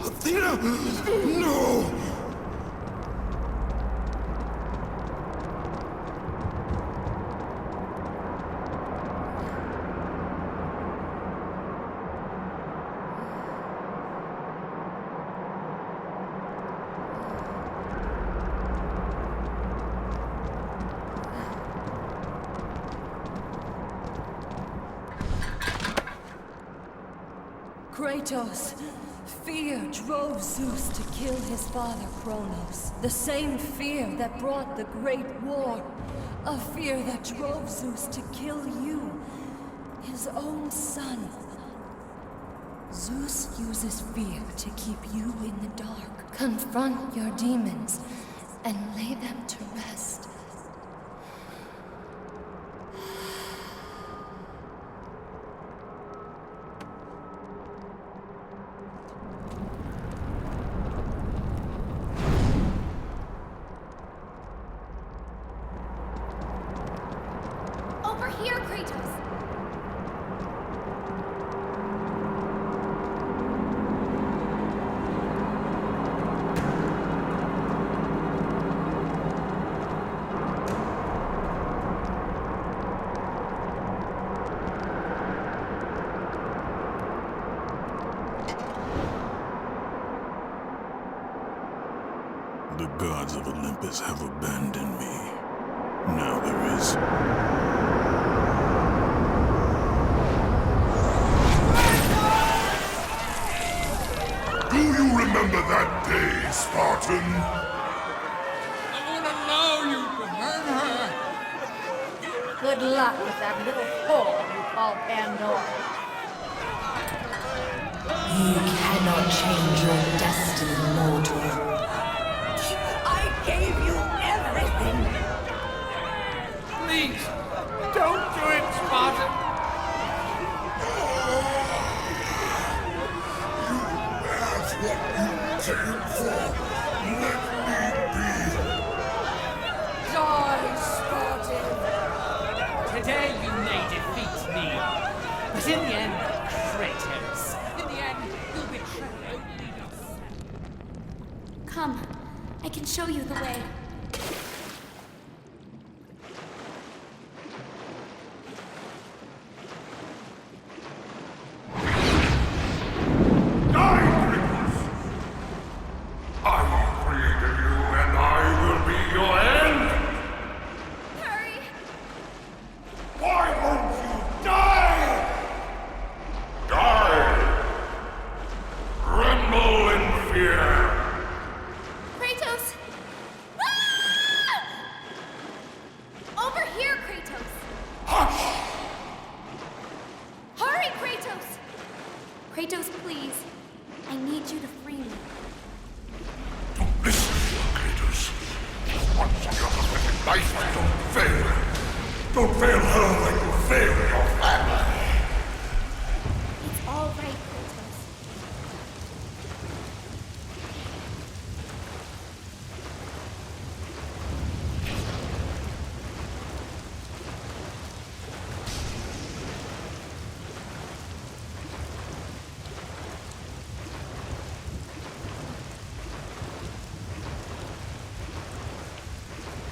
Athena! No! Kratos, fear drove Zeus to kill his father Chronos. The same fear that brought the Great War. A fear that drove Zeus to kill you, his own son. Zeus uses fear to keep you in the dark. Confront your demons and lay them to rest. Over here, Kratos! The gods of Olympus have abandoned me. Now there is... Do you remember that day, Spartan? I want to know you can hurt her. Good luck with that little whore you call Pandora. You cannot change your destiny, mortal. I gave you everything. Please, don't do it, Sparta. That's what you came for. Let me be. Die, Spartan. Today you may defeat me, but in the end, Kratos. In the end, you'll betray only yourself. Come, I can show you the way. Kratos, please. I need you to free me. Listen to your Kratos. Once you have a perfect life, don't fail. Don't fail her like you failed your family. It's all right, Kratos.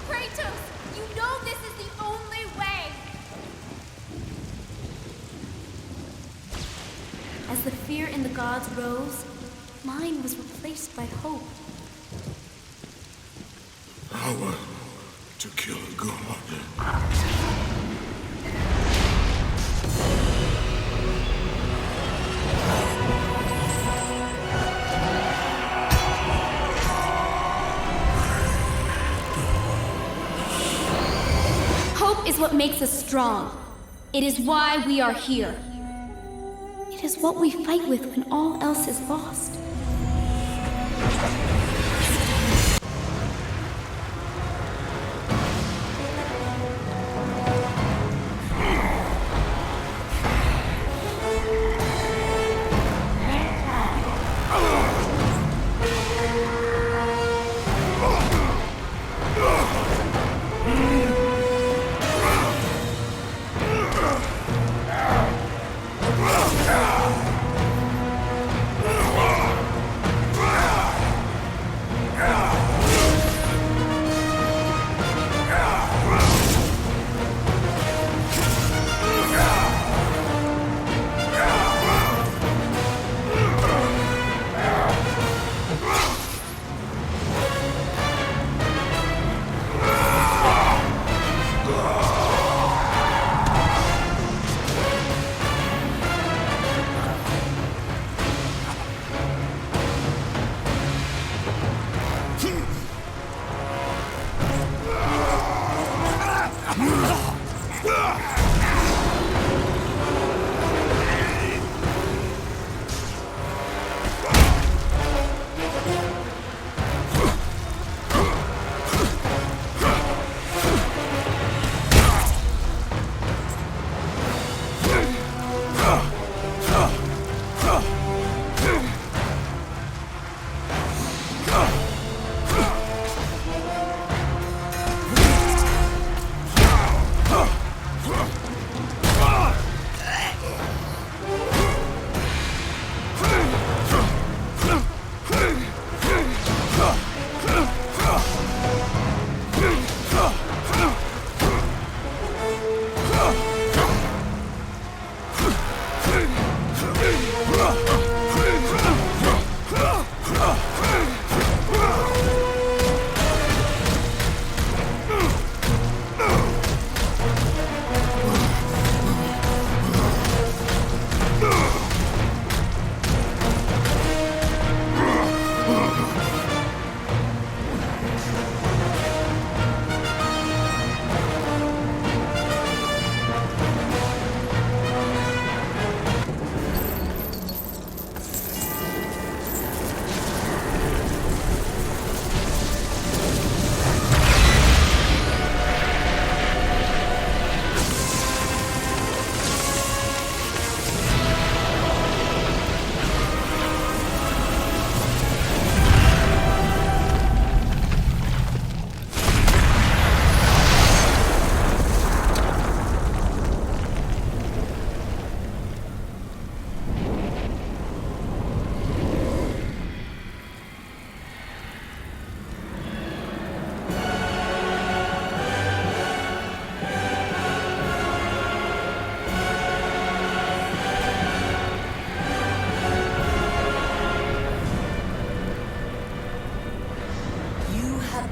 Kratos, you know this is the only way! As the fear in the gods rose, mine was replaced by hope. Power to kill a god. Hope is what makes us strong. It is why we are here. It is what we fight with when all else is lost.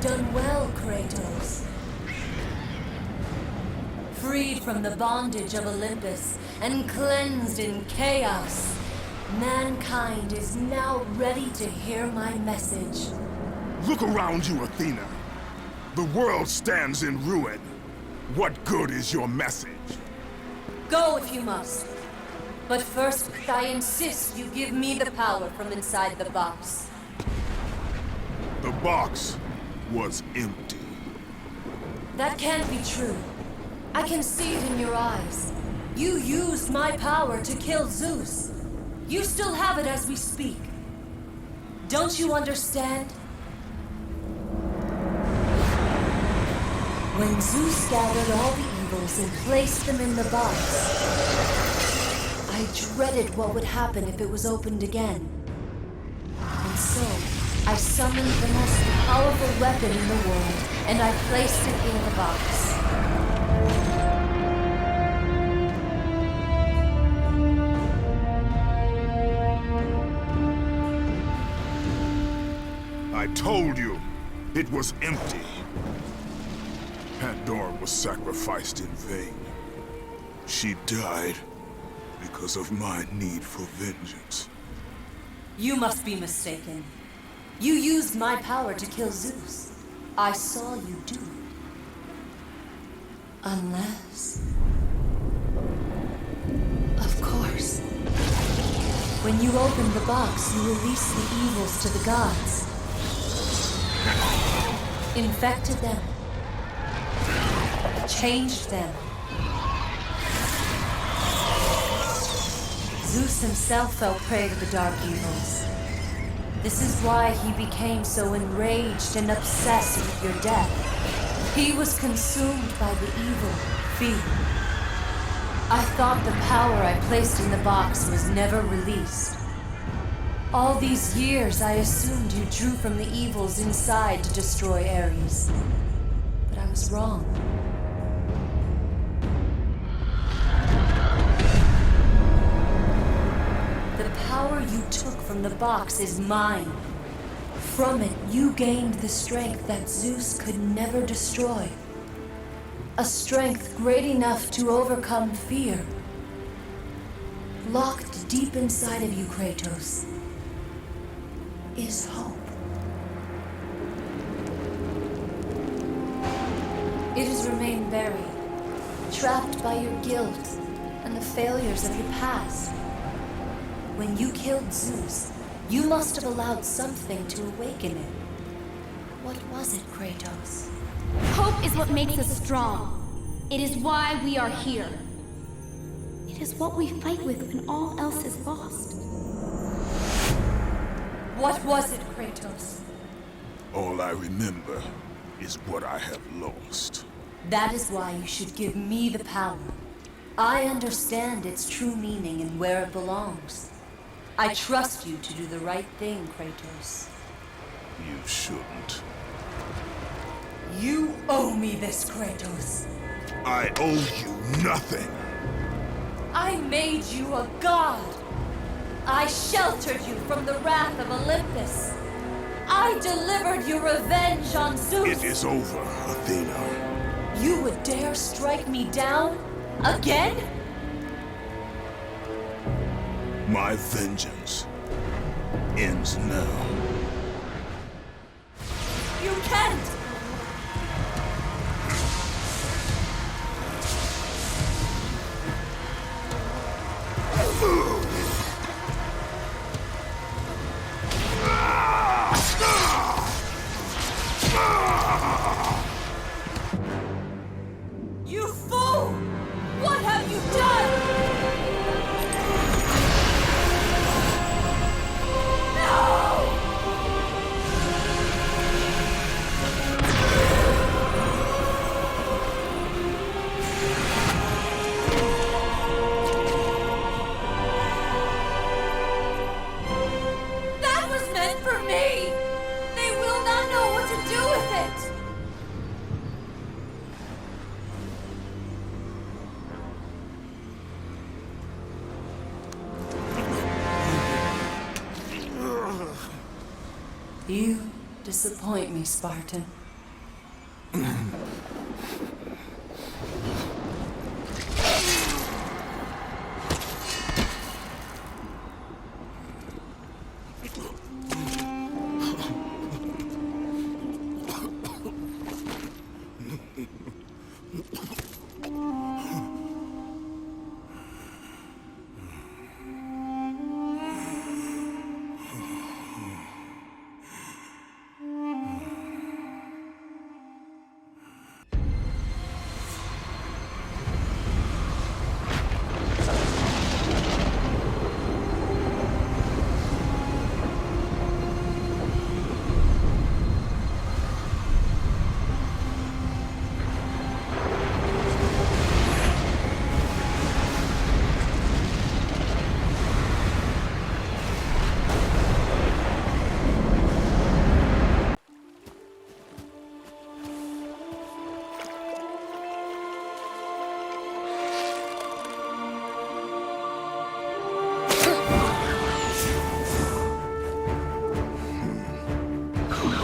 done well, Kratos. Freed from the bondage of Olympus and cleansed in chaos, mankind is now ready to hear my message. Look around you, Athena. The world stands in ruin. What good is your message? Go if you must. But first, I insist you give me the power from inside the box. The box was empty. That can't be true. I can see it in your eyes. You used my power to kill Zeus. You still have it as we speak. Don't you understand? When Zeus gathered all the evils and placed them in the box, I dreaded what would happen if it was opened again. And so, I summoned the most powerful weapon in the world, and I placed it in the box. I told you, it was empty. Pandora was sacrificed in vain. She died because of my need for vengeance. You must be mistaken. You used my power to kill Zeus. I saw you do it. Unless... Of course. When you opened the box, you released the evils to the gods. Infected them. Changed them. Zeus himself fell prey to the dark evils. This is why he became so enraged and obsessed with your death. He was consumed by the evil, fear. I thought the power I placed in the box was never released. All these years, I assumed you drew from the evils inside to destroy Ares. But I was wrong. The power you took from the box is mine. From it, you gained the strength that Zeus could never destroy. A strength great enough to overcome fear. Locked deep inside of you, Kratos, is hope. It has remained buried, trapped by your guilt and the failures of your past. When you killed Zeus, you must have allowed something to awaken it. What was it, Kratos? Hope is what makes us strong. It is why we are here. It is what we fight with when all else is lost. What was it, Kratos? All I remember is what I have lost. That is why you should give me the power. I understand its true meaning and where it belongs. I trust you to do the right thing, Kratos. You shouldn't. You owe me this, Kratos. I owe you nothing. I made you a god. I sheltered you from the wrath of Olympus. I delivered you revenge on Zeus. It is over, Athena. You would dare strike me down? Again? My vengeance ends now. You can't! You fool! What have you done? That was meant for me! They will not know what to do with it! You disappoint me, Spartan.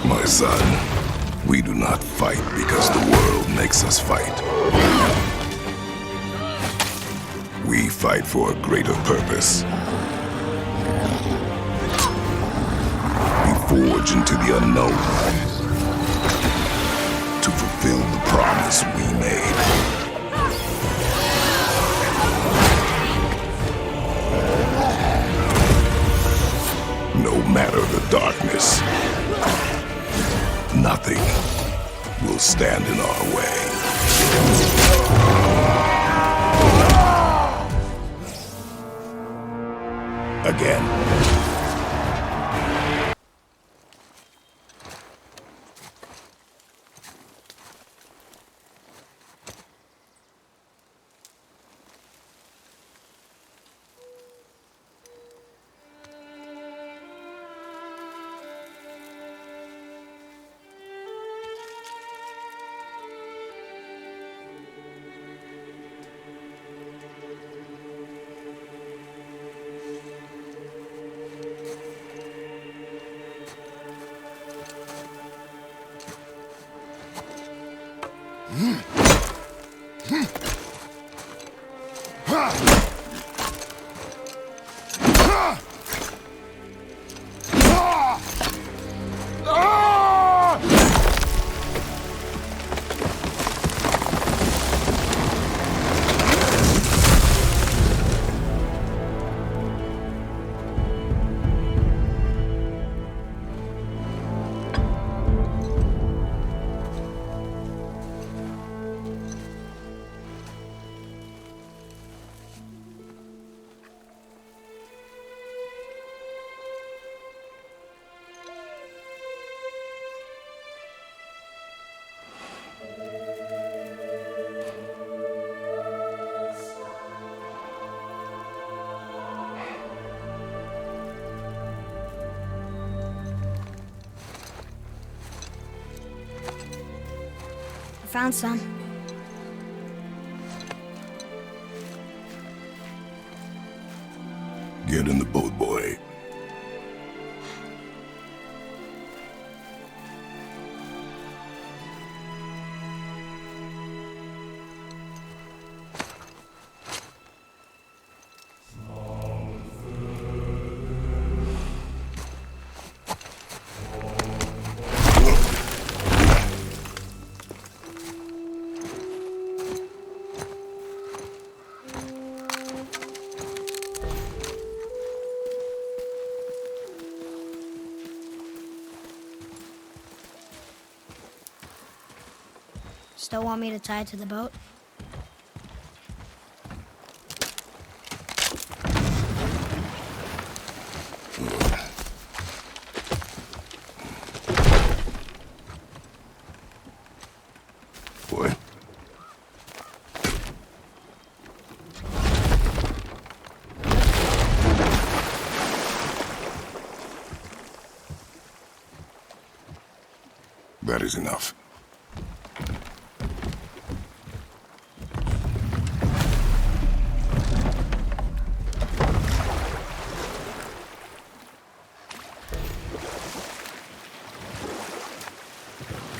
My son, we do not fight because the world makes us fight. We fight for a greater purpose. We forge into the unknown to fulfill the promise we made. No matter the darkness, nothing will stand in our way. Again. Found some. Get in the boat, boy. Still want me to tie it to the boat? Boy. That is enough.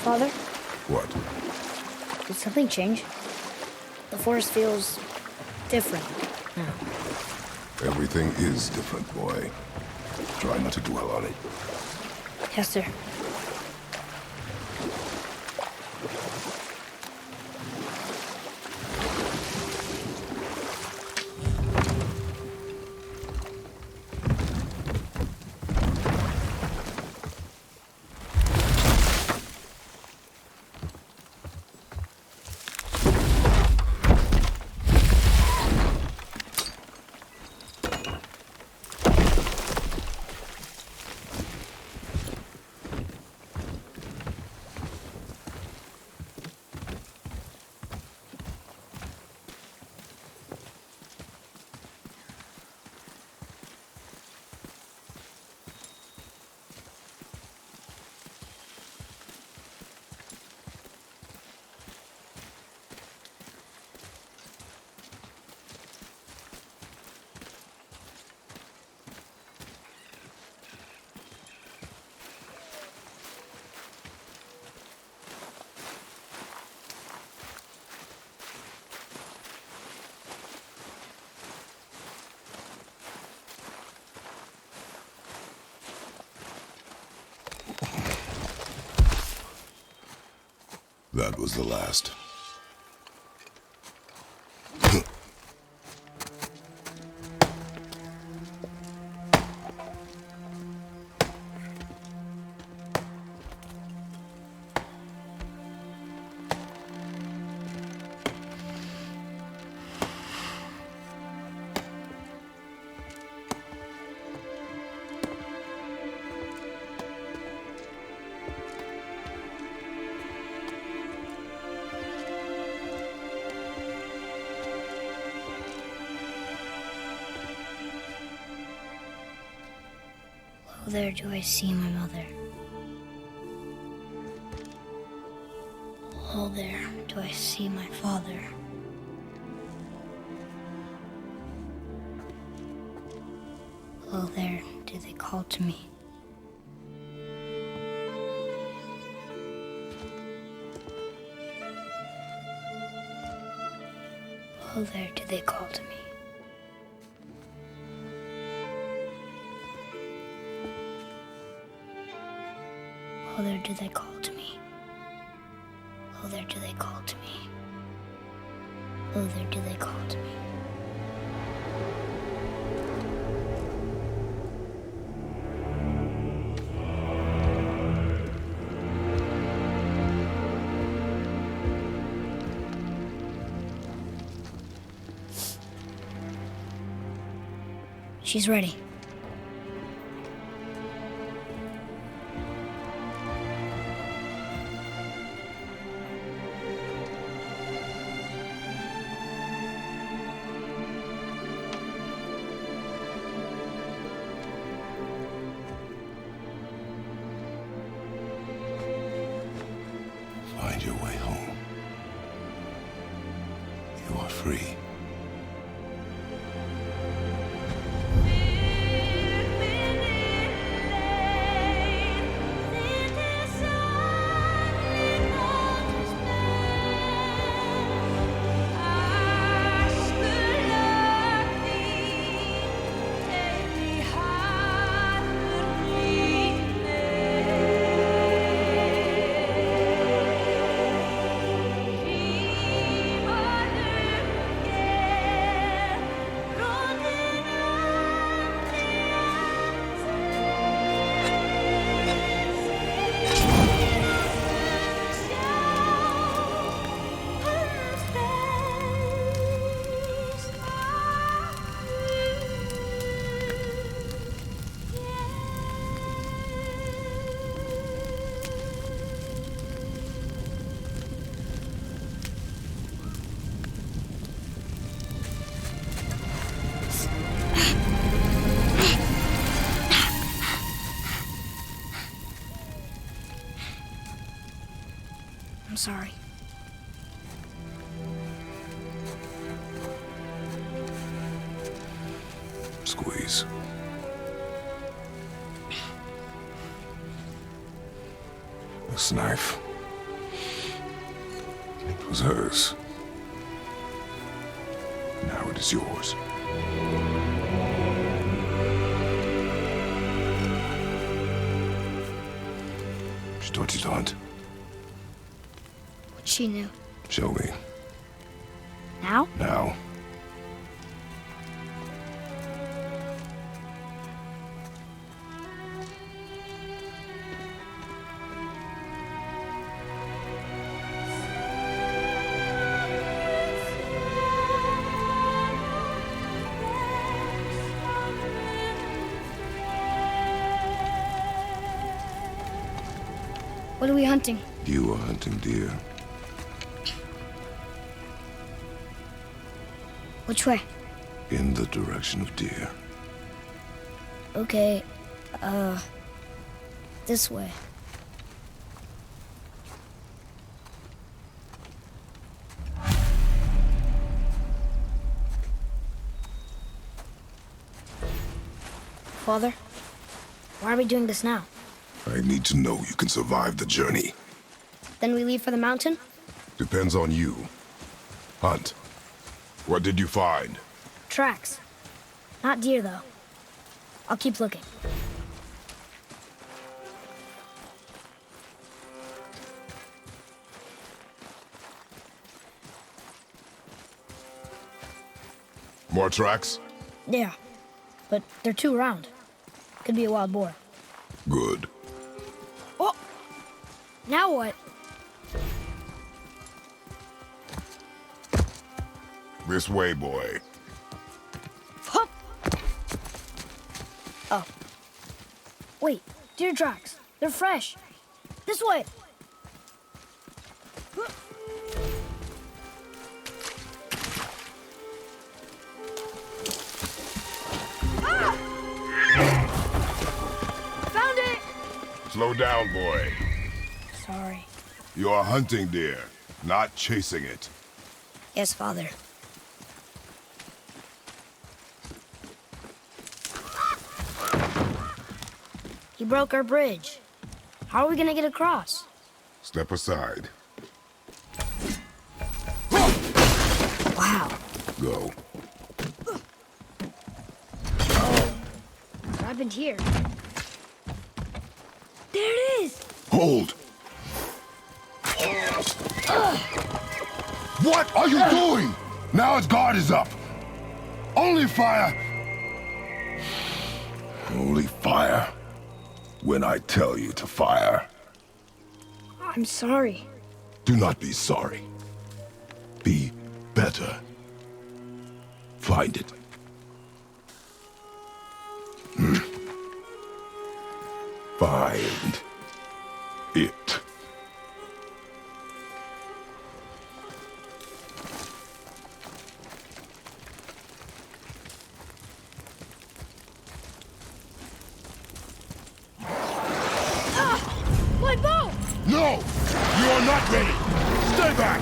Father? What? Did something change? The forest feels different now. Everything is different, boy. Try not to dwell on it. Yes, sir. That was the last. There do I see my mother. Oh, there do I see my father. Oh, there do they call to me. Oh, there do they call to me. Oh, there do they call to me. Oh, there do they call to me. Oh, there do they call to me. She's ready. Find your way home. You are free. I'm sorry. Squeeze. This knife. It was hers. Now it is yours. She taught you to hunt. What she knew. Show me. Now? Now. What are we hunting? You are hunting deer. Which way? In the direction of deer. Okay, this way. Father, why are we doing this now? I need to know you can survive the journey. Then we leave for the mountain? Depends on you. Hunt. What did you find? Tracks. Not deer, though. I'll keep looking. More tracks? Yeah, but they're too round. Could be a wild boar. Good. Oh! Now what? This way, boy. Hup! Oh. Wait, deer tracks. They're fresh. This way! Found it! Slow down, boy. Sorry. You are hunting deer, not chasing it. Yes, Father. He broke our bridge. How are we gonna get across? Step aside. Wow. Go. What happened here? There it is! Hold! What are you doing? Now its guard is up. Only fire. Only fire. When I tell you to fire. I'm sorry. Do not be sorry. Be better. Find it. Find it. My bow! No! You are not ready! Stay back!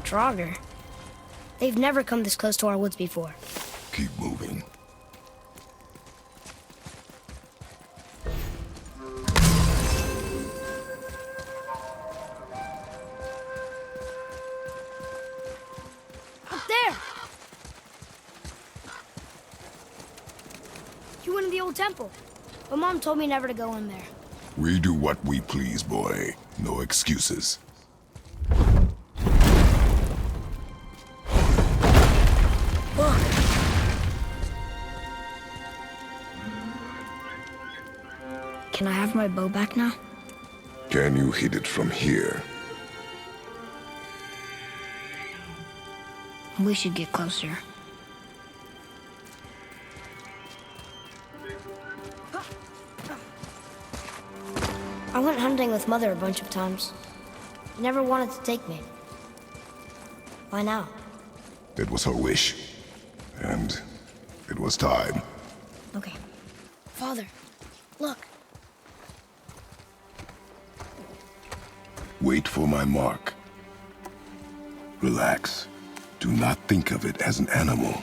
Draugr. They've never come this close to our woods before. Keep moving. Up there! You went in the old temple. But Mom told me never to go in there. We do what we please, boy. No excuses. Look! Can I have my bow back now? Can you hit it from here? We should get closer. I went hunting with Mother a bunch of times. She never wanted to take me. Why now? It was her wish. And it was time. Okay. Father, look. Wait for my mark. Relax. Do not think of it as an animal.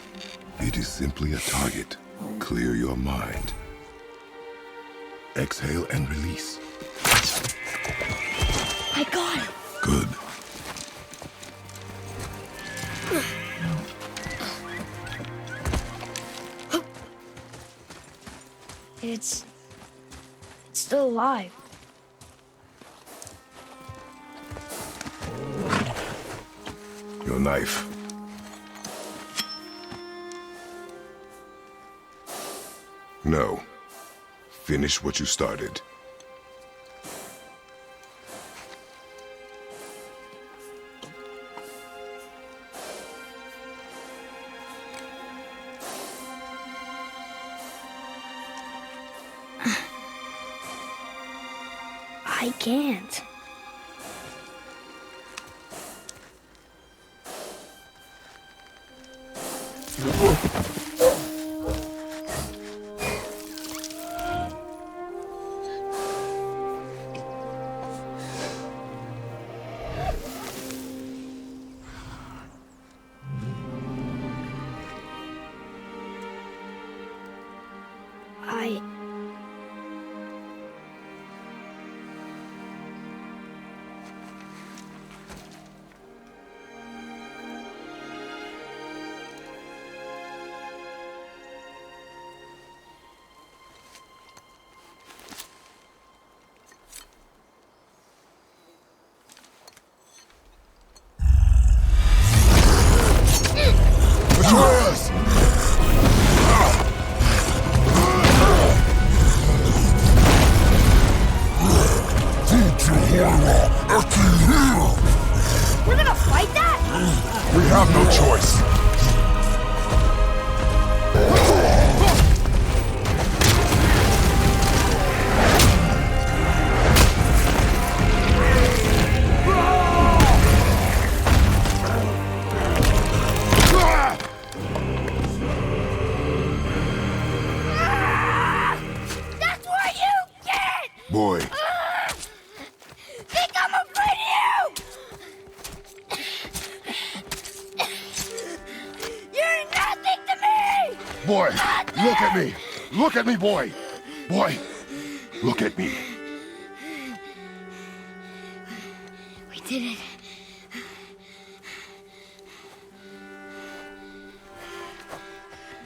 It is simply a target. Clear your mind. Exhale and release. I got it! Good. It's still alive. Your knife. No. Finish what you started. I can't. Boy. Think I'm afraid of you! You're nothing to me! Boy, Nothing! look at me! Look at me, boy! Boy, look at me. We did it.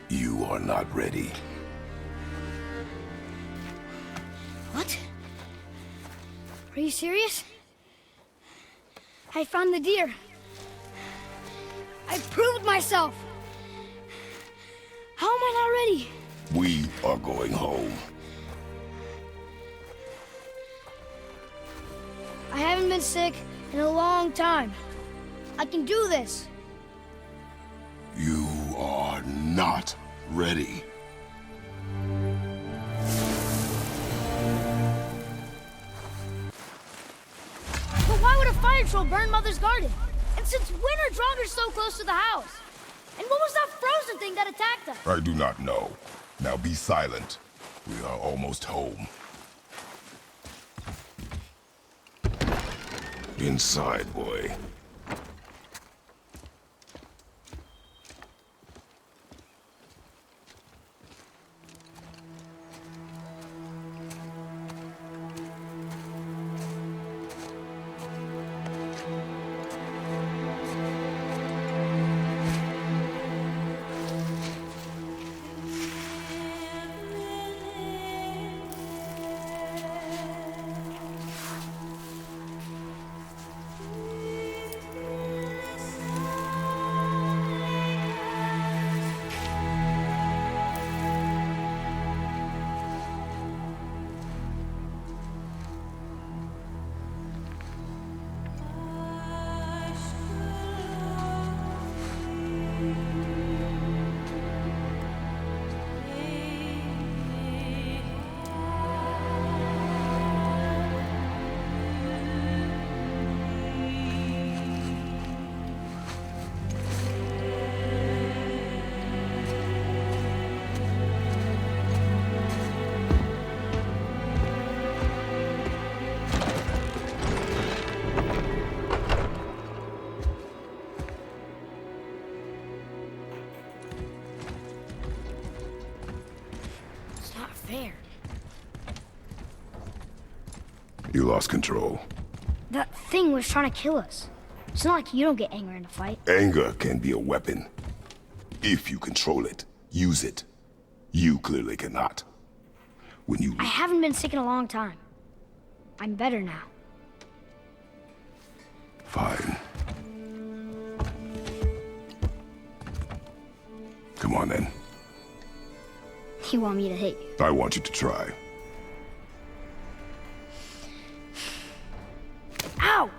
You are not ready. What? Are you serious? I found the deer. I proved myself. How am I not ready? We are going home. I haven't been sick in a long time. I can do this. You are not ready. But why would a fire troll burn Mother's garden? And since when are Draugr so close to the house? And what was that frozen thing that attacked us? I do not know. Now be silent. We are almost home. Inside, boy. You lost control. That thing was trying to kill us. It's not like you don't get angry in a fight. Anger can be a weapon. If you control it, use it. You clearly cannot. When you... I haven't been sick in a long time. I'm better now. Fine. Come on then. You want me to hit you? I want you to try. Ow!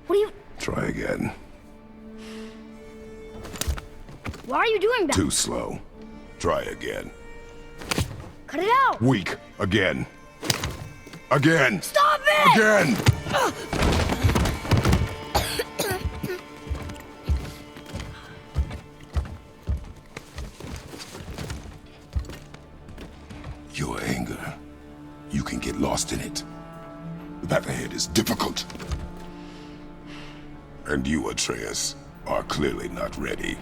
What are you... Try again. Why are you doing that? Too slow. Try again. Cut it out! Weak. Again. Again! Stop it! Again! Your anger. You can get lost in it. The path ahead is difficult. And you, Atreus, are clearly not ready.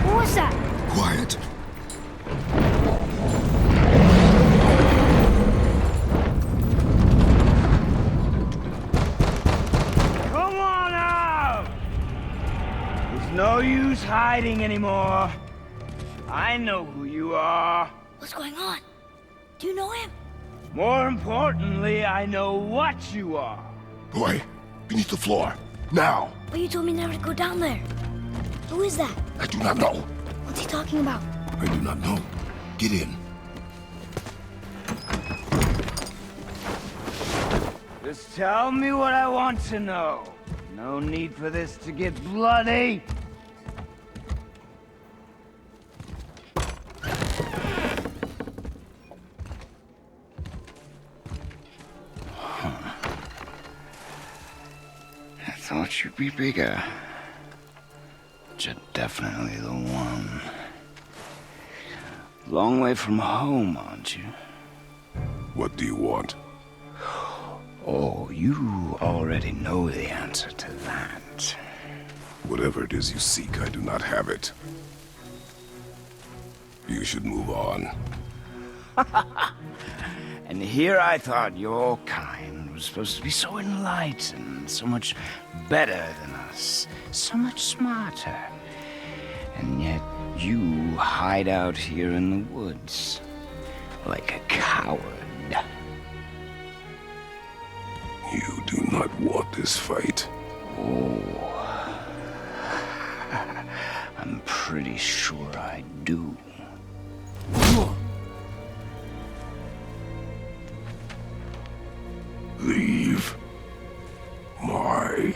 What was that? Quiet. Come on out! There's no use hiding anymore. I know who you are. What's going on? Do you know him? More importantly, I know what you are. Boy, beneath the floor. Now! But you told me never to go down there. Who is that? I do not know. What's he talking about? I do not know. Get in. Just tell me what I want to know. No need for this to get bloody. I thought you'd be bigger. But you're definitely the one. Long way from home, aren't you? What do you want? Oh, you already know the answer to that. Whatever it is you seek, I do not have it. You should move on. And here I thought your kind was supposed to be so enlightened, so much better than us, so much smarter. And yet you hide out here in the woods, like a coward. You do not want this fight. Oh, I'm pretty sure I do. Leave my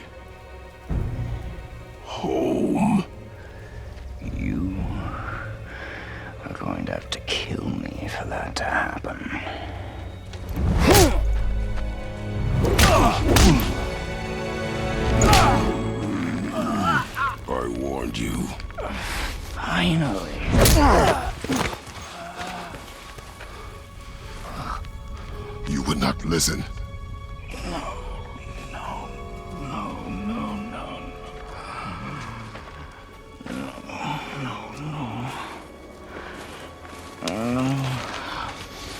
home. You are going to have to kill me for that to happen. I warned you. Finally. You would not listen.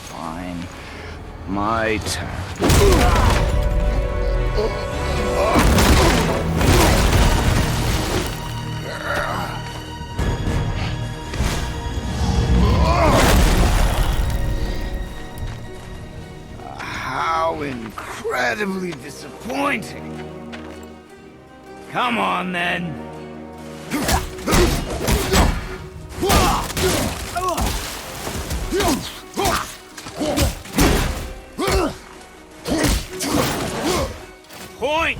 Fine. My turn. How incredibly disappointing. Come on, then. Point.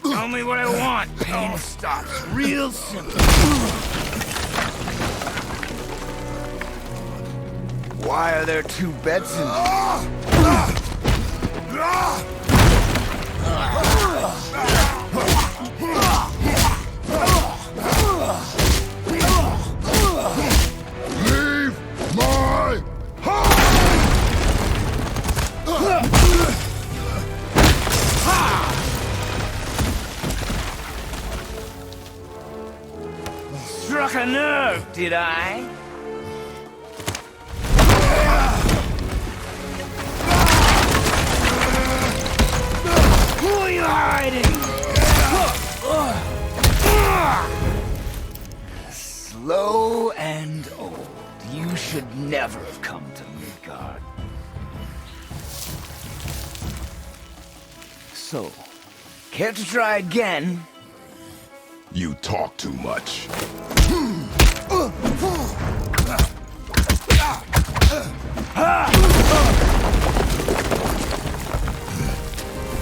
Tell me what I want. Pain stops real simple. Why are there two beds in here? Leave my Struck a nerve, did I? Who are you hiding? Slow and old. You should never have come to Midgard. So, care to try again? You talk too much.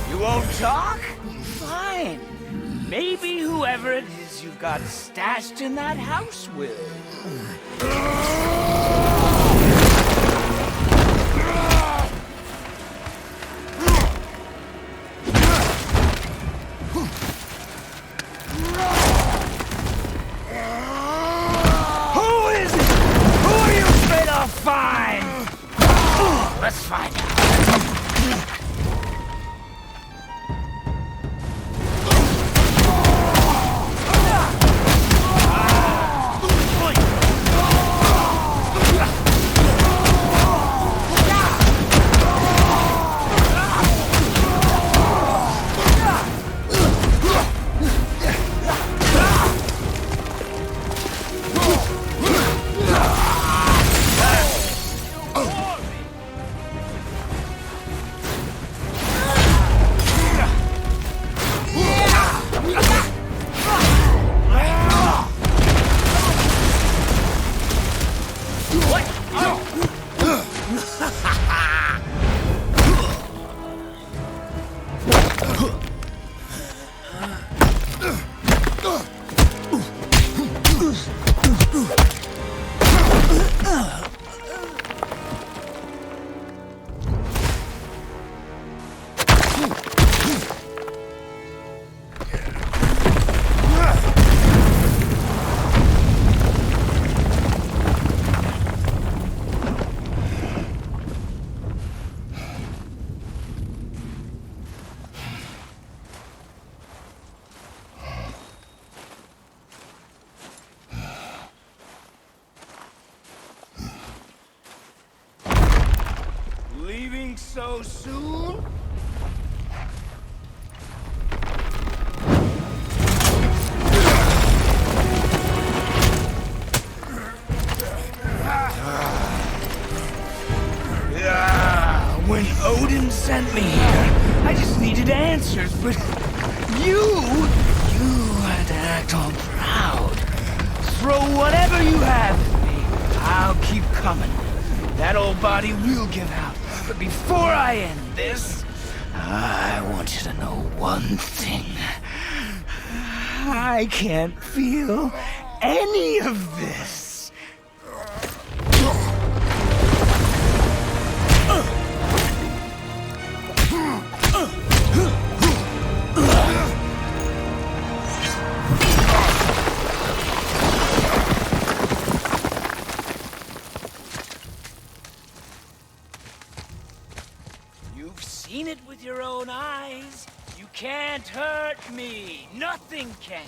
You won't talk? Fine. Maybe whoever it is you've got stashed in that house will. Who is it? Who are you afraid I'll find? Let's find out. Leaving so soon? When Odin sent me here, I just needed answers, but you had to act all proud. Throw whatever you have at me. I'll keep coming. That old body will give out. But before I end this, I want you to know one thing. I can't feel any of this. Seen it with your own eyes. You can't hurt me. Nothing can.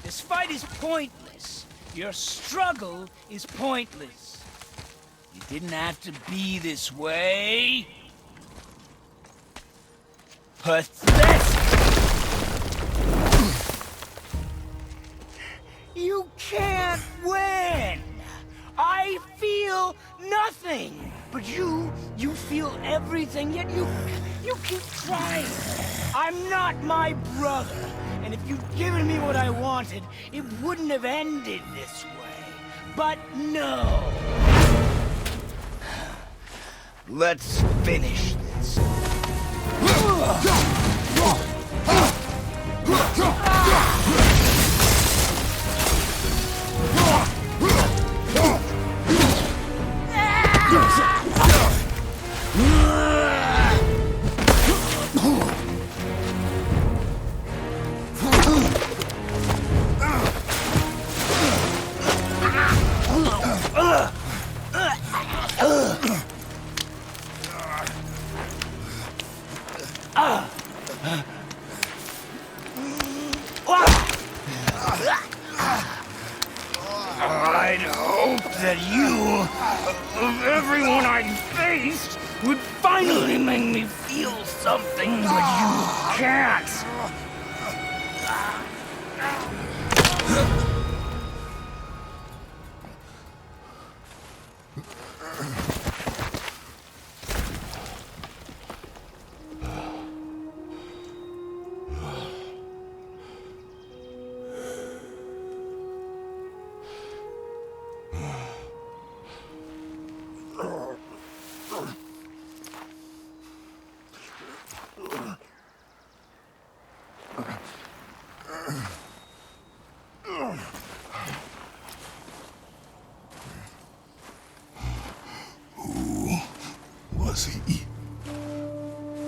This fight is pointless. Your struggle is pointless. You didn't have to be this way. Pathetic! You can't win! I feel nothing! But you feel everything, yet you keep trying. I'm not my brother, and if you'd given me what I wanted, it wouldn't have ended this way. But no! Let's finish this. I'd hope that you, of everyone I'd faced, would finally make me feel something, but you can't.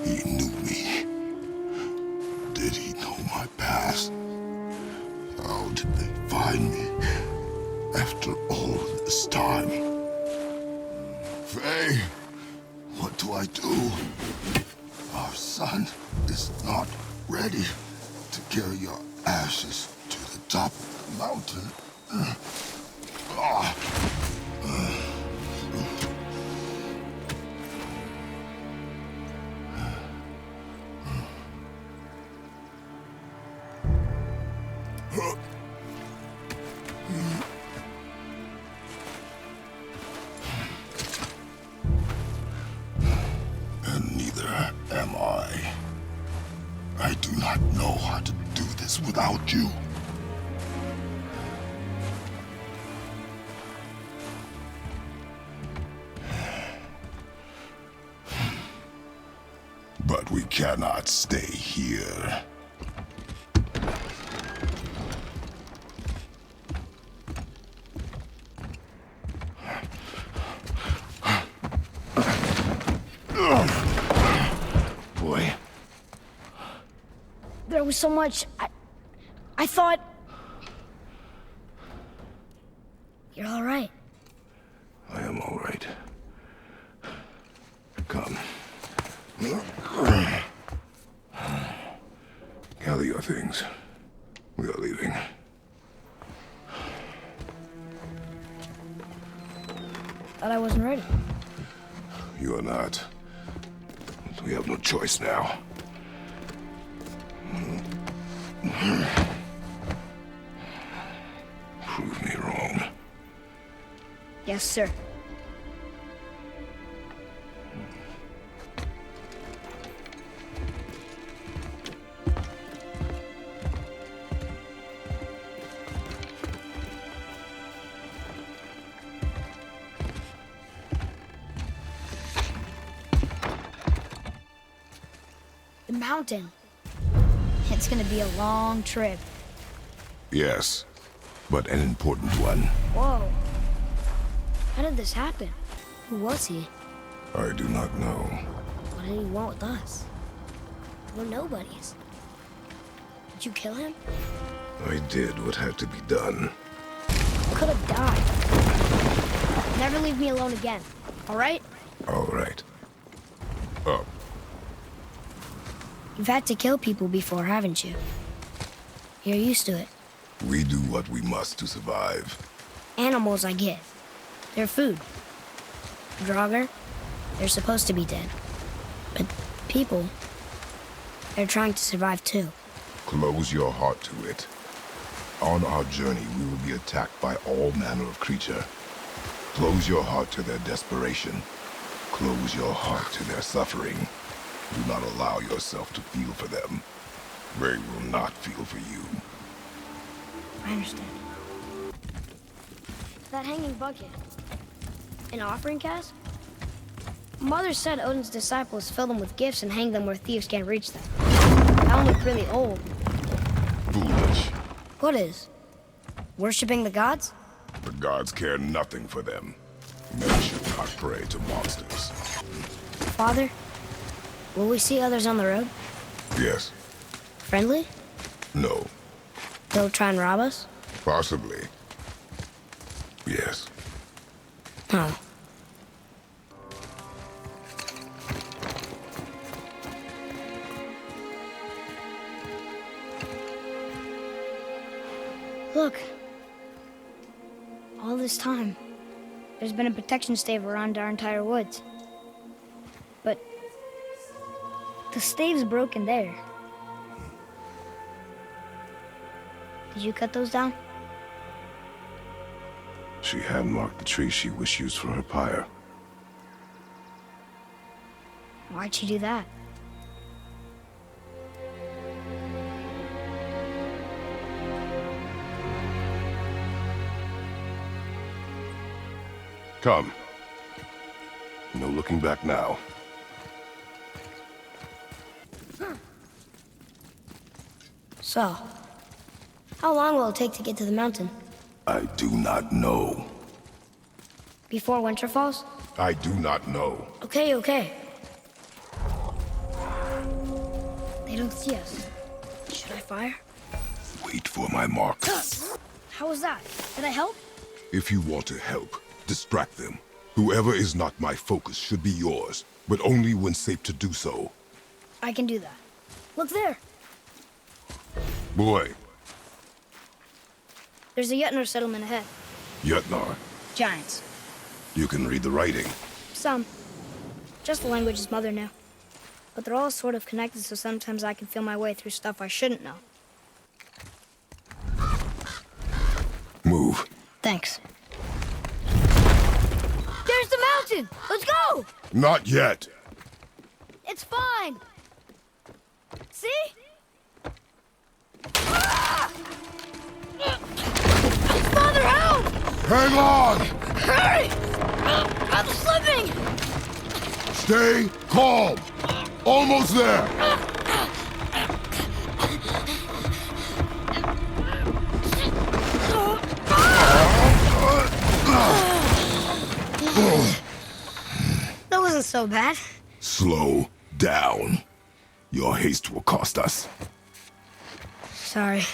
He knew me. Did he know my past? How did they find me after all this time? Faye, what do I do? Our son is not ready to carry your ashes to the top of the mountain. And neither am I. I do not know how to do this without you. But we can. cannot stay here. Boy. There was so much. I thought. You're all right. I am all right. Come. Gather your things. We are leaving. Thought I wasn't ready. You are not. We have no choice now. Prove me wrong. Yes, sir. The mountain. It's gonna be a long trip. Yes, but an important one. Whoa. How did this happen? Who was he? I do not know. What did he want with us? We're nobodies. Did you kill him? I did what had to be done. Could have died. Never leave me alone again, all right? All right. Up. You've had to kill people before, haven't you? You're used to it. We do what we must to survive. Animals, I get. They're food. Draugr, they're supposed to be dead. But people, they're trying to survive too. Close your heart to it. On our journey, we will be attacked by all manner of creature. Close your heart to their desperation. Close your heart to their suffering. Do not allow yourself to feel for them. They will not feel for you. I understand. That hanging bucket. An offering cask? Mother said Odin's disciples fill them with gifts and hang them where thieves can't reach them. That one looked really old. Foolish. What is? Worshipping the gods? The gods care nothing for them. Men should not pray to monsters. Father, will we see others on the road? Yes. Friendly? No. They'll try and rob us? Possibly. Yes. Oh. Look. All this time, there's been a protection stave around our entire woods. But the stave's broken there. Did you cut those down? She had marked the tree she wished used for her pyre. Why'd she do that? Come. No looking back now. So, how long will it take to get to the mountain? I do not know. Before winter falls? I do not know. Okay, okay. They don't see us. Should I fire? Wait for my mark. How was that? Did I help? If you want to help, distract them. Whoever is not my focus should be yours, but only when safe to do so. I can do that. Look there. Boy. There's a Jötnar settlement ahead. Jötnar. Giants. You can read the writing. Some. Just the language his mother knew. But they're all sort of connected, so sometimes I can feel my way through stuff I shouldn't know. Move. Thanks. There's the mountain! Let's go! Not yet. It's fine! See? Ah! Father, help! Hang on! Hurry! I'm slipping! Stay calm! Almost there! That wasn't so bad. Slow down. Your haste will cost us. Sorry.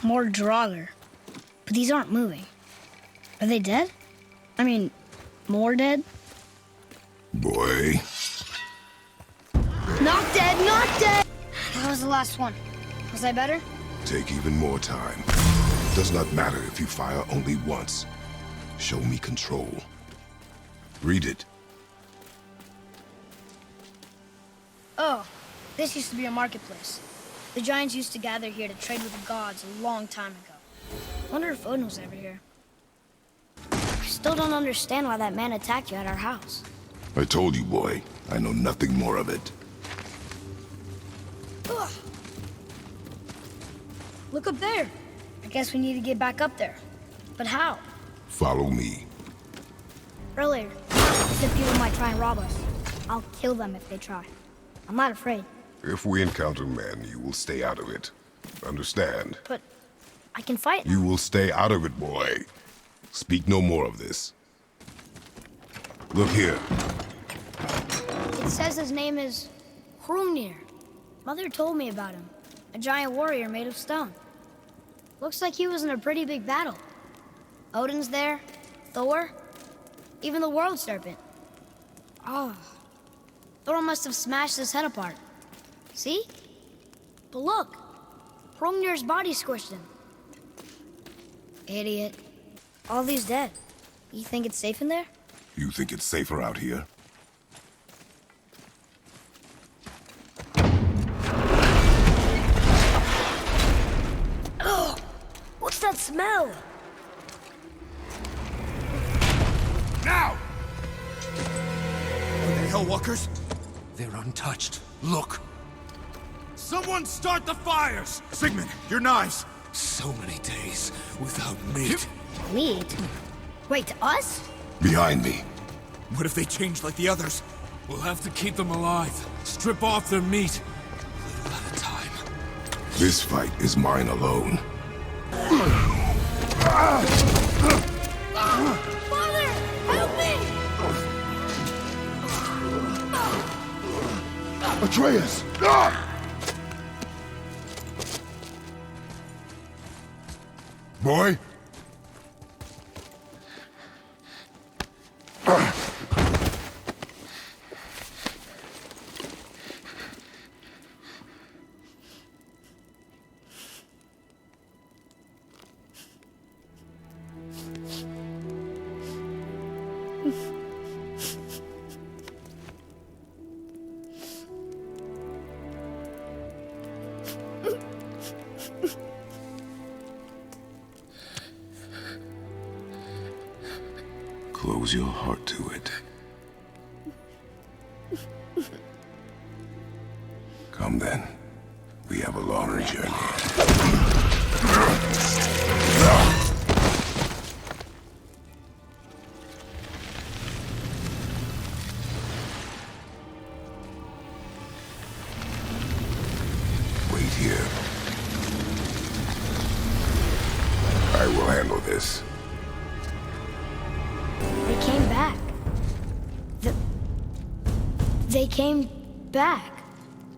More Draugr. But these aren't moving. Are they dead? I mean, more dead? Boy. Not dead, not dead! That was the last one. Was I better? Take even more time. Does not matter if you fire only once. Show me control. Read it. Oh, this used to be a marketplace. The giants used to gather here to trade with the gods a long time ago. Wonder if Odin was ever here. I still don't understand why that man attacked you at our house. I told you, boy. I know nothing more of it. Ugh. Look up there. I guess we need to get back up there. But how? Follow me. Earlier, you said people might try and rob us. I'll kill them if they try. I'm not afraid. If we encounter men, you will stay out of it. Understand? But I can fight. You will stay out of it, boy. Speak no more of this. Look here. It says his name is Hrungnir. Mother told me about him. A giant warrior made of stone. Looks like he was in a pretty big battle. Odin's there, Thor, even the World Serpent. Oh, Thor must have smashed his head apart. See? But look, Hrungnir's body squished him. Idiot. All these dead. You think it's safe in there? You think it's safer out here? Oh, what's that smell? Now! Are they Hellwalkers? They're untouched. Look! Someone start the fires! Sigmund, your knives! So many days without meat. Meat? Wait, us? Behind me. What if they change like the others? We'll have to keep them alive. Strip off their meat. A little at a time. This fight is mine alone. Father, help me! Atreus! Boy? Close your heart to it. Come then. We have a long journey. Wait here. I will handle this. They came back. They came back.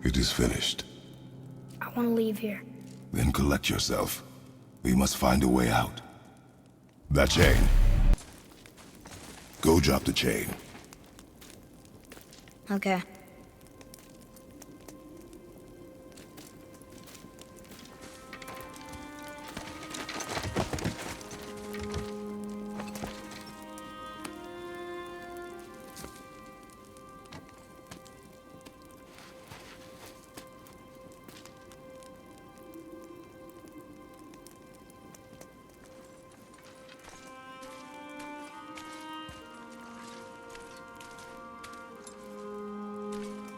It is finished. I want to leave here. Then collect yourself. We must find a way out. That chain. Go drop the chain. Okay.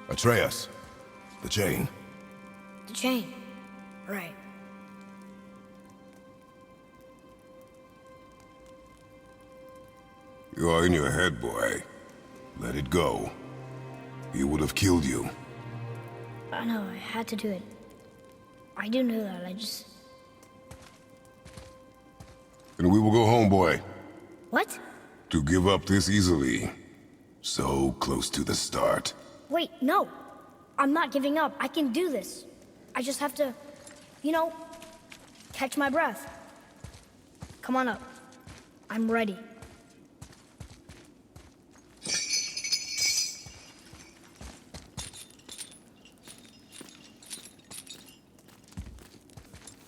Atreus. The chain. The chain. Right. You are in your head, boy. Let it go. He would have killed you. I know, I had to do it. I do know that, And we will go home, boy. What? To give up this easily. So close to the start. Wait, no. I'm not giving up. I can do this. I just have to, catch my breath. Come on up. I'm ready.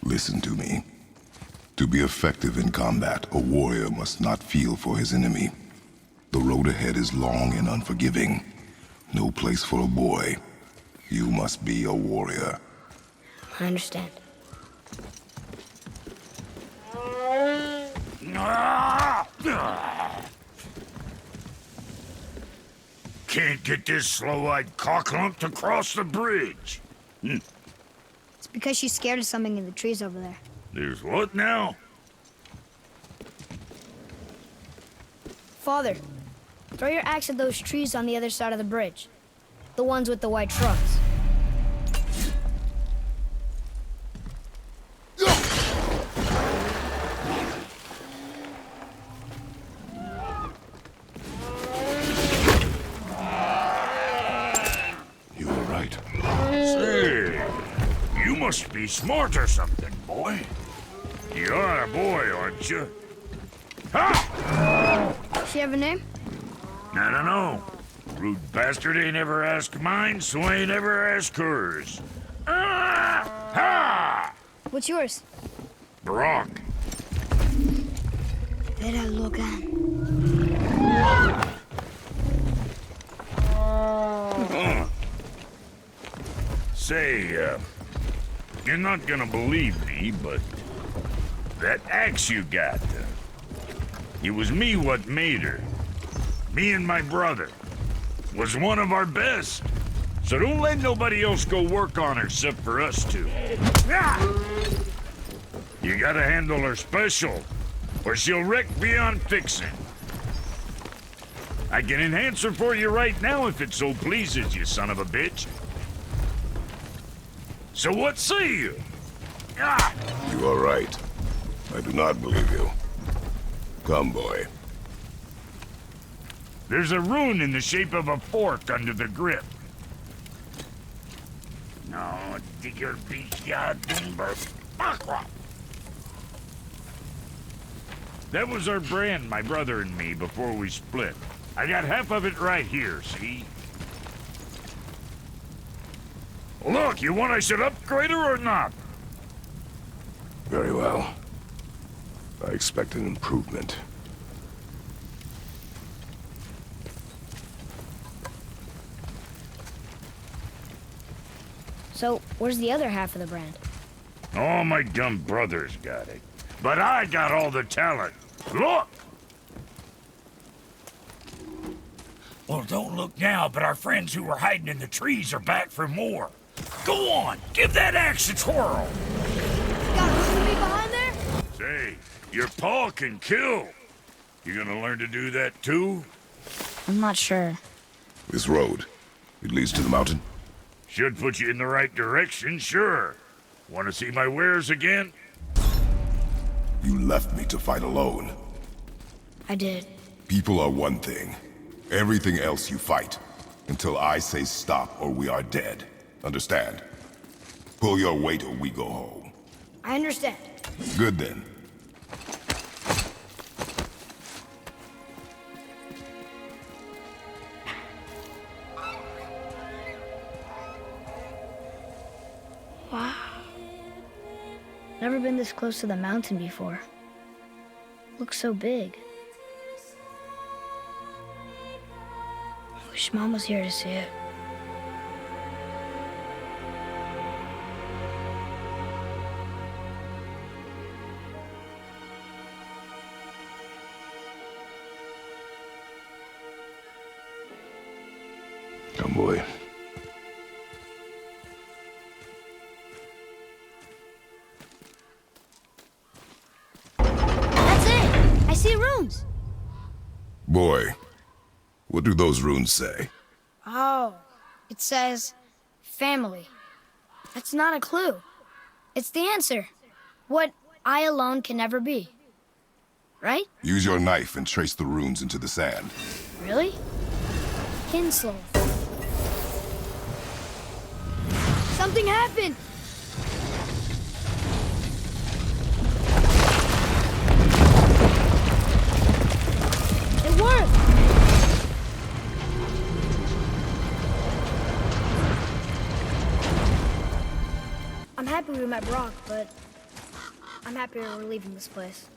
Listen to me. To be effective in combat, a warrior must not feel for his enemy. The road ahead is long and unforgiving. No place for a boy. You must be a warrior. I understand. Can't get this slow-eyed cocklump to cross the bridge. It's because she's scared of something in the trees over there. There's what now? Father, throw your axe at those trees on the other side of the bridge. The ones with the white trunks. You were right. Say, you must be smart or something, boy. You are a boy, aren't you? Ha! Does she have a name? I don't know. Rude bastard ain't ever asked mine, so ain't ever asked hers. Ha! What's yours? Brock. Vera Logan. Say, you're not gonna believe me, but that axe you got, it was me what made her. Me and my brother. Was one of our best. So don't let nobody else go work on her except for us two. You gotta handle her special, or she'll wreck beyond fixing. I can enhance her for you right now if it so pleases you, son of a bitch. So what say you? You are right. I do not believe you. Come, boy. There's a rune in the shape of a fork under the grip. No, digger That was our brand, my brother and me, before we split. I got half of it right here, see? Look, you want I should upgrade her or not? Very well. I expect an improvement. So, where's the other half of the brand? Oh, my dumb brothers got it. But I got all the talent. Look! Well, don't look now, but our friends who were hiding in the trees are back for more. Go on, give that axe a twirl. Got somebody behind there? Say, your paw can kill. You gonna learn to do that too? I'm not sure. This road, it leads to the mountain? Should put you in the right direction, sure. Want to see my wares again? You left me to fight alone. I did. People are one thing. Everything else you fight. Until I say stop or we are dead. Understand? Pull your weight or we go home. I understand. Good then. Wow. Never been this close to the mountain before. Looks so big. I wish Mom was here to see it. Come, boy. That's it! I see runes! Boy, What do those runes say? Oh, it says family. That's not a clue. It's the answer. What I alone can never be. Right? Use your knife and trace the runes into the sand. Really? Kinslow. Something happened! It worked! I'm happy we met Brock, but I'm happier we're leaving this place.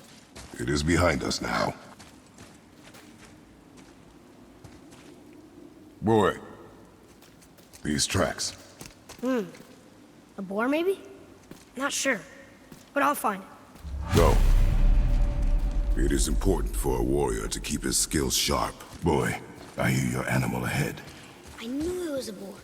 It is behind us now. Boy, these tracks. A boar, maybe? Not sure, but I'll find it. Go. It is important for a warrior to keep his skills sharp. Boy, I hear your animal ahead. I knew it was a boar.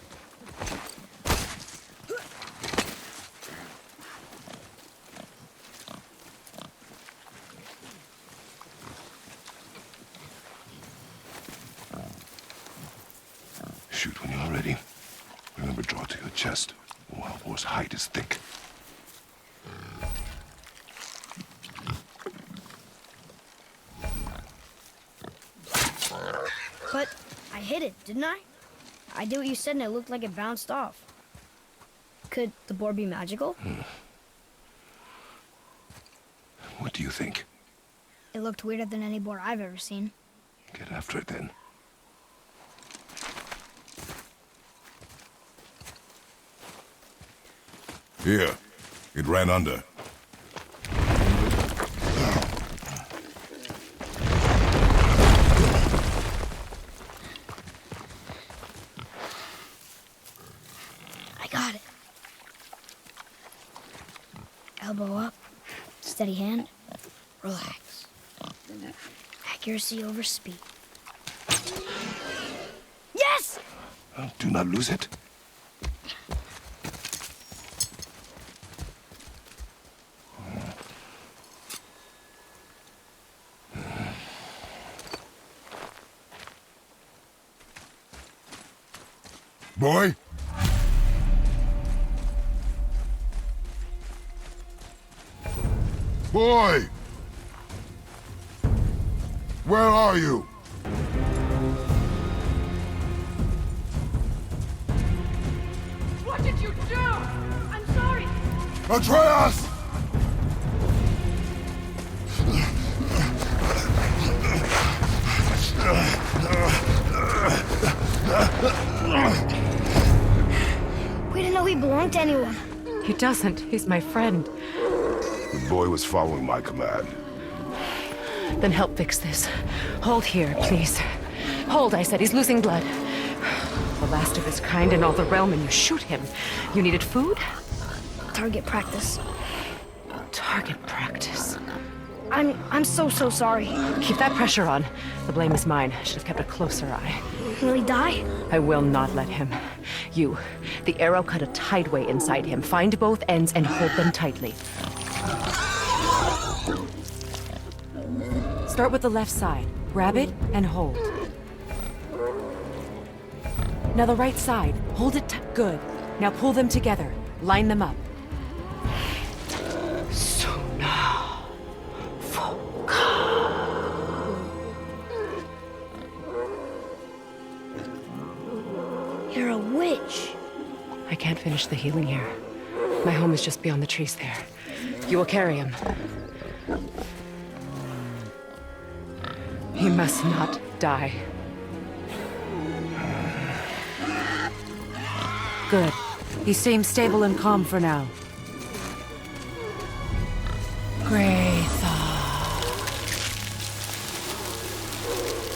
Shoot when you're ready. Remember, draw to your chest. A wild boar's hide is thick. But I hit it, didn't I? I did what you said and it looked like it bounced off. Could the boar be magical? What do you think? It looked weirder than any boar I've ever seen. Get after it then. Here. It ran under. I got it. Elbow up, steady hand, relax. Accuracy over speed. Yes! Do not lose it. Boy? Boy! Where are you? What did you do? I'm sorry. Atreus! We didn't know he belonged to anyone. He doesn't. He's my friend. The boy was following my command. Then help fix this. Hold here, please. Hold, I said. He's losing blood. The last of his kind in all the realm, and you shoot him. You needed food? Target practice. Target practice. I'm so sorry. Keep that pressure on. The blame is mine. Should have kept a closer eye. Will he die? I will not let him. You. The arrow cut a tideway inside him. Find both ends and hold them tightly. Start with the left side. Grab it and hold. Now the right side. Hold it good. Now pull them together. Line them up. You're a witch. I can't finish the healing here. My home is just beyond the trees there. You will carry him. He must not die. Good. He seems stable and calm for now. Kratos.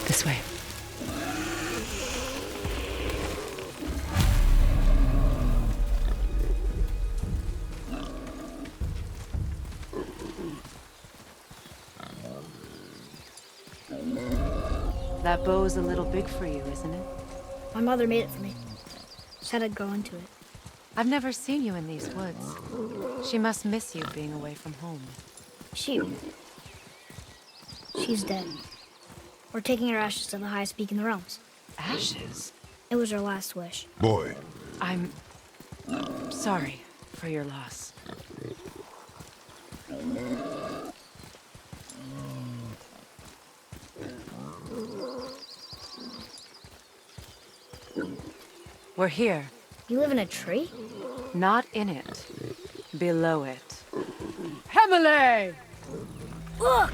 This way. That bow's a little big for you, isn't it? My mother made it for me. Said I'd grow into it. I've never seen you in these woods. She must miss you being away from home. She's dead. We're taking her ashes to the highest peak in the realms. Ashes? It was her last wish. Boy. I'm sorry for your loss. We're here. You live in a tree? Not in it. Below it. Emily! Look!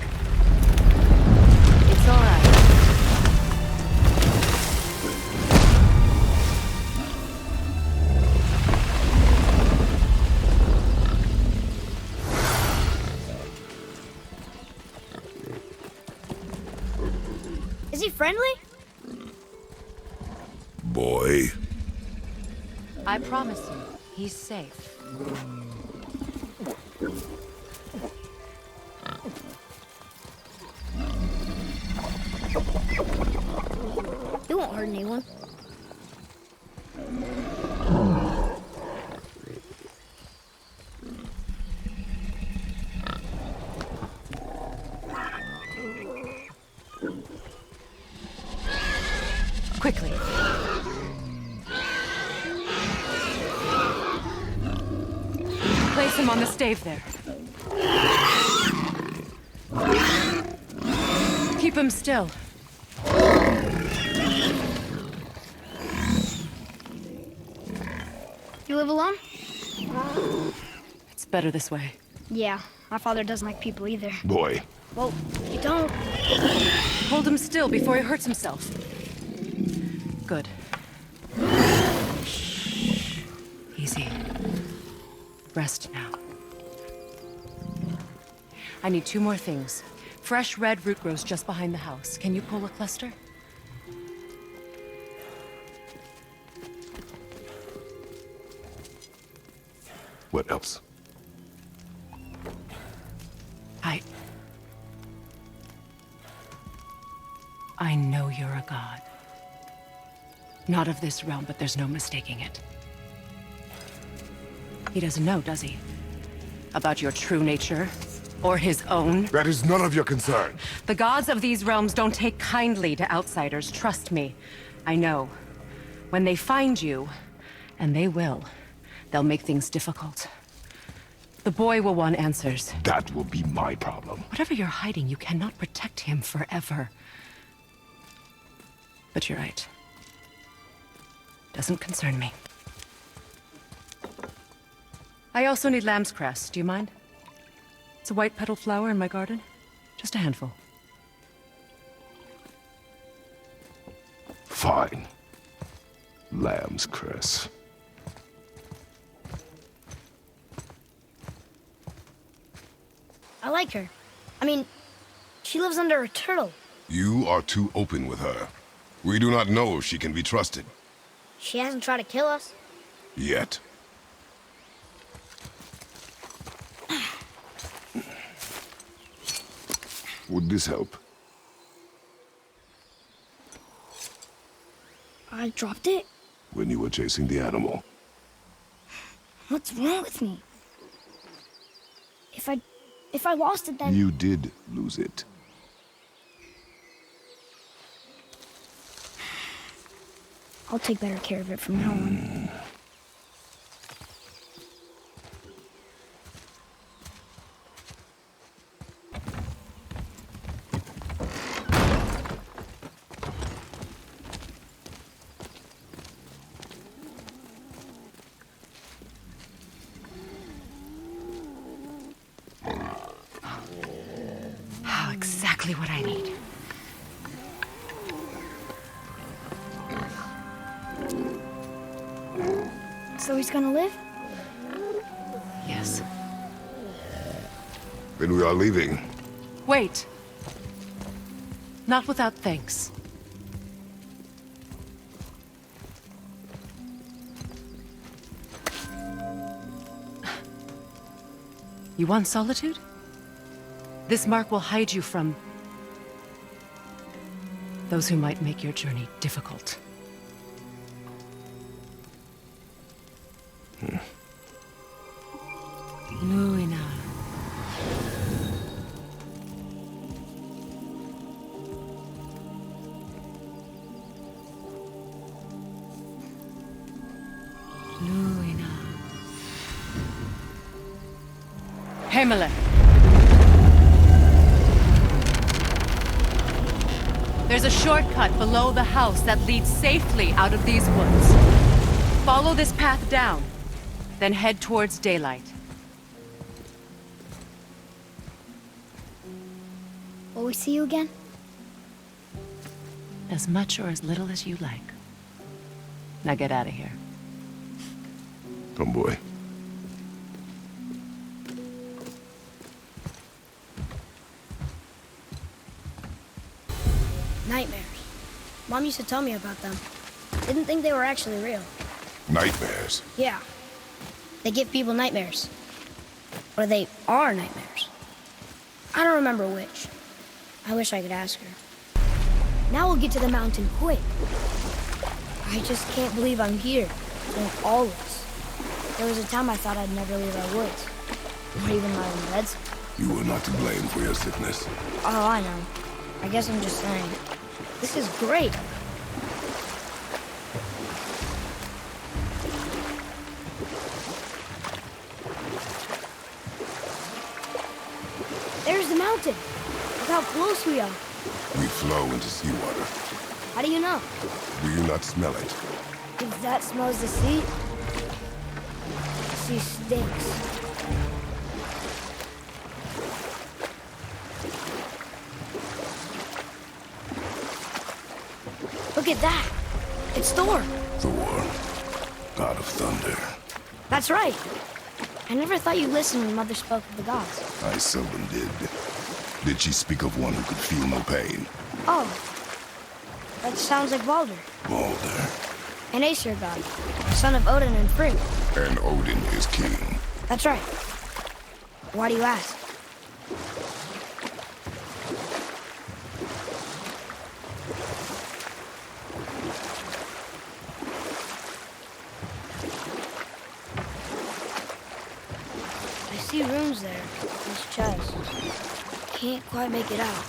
It's all right. Is he friendly? Boy. I promise you, he's safe. He won't hurt anyone. Quickly. Place him on the stave there. Keep him still. You live alone? It's better this way. Yeah, my father doesn't like people either. Boy. Well, you don't. Hold him still before he hurts himself. Good. Easy. Rest now. I need 2 more things. Fresh red root grows just behind the house. Can you pull a cluster? What else? I know you're a god. Not of this realm, but there's no mistaking it. He doesn't know, does he? About your true nature? Or his own? That is none of your concern. The gods of these realms don't take kindly to outsiders, trust me. I know. When they find you, and they will, they'll make things difficult. The boy will want answers. That will be my problem. Whatever you're hiding, you cannot protect him forever. But you're right. Doesn't concern me. I also need lamb's cress. Do you mind? It's a white petal flower in my garden. Just a handful. Fine. Lamb's cress. I like her. I mean, she lives under a turtle. You are too open with her. We do not know if she can be trusted. She hasn't tried to kill us. Yet. Would this help? I dropped it? When you were chasing the animal. What's wrong with me? If I lost it, then... You did lose it. I'll take better care of it from now on. Exactly what I need. So he's gonna live? Yes. Then we are leaving. Wait. Not without thanks. You want solitude? This mark will hide you from those who might make your journey difficult. Luina. Himmler. There's a shortcut below the house that leads safely out of these woods. Follow this path down, then head towards daylight. Will we see you again? As much or as little as you like. Now get out of here. Tomboy. Nightmares. Mom used to tell me about them. Didn't think they were actually real. Nightmares? Yeah. They give people nightmares. Or they are nightmares. I don't remember which. I wish I could ask her. Now we'll get to the mountain quick. I just can't believe I'm here, doing all this. There was a time I thought I'd never leave our woods. Not even my own beds. You were not to blame for your sickness. Oh, I know. I guess I'm just saying. This is great. There's the mountain. Look how close we are. We flow into seawater. How do you know? Do you not smell it? If that smells the sea, the sea stinks. Look at that. It's Thor. Thor, god of thunder. That's right. I never thought you listened when Mother spoke of the gods. I seldom did. Did she speak of one who could feel no pain? Oh. That sounds like Baldur. Baldur. An Aesir god, son of Odin and Frigg. And Odin is king. That's right. Why do you ask? I see runes there, this chest. Can't quite make it out.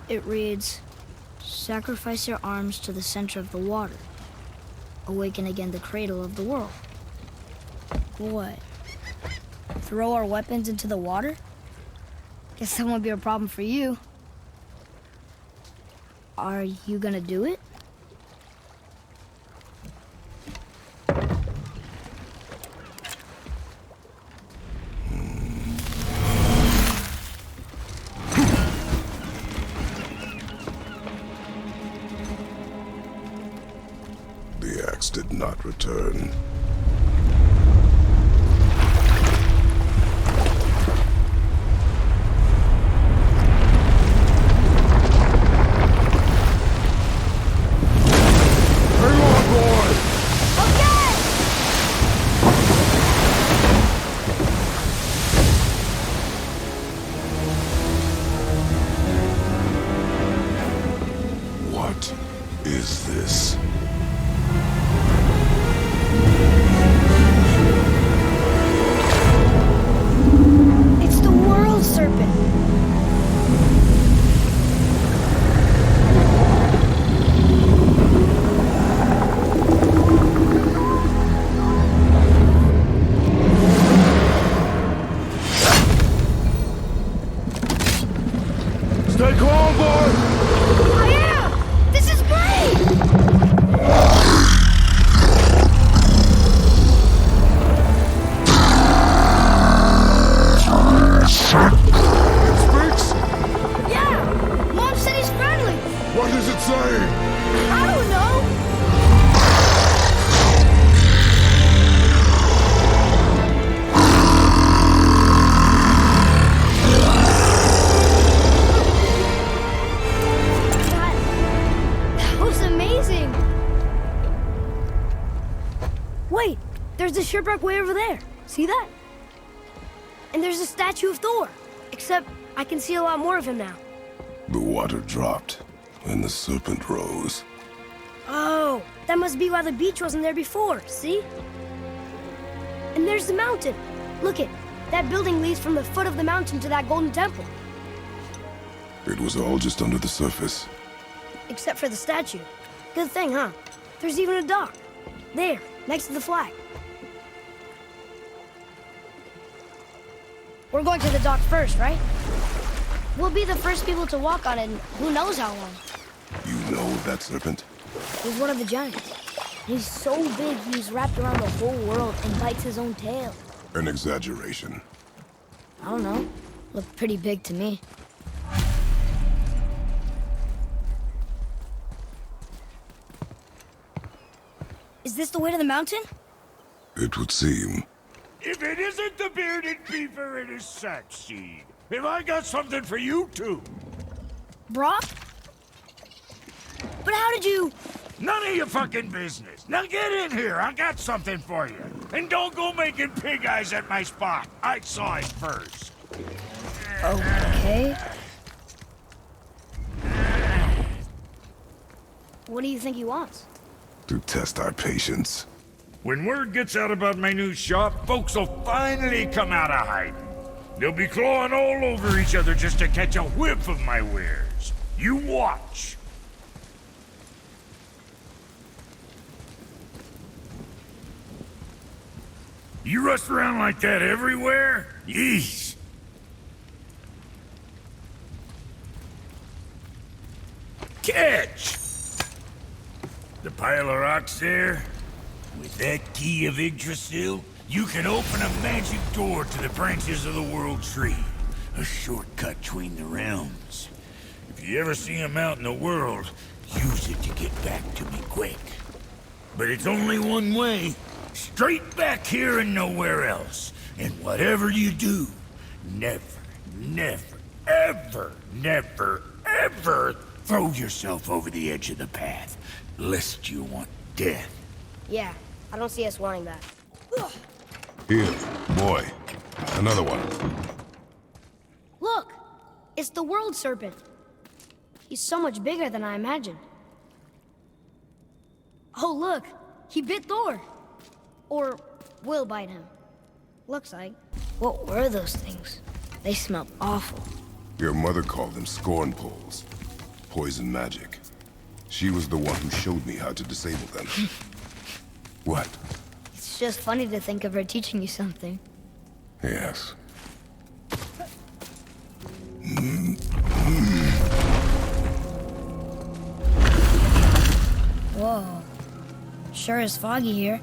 It reads, sacrifice your arms to the center of the water. Awaken again the cradle of the world. What? Throw our weapons into the water? Guess that won't be a problem for you. Are you gonna do it? The axe did not return. What is this? It's the world serpent. Stay calm, boy! I am! This is great! It speaks? Yeah! Mom said he's friendly! What does it say? I don't know! That was amazing! Wait! There's the shipwreck way over there. See that? And there's a statue of Thor. Except I can see a lot more of him now. The water dropped, and the serpent rose. Oh, that must be why the beach wasn't there before, see? And there's the mountain. Look it, that building leads from the foot of the mountain to that golden temple. It was all just under the surface. Except for the statue. Good thing, huh? There's even a dock. There, next to the flag. We're going to the dock first, right? We'll be the first people to walk on it in who knows how long. You know that serpent? He's one of the giants. He's so big he's wrapped around the whole world and bites his own tail. An exaggeration. I don't know. Looked pretty big to me. Is this the way to the mountain? It would seem. If it isn't the bearded beaver, it is Sackseed. Have I got something for you too? Brock? But how did you... None of your fucking business. Now get in here, I got something for you. And don't go making pig eyes at my spot. I saw it first. Okay. What do you think he wants? To test our patience. When word gets out about my new shop, folks will finally come out of hiding. They'll be clawing all over each other just to catch a whiff of my wares. You watch. You rush around like that everywhere? Yeesh. Catch! The pile of rocks there? With that key of Yggdrasil, you can open a magic door to the branches of the World Tree. A shortcut between the realms. If you ever see him out in the world, use it to get back to me quick. But it's only one way. Straight back here and nowhere else. And whatever you do, never, ever throw yourself over the edge of the path, lest you want death. Yeah, I don't see us wanting that. Here, boy. Another one. Look! It's the World Serpent. He's so much bigger than I imagined. Oh, look! He bit Thor! Or will bite him. Looks like. What were those things? They smelled awful. Your mother called them scorn poles. Poison magic. She was the one who showed me how to disable them. What? It's just funny to think of her teaching you something. Yes. Whoa. Sure is foggy here.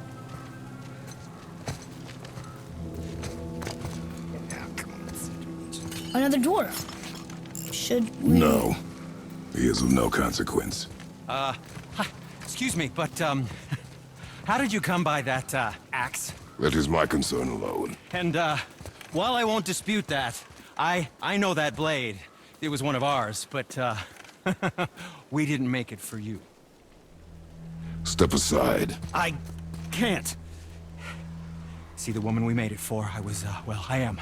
Another dwarf. Should we... No. He is of no consequence. Hi. Excuse me, but, how did you come by that, axe? That is my concern alone. And, while I won't dispute that, I know that blade. It was one of ours, but, we didn't make it for you. Step aside. I can't. See, the woman we made it for, I am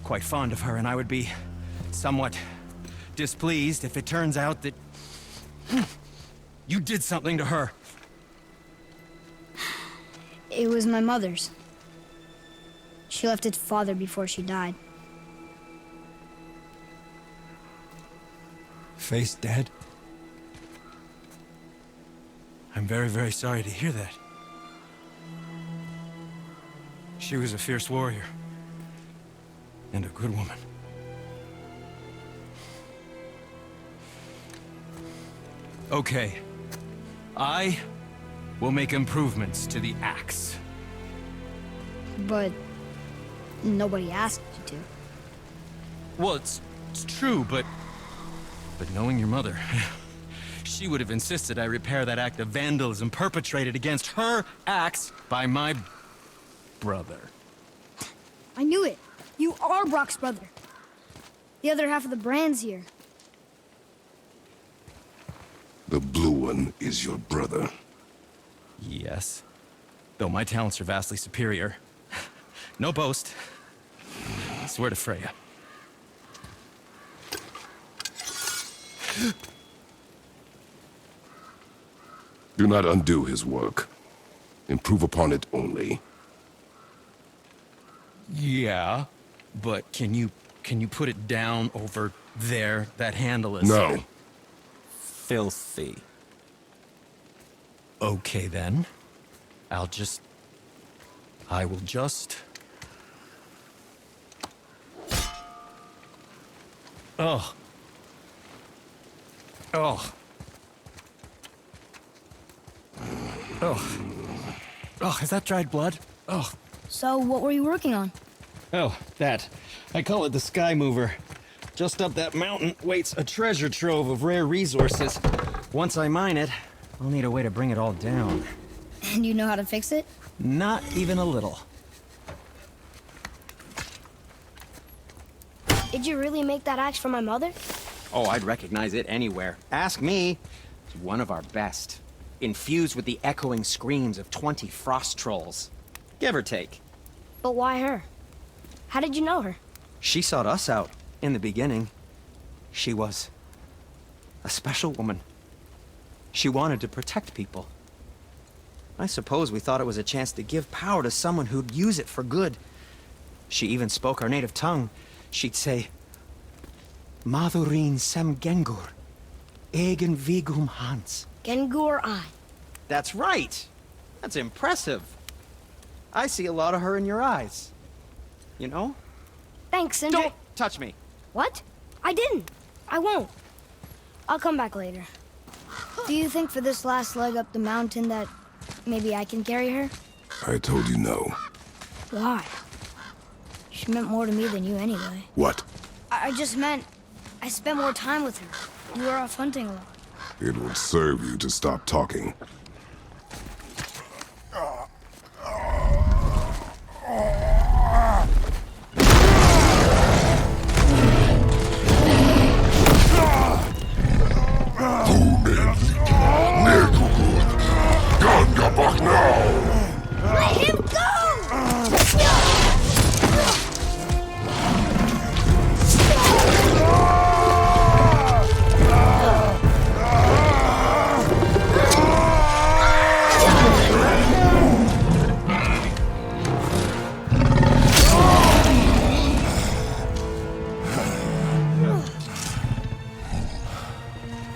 quite fond of her, and I would be somewhat displeased if it turns out that you did something to her. It was my mother's. She left its father before she died. Face dead? I'm very, very sorry to hear that. She was a fierce warrior. And a good woman. Okay. I will make improvements to the axe. But nobody asked you to. Well, it's true, but knowing your mother, she would have insisted I repair that act of vandalism perpetrated against her axe by my brother. I knew it. You are Brock's brother. The other half of the brand's here. The blue one is your brother. Yes. Though my talents are vastly superior. No boast. I swear to Freya. Do not undo his work. Improve upon it only. Yeah, but can you put it down over There, that handle is... No. Filthy. Okay, then. I will just... Oh. Oh. Oh. Oh, is that dried blood? Oh. So, what were you working on? Oh, that. I call it the Sky Mover. Just up that mountain waits a treasure trove of rare resources. Once I mine it, I'll need a way to bring it all down. And you know how to fix it? Not even a little. Did you really make that axe for my mother? Oh, I'd recognize it anywhere. Ask me. It's one of our best. Infused with the echoing screams of 20 frost trolls. Give or take. But why her? How did you know her? She sought us out in the beginning. She was a special woman. She wanted to protect people. I suppose we thought it was a chance to give power to someone who'd use it for good. She even spoke our native tongue. She'd say, Madurin sem Gengur, egen vigum Hans. Gengur I. That's right. That's impressive. I see a lot of her in your eyes. You know? Thanks, Sindri. Don't touch me. What? I didn't. I won't. I'll come back later. Do you think for this last leg up the mountain that maybe I can carry her? I told you no. Why? She meant more to me than you anyway. What? I just meant I spent more time with her. You were off hunting a lot. It would serve you to stop talking. Let him go!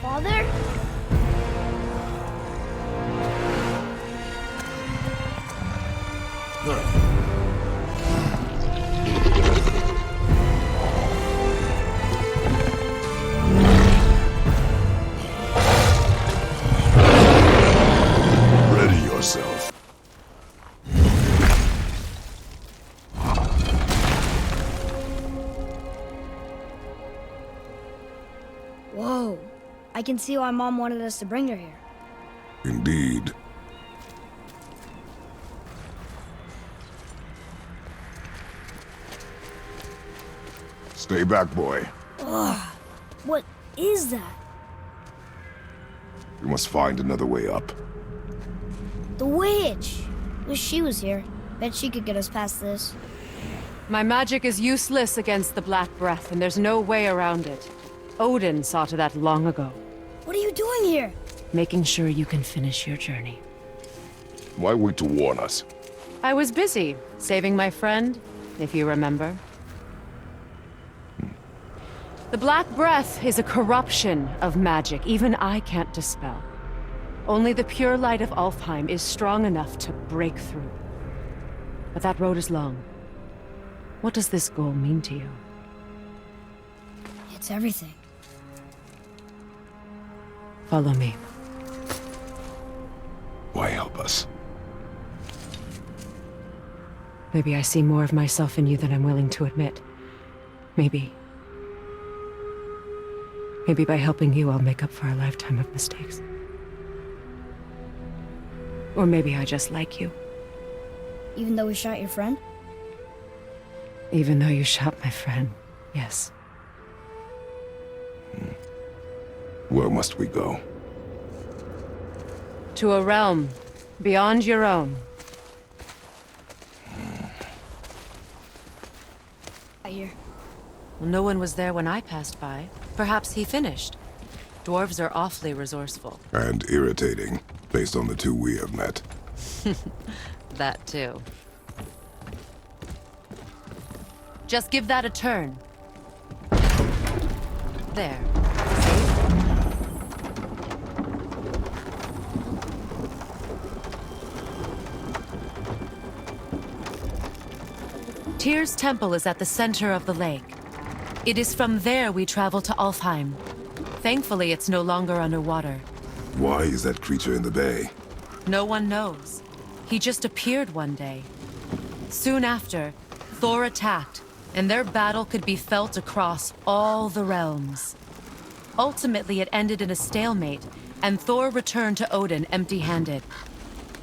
Father? Ready yourself. Whoa. I can see why Mom wanted us to bring her here. Indeed. Stay back, boy. Ugh. What is that? We must find another way up. The witch! Wish she was here. Bet she could get us past this. My magic is useless against the Black Breath, and there's no way around it. Odin saw to that long ago. What are you doing here? Making sure you can finish your journey. Why wait to warn us? I was busy, saving my friend, if you remember. The Black Breath is a corruption of magic even I can't dispel. Only the pure light of Alfheim is strong enough to break through. But that road is long. What does this goal mean to you? It's everything. Follow me. Why help us? Maybe I see more of myself in you than I'm willing to admit. Maybe by helping you, I'll make up for a lifetime of mistakes. Or maybe I just like you. Even though we shot your friend? Even though you shot my friend, yes. Where must we go? To a realm beyond your own. Here. Well, no one was there when I passed by. Perhaps he finished. Dwarves are awfully resourceful. And irritating, based on the two we have met. That too. Just give that a turn. There. Tyr's temple is at the center of the lake. It is from there we travel to Alfheim. Thankfully, it's no longer underwater. Why is that creature in the bay? No one knows. He just appeared one day. Soon after, Thor attacked, and their battle could be felt across all the realms. Ultimately, it ended in a stalemate, and Thor returned to Odin empty-handed.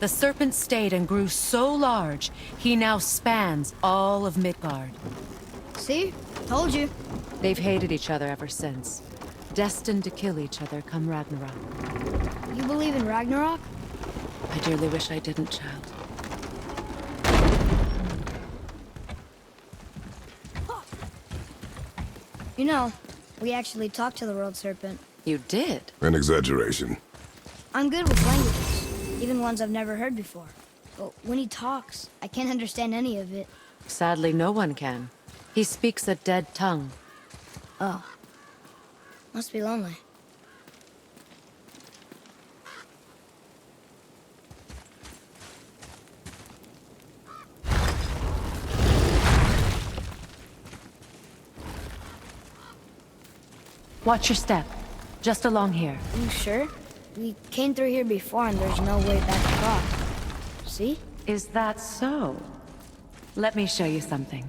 The serpent stayed and grew so large, he now spans all of Midgard. See? Told you. They've hated each other ever since. Destined to kill each other come Ragnarok. You believe in Ragnarok? I dearly wish I didn't, child. You know, we actually talked to the World Serpent. You did? An exaggeration. I'm good with languages, even ones I've never heard before. But when he talks, I can't understand any of it. Sadly, no one can. He speaks a dead tongue. Oh. Must be lonely. Watch your step. Just along here. You sure? We came through here before and there's no way back across. See? Is that so? Let me show you something.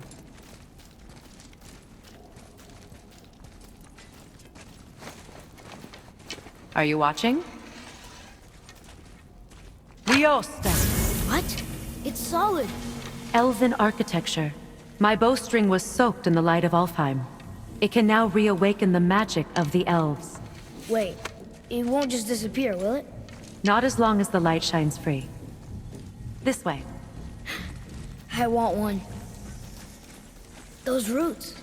Are you watching? Liosta! What? It's solid! Elven architecture. My bowstring was soaked in the light of Alfheim. It can now reawaken the magic of the elves. Wait, it won't just disappear, will it? Not as long as the light shines free. This way. I want one. Those roots.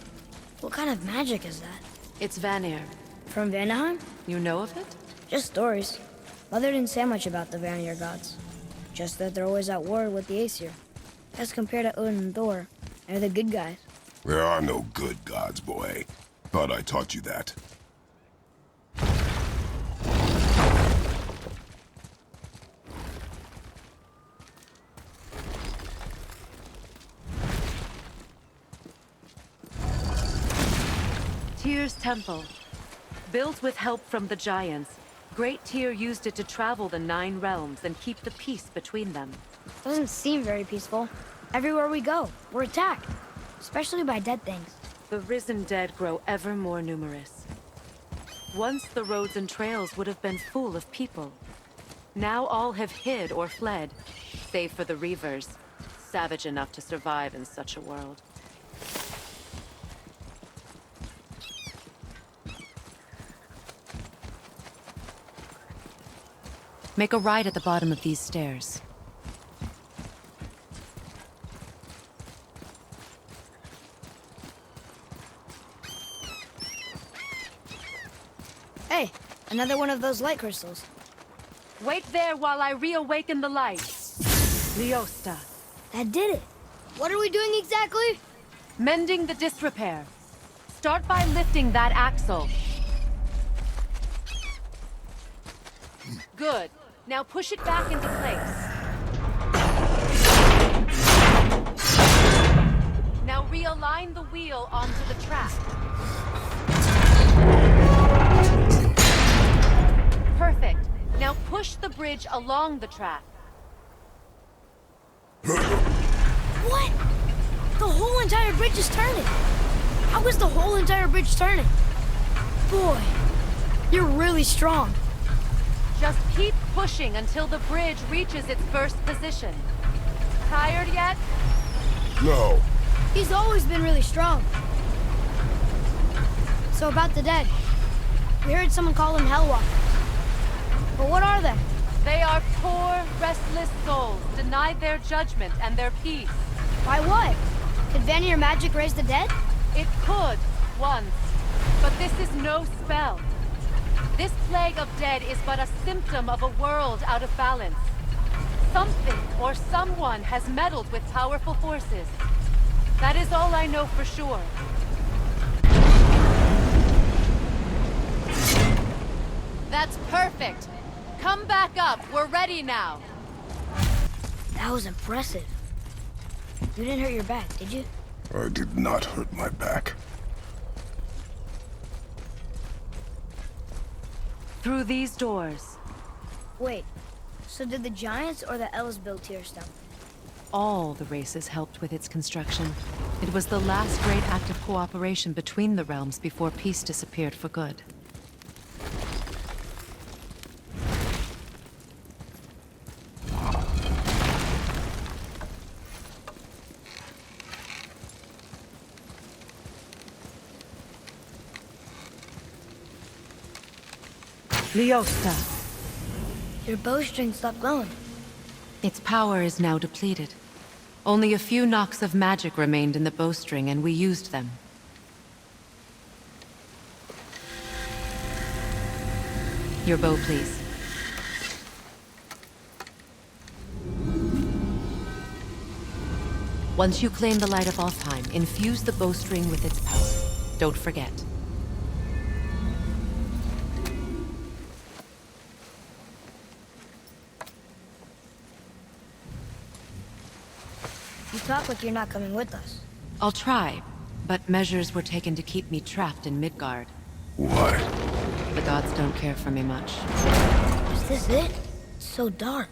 What kind of magic is that? It's Vanir. From Vanaheim? You know of it? Just stories. Mother didn't say much about the Vanir gods. Just that they're always at war with the Aesir. As compared to Odin and Thor, they're the good guys. There are no good gods, boy. Thought I taught you that. Tyr's temple. Built with help from the giants, Great Tyr used it to travel the 9 realms and keep the peace between them. Doesn't seem very peaceful. Everywhere we go, we're attacked. Especially by dead things. The risen dead grow ever more numerous. Once the roads and trails would have been full of people. Now all have hid or fled, save for the Reavers, savage enough to survive in such a world. Make a right at the bottom of these stairs. Hey, another one of those light crystals. Wait there while I reawaken the light. Liosta. That did it. What are we doing exactly? Mending the disrepair. Start by lifting that axle. Good. Now push it back into place. Now realign the wheel onto the track. Perfect. Now push the bridge along the track. What? The whole entire bridge is turning. How is the whole entire bridge turning? Boy, you're really strong. Just keep pushing until the bridge reaches its first position. Tired yet? No. He's always been really strong. So about the dead. We heard someone call them Hellwalkers. But what are they? They are poor, restless souls, denied their judgment and their peace. By what? Could Vanir magic raise the dead? It could, once. But this is no spell. This plague of dead is but a symptom of a world out of balance. Something or someone has meddled with powerful forces. That is all I know for sure. That's perfect. Come back up. We're ready now. That was impressive. You didn't hurt your back, did you? I did not hurt my back. Through these doors. Wait, so did the Giants or the Elves build Tearstone? All the races helped with its construction. It was the last great act of cooperation between the realms before peace disappeared for good. Lyosta. Your bowstring stopped glowing. Its power is now depleted. Only a few knocks of magic remained in the bowstring, and we used them. Your bow, please. Once you claim the Light of Alfheim, infuse the bowstring with its power. Don't forget. You talk like you're not coming with us. I'll try, but measures were taken to keep me trapped in Midgard. Why? The gods don't care for me much. Is this it? It's so dark.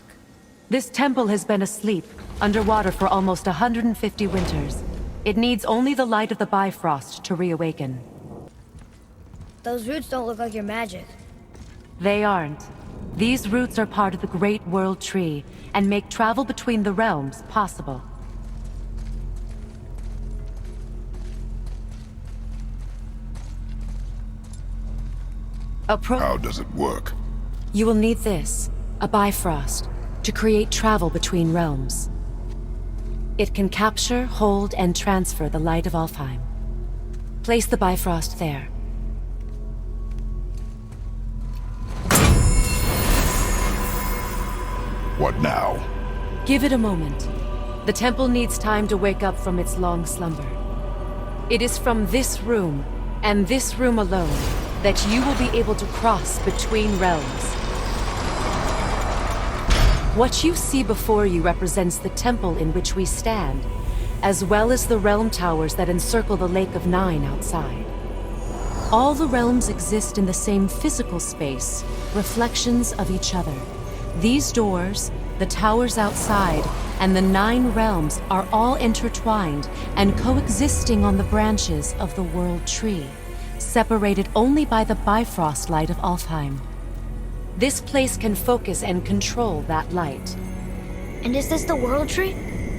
This temple has been asleep, underwater for almost 150 winters. It needs only the light of the Bifrost to reawaken. Those roots don't look like your magic. They aren't. These roots are part of the Great World Tree, and make travel between the realms possible. How does it work? You will need this, a Bifrost, to create travel between realms. It can capture, hold, and transfer the light of Alfheim. Place the Bifrost there. What now? Give it a moment. The temple needs time to wake up from its long slumber. It is from this room, and this room alone, that you will be able to cross between realms. What you see before you represents the temple in which we stand, as well as the realm towers that encircle the Lake of Nine outside. All the realms exist in the same physical space, reflections of each other. These doors, the towers outside, and the 9 realms are all intertwined and coexisting on the branches of the World Tree, separated only by the Bifrost light of Alfheim. This place can focus and control that light. And is this the World Tree?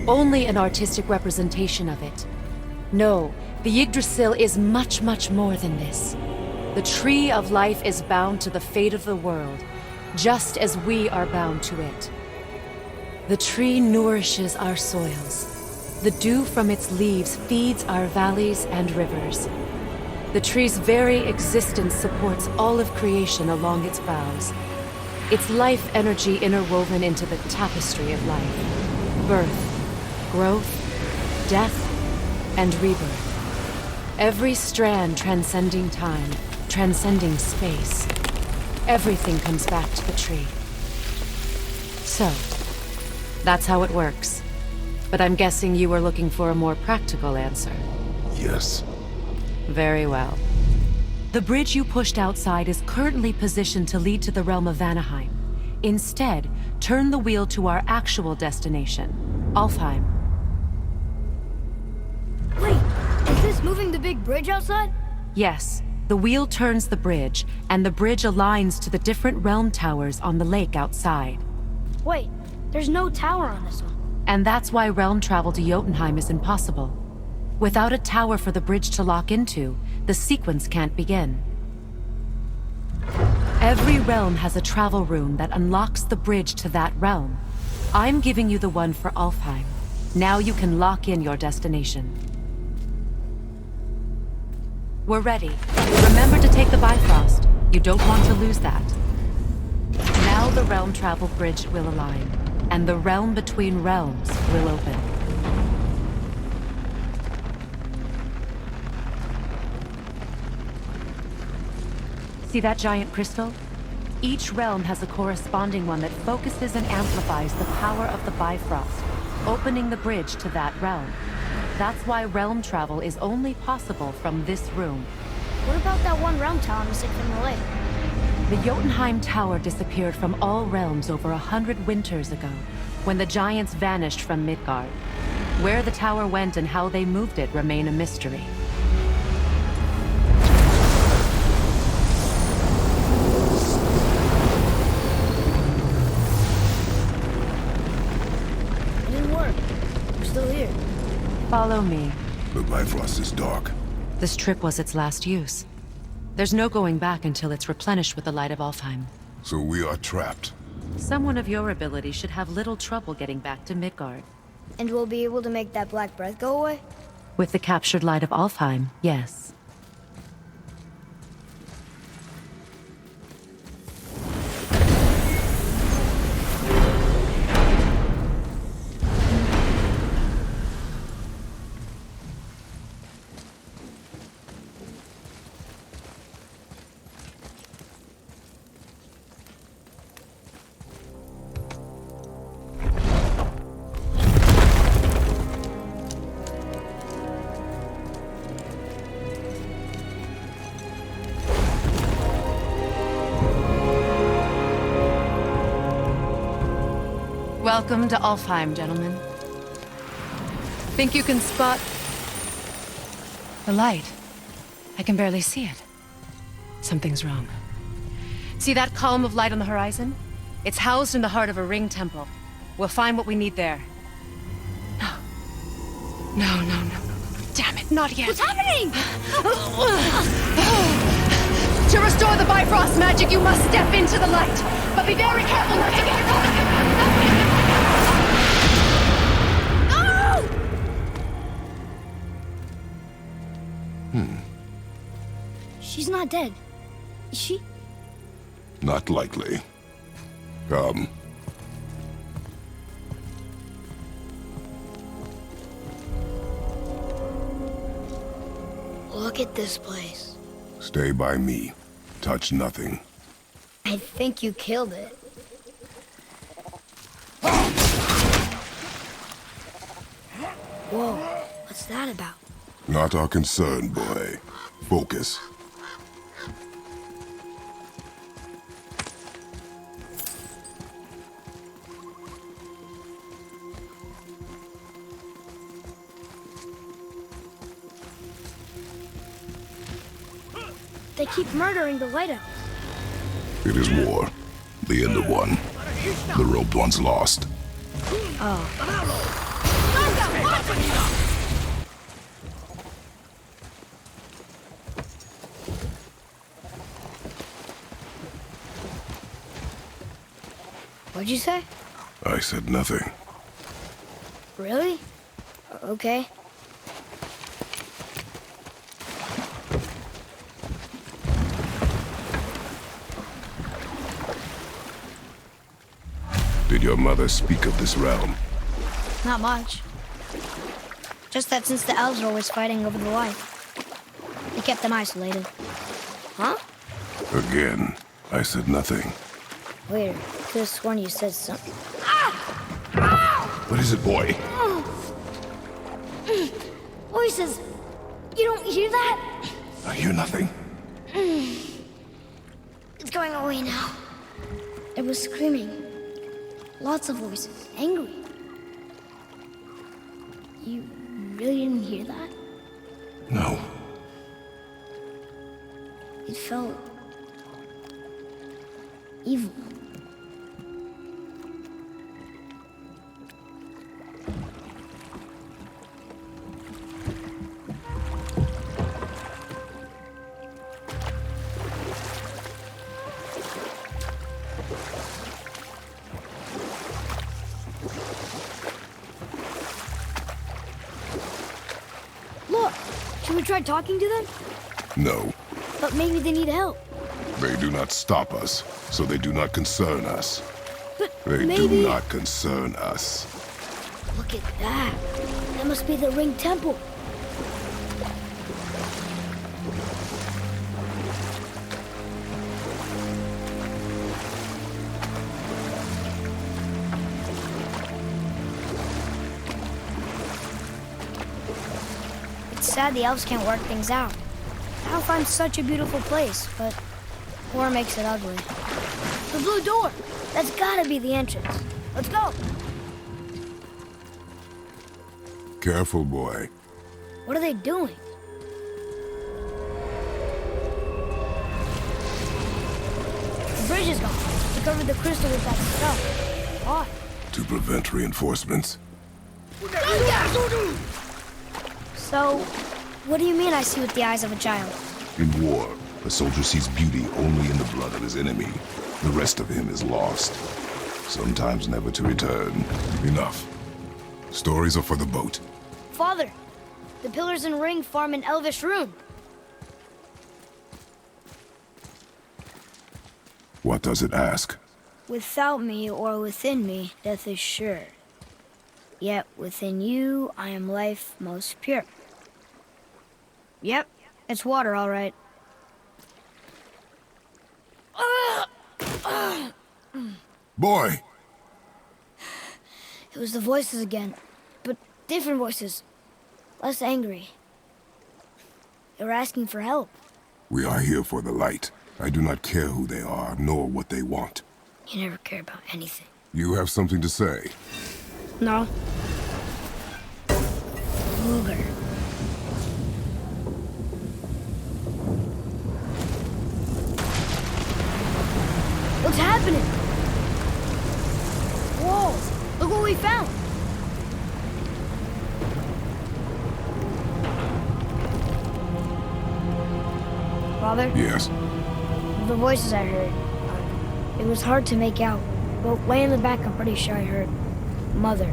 Only an artistic representation of it. No, the Yggdrasil is much, much more than this. The Tree of Life is bound to the fate of the world, just as we are bound to it. The tree nourishes our soils. The dew from its leaves feeds our valleys and rivers. The tree's very existence supports all of creation along its boughs. Its life energy interwoven into the tapestry of life. Birth, growth, death, and rebirth. Every strand transcending time, transcending space. Everything comes back to the tree. So, that's how it works. But I'm guessing you were looking for a more practical answer. Yes. Very well. The bridge you pushed outside is currently positioned to lead to the realm of Vanaheim. Instead, turn the wheel to our actual destination, Alfheim. Wait, is this moving the big bridge outside? Yes, the wheel turns the bridge, and the bridge aligns to the different realm towers on the lake outside. Wait, there's no tower on this one. And that's why realm travel to Jotunheim is impossible. Without a tower for the bridge to lock into, the sequence can't begin. Every realm has a travel rune that unlocks the bridge to that realm. I'm giving you the one for Alfheim. Now you can lock in your destination. We're ready. Remember to take the Bifrost. You don't want to lose that. Now the realm travel bridge will align, and the realm between realms will open. See that giant crystal? Each realm has a corresponding one that focuses and amplifies the power of the Bifrost, opening the bridge to that realm. That's why realm travel is only possible from this room. What about that one realm tower missing from the lake? The Jotunheim Tower disappeared from all realms over 100 winters ago, when the giants vanished from Midgard. Where the tower went and how they moved it remain a mystery. It didn't work. We're still here. Follow me. The Bifrost is dark. This trip was its last use. There's no going back until it's replenished with the light of Alfheim. So we are trapped. Someone of your ability should have little trouble getting back to Midgard. And we'll be able to make that black breath go away? With the captured light of Alfheim, yes. Welcome to Alfheim, gentlemen. Think you can spot the light? I can barely see it. Something's wrong. See that column of light on the horizon? It's housed in the heart of a ring temple. We'll find what we need there. No. Damn it, not yet. What's happening? To restore the Bifrost magic, you must step into the light. But be very careful not to get caught. She's not dead. Is she? Not likely. Come. Look at this place. Stay by me. Touch nothing. I think you killed it. Whoa, what's that about? Not our concern, boy. Focus. They keep murdering the lighthouse. It is war. The end of one. The roped one's lost. What'd you say? I said nothing. Really? Okay. Did your mother speak of this realm? Not much. Just that since the elves are always fighting over the light, they kept them isolated. Huh? Again, I said nothing. Weird. Could have sworn you said something. What is it, boy? Voices! You don't hear that? I hear nothing. It's going away now. It was screaming. Lots of voices. Angry. You really didn't hear that? No. It felt evil. Look, should we try talking to them? No. But maybe they need help. They do not stop us, so they do not concern us. But They maybe... do not concern us. Look at that. That must be the ring temple. sad the elves can't work things out. Alfheim's such a beautiful place, but war makes it ugly. The blue door! That's gotta be the entrance. Let's go! Careful, boy. What are they doing? The bridge is gone. They covered the crystal with that stuff. Why? To prevent reinforcements. So, what do you mean I see with the eyes of a child? In war, a soldier sees beauty only in the blood of his enemy. The rest of him is lost. Sometimes never to return. Enough. Stories are for the boat. Father, the pillars and ring form an elvish rune. What does it ask? Without me or within me, death is sure. Yet within you, I am life most pure. Yep, it's water, all right. Boy! It was the voices again, but different voices. Less angry. They were asking for help. We are here for the light. I do not care who they are, nor what they want. You never care about anything. You have something to say? No. Luger. What's happening? Walls! Look what we found! Father? Yes? The voices I heard. It was hard to make out, but way in the back I'm pretty sure I heard Mother.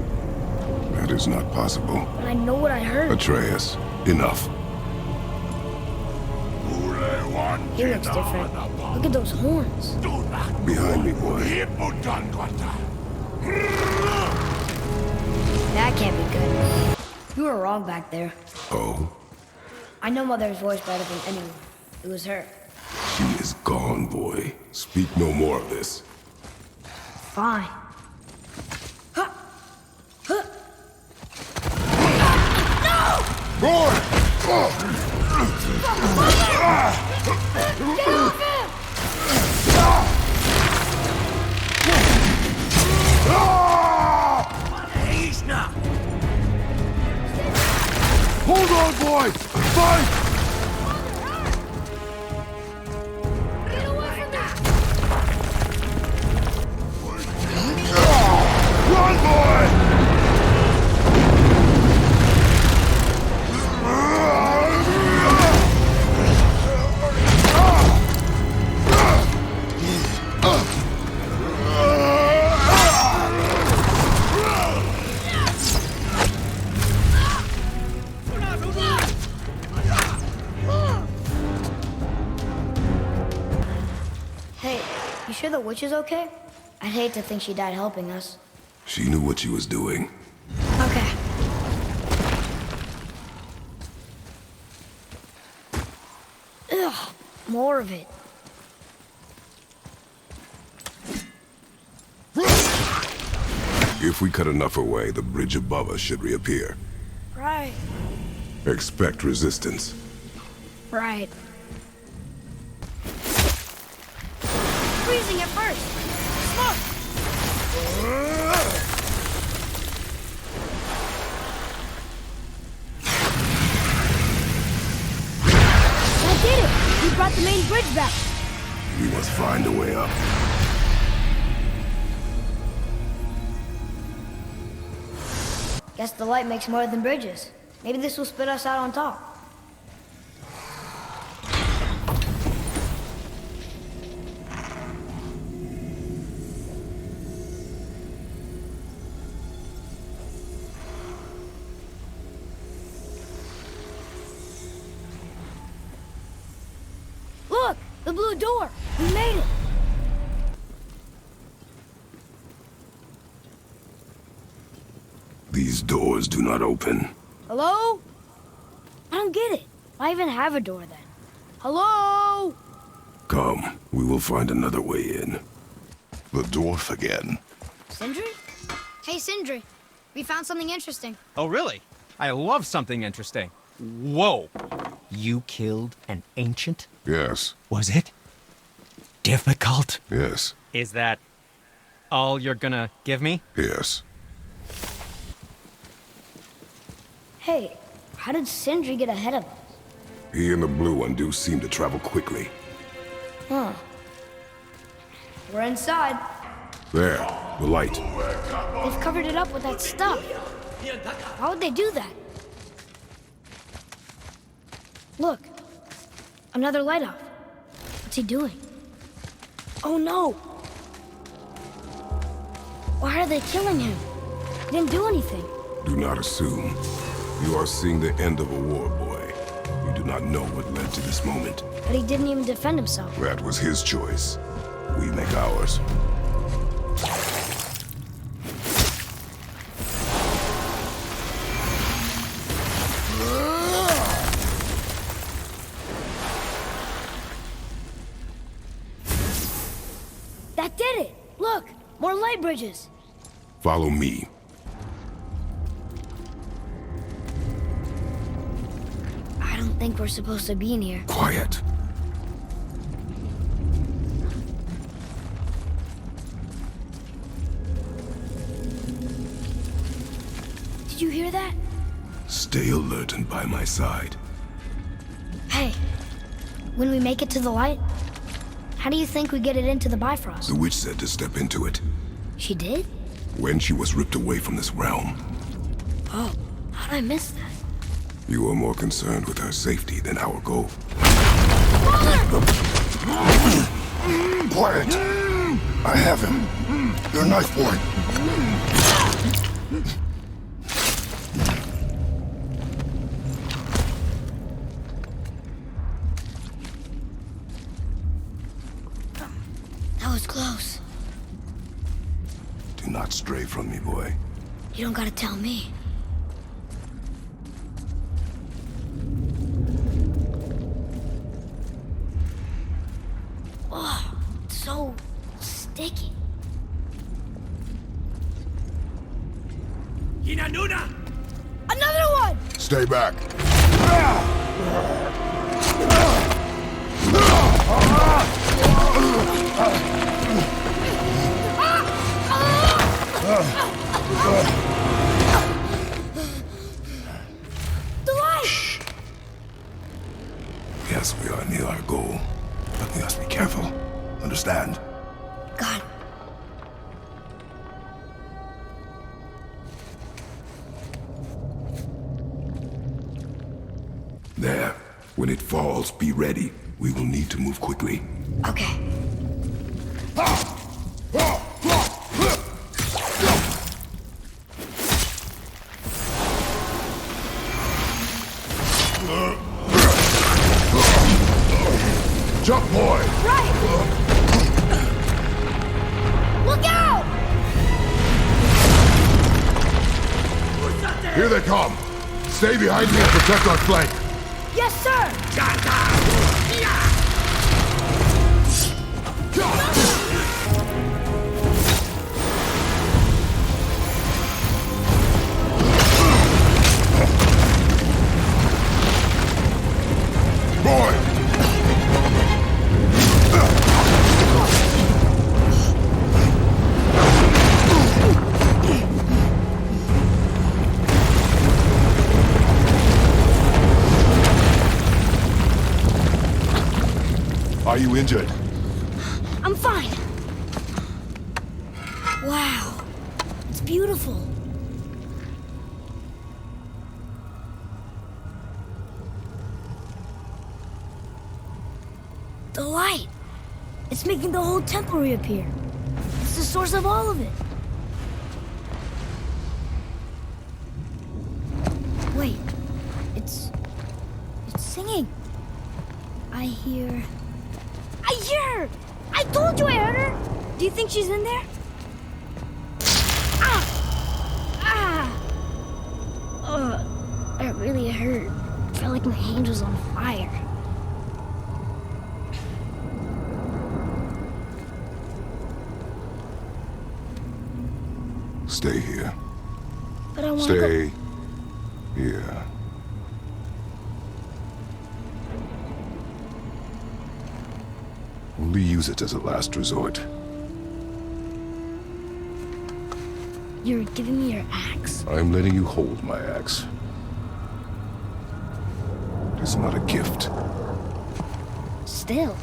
That is not possible. But I know what I heard. Atreus, enough. He looks different. Look at those horns. Behind me, boy. That can't be good. You were wrong back there. Oh? I know Mother's voice better than anyone. It was her. She is gone, boy. Speak no more of this. Fine. Boy! Get off him! Hold on, boy! Fight! Run, boy! Hey, you sure the witch is okay? I'd hate to think she died helping us. She knew what she was doing. Okay. Ugh, more of it. If we cut enough away, the bridge above us should reappear. Right. Expect resistance. Right. Freezing at first. Smoke! That did it! We brought the main bridge back. We must find a way up. Guess the light makes more than bridges. Maybe this will spit us out on top. Look! The blue door! We made it! These doors do not open. Hello? I don't get it. Why even have a door then? Hello? Come, we will find another way in. The dwarf again. Sindri? Hey, Sindri. We found something interesting. Oh, really? I love something interesting. Whoa! You killed an ancient? Yes. Was it difficult? Yes. Is that all you're gonna give me? Yes. Hey, how did Sindri get ahead of us? He and the blue one do seem to travel quickly. Huh. We're inside. There, the light. They've covered it up with that stuff. Why would they do that? Look. Another light off. What's he doing? Oh no! Why are they killing him? He didn't do anything. Do not assume. You are seeing the end of a war, boy. You do not know what led to this moment. But he didn't even defend himself. That was his choice. We make ours. That did it! Look! More light bridges! Follow me. I don't think we're supposed to be in here. Quiet. Did you hear that? Stay alert and by my side. Hey, when we make it to the light, how do you think we get it into the Bifrost? The witch said to step into it. She did? When she was ripped away from this realm. Oh, how'd I miss that? You are more concerned with her safety than our goal. Quiet! I have him. Your knife boy. That was close. Do not stray from me, boy. You don't gotta tell me. Oh, it's so sticky. Another one! Stay back. The light! Yes, we are near our goal, but we must be careful. Understand? Got it. There. When it falls, be ready. We will need to move quickly. Okay. Jump, boy! Right! Look out! Here they come! Stay behind me and protect our flank! Yes, sir! Boy! Are you injured? I'm fine. Wow. It's beautiful. The light. It's making the whole temple reappear. It's the source of all of it. Wait. It's singing. I hear her! I told you I heard her! Do you think she's in there? That really hurt. I felt like my hand was on fire. Stay here. But I want to go... Stay here. Only use it as a last resort. You're giving me your axe? I'm letting you hold my axe. It is not a gift. Still.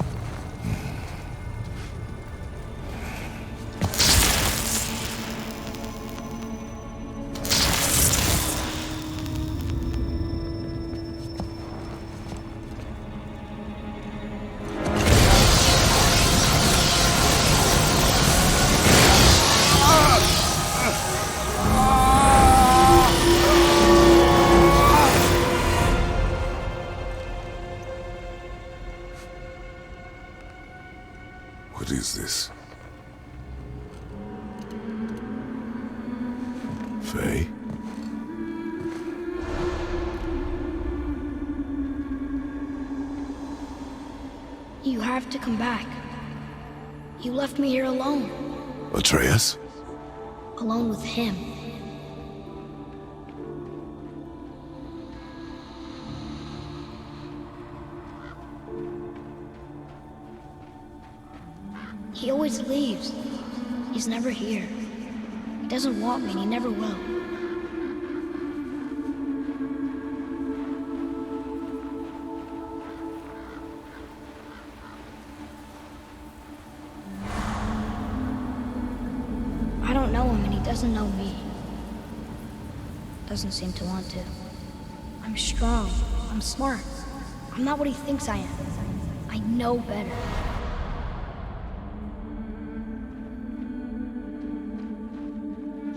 What is this? Faye? You have to come back. You left me here alone. Atreus? Alone with him. He always leaves. He's never here. He doesn't want me and he never will. I don't know him and he doesn't know me. Doesn't seem to want to. I'm strong. I'm smart. I'm not what he thinks I am. I know better.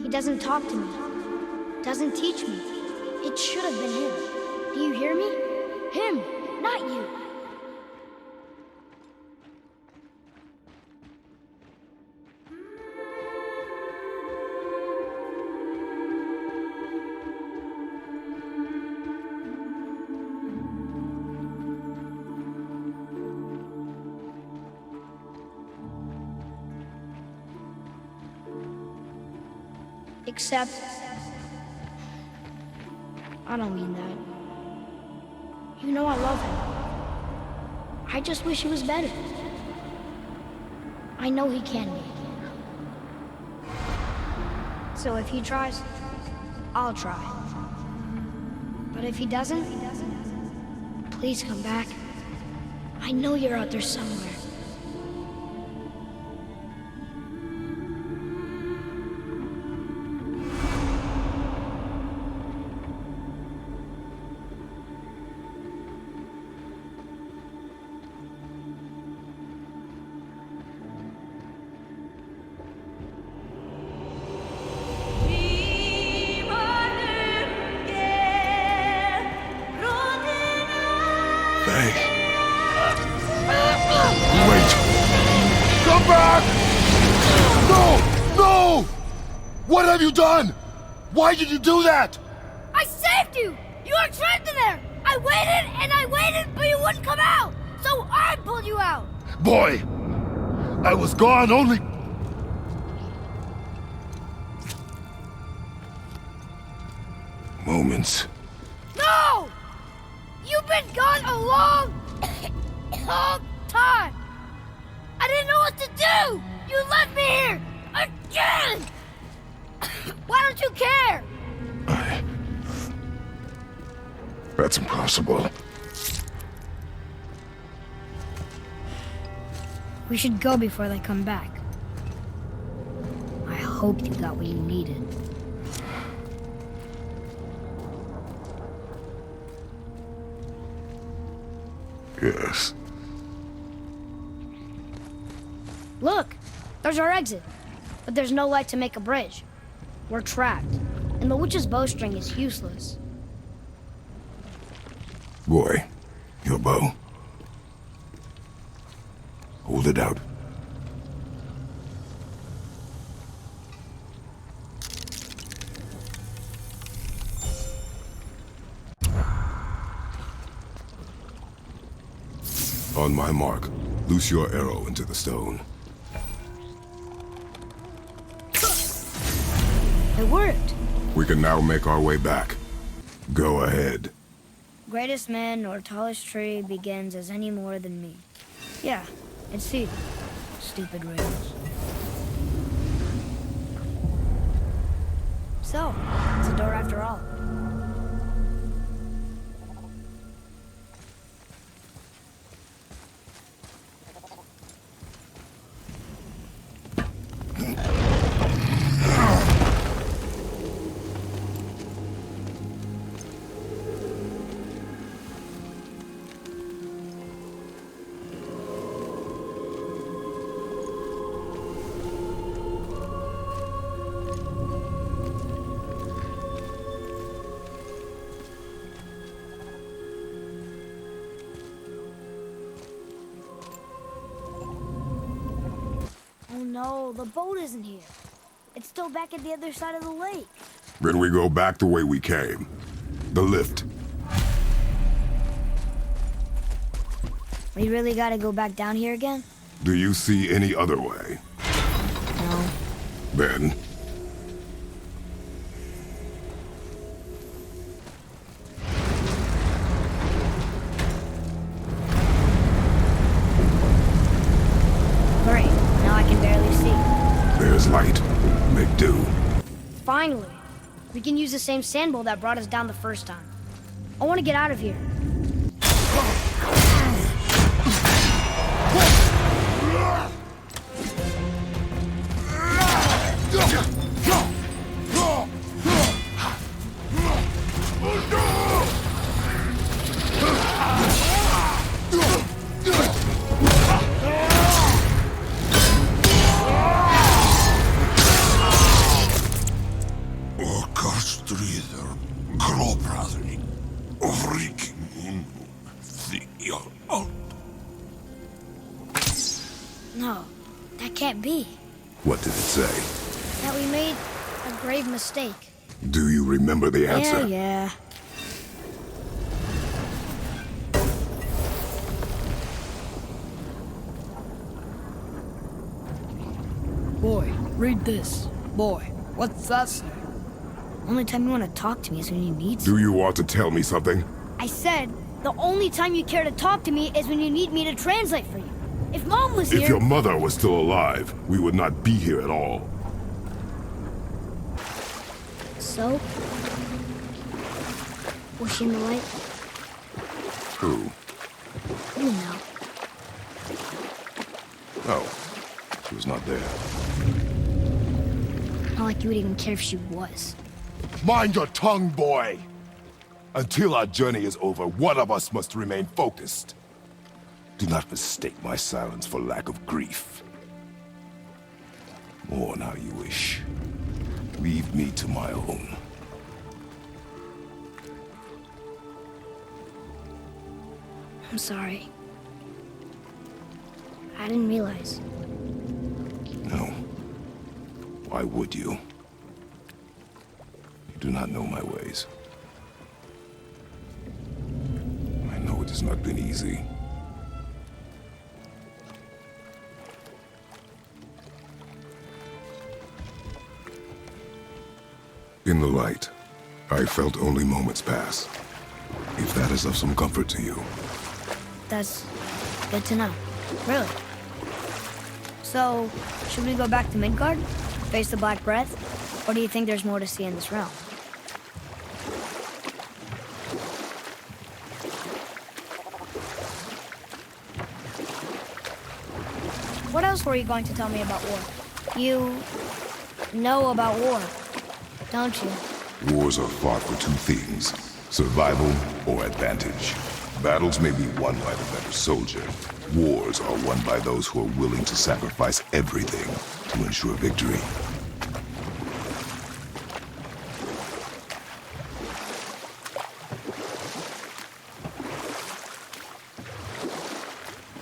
He doesn't talk to me. Doesn't teach me. It should have been him. Do you hear me? Him, not you. Except, I don't mean that. You know I love him. I just wish he was better. I know he can be. So if he tries, I'll try. But if he doesn't, please come back. I know you're out there somewhere. Come back! No! No! What have you done? Why did you do that? I saved you! You were trapped in there! I waited, but you wouldn't come out! So I pulled you out! Boy, I was gone only... Moments. No! You've been gone a long time! I didn't know what to do! You left me here! Again! Why don't you care? That's impossible. We should go before they come back. I hope you got what you needed. Yes. Look! There's our exit. But there's no light to make a bridge. We're trapped. And the witch's bowstring is useless. Boy, your bow. Hold it out. On my mark, loose your arrow into the stone. It worked. We can now make our way back. Go ahead. Greatest man or tallest tree begins as any more than me. Yeah, It's here. Stupid rails. So, it's a door after all. No, the boat isn't here. It's still back at the other side of the lake. Then we go back the way we came. The lift. We really gotta go back down here again? Do you see any other way? No. Then... Great. Now I can barely see. There's light. Make do. Finally. We can use the same sand bowl that brought us down the first time. I want to get out of here. No, that can't be. What did it say? That we made a grave mistake. Do you remember the answer? Yeah. Boy, read this. Boy, what's that say? Only time you want to talk to me is when you need Do you want to tell me something? I said, the only time you care to talk to me is when you need me to translate for you. If Mom was here... If your mother was still alive, we would not be here at all. So? Was she in the light? Who? You know. Oh. She was not there. Not like you would even care if she was. Mind your tongue, boy! Until our journey is over, one of us must remain focused. Do not mistake my silence for lack of grief. Mourn how you wish. Leave me to my own. I'm sorry. I didn't realize. No. Why would you? You do not know my ways. I know it has not been easy. In the light, I felt only moments pass. If that is of some comfort to you. That's good to know. Really. So, should we go back to Midgard? Face the Black Breath? Or do you think there's more to see in this realm? What else were you going to tell me about war? You know about war, don't you? Wars are fought for two things, survival or advantage. Battles may be won by the better soldier. Wars are won by those who are willing to sacrifice everything to ensure victory.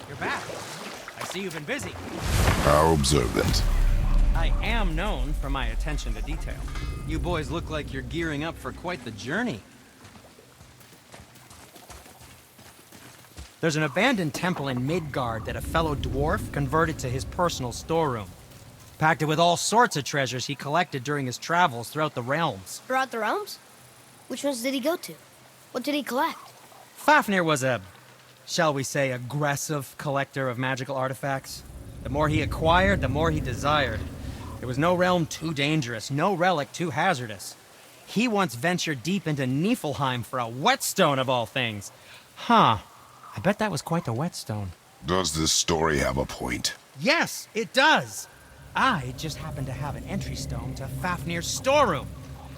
You're back. I see you've been busy. How observant. I am known for my attention to detail. You boys look like you're gearing up for quite the journey. There's an abandoned temple in Midgard that a fellow dwarf converted to his personal storeroom. Packed it with all sorts of treasures he collected during his travels throughout the realms. Throughout the realms? Which ones did he go to? What did he collect? Fafnir was a shall we say, aggressive collector of magical artifacts. The more he acquired, the more he desired. There was no realm too dangerous, no relic too hazardous. He once ventured deep into Niflheim for a whetstone of all things. Huh. I bet that was quite the whetstone. Does this story have a point? Yes, it does. I just happen to have an entry stone to Fafnir's storeroom.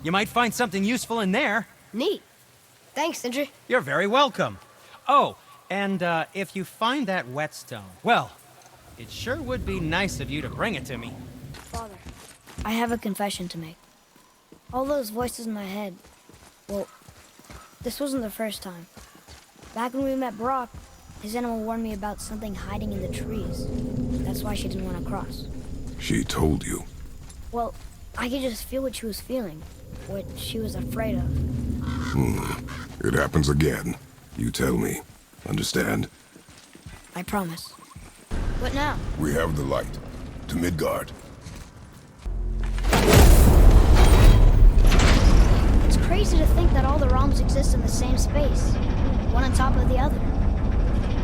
You might find something useful in there. Neat. Thanks, Sindri. You're very welcome. Oh, and if you find that whetstone, well, it sure would be nice of you to bring it to me. Father, I have a confession to make. All those voices in my head, well, this wasn't the first time. Back when we met Brock, his animal warned me about something hiding in the trees. That's why she didn't want to cross. She told you? Well, I could just feel what she was feeling, what she was afraid of. It happens again. You tell me. Understand? I promise. What now? We have the light. To Midgard. It's crazy to think that all the realms exist in the same space, one on top of the other.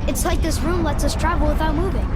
It's like this room lets us travel without moving.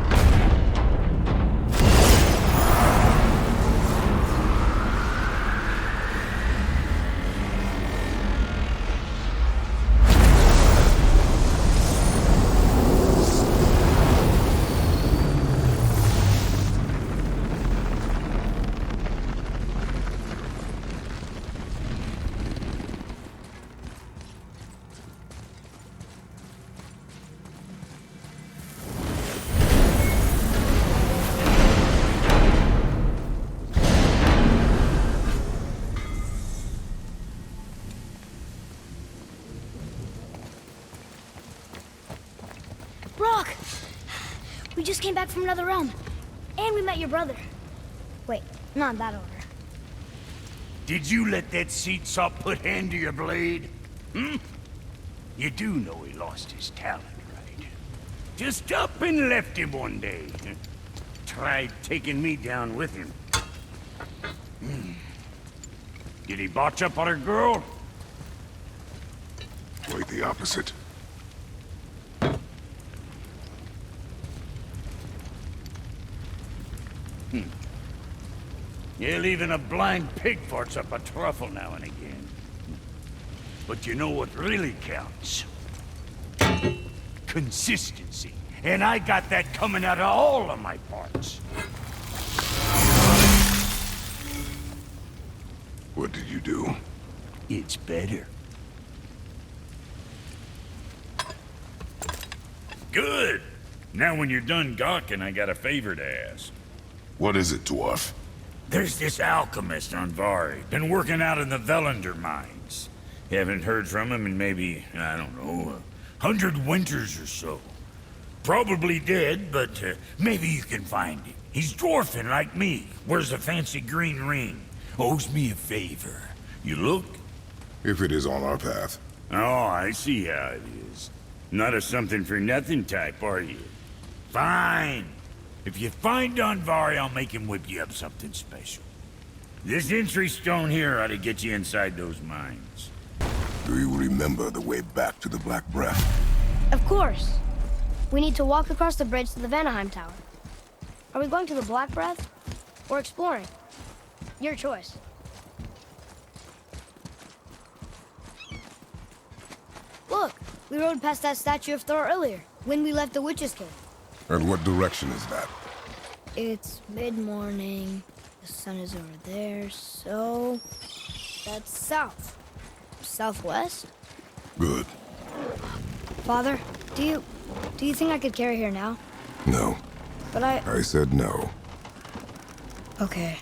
Brock! We just came back from another realm. And we met your brother. Wait, not in that order. Did you let that seat sop put hand to your blade? Hmm? You do know he lost his talent, right? Just up and left him one day. Tried taking me down with him. Did he botch up on a girl? Quite the opposite. Yeah, even a blind pig farts up a truffle now and again. But you know what really counts? Consistency. And I got that coming out of all of my parts. What did you do? It's better. Good! Now when you're done gawking, I got a favor to ask. What is it, dwarf? There's this alchemist on Vari, been working out in the Velander mines. Haven't heard from him in maybe, I don't know, 100 winters or so. Probably dead, but maybe you can find him. He's dwarfing like me, wears a fancy green ring, owes me a favor. You look? If it is on our path. Oh, I see how it is. Not a something-for-nothing type, are you? Fine. If you find Donvari, I'll make him whip you up something special. This entry stone here ought to get you inside those mines. Do you remember the way back to the Black Breath? Of course. We need to walk across the bridge to the Vanaheim Tower. Are we going to the Black Breath? Or exploring? Your choice. Look, we rode past that statue of Thor earlier, when we left the Witch's Cave. And what direction is that? It's mid-morning. The sun is over there, so that's south. Southwest? Good. Father, do you think I could carry her now? No. But I said no. Okay.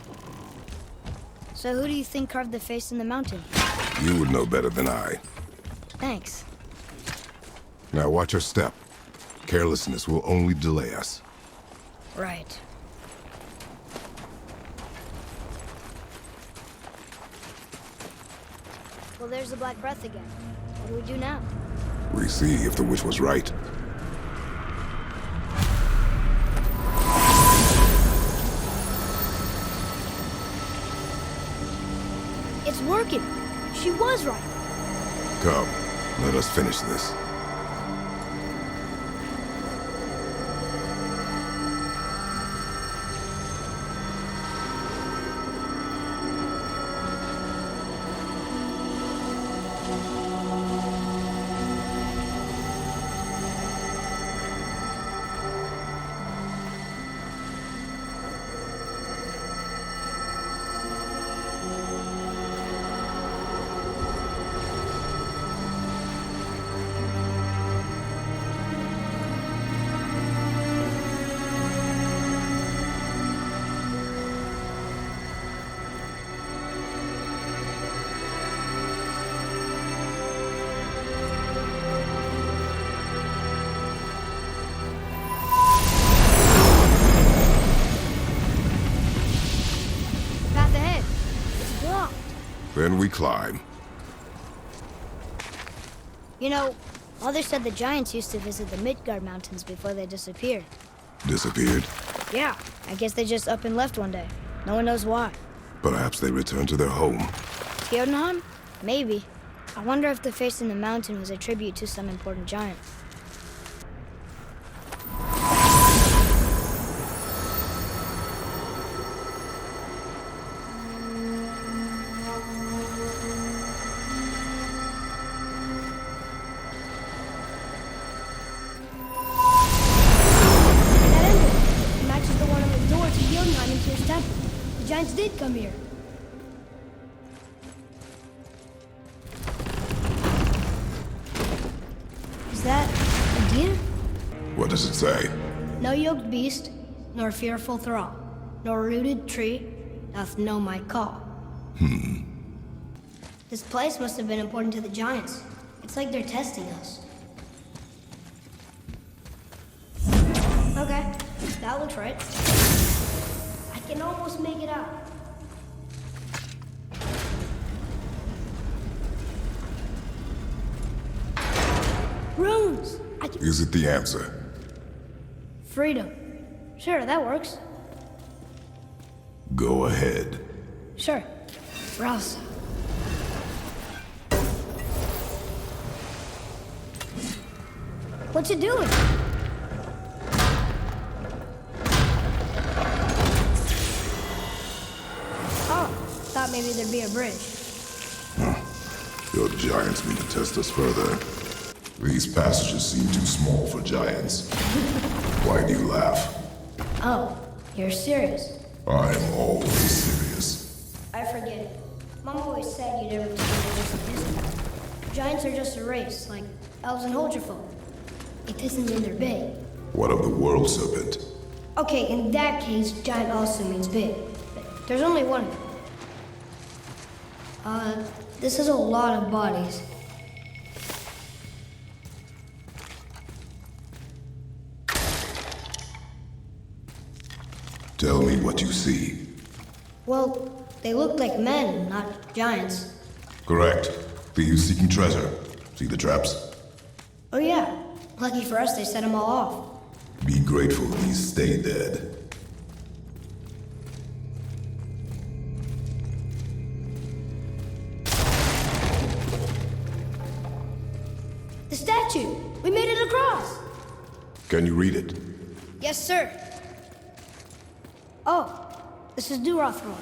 So who do you think carved the face in the mountain? You would know better than I. Thanks. Now watch your step. Carelessness will only delay us. Right. Well, there's the Black Breath again. What do we do now? We see if the witch was right. It's working. She was right. Come, let us finish this. Can we climb? You know, Mother said the giants used to visit the Midgard Mountains before they disappeared. Disappeared? Yeah, I guess they just up and left one day. No one knows why. Perhaps they returned to their home. Jotunheim? Maybe. I wonder if the face in the mountain was a tribute to some important giant. That emblem. It matches the one on the door to Jotunheim and Tyr's temple. The giants did come here. Is that a deer? What does it say? No yoked beast, nor fearful thrall, nor rooted tree doth know my call. This place must have been important to the giants. It's like they're testing us. Okay, that looks right. I can almost make it out. Runes! Is it the answer? Freedom. Sure, that works. Go ahead. Sure. Rouse. What's it doing? Oh, thought maybe there'd be a bridge. Your giants mean to test us further. These passages seem too small for giants. Why do you laugh? Oh, you're serious. I'm always serious. I forget. Mom always said you never took religious history. Giants are just a race, like elves and Holgerfolk. It isn't in their big. What of the world serpent? Okay, in that case, giant also means big. But there's only one. This is a lot of bodies. Tell me what you see. Well, they look like men, not giants. Correct. Thieves seeking treasure. See the traps? Oh yeah. Lucky for us, they set them all off. Be grateful these stay dead. The statue! We made it across! Can you read it? Yes, sir. Oh, this is Durothron,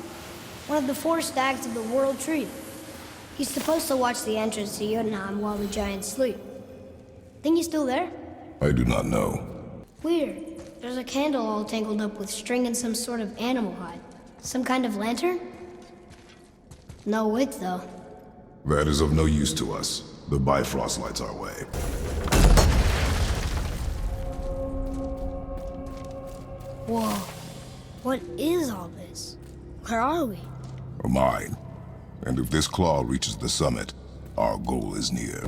one of the 4 stags of the World Tree. He's supposed to watch the entrance to Jotunheim while the giants sleep. Think he's still there? I do not know. Weird. There's a candle all tangled up with string and some sort of animal hide. Some kind of lantern? No wick, though. That is of no use to us. The Bifrost lights our way. Whoa. What is all this? Where are we? A mine. And if this claw reaches the summit, our goal is near.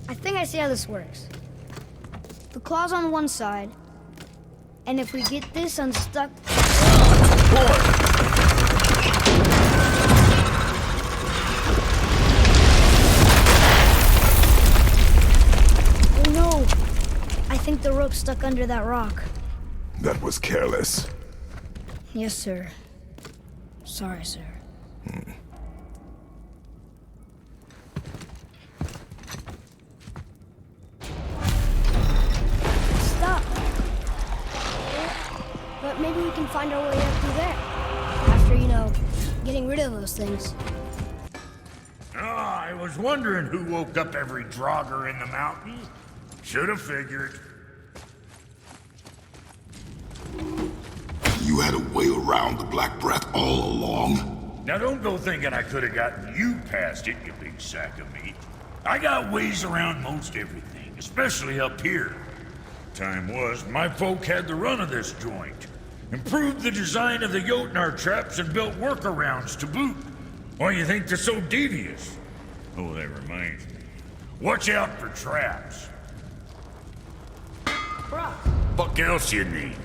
I think I see how this works. The claw's on one side, and if we get this unstuck... Oh no! I think the rope's stuck under that rock. That was careless. Yes, sir. Sorry, sir. Stop! But maybe we can find our way up through there. After, getting rid of those things. I was wondering who woke up every drogger in the mountains. Should have figured. You had a way around the Black Breath all along? Now don't go thinking I could have gotten you past it, you big sack of meat. I got ways around most everything, especially up here. Time was, my folk had the run of this joint. Improved the design of the Jotnar traps and built workarounds to boot. Why you think they're so devious? Oh, that reminds me. Watch out for traps. Bro, Fuck else you need?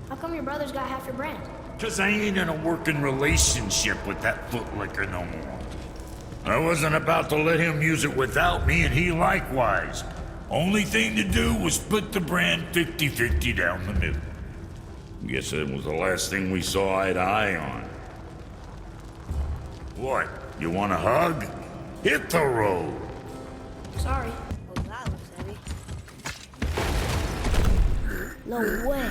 how come your brother's got half your brand? 'Cause I ain't in a working relationship with that footlicker no more. I wasn't about to let him use it without me, and he likewise. Only thing to do was split the brand 50-50 down the middle. Guess that was the last thing we saw eye to eye on. What? You want a hug? Hit the road! Sorry. Oh, that looks heavy. No way.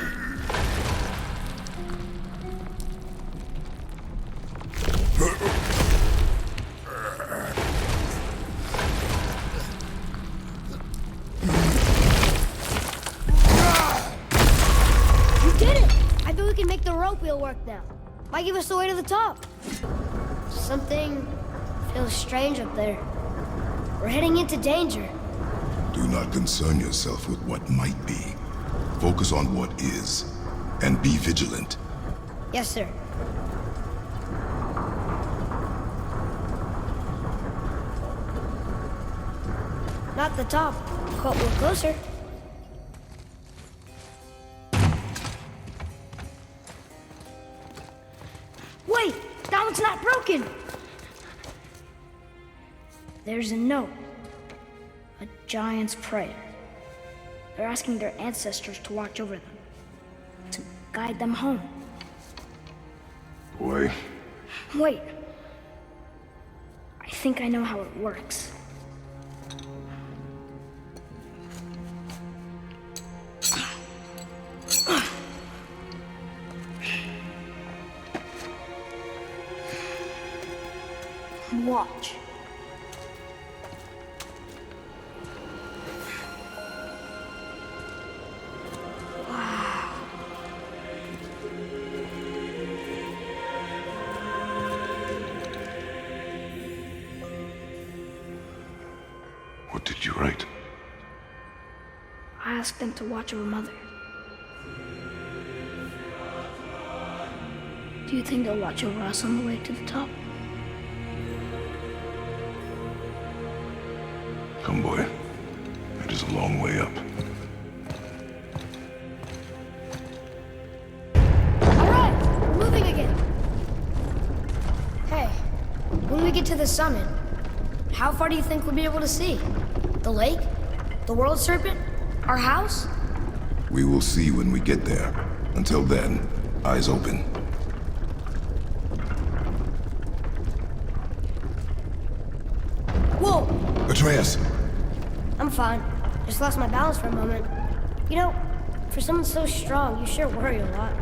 You did it! I bet we can make the rope wheel work now. Might give us the way to the top. Something feels strange up there. We're heading into danger. Do not concern yourself with what might be. Focus on what is, and be vigilant. Yes, sir. Not the top, but we're closer. Wait! That one's not broken! There's a note. A giant's prayer. They're asking their ancestors to watch over them. To guide them home. Boy. Wait. I think I know how it works. Watch. Wow. What did you write? I asked them to watch over Mother. Do you think they'll watch over us on the way to the top? Come, boy. It is a long way up. All right, we're moving again. Hey, when we get to the summit, how far do you think we'll be able to see? The lake? The world serpent? Our house? We will see when we get there. Until then, eyes open. Whoa! Atreus! I'm fine. Just lost my balance for a moment. You know, for someone so strong, you sure worry a lot.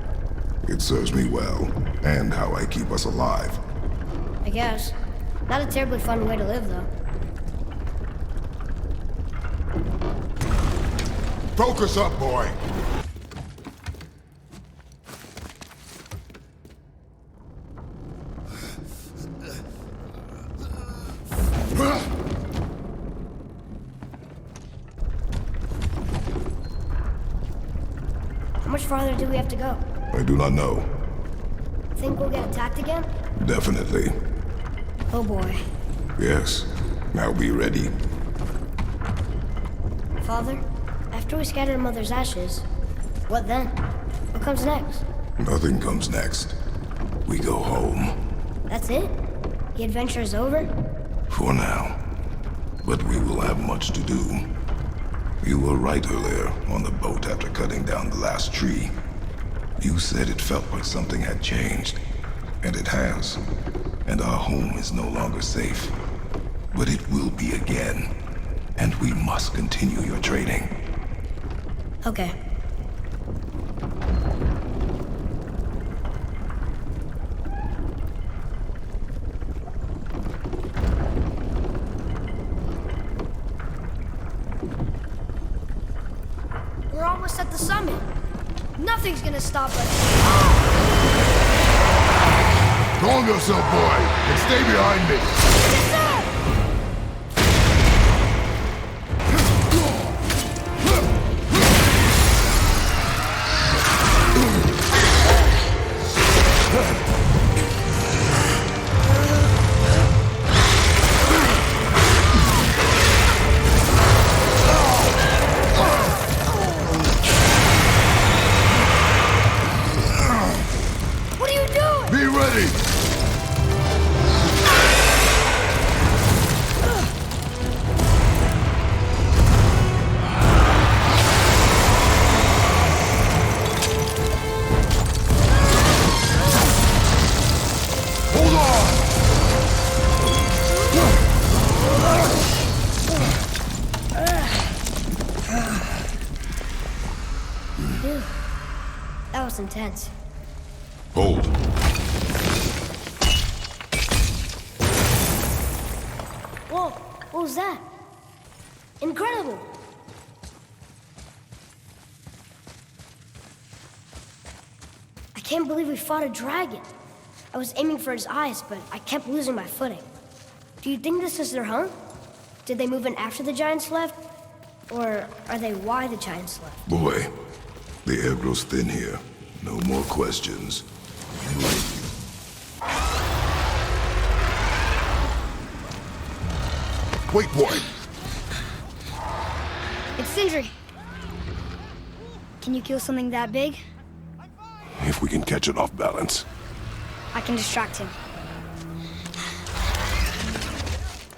It serves me well, and how I keep us alive. I guess. Not a terribly fun way to live, though. Focus up, boy! How much farther do we have to go? I do not know. Think we'll get attacked again? Definitely. Oh boy. Yes. Now be ready. Father, after we scatter Mother's ashes, what then? What comes next? Nothing comes next. We go home. That's it? The adventure is over? For now. But we will have much to do. You were right earlier on the boat after cutting down the last tree. You said it felt like something had changed. And it has. And our home is no longer safe. But it will be again. And we must continue your training. Okay. We're almost at the summit. Nothing's gonna stop us. Calm yourself, boy, and stay behind me. Yes, sir! What are you battle's intense. Hold. Whoa, what was that? Incredible! I can't believe we fought a dragon. I was aiming for his eyes, but I kept losing my footing. Do you think this is their home? Did they move in after the giants left? Or are they why the giants left? Boy, the air grows thin here. No more questions. Wait, boy! It's Sindri. Can you kill something that big? If we can catch it off balance. I can distract him.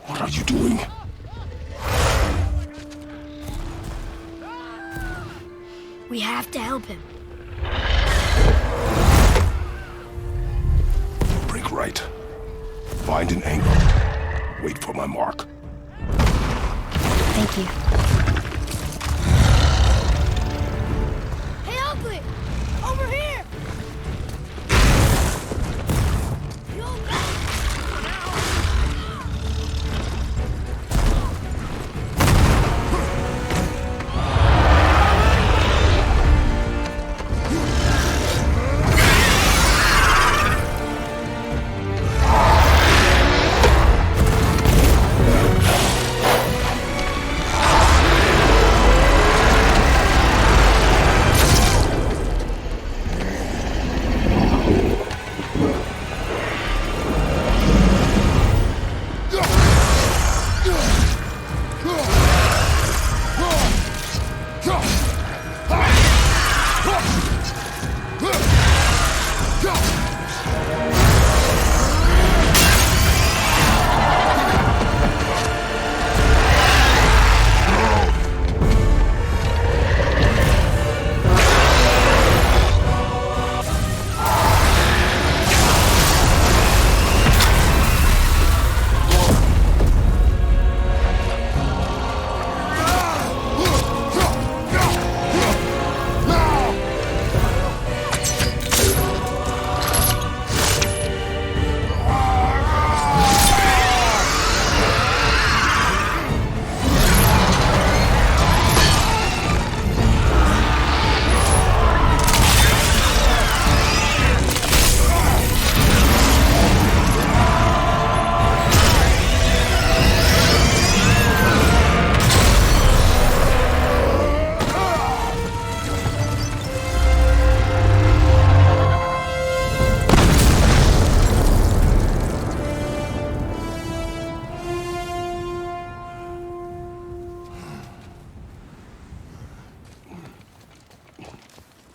What are you doing? We have to help him. Break right. Find an angle. Wait for my mark. Thank you. Hey, Oakley! Over here!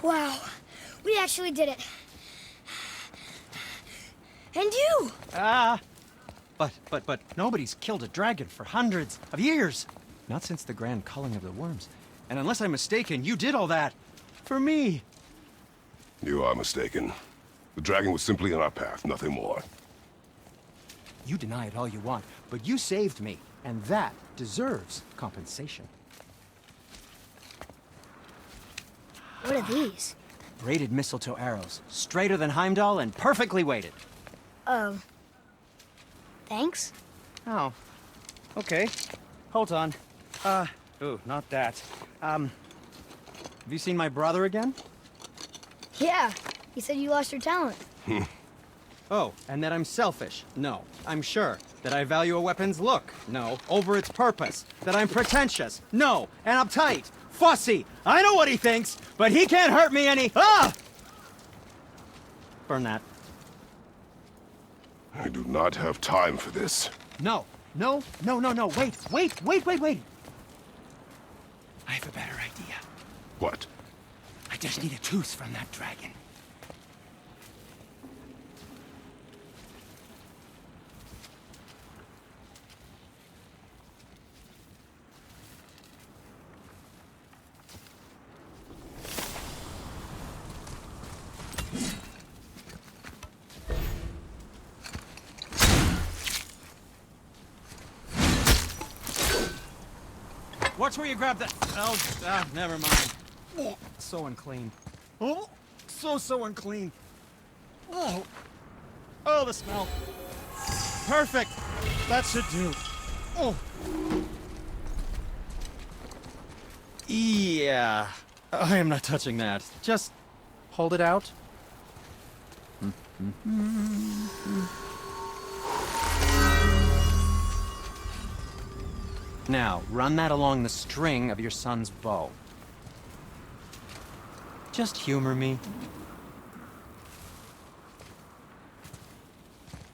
Wow, we actually did it. And you! But nobody's killed a dragon for hundreds of years. Not since the grand culling of the worms. And unless I'm mistaken, you did all that for me. You are mistaken. The dragon was simply in our path, nothing more. You deny it all you want, but you saved me, and that deserves compensation. What are these? Braided mistletoe arrows, straighter than Heimdall and perfectly weighted. Thanks? Oh, okay. Hold on. Ooh, not that. Have you seen my brother again? Yeah, he said you lost your talent. Oh, and that I'm selfish? No, I'm sure. That I value a weapon's look? No. Over its purpose? That I'm pretentious? No. And uptight? Fussy? I know what he thinks, but he can't hurt me any— Ah! Burn that. I do not have time for this. No. Wait. I have a better idea. What? I just need a tooth from that dragon. Watch where you grab that. Oh, never mind. So unclean. Oh, so unclean. Oh. Oh, the smell. Perfect. That should do. Oh. Yeah. I am not touching that. Just hold it out. Now, run that along the string of your son's bow. Just humor me.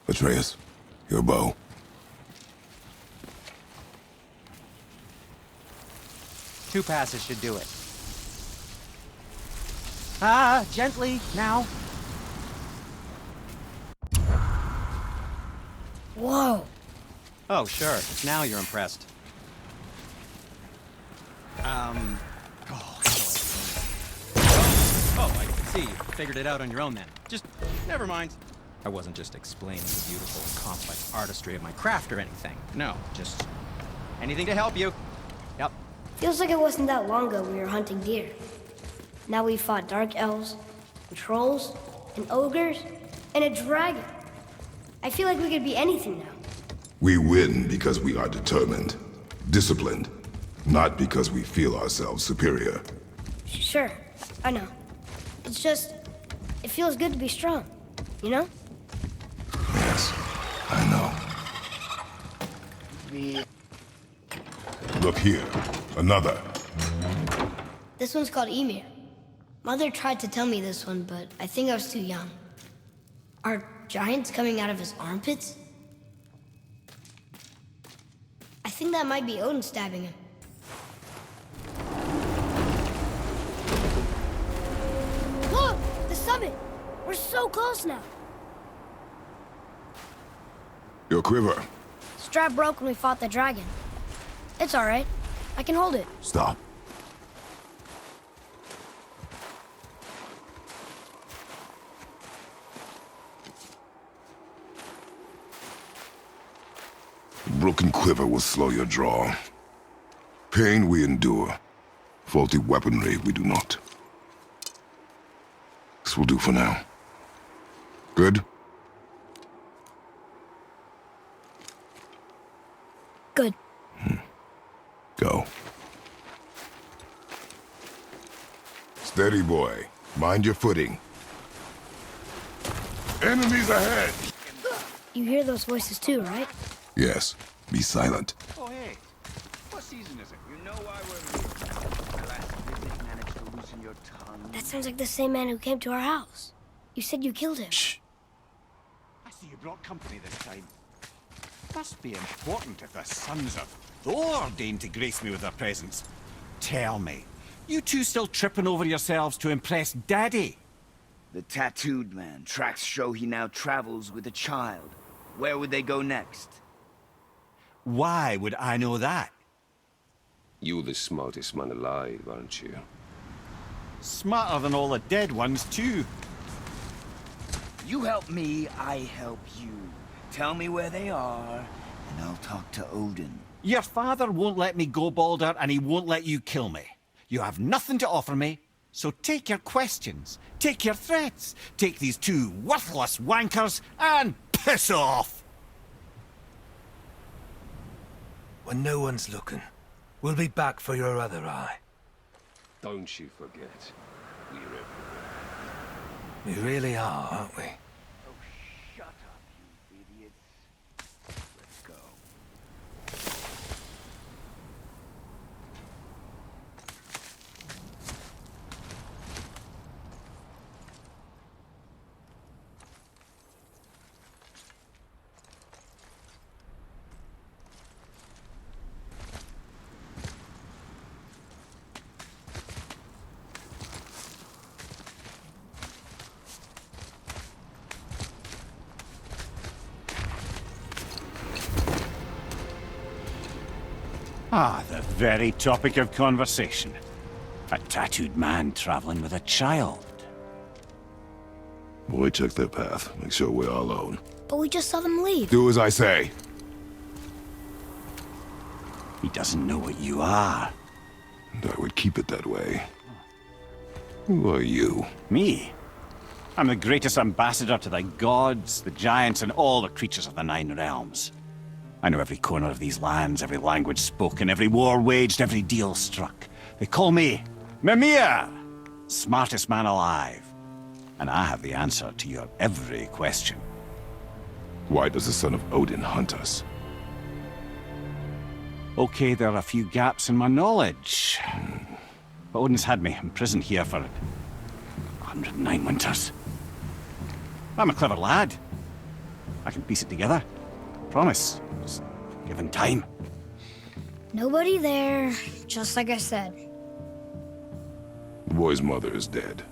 Atreus, your bow. Two passes should do it. Ah, gently, now. Whoa. Oh, sure. Now you're impressed. Oh, I see. You figured it out on your own then. Just, never mind. I wasn't just explaining the beautiful and complex artistry of my craft or anything. No, just anything to help you. Yep. Feels like it wasn't that long ago we were hunting deer. Now we fought dark elves, and trolls, and ogres, and a dragon. I feel like we could be anything now. We win because we are determined, disciplined, not because we feel ourselves superior. Sure, I know. It's just, it feels good to be strong, you know? Yes, I know. Look here, another. This one's called Emir. Mother tried to tell me this one, but I think I was too young. Are giants coming out of his armpits? I think that might be Odin stabbing him. Look! The summit! We're so close now! Your quiver. Strap broke when we fought the dragon. It's alright. I can hold it. Stop. Broken quiver will slow your draw. Pain we endure. Faulty weaponry we do not. This will do for now. Good? Good. Go. Steady, boy. Mind your footing. Enemies ahead! You hear those voices too, right? Yes. Be silent. Oh, hey. What season is it? You know why we're here. Last visit managed to loosen your tongue. That sounds like the same man who came to our house. You said you killed him. Shh. I see you brought company this time. Must be important if the sons of Thor deign to grace me with their presence. Tell me, you two still tripping over yourselves to impress Daddy? The tattooed man. Tracks show he now travels with a child. Where would they go next? Why would I know that? You're the smartest man alive, aren't you? Smarter than all the dead ones, too. You help me, I help you. Tell me where they are, and I'll talk to Odin. Your father won't let me go, Balder, and he won't let you kill me. You have nothing to offer me, so take your questions, take your threats, take these two worthless wankers, and piss off! When no one's looking, we'll be back for your other eye. Don't you forget, we're everywhere. We really are, aren't we? Oh, shut up, you idiots. Let's go. Ah, the very topic of conversation. A tattooed man traveling with a child. Boy, check their path. Make sure we're all alone. But we just saw them leave. Do as I say. He doesn't know what you are. And I would keep it that way. Who are you? Me? I'm the greatest ambassador to the gods, the giants, and all the creatures of the Nine Realms. I know every corner of these lands, every language spoken, every war waged, every deal struck. They call me Mimir, smartest man alive. And I have the answer to your every question. Why does the son of Odin hunt us? Okay, there are a few gaps in my knowledge. But Odin's had me imprisoned here for 109 winters. I'm a clever lad. I can piece it together. Promise. Just given time. Nobody there, just like I said. The boy's mother is dead.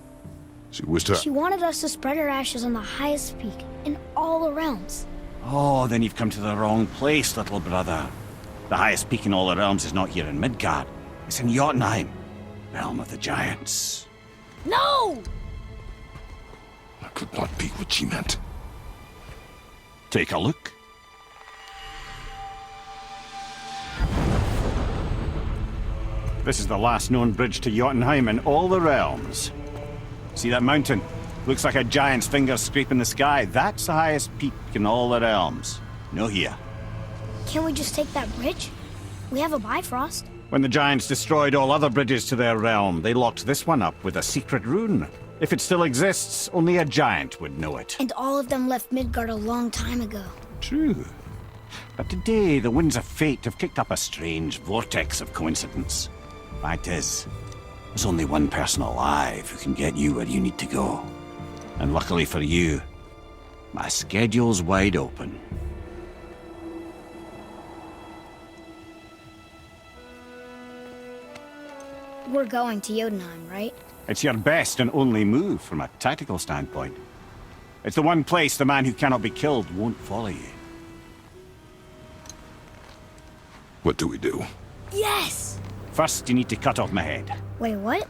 She wished her... She wanted us to spread her ashes on the highest peak in all the realms. Oh, then you've come to the wrong place, little brother. The highest peak in all the realms is not here in Midgard. It's in Jotunheim, realm of the giants. No! That could not be what she meant. Take a look. This is the last known bridge to Jotunheim in all the realms. See that mountain? Looks like a giant's finger scraping the sky. That's the highest peak in all the realms. No here. Can't we just take that bridge? We have a Bifrost. When the giants destroyed all other bridges to their realm, they locked this one up with a secret rune. If it still exists, only a giant would know it. And all of them left Midgard a long time ago. True. But today, the winds of fate have kicked up a strange vortex of coincidence. Fact is, there's only one person alive who can get you where you need to go. And luckily for you, my schedule's wide open. We're going to Jotunheim, right? It's your best and only move from a tactical standpoint. It's the one place the man who cannot be killed won't follow you. What do we do? Yes! First, you need to cut off my head. Wait, what?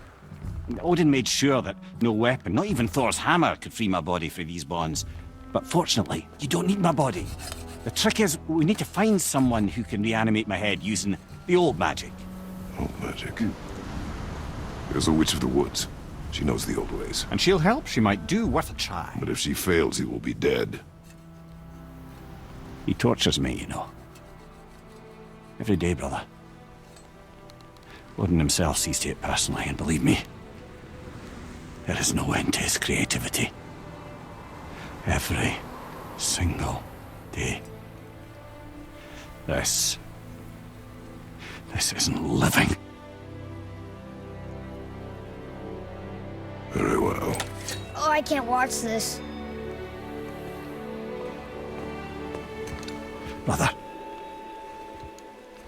Odin made sure that no weapon, not even Thor's hammer, could free my body from these bonds. But fortunately, you don't need my body. The trick is, we need to find someone who can reanimate my head using the old magic. Old magic? There's a witch of the woods. She knows the old ways. And she'll help. She might do worth a try. But if she fails, he will be dead. He tortures me, you know. Every day, brother. Odin himself sees to it personally, and believe me, there is no end to his creativity. Every single day. This isn't living. Very well. Oh, I can't watch this. Brother,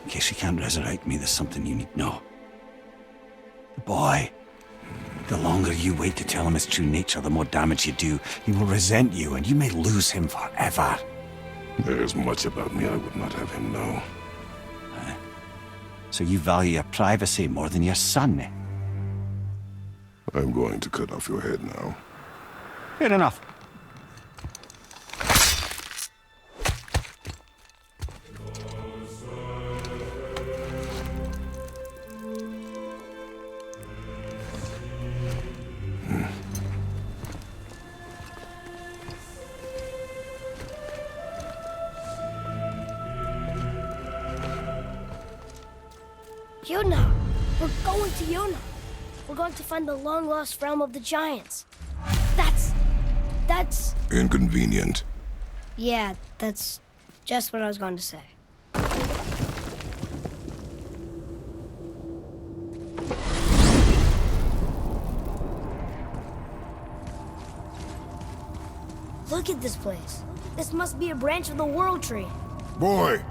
in case you can't resurrect me, there's something you need to know. The boy, the longer you wait to tell him his true nature, the more damage you do. He will resent you, and you may lose him forever. There's much about me I would not have him know. So you value your privacy more than your son? I'm going to cut off your head now. Fair enough. Jotunheim! We're going to Jotunheim! We're going to find the long-lost realm of the giants. That's... Inconvenient. Yeah, that's just what I was going to say. Look at this place. This must be a branch of the World Tree. Boy,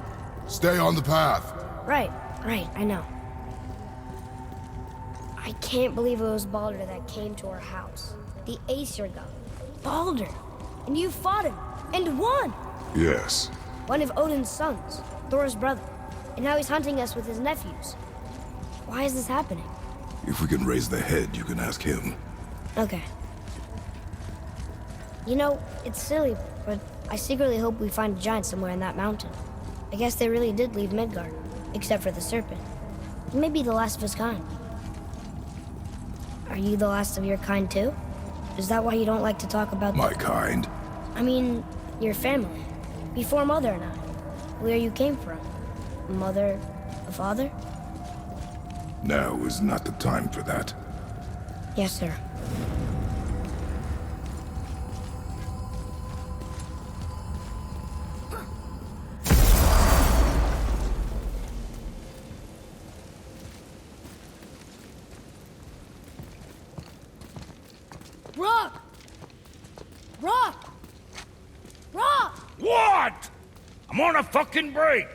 stay on the path. Right, I know. I can't believe it was Baldur that came to our house. The Aesir god. Baldur! And you fought him, and won! Yes. One of Odin's sons, Thor's brother. And now he's hunting us with his nephews. Why is this happening? If we can raise the head, you can ask him. Okay. You know, it's silly, but I secretly hope we find a giant somewhere in that mountain. I guess they really did leave Midgard, except for the serpent. Maybe the last of his kind. Are you the last of your kind too? Is that why you don't like to talk about My kind. I mean, your family. Before Mother and I. Where you came from. Mother, a father? Now is not the time for that. Yes, sir. Rock! Rock! Rock! What? I'm on a fucking break.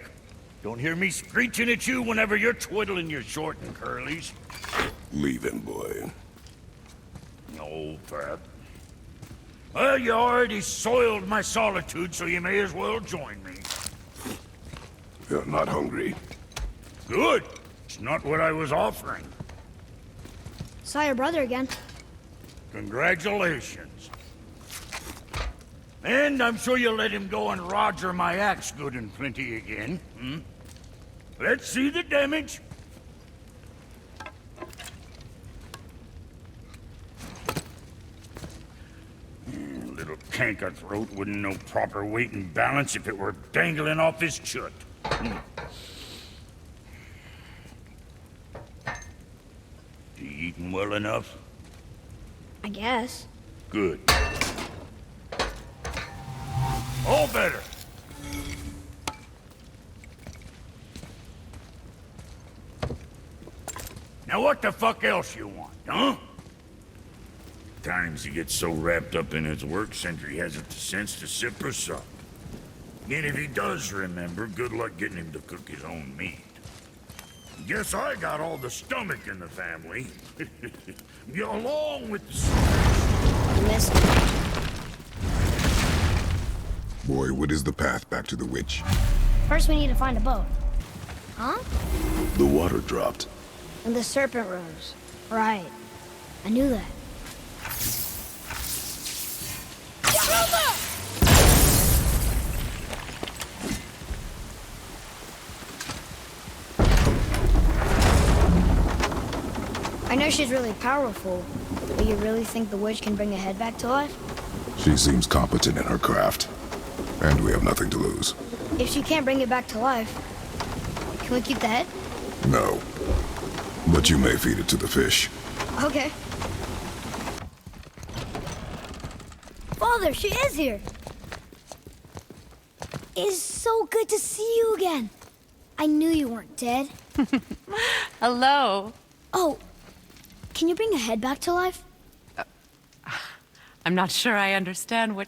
Don't hear me screeching at you whenever you're twiddling your short and curlies. Leave him, boy. No, Pep. Well, you already soiled my solitude, so you may as well join me. You're not hungry. Good. It's not what I was offering. Saw your brother again. Congratulations. And I'm sure you'll let him go and Roger my axe good and plenty again, hmm? Let's see the damage. Little canker throat wouldn't know proper weight and balance if it were dangling off his chut. You eating well enough? I guess. Good. All better. Now what the fuck else you want, huh? Times he gets so wrapped up in his work, Sentry hasn't the sense to sip or sup. And if he does remember, good luck getting him to cook his own meat. Guess I got all the stomach in the family. Along with the... Missed. Boy, what is the path back to the witch? First we need to find a boat. Huh? The water dropped. And the serpent rose. Right. I knew that. I know she's really powerful, but you really think the witch can bring a head back to life? She seems competent in her craft. And we have nothing to lose. If she can't bring it back to life, can we keep the head? No. But you may feed it to the fish. Okay. Father, she is here! It is so good to see you again. I knew you weren't dead. Hello. Oh, can you bring a head back to life? I'm not sure I understand what...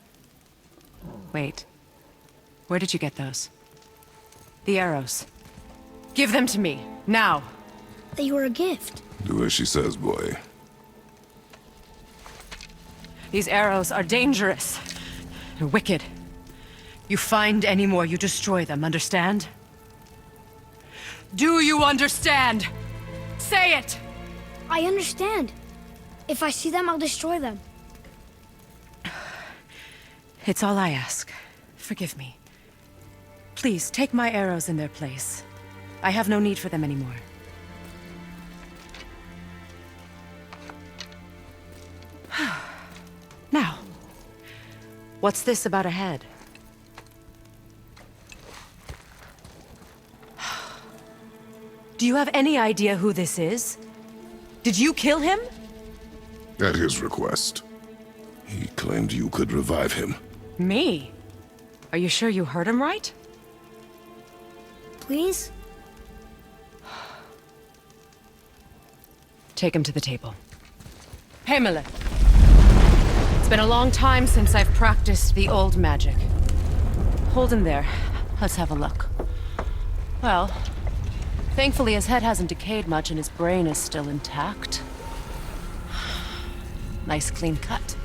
Wait. Where did you get those? The arrows. Give them to me, now. They were a gift. Do as she says, boy. These arrows are dangerous. They're wicked. You find any more, you destroy them, understand? Do you understand? Say it! I understand. If I see them, I'll destroy them. It's all I ask. Forgive me. Please, take my arrows in their place. I have no need for them anymore. Now, what's this about a head? Do you have any idea who this is? Did you kill him? At his request. He claimed you could revive him. Me? Are you sure you heard him right? Please? Take him to the table. Pamela. It's been a long time since I've practiced the old magic. Hold him there. Let's have a look. Well, thankfully his head hasn't decayed much and his brain is still intact. Nice clean cut.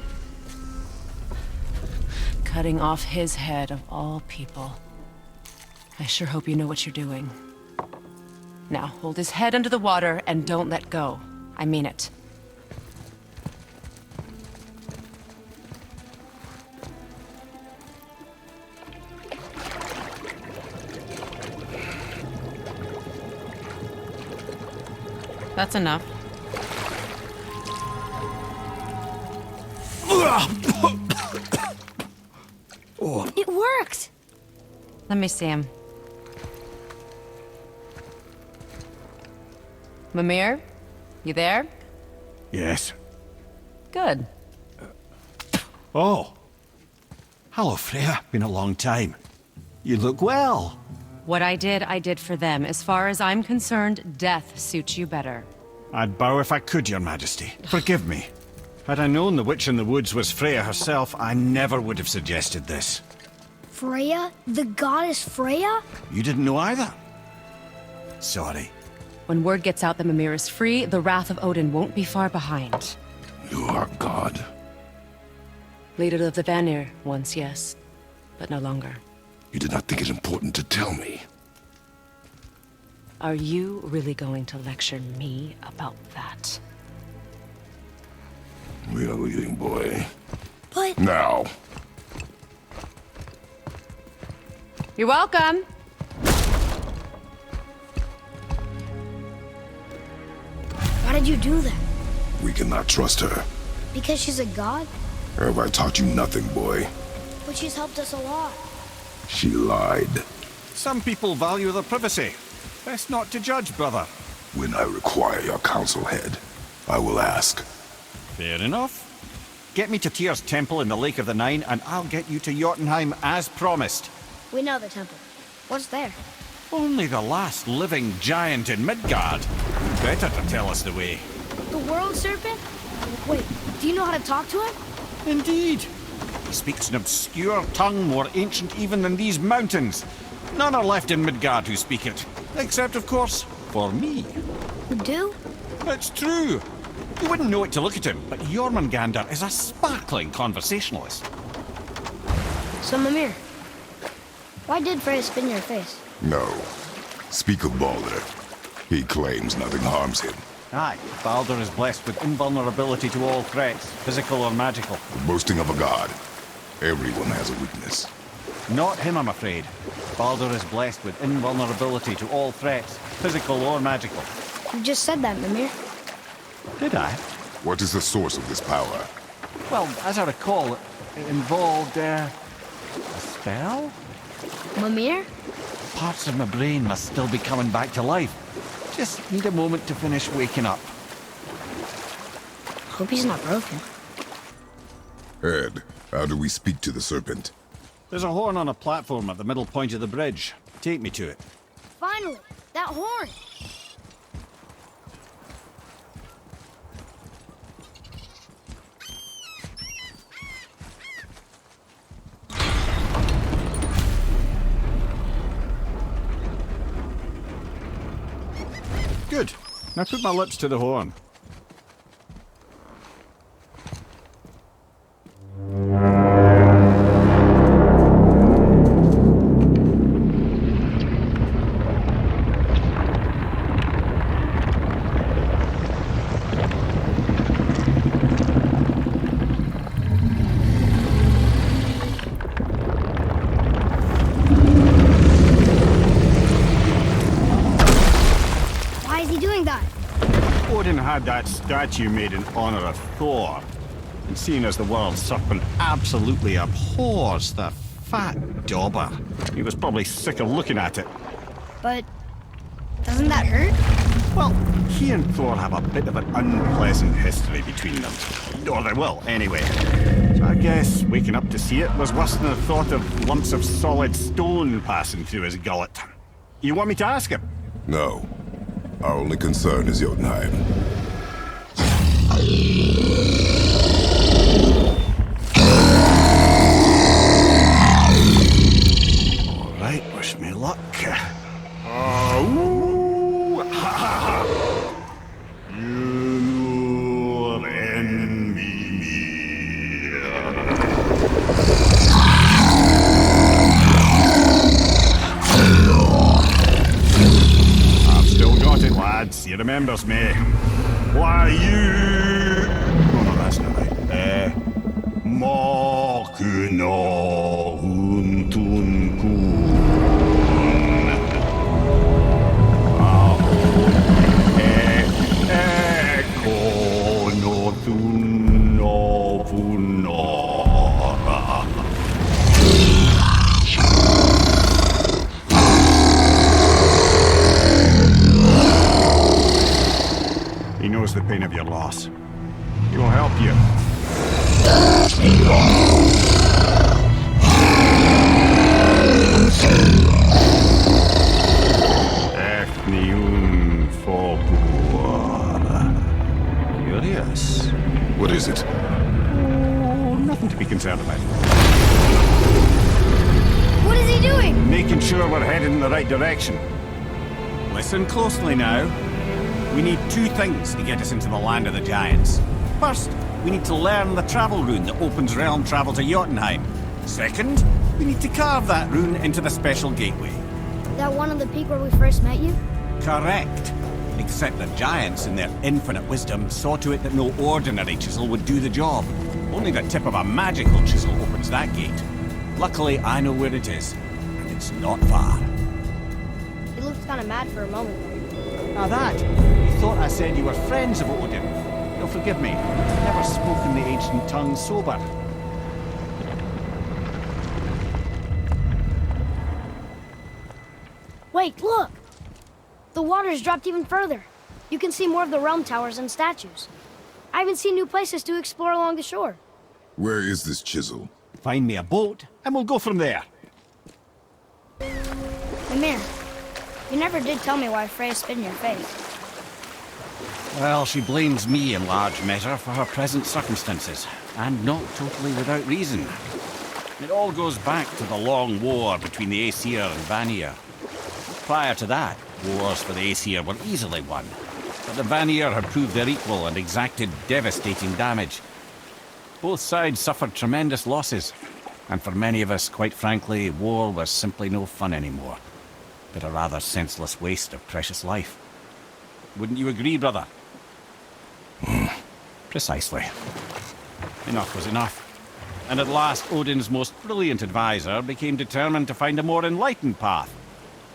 Cutting off his head of all people. I sure hope you know what you're doing. Now, hold his head under the water and don't let go. I mean it. That's enough. It worked! Let me see him. Mimir? You there? Yes. Good. Oh. Hello, Freya. Been a long time. You look well. What I did for them. As far as I'm concerned, death suits you better. I'd bow if I could, Your Majesty. Forgive me. Had I known the witch in the woods was Freya herself, I never would have suggested this. Freya? The goddess Freya? You didn't know either? Sorry. When word gets out that Mimir is free, the wrath of Odin won't be far behind. You are God. Leader of the Vanir, once yes, but no longer. You did not think it important to tell me. Are you really going to lecture me about that? We are leaving, boy. But... Now. You're welcome. Why did you do that? We cannot trust her. Because she's a god? Have I taught you nothing, boy? But she's helped us a lot. She lied. Some people value their privacy. Best not to judge, brother. When I require your council head, I will ask. Fair enough. Get me to Tyr's temple in the Lake of the Nine, and I'll get you to Jotunheim as promised. We know the temple. What's there? Only the last living giant in Midgard. Better to tell us the way. The world serpent? Wait, do you know how to talk to him? Indeed. He speaks an obscure tongue more ancient even than these mountains. None are left in Midgard who speak it. Except, of course, for me. You do? It's true. You wouldn't know it to look at him, but Jormungandr is a sparkling conversationalist. So, Mimir, why did Freya spin your face? No. Speak of Baldur. He claims nothing harms him. Aye, Baldur is blessed with invulnerability to all threats, physical or magical. Boasting of a god. Everyone has a weakness. Not him, I'm afraid. Baldur is blessed with invulnerability to all threats, physical or magical. You just said that, Mimir. Did I? What is the source of this power? Well, as I recall, it involved, a spell? Mimir? Parts of my brain must still be coming back to life. Just need a moment to finish waking up. Hope he's not broken. Ed, how do we speak to the serpent? There's a horn on a platform at the middle point of the bridge. Take me to it. Finally! That horn! Good. Now put my lips to the horn. Odin had that statue made in honor of Thor. And seeing as the world serpent absolutely abhors the fat dauber, he was probably sick of looking at it. But doesn't that hurt? Well, he and Thor have a bit of an unpleasant history between them. Or they will, anyway. So I guess waking up to see it was worse than the thought of lumps of solid stone passing through his gullet. You want me to ask him? No. Our only concern is Jotunheim. All right, wish me luck. You envy me. I've still got it, lads. He remembers me. Why you? Oh no, that's not right. Mokuno Huntunkun. Eko no Thun no Puno. knows the pain of your loss. He will help you. Ethnium Folklore. Curious. What is it? Oh, nothing to be concerned about. What is he doing? Making sure we're headed in the right direction. Listen closely now. We need two things to get us into the land of the giants. First, we need to learn the travel rune that opens realm travel to Jotunheim. Second, we need to carve that rune into the special gateway. Is that one on the peak where we first met you? Correct. Except the giants, in their infinite wisdom, saw to it that no ordinary chisel would do the job. Only the tip of a magical chisel opens that gate. Luckily, I know where it is, and it's not far. He looked kind of mad for a moment. Now that, you thought I said you were friends of Odin. You'll forgive me. I've never spoken the ancient tongue sober. Wait, look! The water's dropped even further. You can see more of the realm towers and statues. I haven't seen new places to explore along the shore. Where is this chisel? Find me a boat, and we'll go from there. Ymir, you never did tell me why Freya spit in your face. Well, she blames me in large measure for her present circumstances, and not totally without reason. It all goes back to the long war between the Aesir and Vanir. Prior to that, wars for the Aesir were easily won, but the Vanir had proved their equal and exacted devastating damage. Both sides suffered tremendous losses, and for many of us, quite frankly, war was simply no fun anymore, but a rather senseless waste of precious life. Wouldn't you agree, brother? Precisely. Enough was enough. And at last, Odin's most brilliant advisor became determined to find a more enlightened path.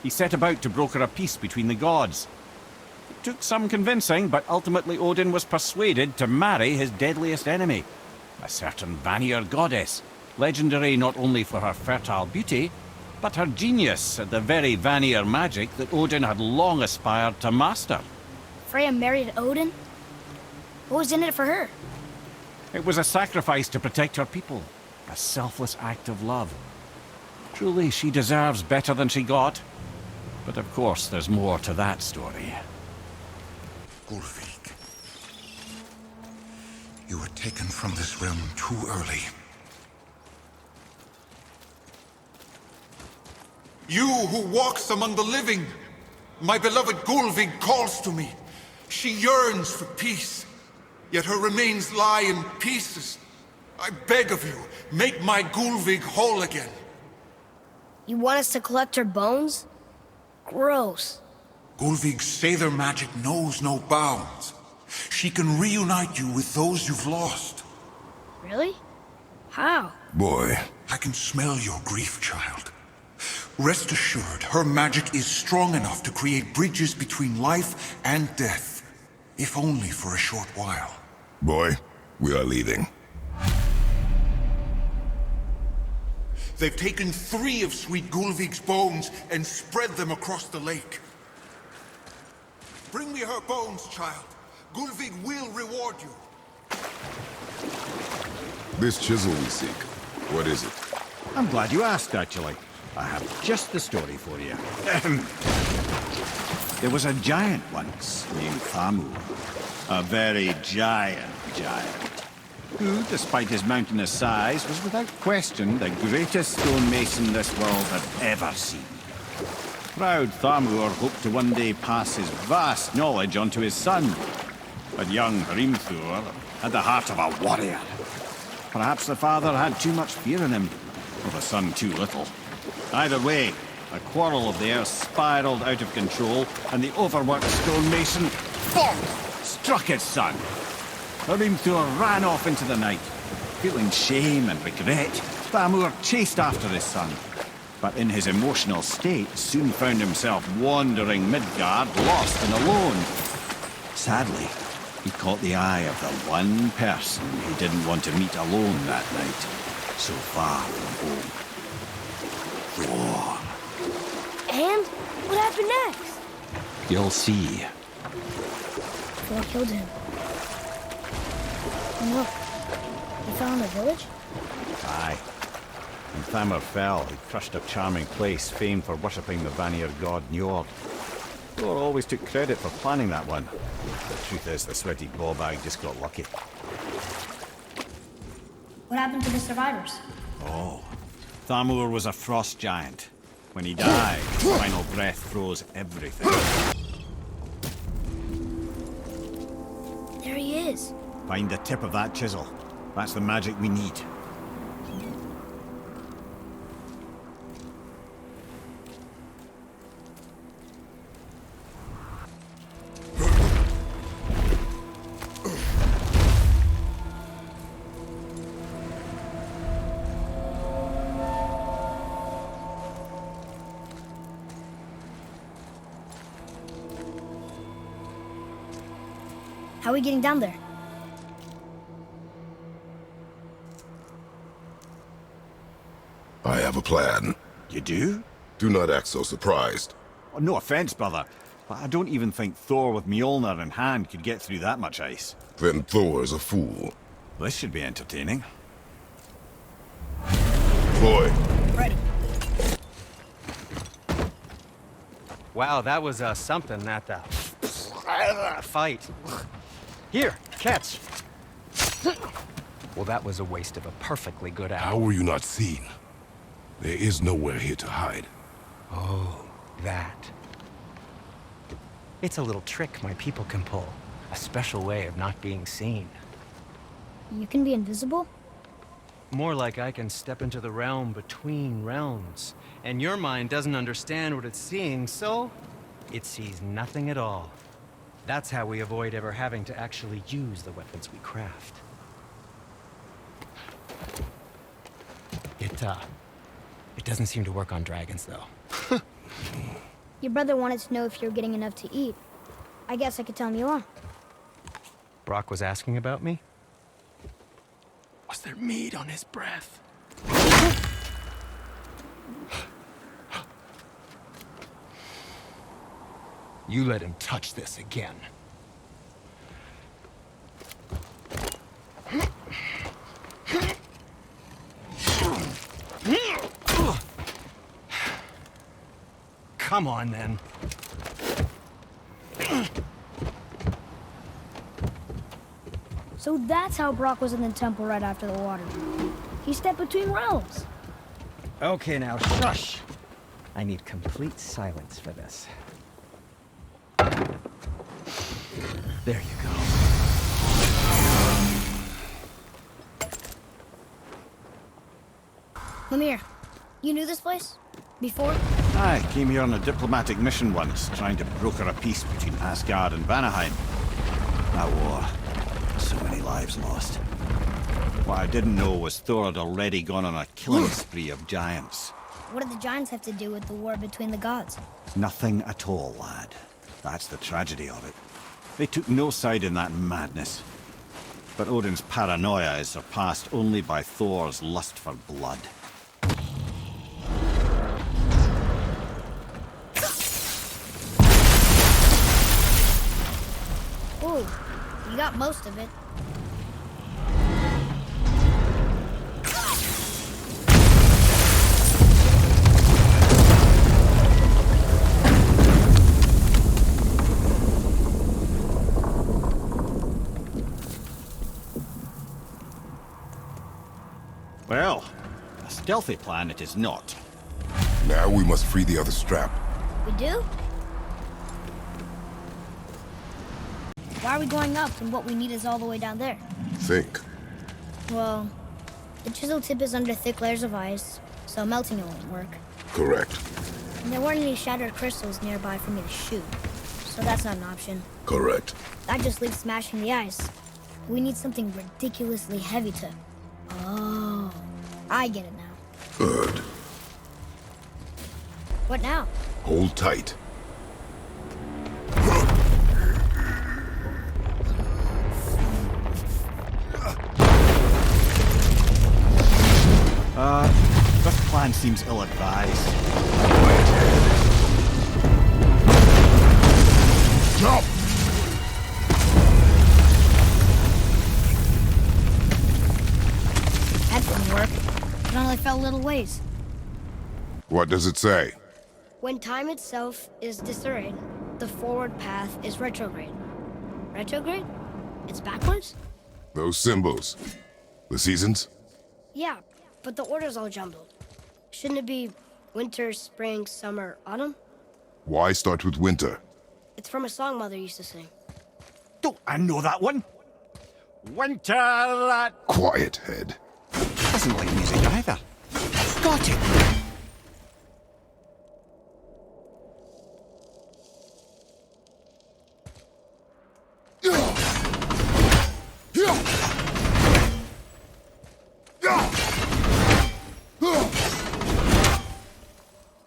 He set about to broker a peace between the gods. It took some convincing, but ultimately Odin was persuaded to marry his deadliest enemy, a certain Vanir goddess, legendary not only for her fertile beauty, but her genius at the very Vanir magic that Odin had long aspired to master. Freya married Odin? What was in it for her? It was a sacrifice to protect her people, a selfless act of love. Truly, she deserves better than she got. But of course, there's more to that story. Gullveig, you were taken from this realm too early. You who walks among the living, my beloved Gullveig calls to me. She yearns for peace, yet her remains lie in pieces. I beg of you, make my Gullveig whole again. You want us to collect her bones? Gross. Gullveig's Sather magic knows no bounds. She can reunite you with those you've lost. Really? How? Boy. I can smell your grief, child. Rest assured, her magic is strong enough to create bridges between life and death, if only for a short while. Boy, we are leaving. They've taken 3 of Sweet Gullveig's bones and spread them across the lake. Bring me her bones, child. Gullveig will reward you. This chisel we seek, what is it? I'm glad you asked, actually. I have just the story for you. There was a giant once, named Thamur. A very giant, who, despite his mountainous size, was without question the greatest stonemason this world had ever seen. Proud Thamur hoped to one day pass his vast knowledge on to his son. But young Hrimthur had the heart of a warrior. Perhaps the father had too much fear in him, or the son too little. Either way, a quarrel of theirs spiraled out of control, and the overworked stonemason struck his son. Hrimthur ran off into the night. Feeling shame and regret, Thamur chased after his son. But in his emotional state, soon found himself wandering Midgard, lost and alone. Sadly, he caught the eye of the one person he didn't want to meet alone that night, so far from home. Thor. And? What happened next? You'll see. Thor killed him. And look, he fell in the village? Aye. When Thamur fell, he crushed a charming place famed for worshipping the Vanir god Njord. Thor always took credit for planning that one. The truth is, the sweaty ballbag just got lucky. What happened to the survivors? Oh. Thamur was a frost giant. When he died, his final breath froze everything. There he is. Find the tip of that chisel. That's the magic we need. How are we getting down there? I have a plan. You do? Do not act so surprised. Oh, no offense, brother, but I don't even think Thor with Mjolnir in hand could get through that much ice. Then Thor's a fool. This should be entertaining. Boy. Ready. Wow, that was something, that fight. Here, catch. Well, that was a waste of a perfectly good hour. How were you not seen? There is nowhere here to hide. Oh, that. It's a little trick my people can pull. A special way of not being seen. You can be invisible? More like I can step into the realm between realms. And your mind doesn't understand what it's seeing, so it sees nothing at all. That's how we avoid ever having to actually use the weapons we craft. It doesn't seem to work on dragons, though. Your brother wanted to know if you're getting enough to eat. I guess I could tell him you are. Brock was asking about me? Was there meat on his breath? You let him touch this again. Come on, then. So that's how Brock was in the temple right after the water. He stepped between realms. Okay, now shush. I need complete silence for this. There you go. Lemire, you knew this place? Before? I came here on a diplomatic mission once, trying to broker a peace between Asgard and Vanaheim. That war. So many lives lost. What I didn't know was Thor had already gone on a killing spree of giants. What did the giants have to do with the war between the gods? Nothing at all, lad. That's the tragedy of it. They took no side in that madness. But Odin's paranoia is surpassed only by Thor's lust for blood. Ooh, you got most of it. Well, a stealthy plan it is not. Now we must free the other strap. We do? Why are we going up when what we need is all the way down there? Think. Well, the chisel tip is under thick layers of ice, so melting it won't work. Correct. And there weren't any shattered crystals nearby for me to shoot, so that's not an option. Correct. That just leaves smashing the ice. We need something ridiculously heavy to... Oh, I get it now. Good. What now? Hold tight. This plan seems ill-advised. Jump! fell a little ways. What does it say? When time itself is disarrayed, the forward path is retrograde. Retrograde? It's backwards? Those symbols. The seasons? Yeah, but the order's all jumbled. Shouldn't it be winter, spring, summer, autumn? Why start with winter? It's from a song Mother used to sing. Don't I know that one? Winter... Quiet, Head. Doesn't like music either. Got it!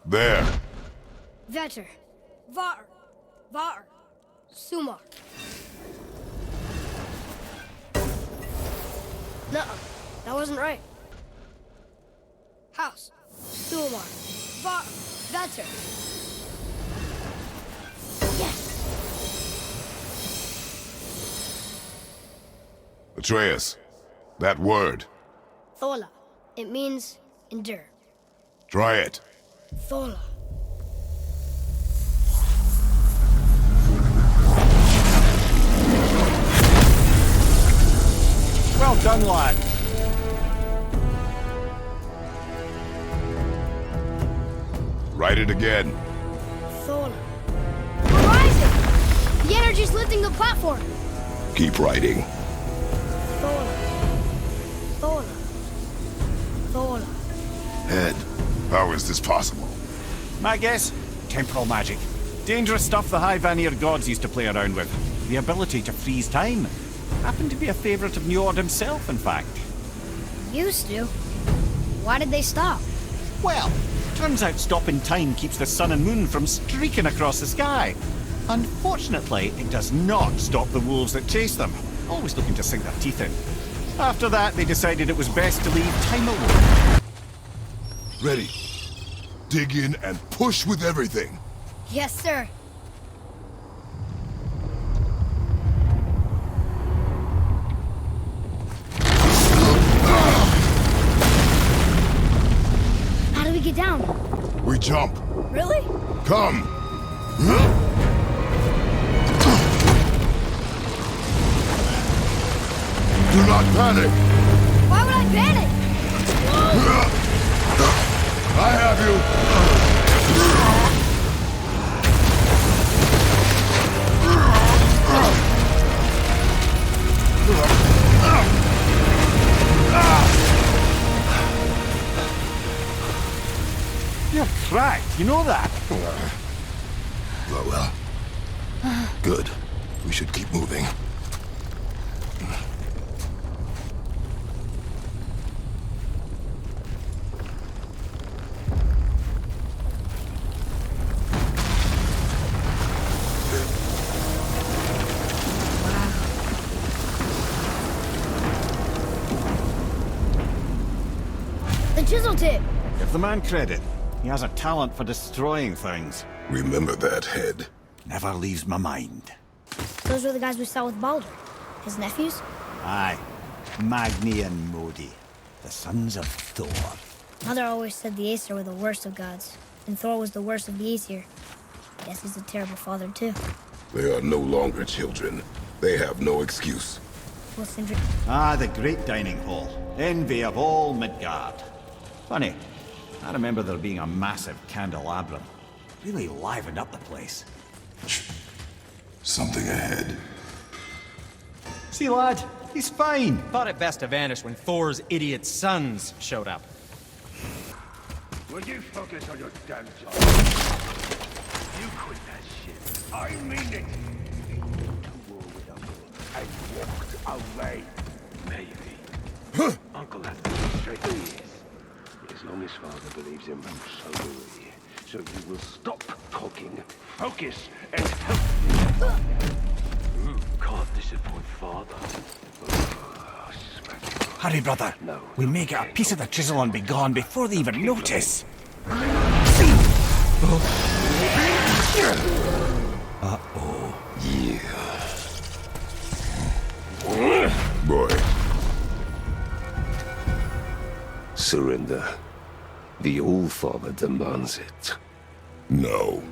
There. Vetter. Var. Var. Sumar. No, that wasn't right. House. Sumar. Var. Vetter. Yes! Atreus. That word. Thola. It means endure. Try it. Thola. Well done, lad. Write it again. Thola. We're rising! The energy's lifting the platform. Keep writing. Thola. Thola. Thola. Head. How is this possible? My guess? Temporal magic. Dangerous stuff the High Vanir gods used to play around with. The ability to freeze time. Happened to be a favourite of Njord himself, in fact. Used to. Why did they stop? Well, turns out stopping time keeps the sun and moon from streaking across the sky. Unfortunately, it does not stop the wolves that chase them, always looking to sink their teeth in. After that, they decided it was best to leave time alone. Ready. Dig in and push with everything. Yes, sir. How do we get down? We jump. Really? Come. Do not panic. Why would I panic? I have you. You're cracked, you know that? Well. Good. We should keep moving. The chisel tip. Give the man credit. He has a talent for destroying things. Remember that, Head. Never leaves my mind. Those were the guys we saw with Baldur. His nephews? Aye. Magni and Modi. The sons of Thor. Mother always said the Aesir were the worst of gods, and Thor was the worst of the Aesir. Guess he's a terrible father, too. They are no longer children. They have no excuse. What's in Ah, the great dining hall. Envy of all Midgard. Funny, I remember there being a massive candelabrum. Really livened up the place. Something ahead. See, lad, he's fine. Thought it best to vanish when Thor's idiot sons showed up. Will you focus on your damn job? You quit that shit. I mean it. To war with Uncle and walked away. Maybe. Uncle has to be straight to his. As long as Father believes him, so do we. So you will stop talking, focus, and help me. Can't disappoint Father. Hurry, brother. No. We may get a piece of the chisel and be gone before they even notice. Uh-oh. Yeah. Boy. Surrender, The All-Father demands it. No.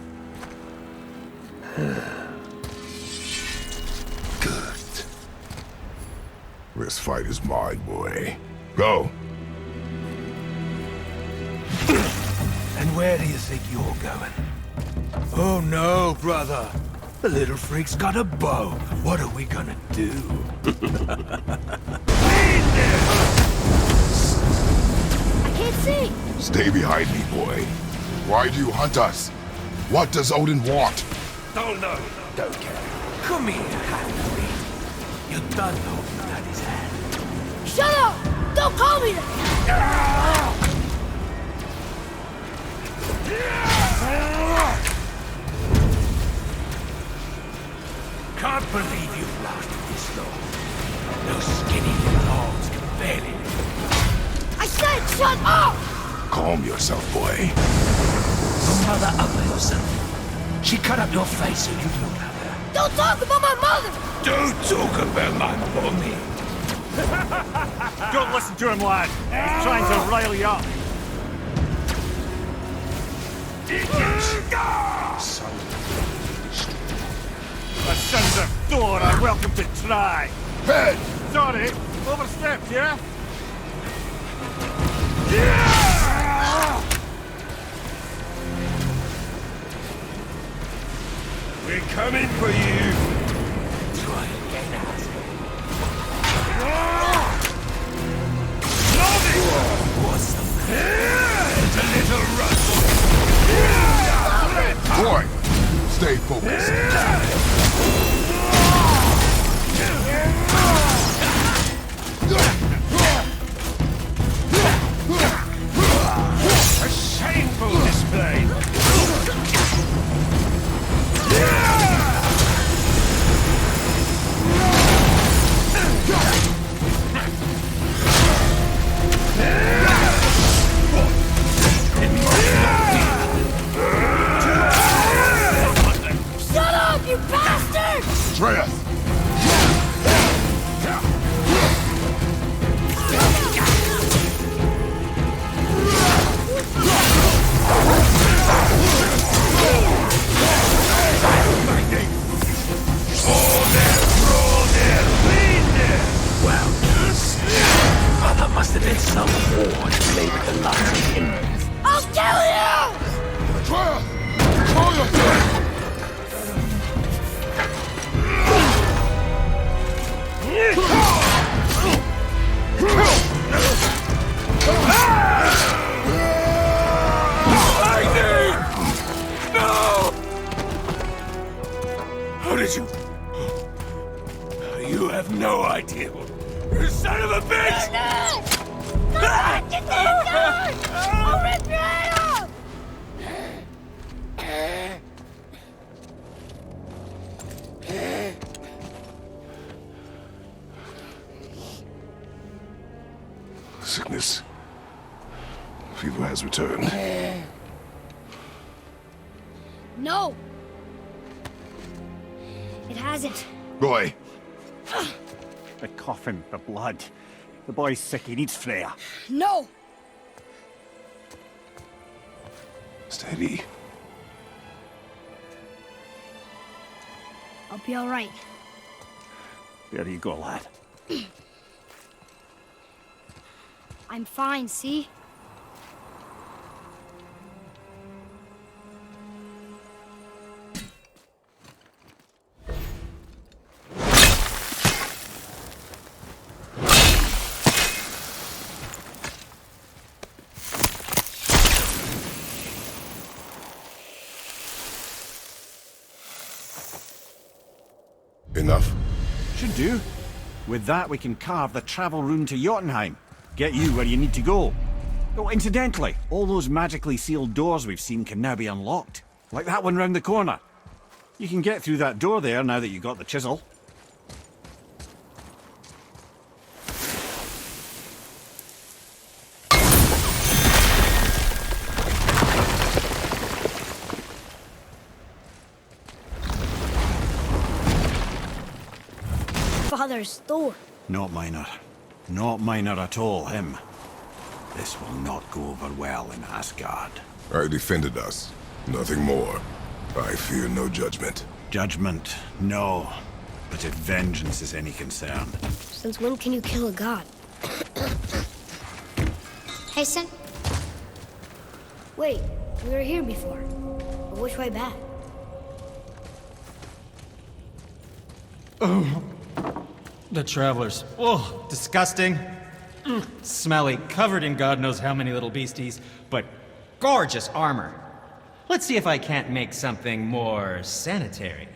Good. This fight is mine, boy. Go. And where do you think you're going? Oh no, brother. The little freak's got a bow. What are we gonna do? I can't see! Stay behind me, boy. Why do you hunt us? What does Odin want? Oh no, don't care. Come here, half-breed. You're done holding at his hand. Shut up! Don't call me that! Can't believe you've lasted this long. Those skinny little arms can barely live. I said shut up! Calm yourself, boy. Your mother up yourself. She cut up your face so you look at her. Don't talk about my mother! Don't talk about my mommy. Don't listen to him, lad. He's trying to rile you up. The sons of Thor are welcome to try. Head! Sorry, overstepped, yeah? We're coming for you. Try again, asshole. What's the matter? It's a little rustle. Boy, stay focused. A shameful display. Shut up, you bastard! Atreus! Well, that must have been some war to play with the life of him. I'll kill you! Atreus! Call yourself! No! How did you... You have no idea. You son of a bitch! Get that gun! I'll rip your head off! Sickness. Fever has returned. No! It hasn't. Boy, The coffin, the blood. The boy's sick, he needs Freya. No! steady. I'll be all right. There you go, lad. I'm fine, see? Enough? Should do. With that, we can carve the travel rune to Jotunheim. Get you where you need to go. Oh, incidentally, all those magically sealed doors we've seen can now be unlocked. Like that one round the corner. You can get through that door there now that you've got the chisel. Father's Thor. Not minor. Not minor at all, him. This will not go over well in Asgard. I defended us. Nothing more. I fear no judgment. Judgment, no. But if vengeance is any concern... Since when can you kill a god? Hey, Sin. Wait, we were here before. But which way back? Oh. The travelers. Oh, disgusting. Smelly, covered in God knows how many little beasties, but gorgeous armor. Let's see if I can't make something more sanitary.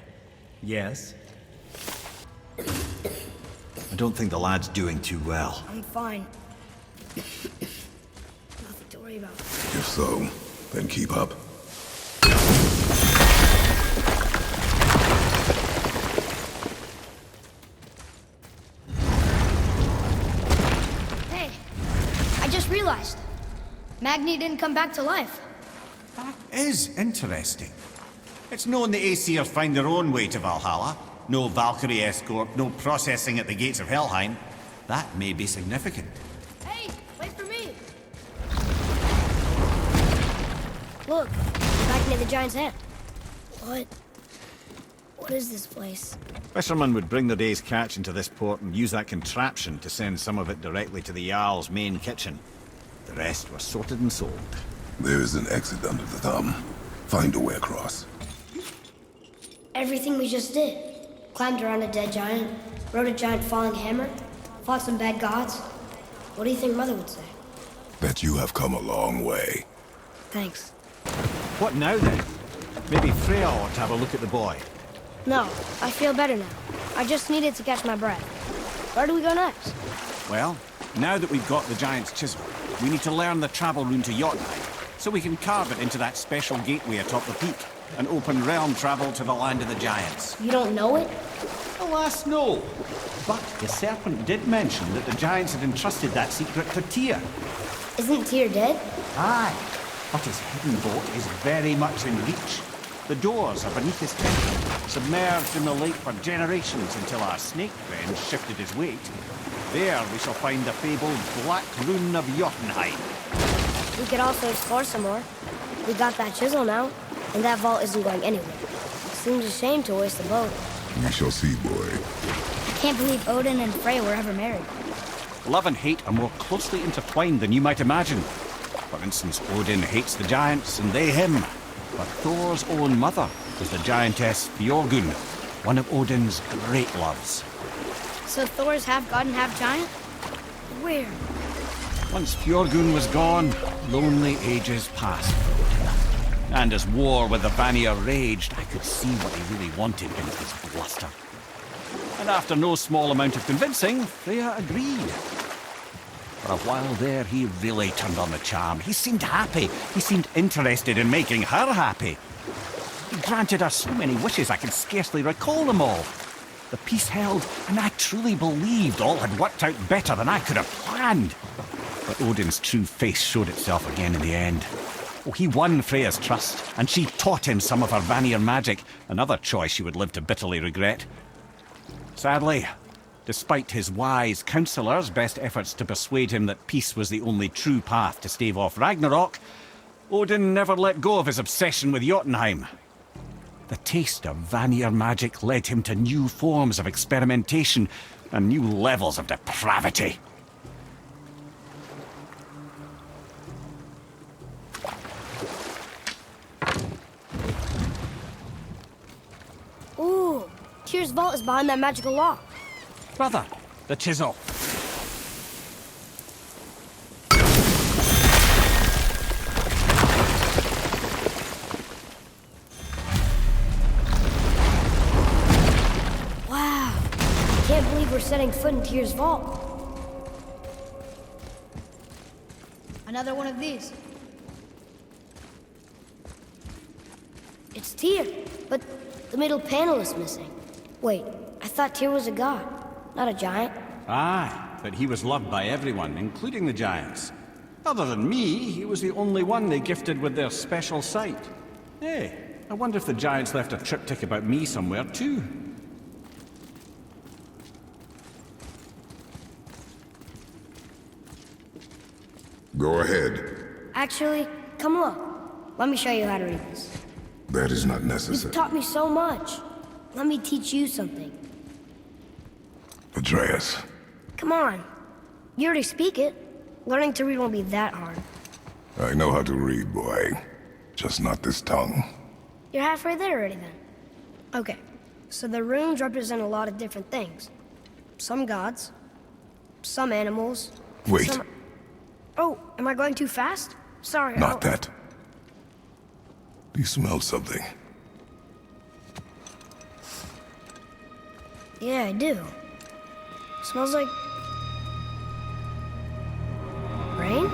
Yes? I don't think the lad's doing too well. I'm fine. Nothing to worry about. If so, then keep up. Hey, I just realized. Magni didn't come back to life. That is interesting. It's known the Aesir find their own way to Valhalla. No Valkyrie escort, no processing at the gates of Helheim. That may be significant. Hey, wait for me! Look, back near the giant's head. What is this place? Fishermen would bring their day's catch into this port and use that contraption to send some of it directly to the Jarl's main kitchen. The rest were sorted and sold. There's an exit under the thumb. Find a way across. Everything we just did. Climbed around a dead giant, rode a giant falling hammer, fought some bad gods. What do you think Mother would say? That you have come a long way. Thanks. What now then? Maybe Freya ought to have a look at the boy. No, I feel better now. I just needed to catch my breath. Where do we go next? Well, now that we've got the giant's chisel, we need to learn the travel rune to Jotunheim, so we can carve it into that special gateway atop the peak, and open realm travel to the land of the giants. You don't know it? Alas, no. But the serpent did mention that the giants had entrusted that secret to Tyr. Isn't Tyr dead? Aye, but his hidden vault is very much in reach. The doors are beneath his temple, submerged in the lake for generations until our snake friend shifted his weight. There we shall find the fabled Black Rune of Jotunheim. We could also explore some more. We got that chisel now, and that vault isn't going anywhere. Seems a shame to waste the boat. We shall see, boy. I can't believe Odin and Frey were ever married. Love and hate are more closely intertwined than you might imagine. For instance, Odin hates the giants and they him. But Thor's own mother was the giantess Fjorgun, one of Odin's great loves. So Thor's half god and half giant? Where? Once Fjorgun was gone, lonely ages passed for Odin. And as war with the Vanir raged, I could see what he really wanted in his bluster. And after no small amount of convincing, Freya agreed. For a while there, he really turned on the charm. He seemed happy. He seemed interested in making her happy. He granted her so many wishes I could scarcely recall them all. The peace held, and I truly believed all had worked out better than I could have planned. But Odin's true face showed itself again in the end. Oh, he won Freya's trust, and she taught him some of her Vanir magic, another choice she would live to bitterly regret. Sadly, despite his wise counselors' best efforts to persuade him that peace was the only true path to stave off Ragnarok, Odin never let go of his obsession with Jotunheim. The taste of Vanir magic led him to new forms of experimentation and new levels of depravity. Ooh, Tyr's vault is behind that magical lock. Brother, the chisel. Wow, I can't believe we're setting foot in Tyr's vault. Another one of these. It's Tyr, but the middle panel is missing. Wait, I thought Tyr was a god, not a giant. Aye, but he was loved by everyone, including the giants. Other than me, he was the only one they gifted with their special sight. Hey, I wonder if the giants left a triptych about me somewhere, too. Go ahead. Actually, come look. Let me show you how to read this. That is not necessary. You've taught me so much. Let me teach you something. Atreus. Come on. You already speak it. Learning to read won't be that hard. I know how to read, boy. Just not this tongue. You're halfway there already then. Okay, so the runes represent a lot of different things. Some gods, some animals. Wait. Some... Oh, am I going too fast? Sorry. Not that. Do you smell something? Yeah, I do. Smells like... rain?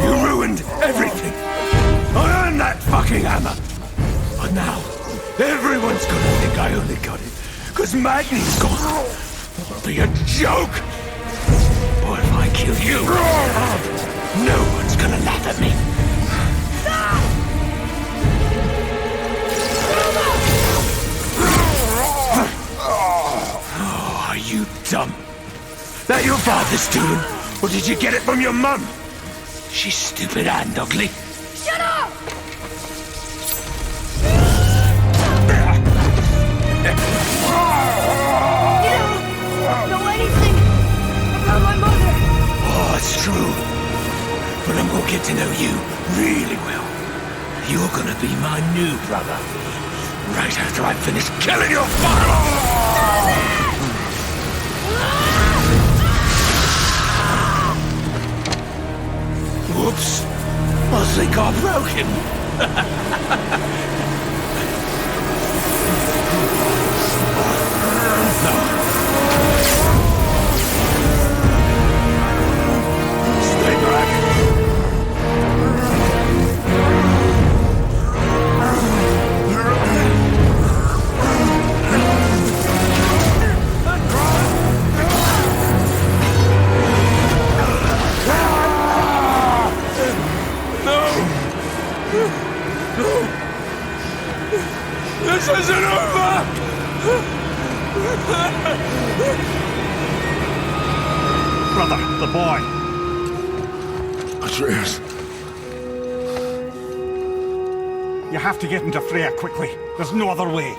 You ruined everything! I earned that fucking hammer! But now, everyone's gonna think I only got it, because Magni's gone! It'll be a joke! But if I kill you, no one's gonna laugh at me! Oh, are you dumb? That your father's doing? Or did you get it from your mum? She's stupid and ugly. Shut up! You don't know anything about my mother. Oh, it's true. But I'm gonna get to know you really well. You're gonna be my new brother. Right after I finish killing your father! Whoops! I think I broke him. Stay back. This isn't over! Brother, the boy. Atreus. You have to get into Freya quickly. There's no other way.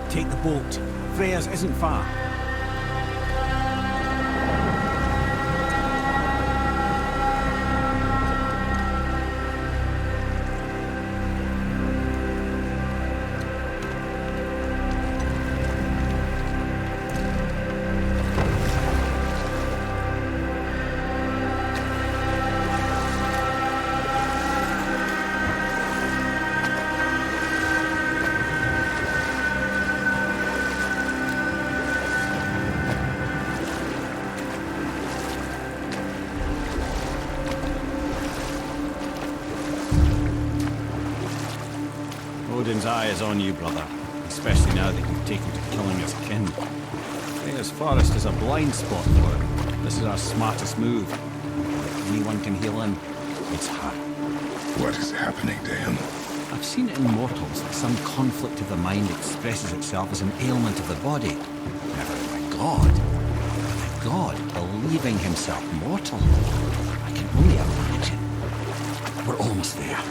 Take the boat. Freya's isn't far. Odin's eye is on you, brother. Especially now that you've taken to killing his kin. Freya's forest is a blind spot for him. This is our smartest move. If anyone can heal him, it's her. What is happening to him? I've seen it in mortals that some conflict of the mind expresses itself as an ailment of the body. Never in a god. A god believing himself mortal. I can only imagine. We're almost there.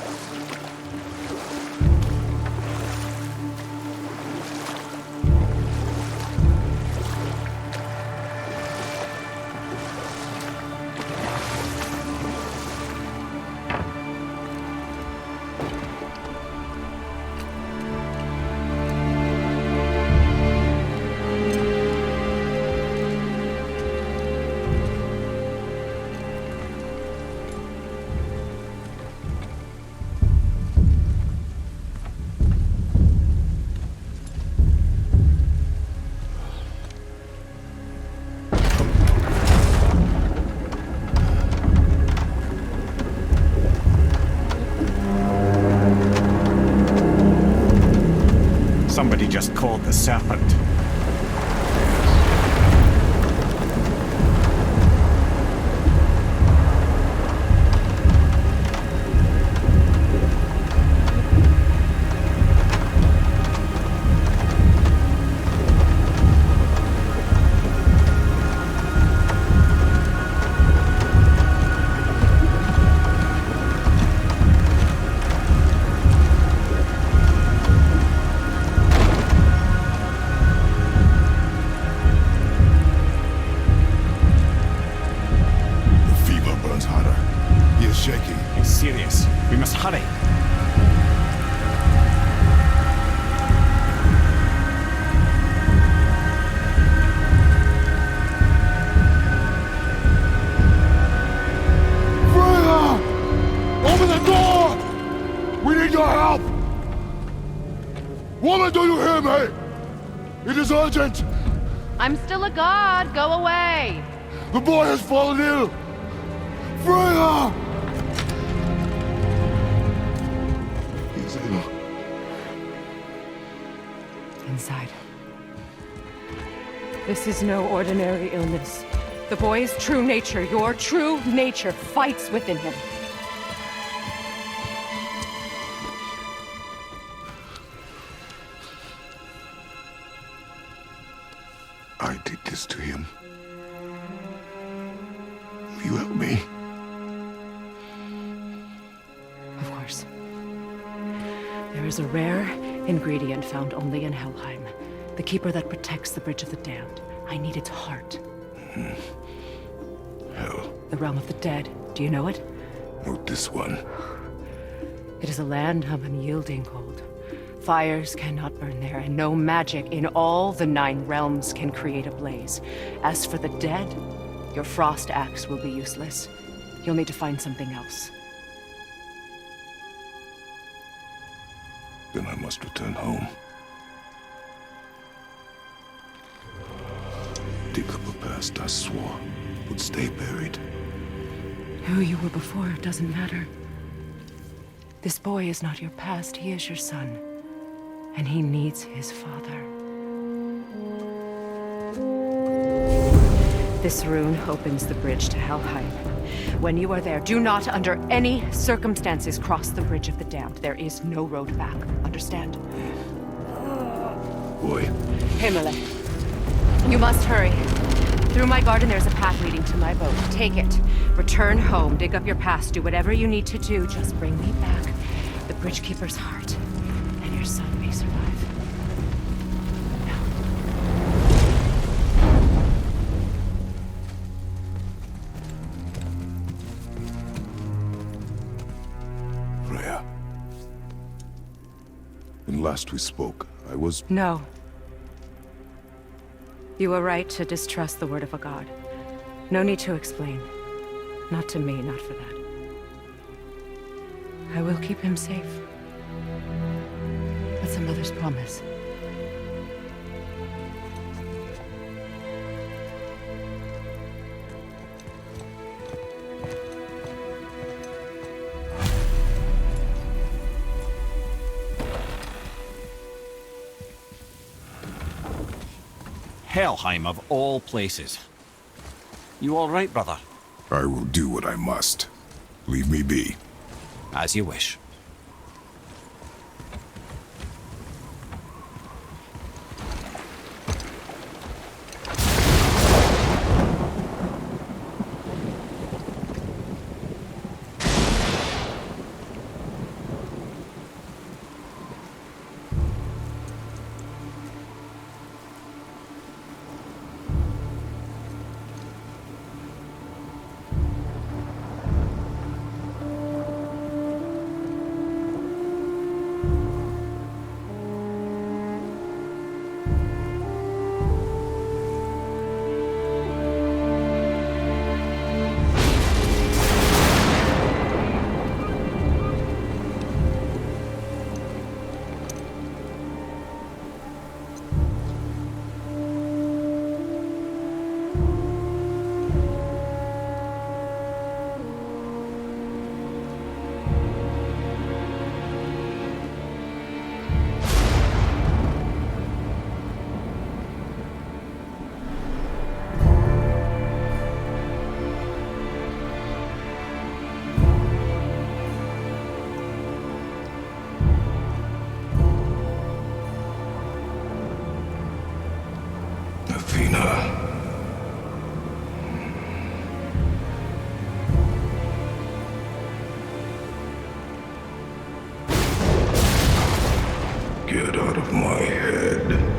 Somebody just called the serpent. Serious. We must hurry. Freya! Open the door! We need your help! Woman, do you hear me? It is urgent! I'm still a god. Go away. The boy has fallen ill! Freya! Inside. This is no ordinary illness. The boy's true nature, your true nature, fights within him. I did this to him. Will you help me? Of course. There is a rare ingredient found only in Helheim. The keeper that protects the Bridge of the Damned. I need its heart. Hell. The realm of the dead. Do you know it? Not this one. It is a land of unyielding cold. Fires cannot burn there, and no magic in all the 9 realms can create a blaze. As for the dead, your frost axe will be useless. You'll need to find something else. Then I must return home. Dig up a past I swore would stay buried. Who you were before doesn't matter. This boy is not your past, he is your son. And he needs his father. This rune opens the bridge to Helheim. When you are there, do not under any circumstances cross the Bridge of the Damned. There is no road back. Understand? Boy. Himmele. You must hurry. Through my garden there's a path leading to my boat. Take it. Return home, dig up your past, do whatever you need to do. Just bring me back the Bridgekeeper's heart, and your son may survive. Freya. When last we spoke, I was... No. You were right to distrust the word of a god. No need to explain. Not to me, not for that. I will keep him safe. That's a mother's promise. Helheim of all places. You all right, brother? I will do what I must. Leave me be. As you wish. that out of my head.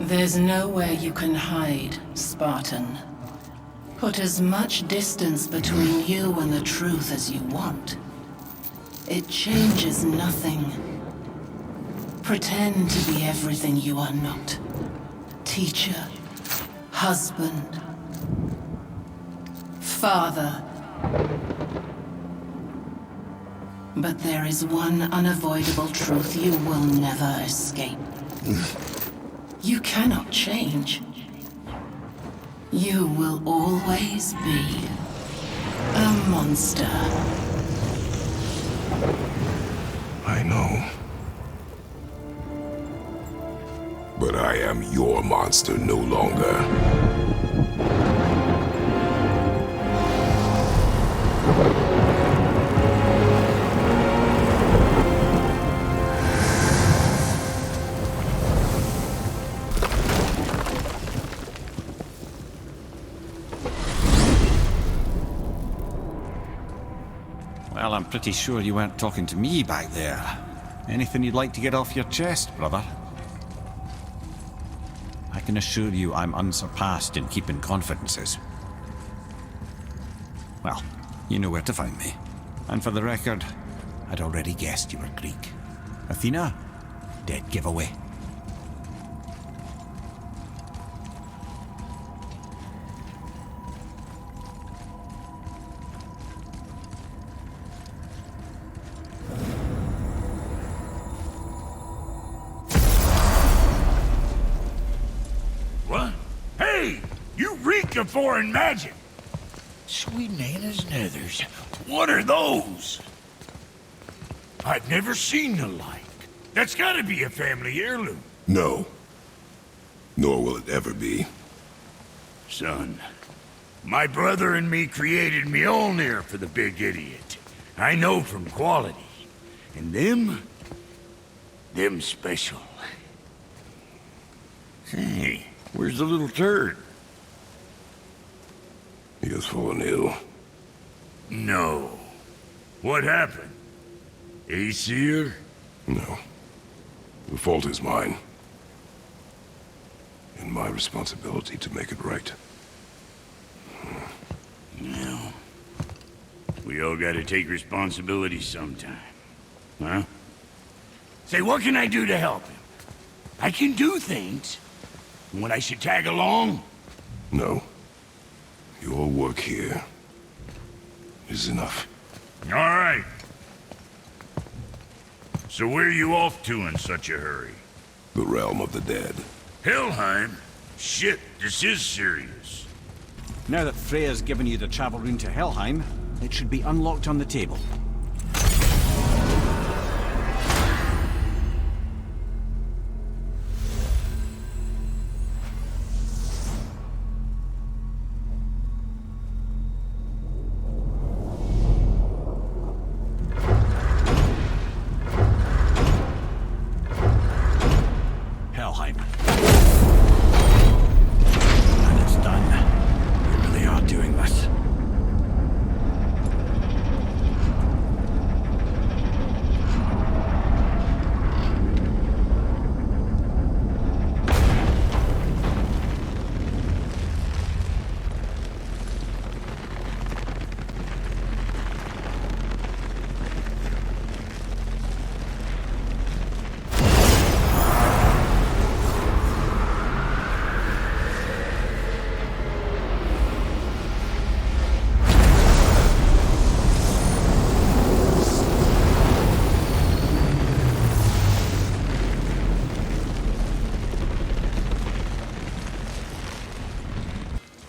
There's nowhere you can hide, Spartan. Put as much distance between you and the truth as you want. It changes nothing. Pretend to be everything you are not. Teacher, husband, father. But there is one unavoidable truth you will never escape. You cannot change. You will always be a monster. I know. But I am your monster no longer. Well, I'm pretty sure you weren't talking to me back there. Anything you'd like to get off your chest, brother? I can assure you I'm unsurpassed in keeping confidences. Well, you know where to find me. And for the record, I'd already guessed you were Greek. Athena? Dead giveaway. speak of foreign magic. Sweet Nana's nethers. What are those? I've never seen the like. That's gotta be a family heirloom. No. Nor will it ever be. Son, my brother and me created Mjolnir for the big idiot. I know from quality. And them special. Hey, where's the little turd? He has fallen ill. No. What happened? Aesir? No. The fault is mine. And my responsibility to make it right. Well, we all gotta take responsibility sometime. Huh? Say, what can I do to help him? I can do things. When I should tag along? No. Your work here is enough. All right. So where are you off to in such a hurry? The realm of the dead. Helheim? Shit, this is serious. Now that Freya's given you the travel rune to Helheim, it should be unlocked on the table. Helheim. And it's done. We really are doing this.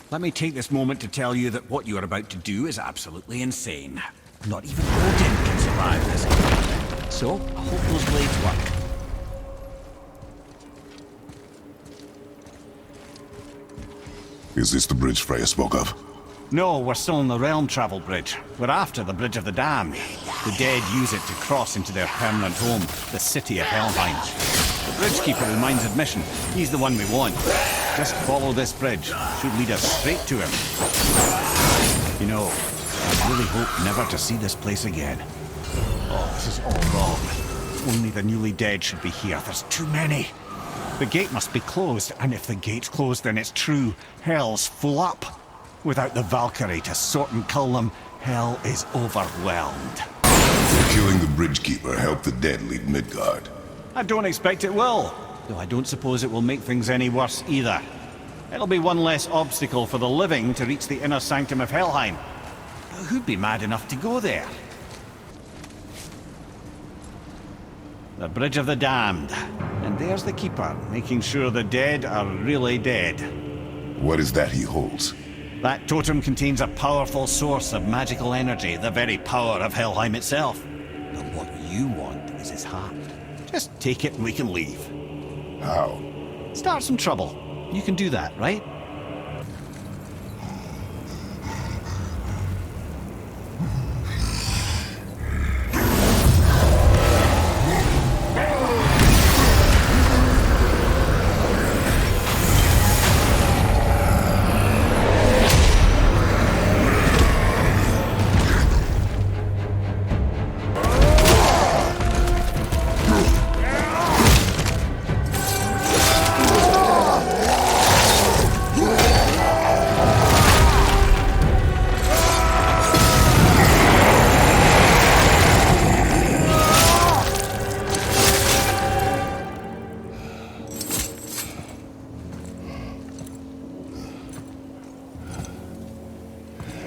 Let me take this moment to tell you that what you are about to do is absolutely insane. Not even Odin can survive this kind of thing. So, I hope those blades work. Is this the bridge Freya spoke of? No, we're still on the realm travel bridge. We're after the Bridge of the Damned. The dead use it to cross into their permanent home, the city of Helheim. The bridgekeeper reminds admission. He's the one we want. Just follow this bridge. Should lead us straight to him. You know, I really hope never to see this place again. Oh, this is all wrong. Only the newly dead should be here. There's too many. The gate must be closed, and if the gate's closed, then it's true. Hell's full up. Without the Valkyrie to sort and kill them, hell is overwhelmed. Will killing the bridgekeeper help the dead leave Midgard? I don't expect it will. Though I don't suppose it will make things any worse either. It'll be one less obstacle for the living to reach the inner sanctum of Helheim. Who'd be mad enough to go there? The Bridge of the Damned. And there's the Keeper, making sure the dead are really dead. What is that he holds? That totem contains a powerful source of magical energy, the very power of Helheim itself. But what you want is his heart. Just take it and we can leave. How? Start some trouble. You can do that, right?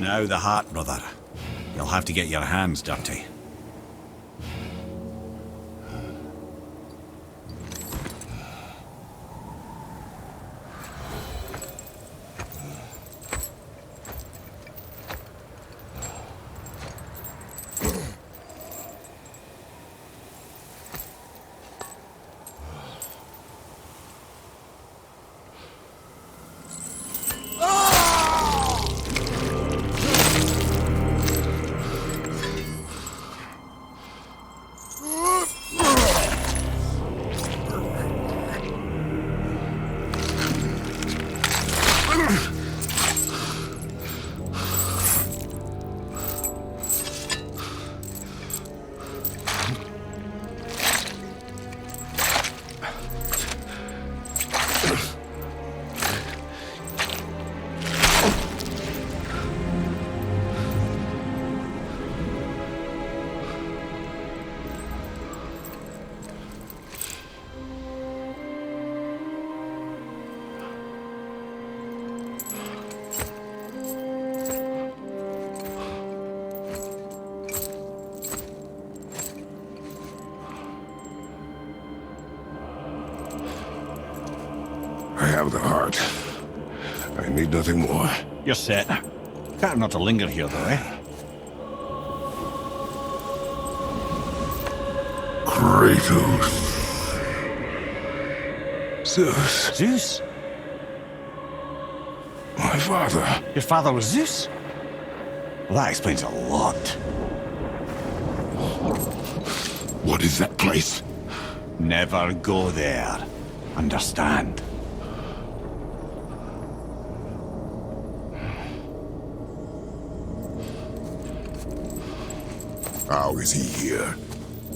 Now the heart, brother. You'll have to get your hands dirty. I have the heart. I need nothing more. You're set. Better not to linger here, though, eh? Kratos. Zeus. Zeus? My father. Your father was Zeus? Well, that explains a lot. What is that place? Never go there. Understand? How is he here?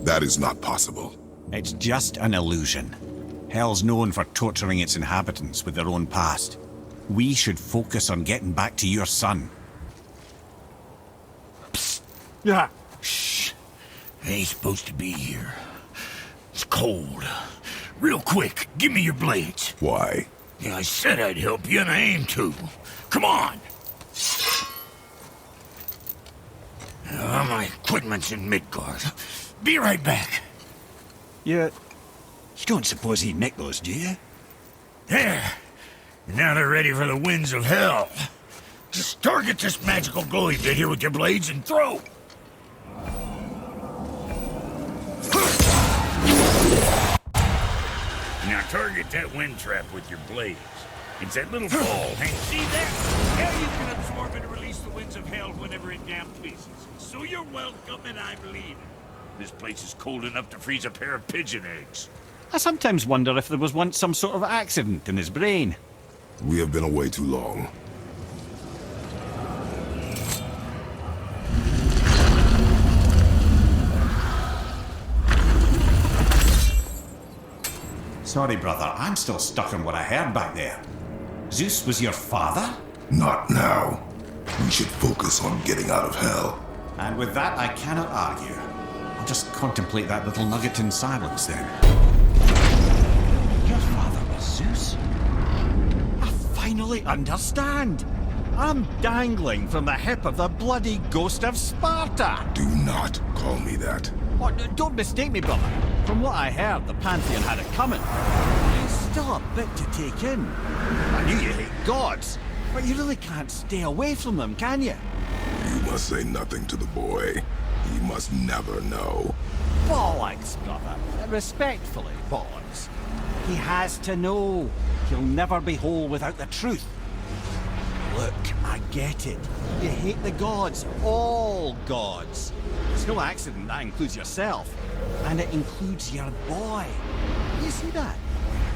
That is not possible. It's just an illusion. Hell's known for torturing its inhabitants with their own past. We should focus on getting back to your son. Psst. Yeah. Shh. I ain't supposed to be here. It's cold. Real quick, give me your blades. Why? Yeah, I said I'd help you, and I aim to. Come on. My equipment's in Midgard. Be right back. You don't suppose he nicked those, do you? There. Now they're ready for the winds of hell. Just target this magical glowy bit here with your blades and throw. Now target that wind trap with your blades. It's that little ball. Hey, see that? Now you can absorb and release the winds of hell whenever it damn pleases. So you're welcome and I'm leaving. This place is cold enough to freeze a pair of pigeon eggs. I sometimes wonder if there was once some sort of accident in his brain. We have been away too long. Sorry, brother. I'm still stuck on what I heard back there. Zeus was your father? Not now. We should focus on getting out of hell. And with that, I cannot argue. I'll just contemplate that little nugget in silence then. Your father was Zeus? I finally understand. I'm dangling from the hip of the bloody ghost of Sparta. Do not call me that. Oh, don't mistake me, brother. From what I heard, the Pantheon had it coming. It's still a bit to take in. I knew you hate gods, but you really can't stay away from them, can you? You must say nothing to the boy. He must never know. Bollocks, brother. Respectfully, bollocks. He has to know. He'll never be whole without the truth. Look, I get it. You hate the gods. All gods. It's no accident that includes yourself. And it includes your boy. You see that?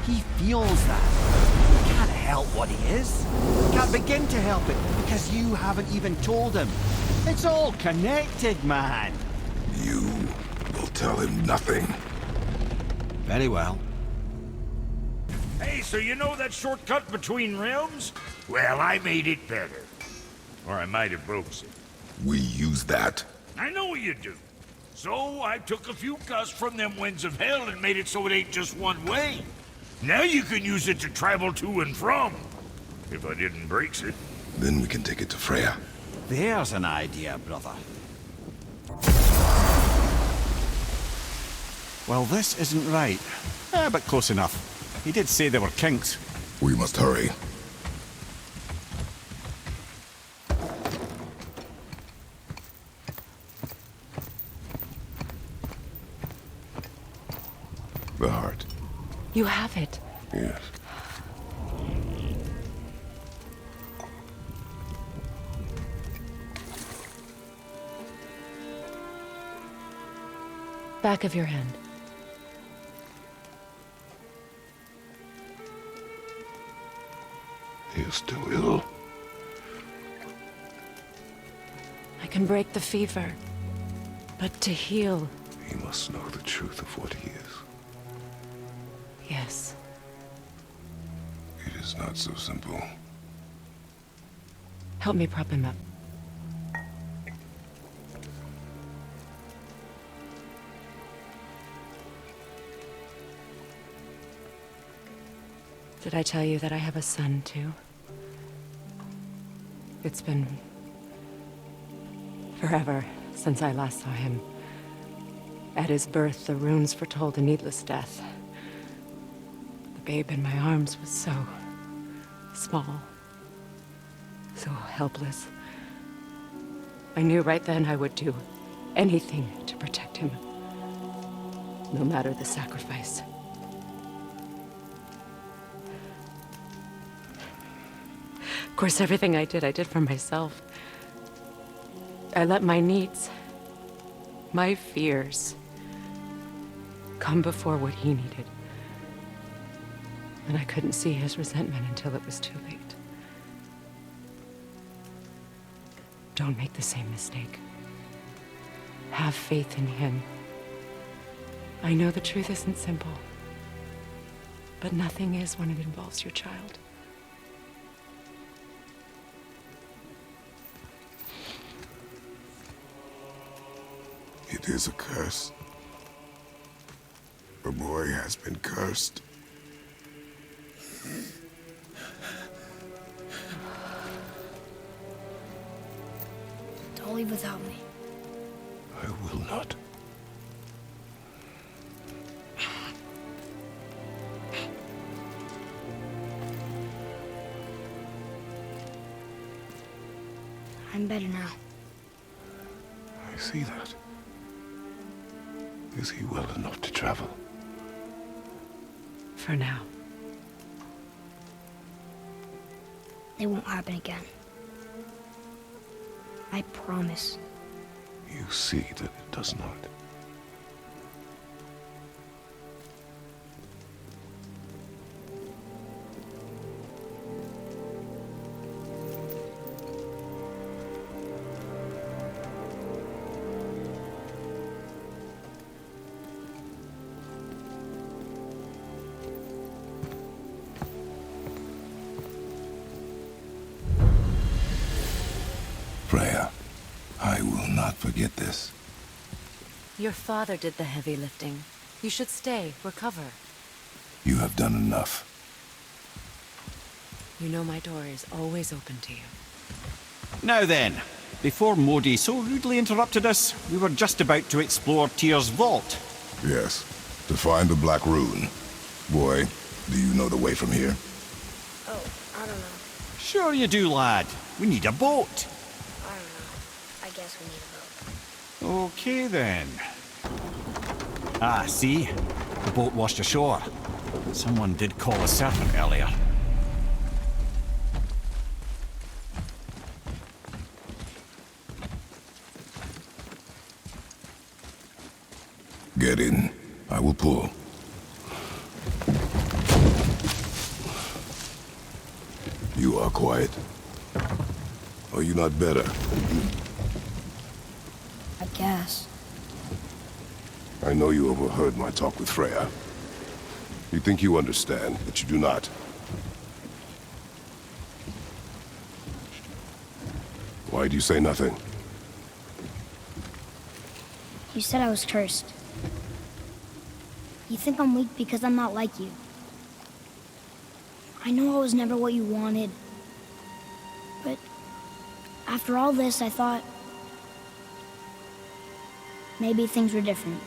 He feels that. He can't help what he is. He can't begin to help it because you haven't even told him. It's all connected, man. You will tell him nothing. Very well. Hey, so you know that shortcut between realms? Well, I made it better. Or I might have broke it. We use that. I know you do. So I took a few gusts from them winds of hell and made it so it ain't just one way. Now you can use it to travel to and from. If I didn't break it. Then we can take it to Freya. There's an idea, brother. Well, this isn't right. But close enough. He did say there were kinks. We must hurry. The heart. You have it. Yes. Back of your hand. He is still ill. I can break the fever, but to heal... He must know the truth of what he is. Yes. It is not so simple. Help me prop him up. Did I tell you that I have a son, too? It's been... forever since I last saw him. At his birth, the runes foretold a needless death. The babe in my arms was so small, so helpless. I knew right then I would do anything to protect him, no matter the sacrifice. Of course, everything I did for myself. I let my needs, my fears, come before what he needed. And I couldn't see his resentment until it was too late. Don't make the same mistake. Have faith in him. I know the truth isn't simple, but nothing is when it involves your child. It is a curse. The boy has been cursed. Don't leave without me. I will not. I'm better now. I see that. Is he well enough to travel? For now. It won't happen again. I promise. You see that it does not. Freya, I will not forget this. Your father did the heavy lifting. You should stay, recover. You have done enough. You know my door is always open to you. Now then, before Modi so rudely interrupted us, we were just about to explore Tyr's vault. Yes, to find the Black Rune. Boy, do you know the way from here? Oh, I don't know. Sure you do, lad. We need a boat. I don't know. I guess we need a boat. Okay then. Ah, see? The boat washed ashore. Someone did call a serpent earlier. Get in. I will pull. You are quiet. Are you not better? I guess. I know you overheard my talk with Freya. You think you understand, but you do not. Why do you say nothing? You said I was cursed. You think I'm weak because I'm not like you. I know I was never what you wanted. But after all this, I thought maybe things were different.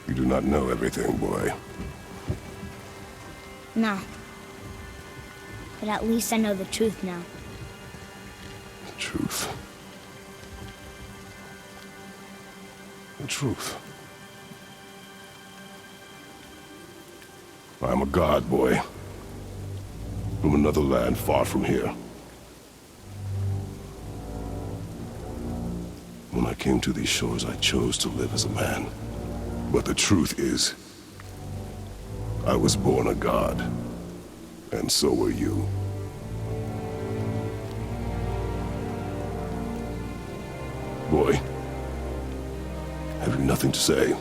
You do not know everything, boy. No. But at least I know the truth now. The truth. The truth. I am a god, boy. From another land far from here. When I came to these shores, I chose to live as a man. But the truth is, I was born a god. And so were you. Boy, have you nothing to say?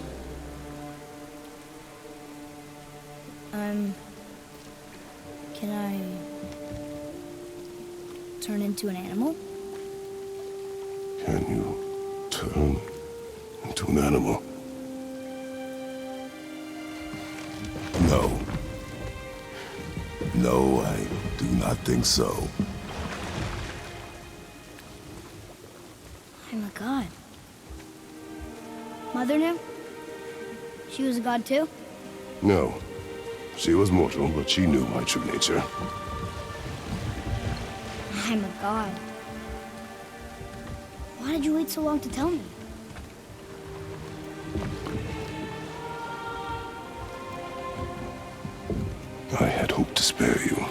Can I turn into an animal? Can you turn into an animal? No. No, I do not think so. I'm a god. Mother knew? She was a god too? No. She was mortal, but she knew my true nature. I'm a god. Why did you wait so long to tell me? I had hoped to spare you.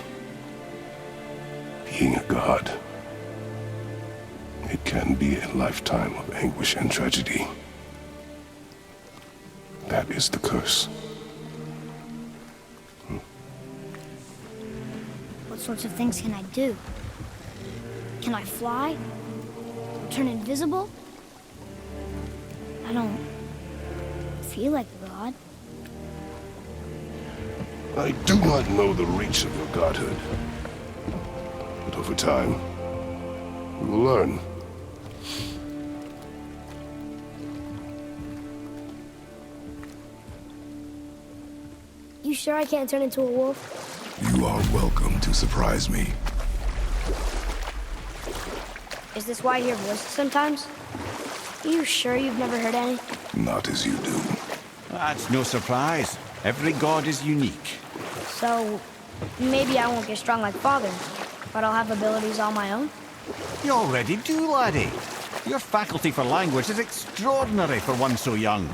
Being a god, it can be a lifetime of anguish and tragedy. That is the curse. What sorts of things can I do? Can I fly? Turn invisible? I don't feel like a god. I do not know the reach of your godhood. But over time, you will learn. You sure I can't turn into a wolf? You are welcome to surprise me. Is this why you hear voices sometimes? Are you sure you've never heard any? Not as you do. That's no surprise. Every god is unique. So, maybe I won't get strong like Father, but I'll have abilities all my own? You already do, laddie. Your faculty for language is extraordinary for one so young.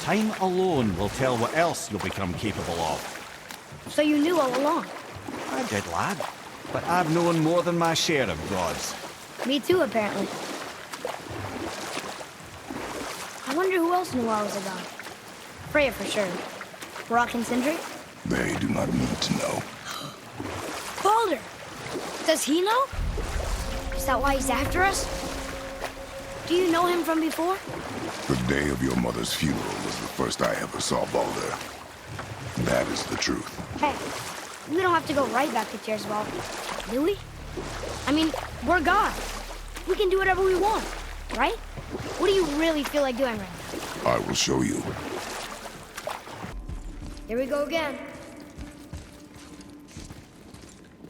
Time alone will tell what else you'll become capable of. So you knew all along? I did, lad. But I've known more than my share of gods. Me too, apparently. I wonder who else knew I was a god. Freya for sure. Brock and Sindri? They do not need to know. Baldur! Does he know? Is that why he's after us? Do you know him from before? The day of your mother's funeral was the first I ever saw Baldur. That is the truth. Hey, we don't have to go right back to Tiersval, do we? I mean, we're gods. We can do whatever we want, right? What do you really feel like doing right now? I will show you. Here we go again.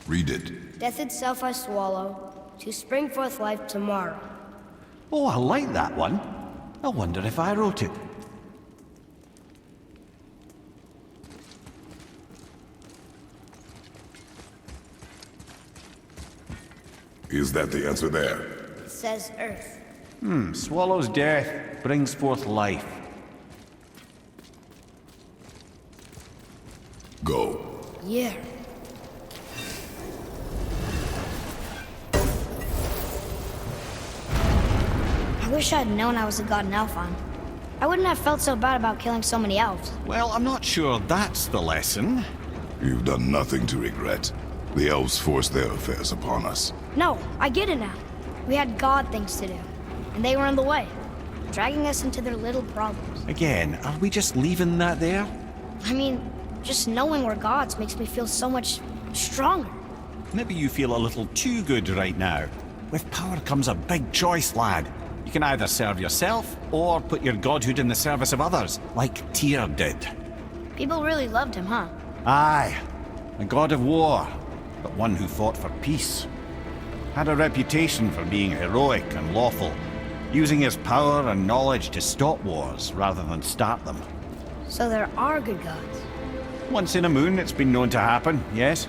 Read it. Death itself I swallow, to spring forth life tomorrow. Oh, I like that one. I wonder if I wrote it. Is that the answer there? It says Earth. Swallows death, brings forth life. Go. Yeah. I wish I'd known I was a god in Alfheim. I wouldn't have felt so bad about killing so many elves. Well, I'm not sure that's the lesson. You've done nothing to regret. The elves forced their affairs upon us. No, I get it now. We had god things to do, and they were in the way, dragging us into their little problems. Again, are we just leaving that there? I mean, just knowing we're gods makes me feel so much stronger. Maybe you feel a little too good right now. With power comes a big choice, lad. You can either serve yourself, or put your godhood in the service of others, like Tyr did. People really loved him, huh? Aye. A god of war, but one who fought for peace. Had a reputation for being heroic and lawful, using his power and knowledge to stop wars rather than start them. So there are good gods. Once in a moon, it's been known to happen, yes?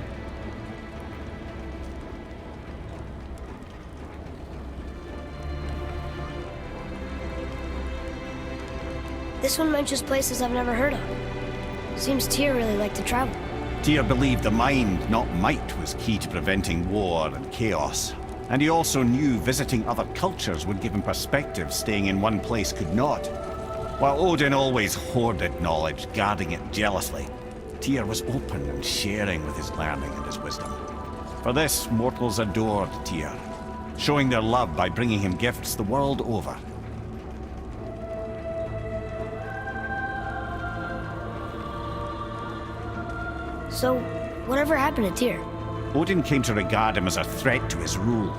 This one mentions places I've never heard of. Seems Tyr really liked to travel. Tyr believed the mind, not might, was key to preventing war and chaos. And he also knew visiting other cultures would give him perspective staying in one place could not. While Odin always hoarded knowledge, guarding it jealously, Tyr was open and sharing with his learning and his wisdom. For this, mortals adored Tyr, showing their love by bringing him gifts the world over. So, whatever happened to Tyr? Odin came to regard him as a threat to his rule.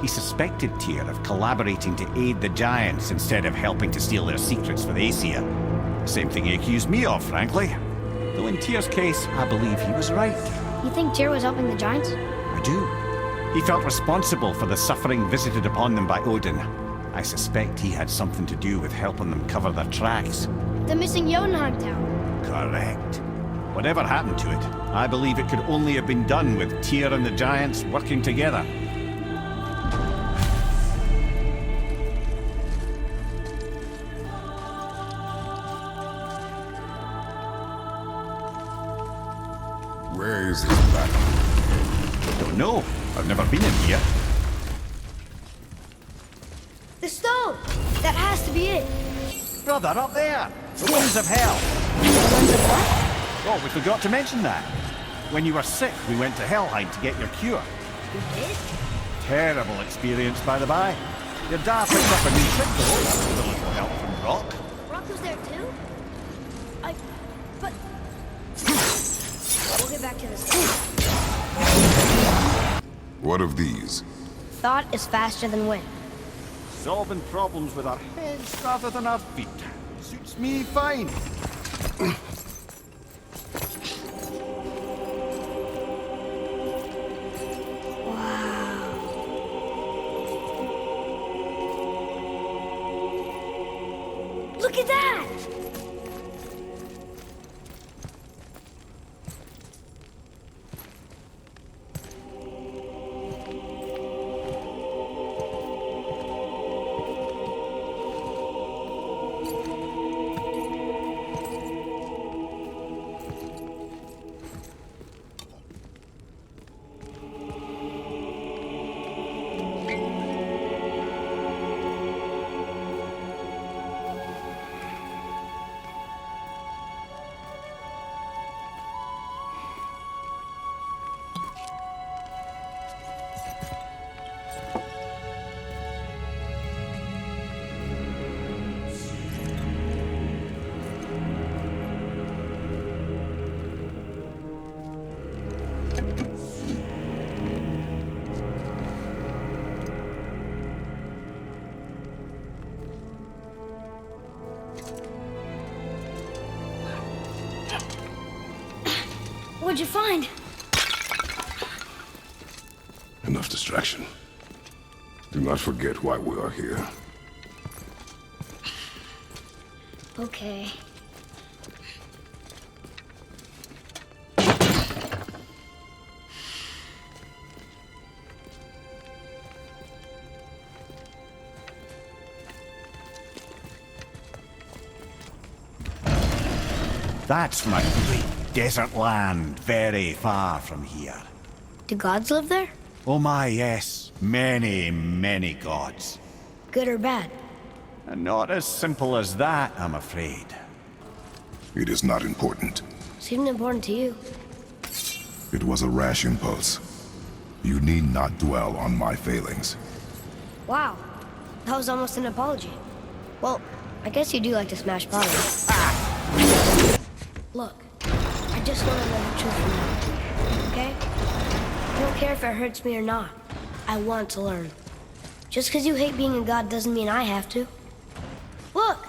He suspected Tyr of collaborating to aid the Giants instead of helping to steal their secrets for the Aesir. Same thing he accused me of, frankly. Though in Tyr's case, I believe he was right. You think Tyr was helping the Giants? I do. He felt responsible for the suffering visited upon them by Odin. I suspect he had something to do with helping them cover their tracks. The missing Jotunheim tower. Correct. Whatever happened to it, I believe it could only have been done with Tyr and the Giants working together. Where is this battle? Don't know. I've never been in here. The stone! That has to be it. Brother, up there! The winds of hell! Winds of what? Oh, we forgot to mention that. When you were sick, we went to Helheim to get your cure. We did? Terrible experience, by the by. Your dad picked up a new trick, though, with a little help from Rock. Rock was there too? But... We'll get back to this. What of these? Thought is faster than wind. Solving problems with our heads rather than our feet. Suits me fine. Look at that! What'd you find? Enough distraction. Do not forget why we are here. Okay. That's from a great desert land, very far from here. Do gods live there? Oh my, yes. Many, many gods. Good or bad? And not as simple as that, I'm afraid. It is not important. Seemed important to you. It was a rash impulse. You need not dwell on my failings. Wow. That was almost an apology. Well, I guess you do like to smash bottles. Look, I just want to know the truth from you, okay? I don't care if it hurts me or not. I want to learn. Just because you hate being a god doesn't mean I have to. Look,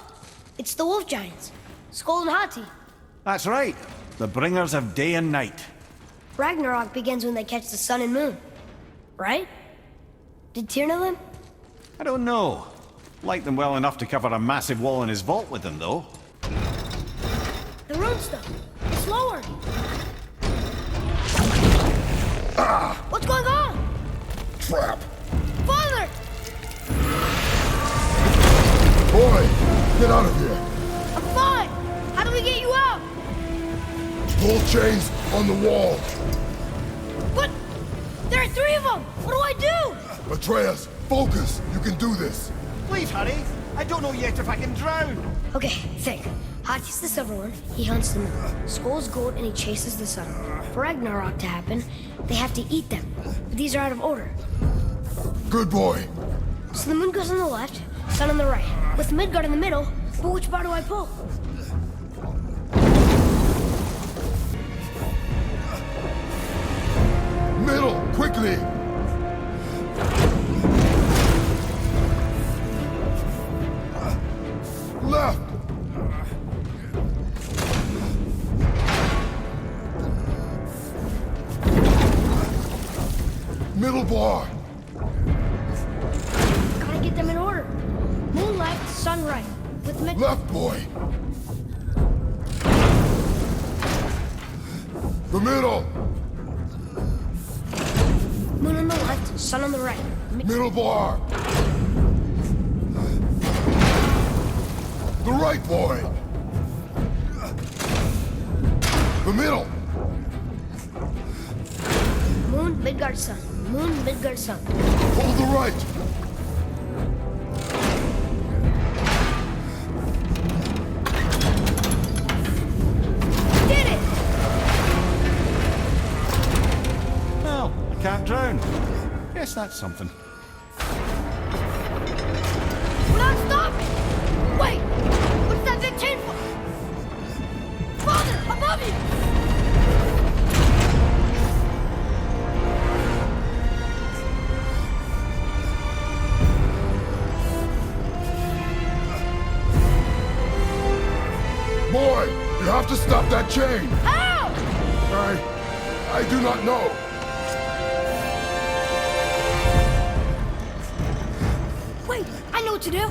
it's the wolf giants, Skull and Hati. That's right. The bringers of day and night. Ragnarok begins when they catch the sun and moon, right? Did Tyr know them? I don't know. Like them well enough to cover a massive wall in his vault with them, though. The rune stuff. It's lowered. What's going on? Trap. Father! Boy, get out of here. I'm fine. How do we get you out? Pull chains on the wall. But there are 3 of them. What do I do? Atreus, focus. You can do this. Please, hurry. I don't know yet if I can drown. Okay, think. Hati's the silver one. He hunts the moon. Skull's gold and he chases the sun. For Ragnarok to happen, they have to eat them. But these are out of order. Good boy. So the moon goes on the left, sun on the right. With Midgard in the middle, but which bar do I pull? Middle, quickly. Left. Middle bar. Gotta get them in order. Moon left, sun right. With Midgard. Left, boy. The middle! Moon on the left, sun on the right. Middle bar! The right, boy! The middle! Moon, Midgard, sun. Moon, Midgard, sun. Hold the right! Did it! Well, I can't drown. Guess that's something. We're not stopping! Wait! What's that big chain for? Father, above you! Boy, you have to stop that chain! How? I do not know. Wait, I know what to do.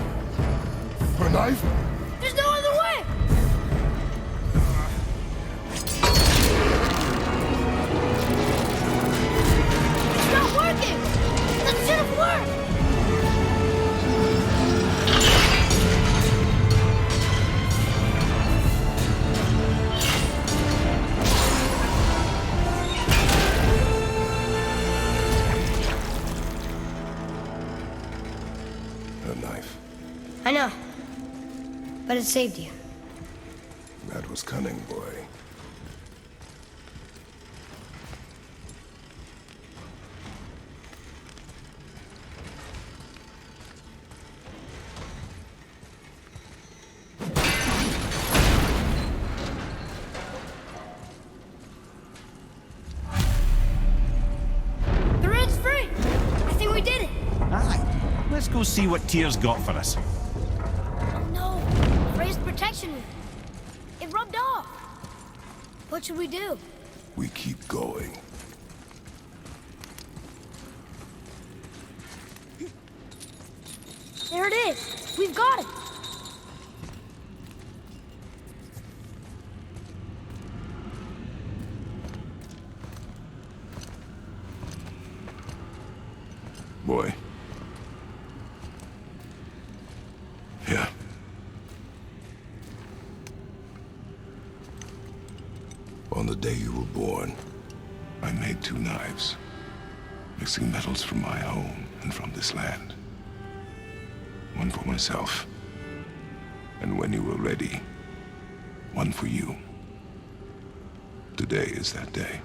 A knife? There's no other way! It's not working! That should have worked! A knife. I know. But it saved you. That was cunning, boy. The red's free! I think we did it! Aye. Let's go see what Tyr's got for us. No! Raised protection. It rubbed off. What should we do? We keep going. There it is! We've got it! Boy. Yeah. On the day you were born, I made 2 knives, mixing metals from my home and from this land. One for myself, and when you were ready, one for you. Today is that day.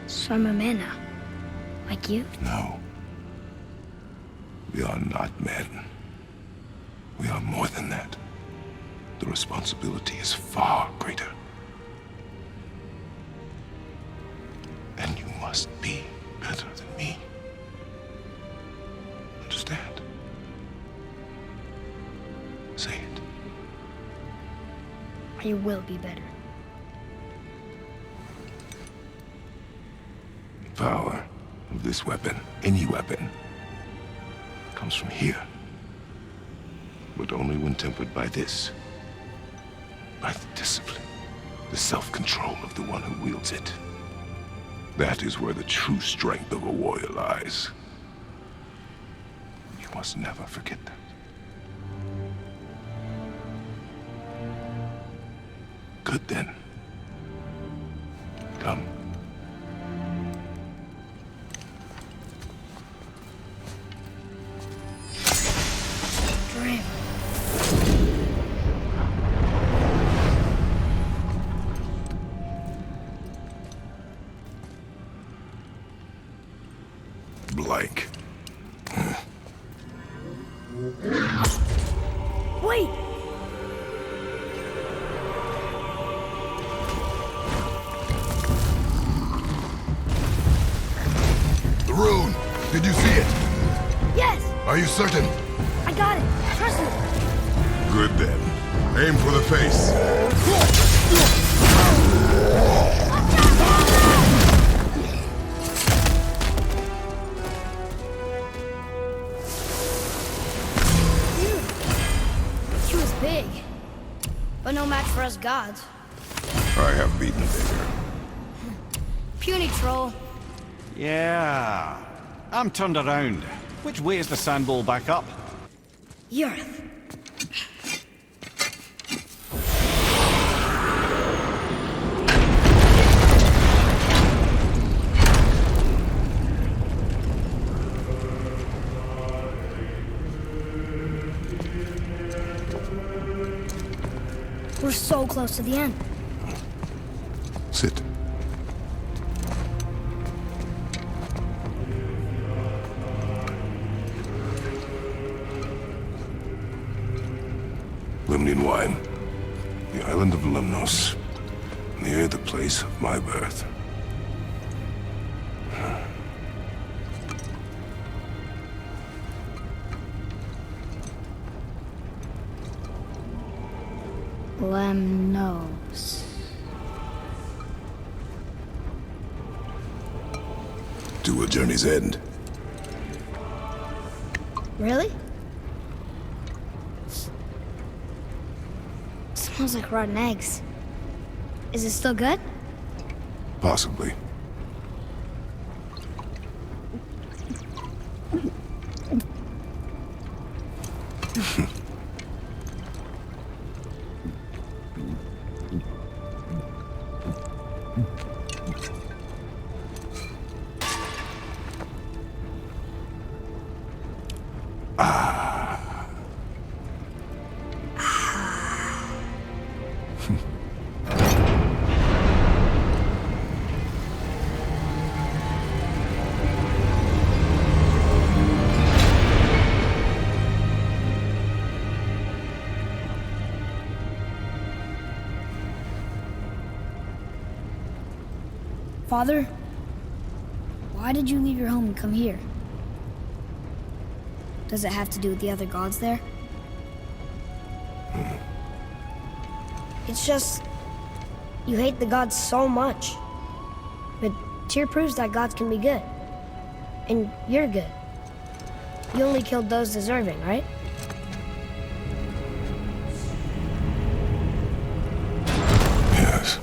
So I'm a man now. Like you? No. We are not men. We are more than that. The responsibility is far greater. And you must be better than me. Understand? Say it. You will be better. The power of this weapon, any weapon, comes from here. But only when tempered by this. By the discipline, the self-control of the one who wields it. That is where the true strength of a warrior lies. You must never forget that. Good then. Come. Dream. Blank. Wait! The rune! Did you see it? Yes! Are you certain? I got it! Trust me! Good then. Aim for the face. She was big, but no match for us gods. I have beaten bigger. Puny troll. Yeah. I'm turned around. Which way is the sand bowl back up? Yurth. We're so close to the end. Sit. Limnian wine. The island of Lemnos. Near the place of my birth. Lemnos. To a journey's end. Really? Smells like rotten eggs. Is it still good? Possibly. Father, why did you leave your home and come here? Does it have to do with the other gods there? It's just, you hate the gods so much. But Tyr proves that gods can be good. And you're good. You only killed those deserving, right? Yes.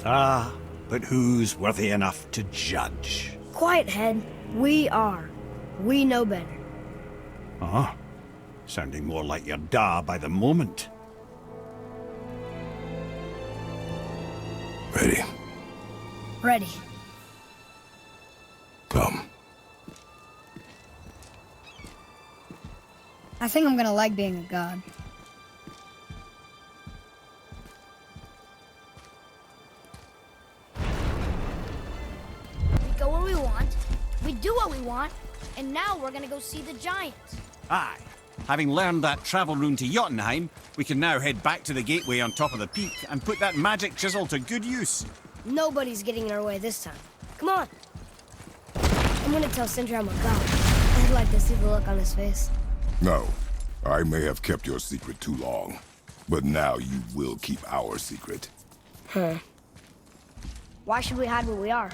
Ah, but who's worthy enough to judge? Quiet head, we are. We know better. Uh-huh. Sounding more like your da by the moment. Ready? Ready. Come. I think I'm gonna like being a god. We go where we want, we do what we want, and now we're gonna go see the giants. Aye. Having learned that travel rune to Jotunheim, we can now head back to the gateway on top of the peak and put that magic chisel to good use. Nobody's getting in our way this time. Come on. I'm gonna tell Sindri I'm a god. I'd like to see the look on his face. No. I may have kept your secret too long. But now you will keep our secret. Huh. Why should we hide what we are?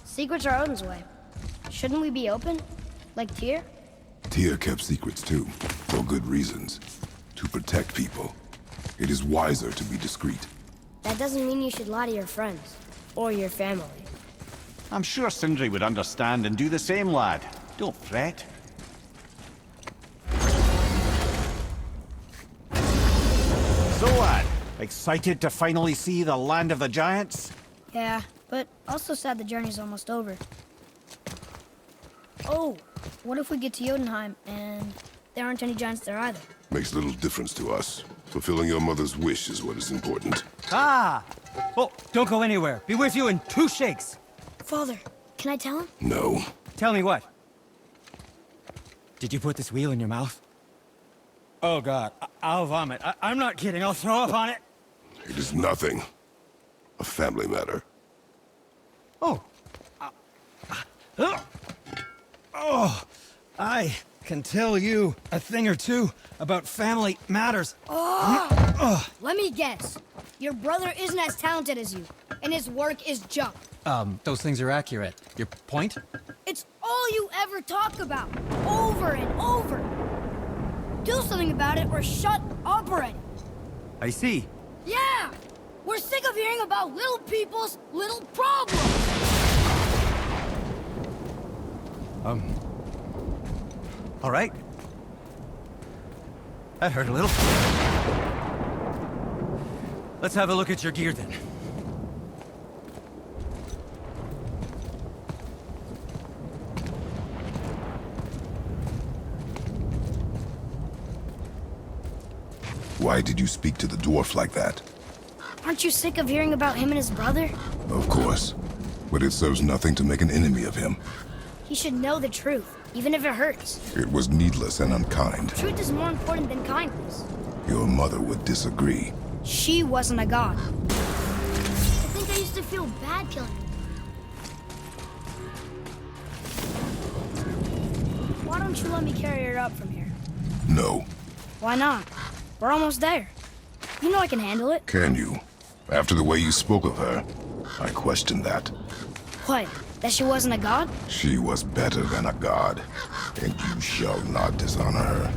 Secrets are Odin's way. Shouldn't we be open? Like Tyr? Tyr kept secrets too, for good reasons. To protect people. It is wiser to be discreet. That doesn't mean you should lie to your friends. Or your family. I'm sure Sindri would understand and do the same, lad. Don't fret. So, lad, excited to finally see the land of the giants? Yeah, but also sad the journey's almost over. Oh, what if we get to Jotunheim and there aren't any giants there either? Makes little difference to us. Fulfilling your mother's wish is what is important. Ah! Oh, don't go anywhere. Be with you in 2 shakes. Father, can I tell him? No. Tell me what? Did you put this wheel in your mouth? Oh, God. I'll vomit. I'm not kidding. I'll throw up on it. It is nothing. A family matter. Oh. Oh, I can tell you a thing or two about family matters. Oh! Let me guess. Your brother isn't as talented as you, and his work is junk. Those things are accurate. Your point? It's all you ever talk about, over and over. Do something about it or shut up already. I see. Yeah! We're sick of hearing about little people's little problems! All right. That hurt a little. Let's have a look at your gear then. Why did you speak to the dwarf like that? Aren't you sick of hearing about him and his brother? Of course. But it serves nothing to make an enemy of him. He should know the truth, even if it hurts. It was needless and unkind. Truth is more important than kindness. Your mother would disagree. She wasn't a god. I think I used to feel bad killing him. Why don't you let me carry her up from here? No. Why not? We're almost there. You know I can handle it. Can you? After the way you spoke of her, I question that. What? That she wasn't a god? She was better than a god, and you shall not dishonor her.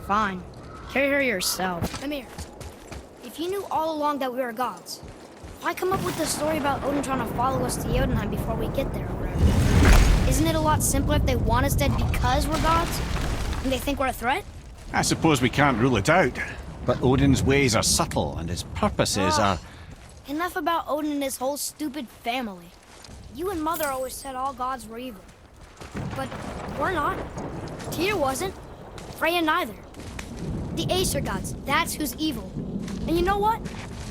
Fine. Carry her yourself. Come here. If you knew all along that we were gods, why come up with the story about Odin trying to follow us to Jotunheim before we get there or whatever? Isn't it a lot simpler if they want us dead because we're gods? And they think we're a threat? I suppose we can't rule it out. But Odin's ways are subtle, and his purposes are... Enough about Odin and his whole stupid family. You and Mother always said all gods were evil. But we're not. Tyr wasn't. Freya neither. The Aesir gods, that's who's evil. And you know what?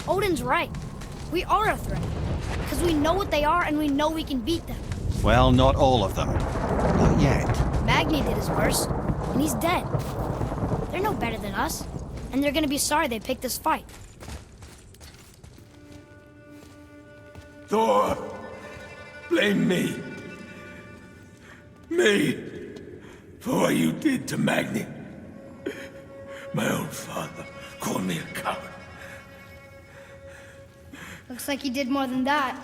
Odin's right. We are a threat. Because we know what they are and we know we can beat them. Well, not all of them. Not yet. Magni did his worst, and he's dead. They're no better than us. And they're gonna be sorry they picked this fight. Thor! Blame me. Me. For what you did to Magni. My own father called me a coward. Looks like he did more than that.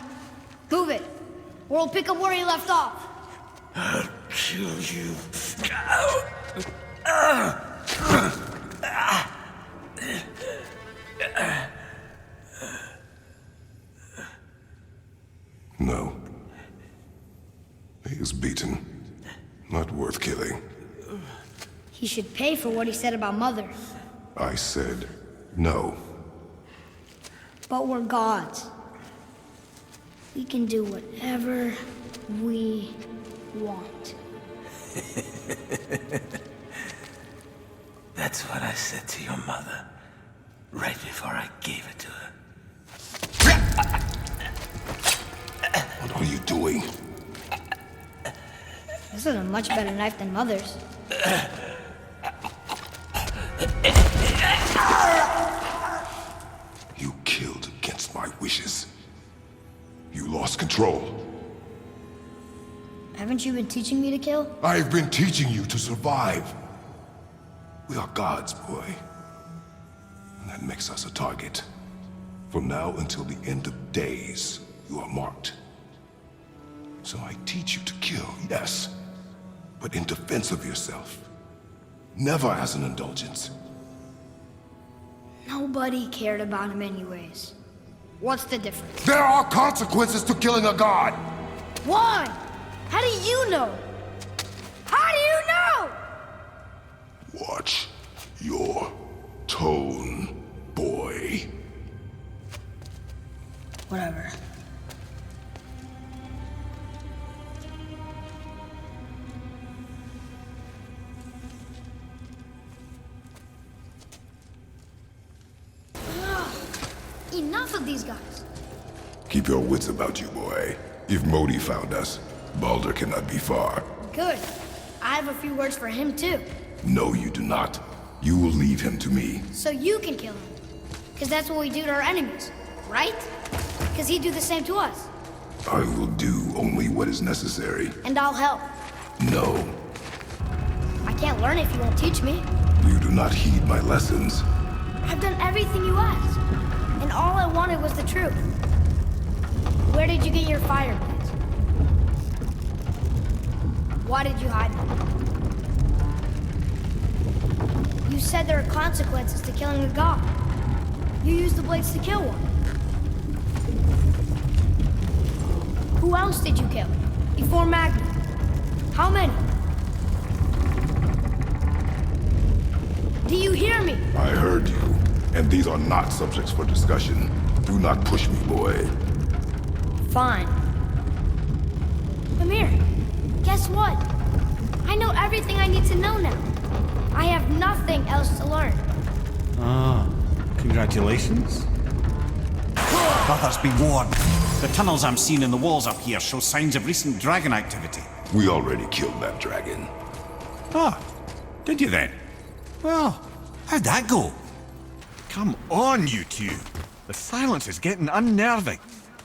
Move it, or we'll pick up where he left off. I'll kill you. No. He is beaten. Not worth killing. He should pay for what he said about Mother. I said no. But we're gods. We can do whatever we want. That's what I said to your mother, right before I gave it to her. What are you doing? This is a much better knife than Mother's. You killed against my wishes. You lost control. Haven't you been teaching me to kill? I've been teaching you to survive. We are gods, boy. And that makes us a target. From now until the end of days, you are marked. So I teach you to kill, yes. But in defense of yourself. Never as an indulgence. Nobody cared about him anyways. What's the difference? There are consequences to killing a god! Why? How do you know? How do you know? Watch your tone, boy. Whatever. Enough of these guys. Keep your wits about you, boy. If Modi found us, Baldur cannot be far. Good. I have a few words for him, too. No, you do not. You will leave him to me. So you can kill him. Because that's what we do to our enemies, right? Because he'd do the same to us. I will do only what is necessary. And I'll help. No. I can't learn if you won't teach me. You do not heed my lessons. I've done everything you asked. And all I wanted was the truth. Where did you get your fire blades? Why did you hide them? You said there are consequences to killing a god. You used the blades to kill one. Who else did you kill? Before Magni? How many? Do you hear me? I heard you, and these are not subjects for discussion. Do not push me, boy. Fine. Come here. Guess what? I know everything I need to know now. I have nothing else to learn. Ah, congratulations. Brothers, be warned. The tunnels I'm seeing in the walls up here show signs of recent dragon activity. We already killed that dragon. Ah, did you then? Well, how'd that go? Come on, you two. The silence is getting unnerving.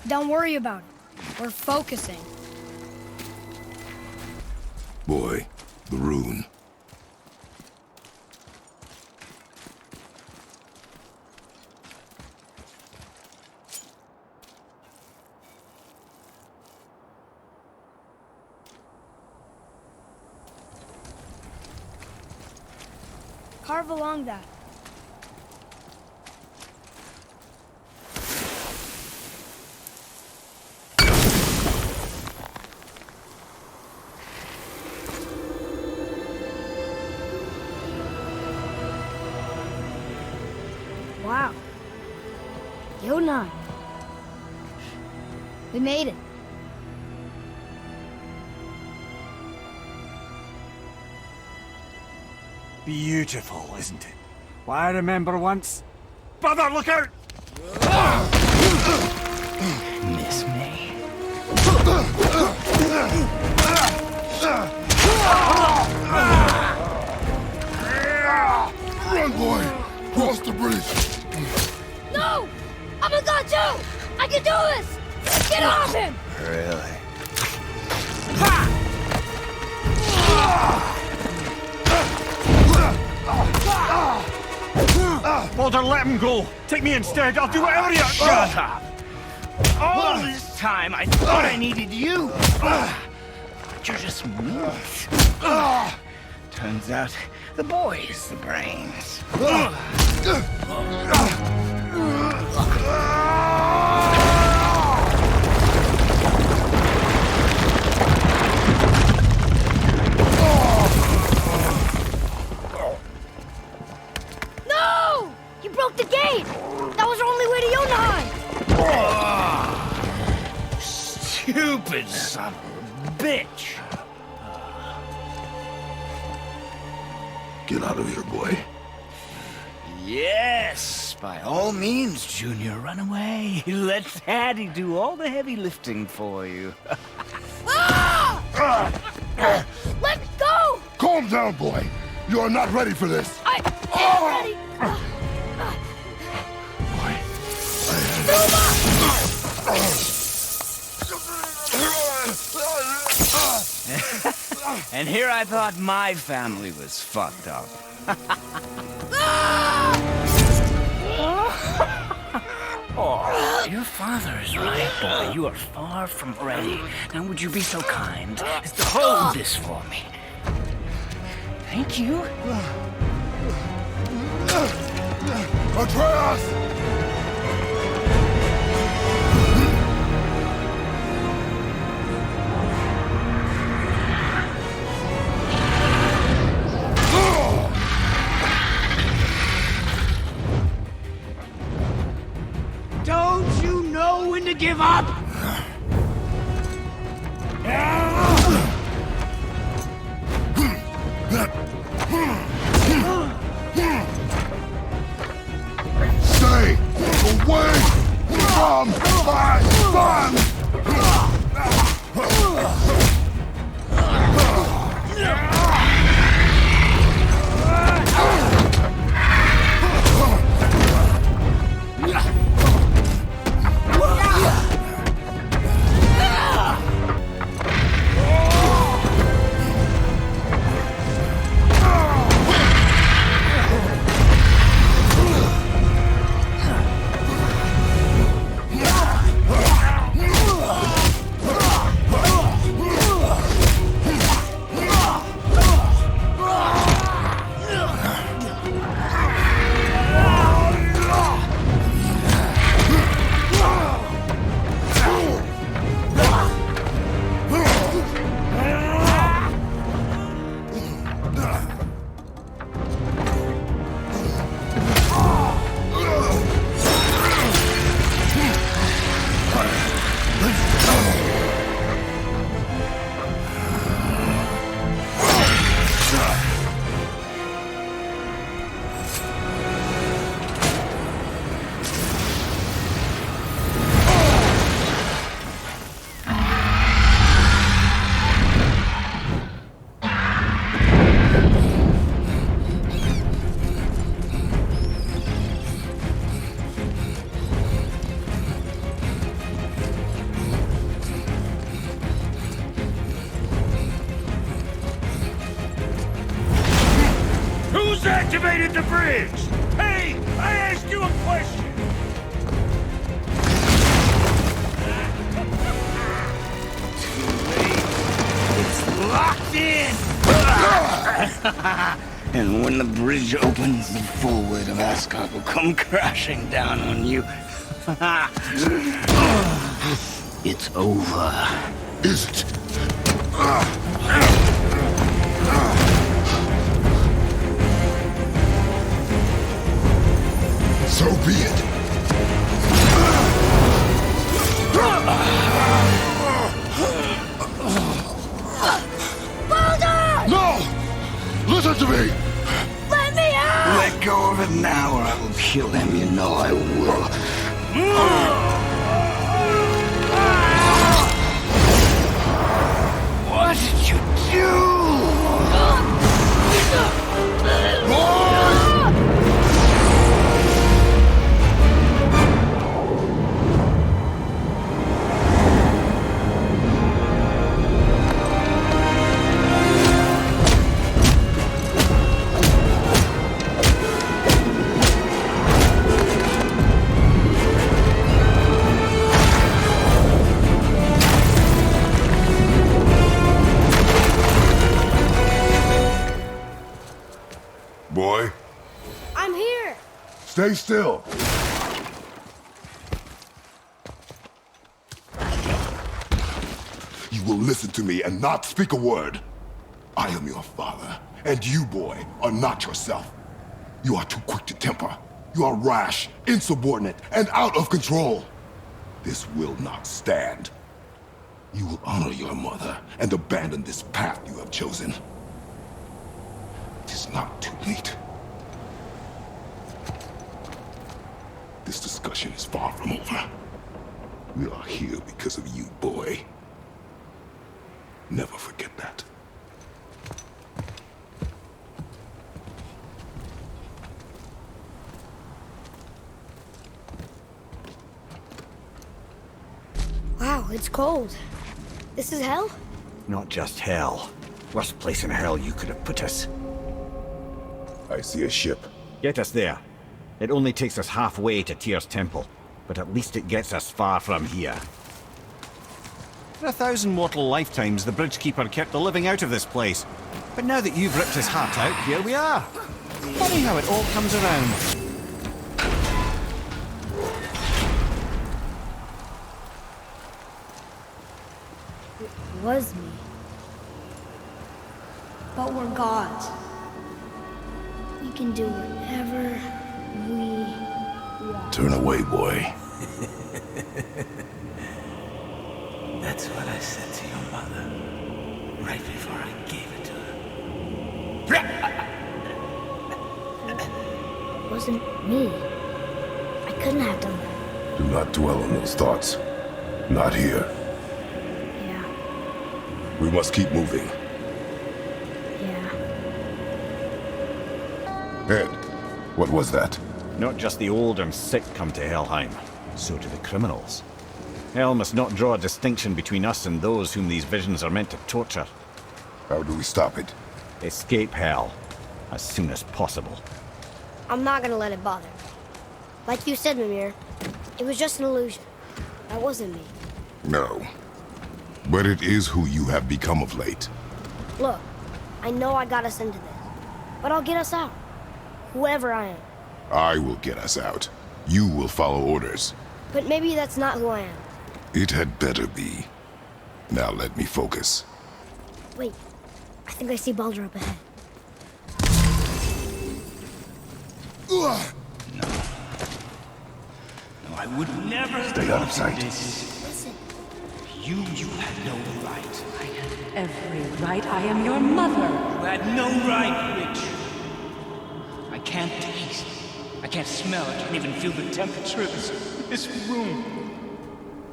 Don't worry about it. We're focusing. Boy, the rune. Carve along that. Wow. Yonai. We made it. Beautiful, isn't it? Why, I remember once... Brother, look out! Miss me? Run, boy! Cross the bridge! No! I'm a god too! I can do this! Get off him! Really? Walter, let him go! Take me instead, I'll do whatever you... Shut up! All this time I thought I needed you! But you're just weak. Turns out the boy is the brains. No! You broke the gate! That was our only way to Yonai! Stupid son of a bitch! Get out of here, boy. Yes, by all means, Junior, run away. Let Daddy do all the heavy lifting for you. Let me go! Calm down, boy. You are not ready for this. I am ready! And here I thought my family was fucked up. Oh, your father is right, boy. You are far from ready. Now would you be so kind as to hold this for me? Thank you. Atreus! Don't you know when to give up? Stay away from my son! bridge! Hey, I asked you a question! It's locked in! And when the bridge opens, the full weight of Asgard will come crashing down on you. It's over. Is it? So be it. No! Listen to me! Let me out! Let go of it now or I will kill him. You know I will. What did you do? Boy, I'm here! stay still. You will listen to me and not speak a word. I am your father, and you, boy, are not yourself. You are too quick to temper. You are rash, insubordinate, and out of control. This will not stand. You will honor your mother and abandon this path you have chosen. It is not too late. This discussion is far from over. We are here because of you, boy. Never forget that. Wow, it's cold. This is hell? Not just hell. Worst place in hell you could have put us. I see a ship. Get us there. It only takes us halfway to Tyr's temple, but at least it gets us far from here. For 1,000 mortal lifetimes, the Bridgekeeper kept the living out of this place. But now that you've ripped his heart out, here we are. Funny how it all comes around. It was me. But we're gods. We can do whatever we want. Turn away, boy. That's what I said to your mother, right before I gave it to her. It wasn't me. I couldn't have done that. Do not dwell on those thoughts. Not here. Yeah, We must keep moving. yeah. Ed, what was that? Not just the old and sick come to Helheim, so do the criminals. Hell must not draw a distinction between us and those whom these visions are meant to torture. How do we stop it? Escape Hell, as soon as possible. I'm not gonna let it bother me. Like you said, Mimir, it was just an illusion. That wasn't me. No. But it is who you have become of late. Look, I know I got us into this, but I'll get us out. Whoever I am. I will get us out. You will follow orders. But maybe that's not who I am. It had better be. Now let me focus. Wait, I think I see Baldur up ahead. No, I would never Stay out of sight. Listen. You had no right. I had every right. I am your mother. You had no right, witch. I can't taste. I can't smell. I can't even feel the temperature of this room.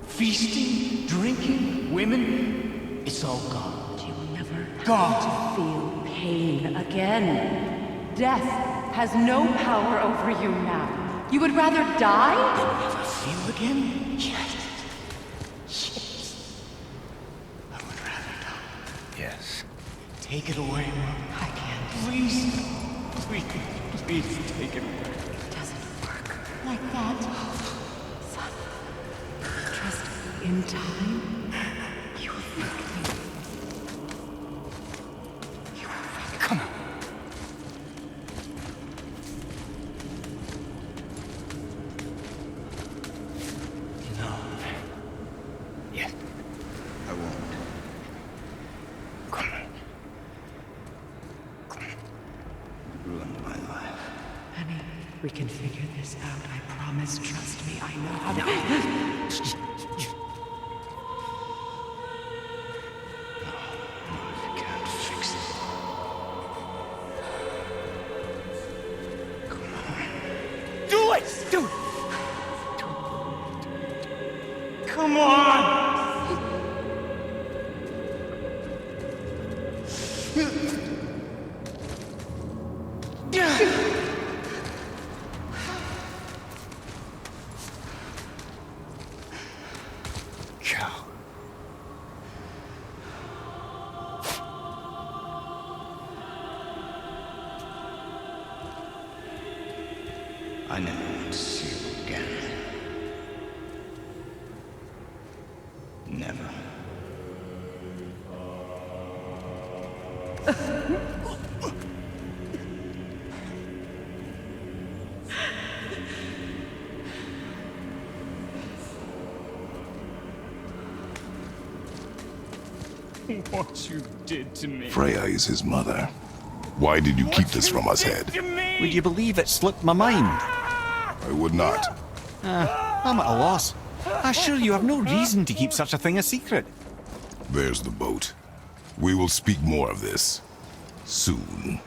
Feasting, drinking, women. It's all gone. You will never Gone. feel pain again. Death has no power over you now. You would rather die? And never feel again? Yes. I would rather die. Yes. Take it away, Mom. I can't. Please. Please. Please take it away. It doesn't work like that. Son, trust me, in time, you will thank me. You will thank me. Come on. No. Yes. I won't. Come on. Come on. You ruined my life. Honey, we can figure this out. I promise. Trust me. I know how to. I can't fix it. Come on. Do it! Do it! Come on! Go. I never want to see you again. Never. What you did to me. Freya is his mother. Why did you keep this from us, Head? Would you believe it slipped my mind? I would not. I'm at a loss. I assure you have no reason to keep such a thing a secret. There's the boat. We will speak more of this soon.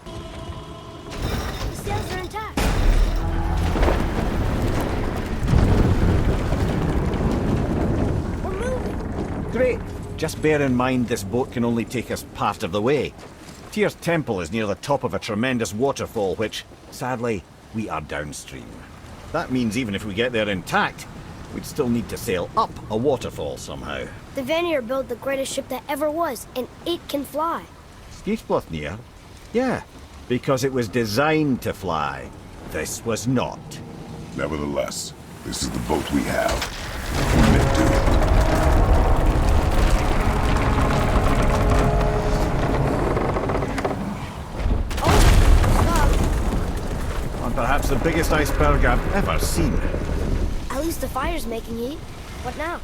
The sails are intact. We're moving. Great. Just bear in mind this boat can only take us part of the way. Tyr's temple is near the top of a tremendous waterfall, which, sadly, we are downstream. That means even if we get there intact, we'd still need to sail up a waterfall somehow. The Vanir built the greatest ship that ever was, and it can fly. Skifblathnir? Yeah, because it was designed to fly. This was not. Nevertheless, this is the boat we have. We may do it. And perhaps the biggest iceberg I've ever seen. At least the fire's making heat. What now?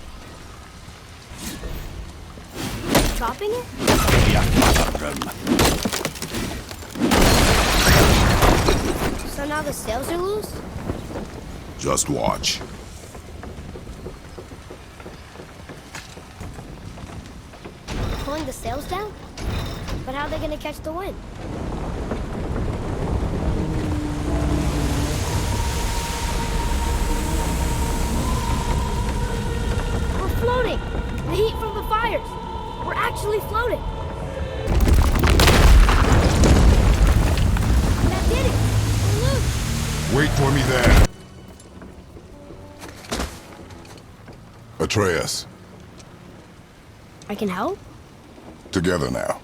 Chopping it? So now the sails are loose? Just watch. Pulling the sails down? But how are they gonna catch the wind? We're floating! The heat from the fires! We're actually floating! That did it! We're loose! Wait for me there. Atreus, I can help? together now.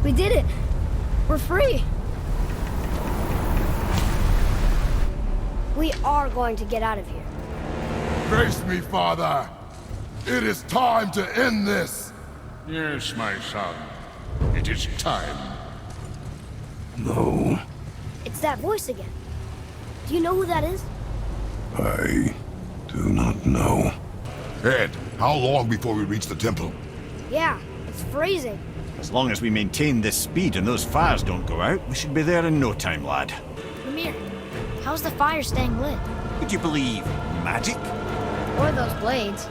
We did it! We're free! We are going to get out of here. Face me, father. It is time to end this. Yes, my son. It is time. No, It's that voice again. Do you know who that is? I do not know. Ed, how long before we reach the temple? Yeah, it's freezing. As long as we maintain this speed and those fires don't go out, we should be there in no time, lad. Ymir, how's the fire staying lit? Would you believe magic? Or those blades?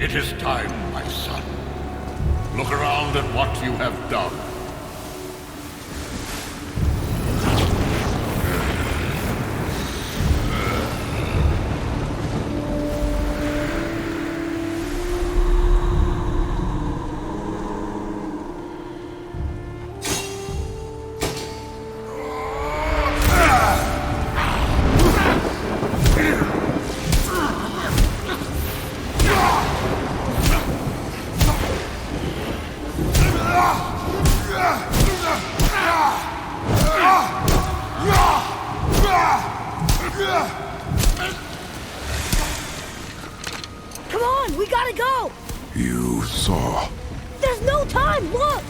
It is time, my son. Look around at what you have done. Come on, we gotta go! You saw. There's no time, look!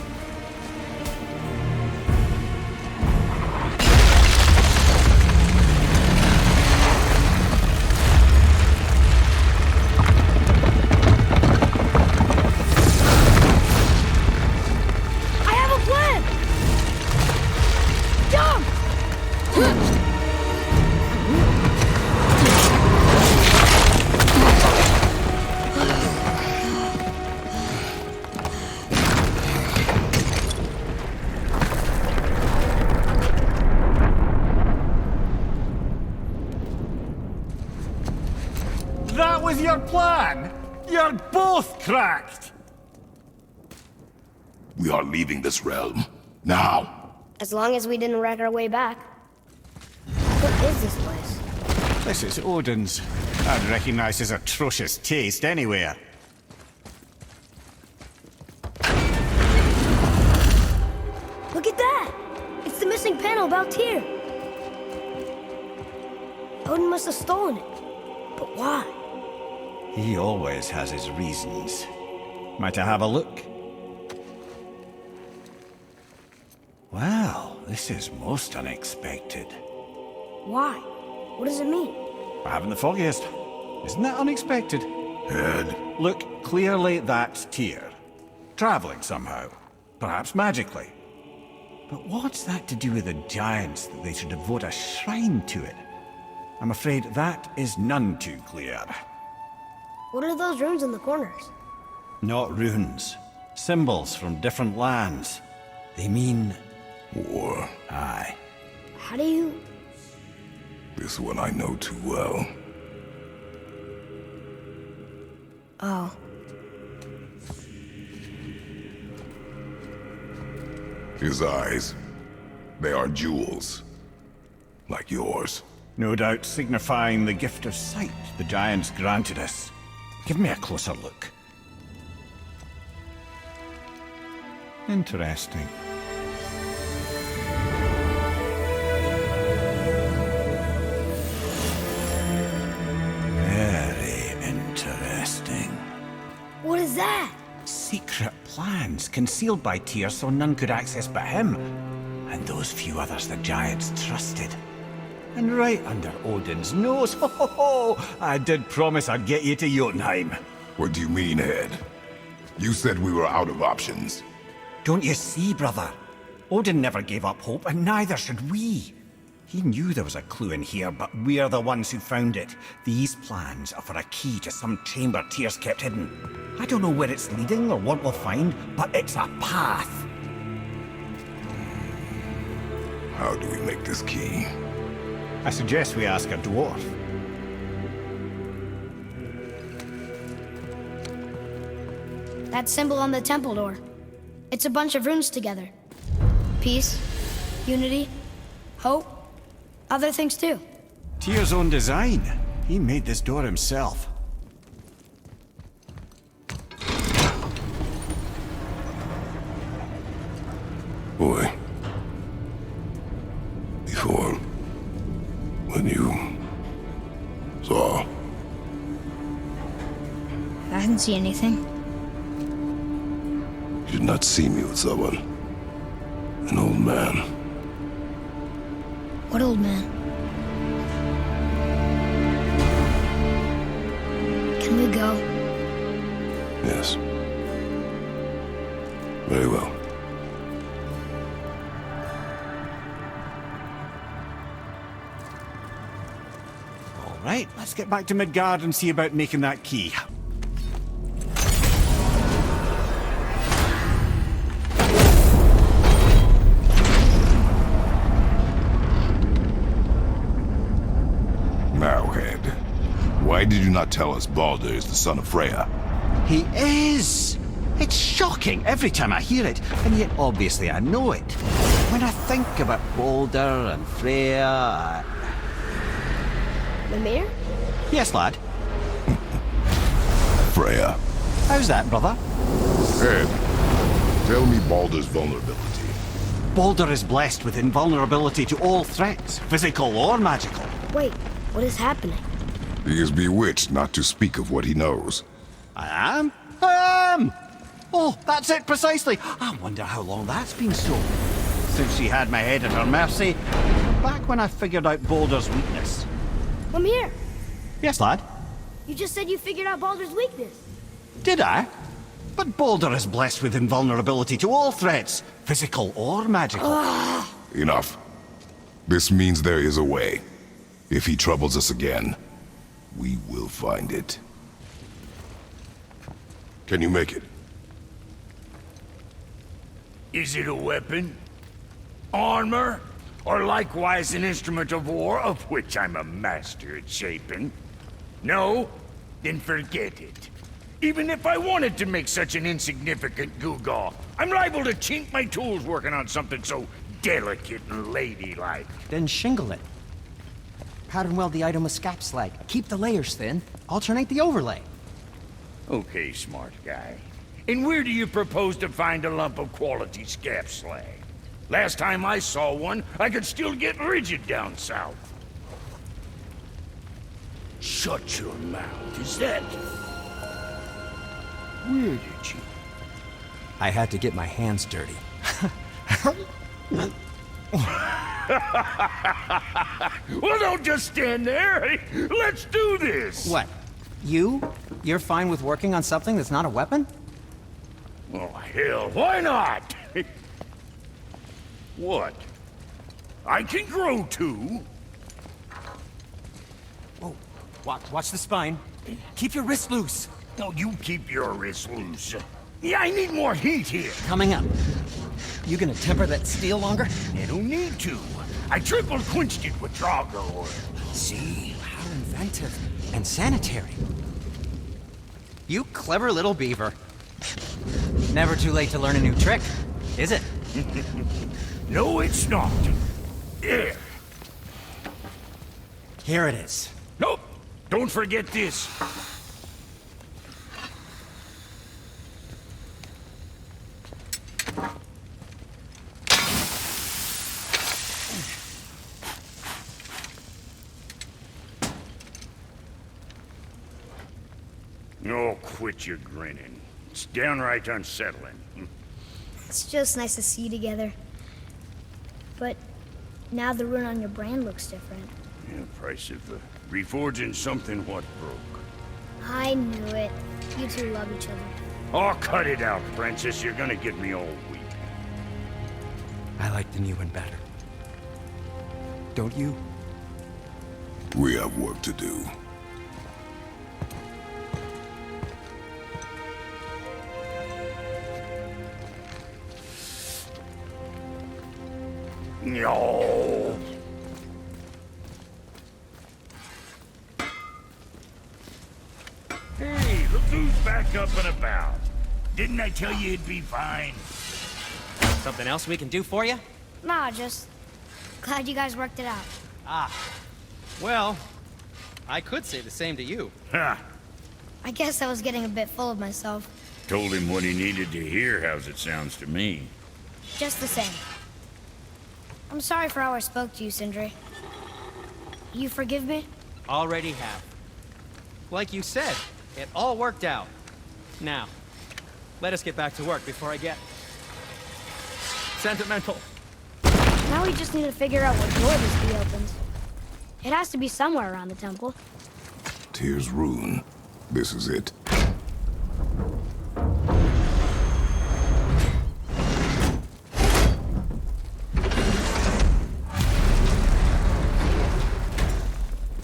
I have a plan! Jump! That was your plan? You're both cracked! We are leaving this realm. Now. As long as we didn't wreck our way back. What is this place? This is Odin's. I'd recognize his atrocious taste anywhere. Look at that! It's the missing panel about Tyr. Odin must have stolen it. But why? He always has his reasons. Might I have a look? Well, this is most unexpected. Why? What does it mean? I haven't the foggiest. Isn't that unexpected? Head. Look, clearly that's Tyr. Traveling somehow. Perhaps magically. But what's that to do with the giants that they should devote a shrine to it? I'm afraid that is none too clear. What are those runes in the corners? Not runes. Symbols from different lands. They mean... War. Aye. How do you... This one I know too well. Oh. His eyes. They are jewels. Like yours. No doubt signifying the gift of sight the giants granted us. Give me a closer look. Interesting. Very interesting. What is that? Secret plans concealed by Tyr so none could access but him. And those few others the giants trusted. And right under Odin's nose, ho ho ho! I did promise I'd get you to Jotunheim. What do you mean, Head? You said we were out of options. Don't you see, brother? Odin never gave up hope, and neither should we. He knew there was a clue in here, but we're the ones who found it. These plans are for a key to some chamber Tyr's kept hidden. I don't know where it's leading or what we'll find, but it's a path. How do we make this key? I suggest we ask a dwarf. That symbol on the temple door. It's a bunch of runes together. Peace, unity, hope, other things too. Tyr's own design. He made this door himself. Boy. Before... when you... saw... I didn't see anything. You did not see me with someone. An old man. What old man? Can we go? Yes. Very well. All right, let's get back to Midgard and see about making that key. not tell us Baldur is the son of Freya? He is! It's shocking every time I hear it, and yet obviously I know it. When I think about Baldur and Freya... Mimir? Yes, lad? Freya. How's that, brother? Ed, tell me Baldur's vulnerability. Baldur is blessed with invulnerability to all threats, physical or magical. Wait, what is happening? He is bewitched not to speak of what he knows. I am? I am! Oh, that's it precisely. I wonder how long that's been so. Since she had my head at her mercy, back when I figured out Baldur's weakness. Mimir! Yes, lad? You just said you figured out Baldur's weakness. Did I? But Baldur is blessed with invulnerability to all threats, physical or magical. Enough. This means there is a way. If he troubles us again, we will find it. Can you make it? Is it a weapon? Armor? Or likewise an instrument of war, of which I'm a master at shaping? No? Then forget it. Even if I wanted to make such an insignificant gewgaw, I'm liable to chink my tools working on something so delicate and ladylike. Then shingle it. Pattern weld the item with scap slag. Keep the layers thin. Alternate the overlay. Okay, smart guy. And where do you propose to find a lump of quality scap slag? Last time I saw one, I could still get rigid down south. Shut your mouth, is that... Where did you... I had to get my hands dirty. Well, don't just stand there. Let's do this. What? You're fine with working on something that's not a weapon? Oh, hell, why not? What? I can grow too. Whoa, watch the spine. Keep your wrist loose. No, you keep your wrist loose. Yeah, I need more heat here. Coming up. You gonna temper that steel longer? I don't need to. I triple quenched it with Drago oil. See? How inventive and sanitary. You clever little beaver. Never too late to learn a new trick, is it? No, it's not. There. Here it is. Nope. Don't forget this. Oh, quit your grinning. It's downright unsettling. It's just nice to see you together. But now the rune on your brand looks different. Yeah, price of reforging something what broke. I knew it. You two love each other. Oh, cut it out, Princess. You're gonna get me all weak. I like the new one better. Don't you? We have work to do. No. Hey, look who's back up and about. Didn't I tell you it'd be fine? Something else we can do for you? Nah, just glad you guys worked it out. Ah. Well, I could say the same to you. Ha! I guess I was getting a bit full of myself. Told him what he needed to hear, how's it sounds to me. Just the same. I'm sorry for how I spoke to you, Sindri. You forgive me? Already have. Like you said, it all worked out. Now, let us get back to work before I get sentimental. Now we just need to figure out what door this key opens. It has to be somewhere around the temple. Tyr's rune. This is it.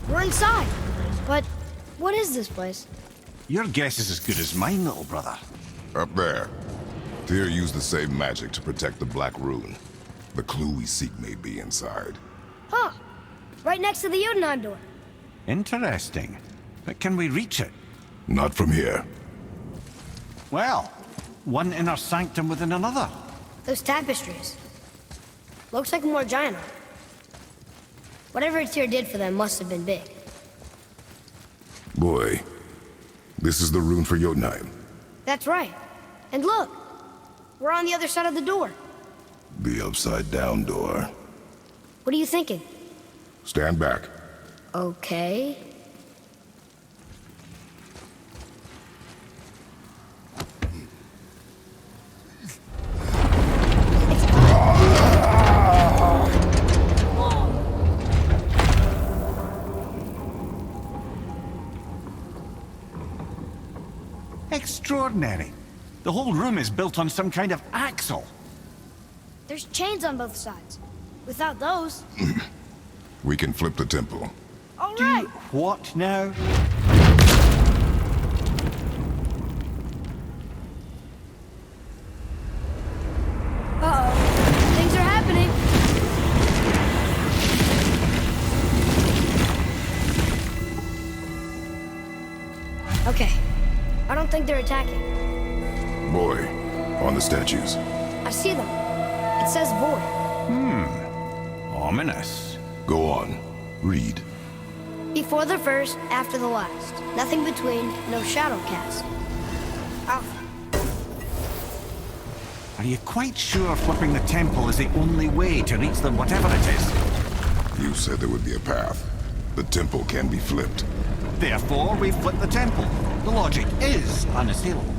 We're inside. But what is this place? Your guess is as good as mine, little brother. Up there. Tyr used the same magic to protect the Black Rune. The clue we seek may be inside. Huh. Right next to the Udenheim door. Interesting. But can we reach it? Not from here. Well, one inner sanctum within another. Those tapestries. Looks like more giant art. Whatever Tyr did for them must have been big. Boy, this is the rune for Jotunheim. That's right. And look! We're on the other side of the door. The upside-down door. What are you thinking? Stand back. Okay. Extraordinary. The whole room is built on some kind of axle. There's chains on both sides. Without those... We can flip the temple. All right! What now? Uh-oh. Things are happening. Okay. I don't think they're attacking. Boy, on the statues. I see them. It says void. Ominous. Go on. Read. Before the first, after the last. Nothing between, no shadow cast. Alpha. Are you quite sure flipping the temple is the only way to reach them, whatever it is? You said there would be a path. The temple can be flipped. Therefore, we flip the temple. The logic is unassailable.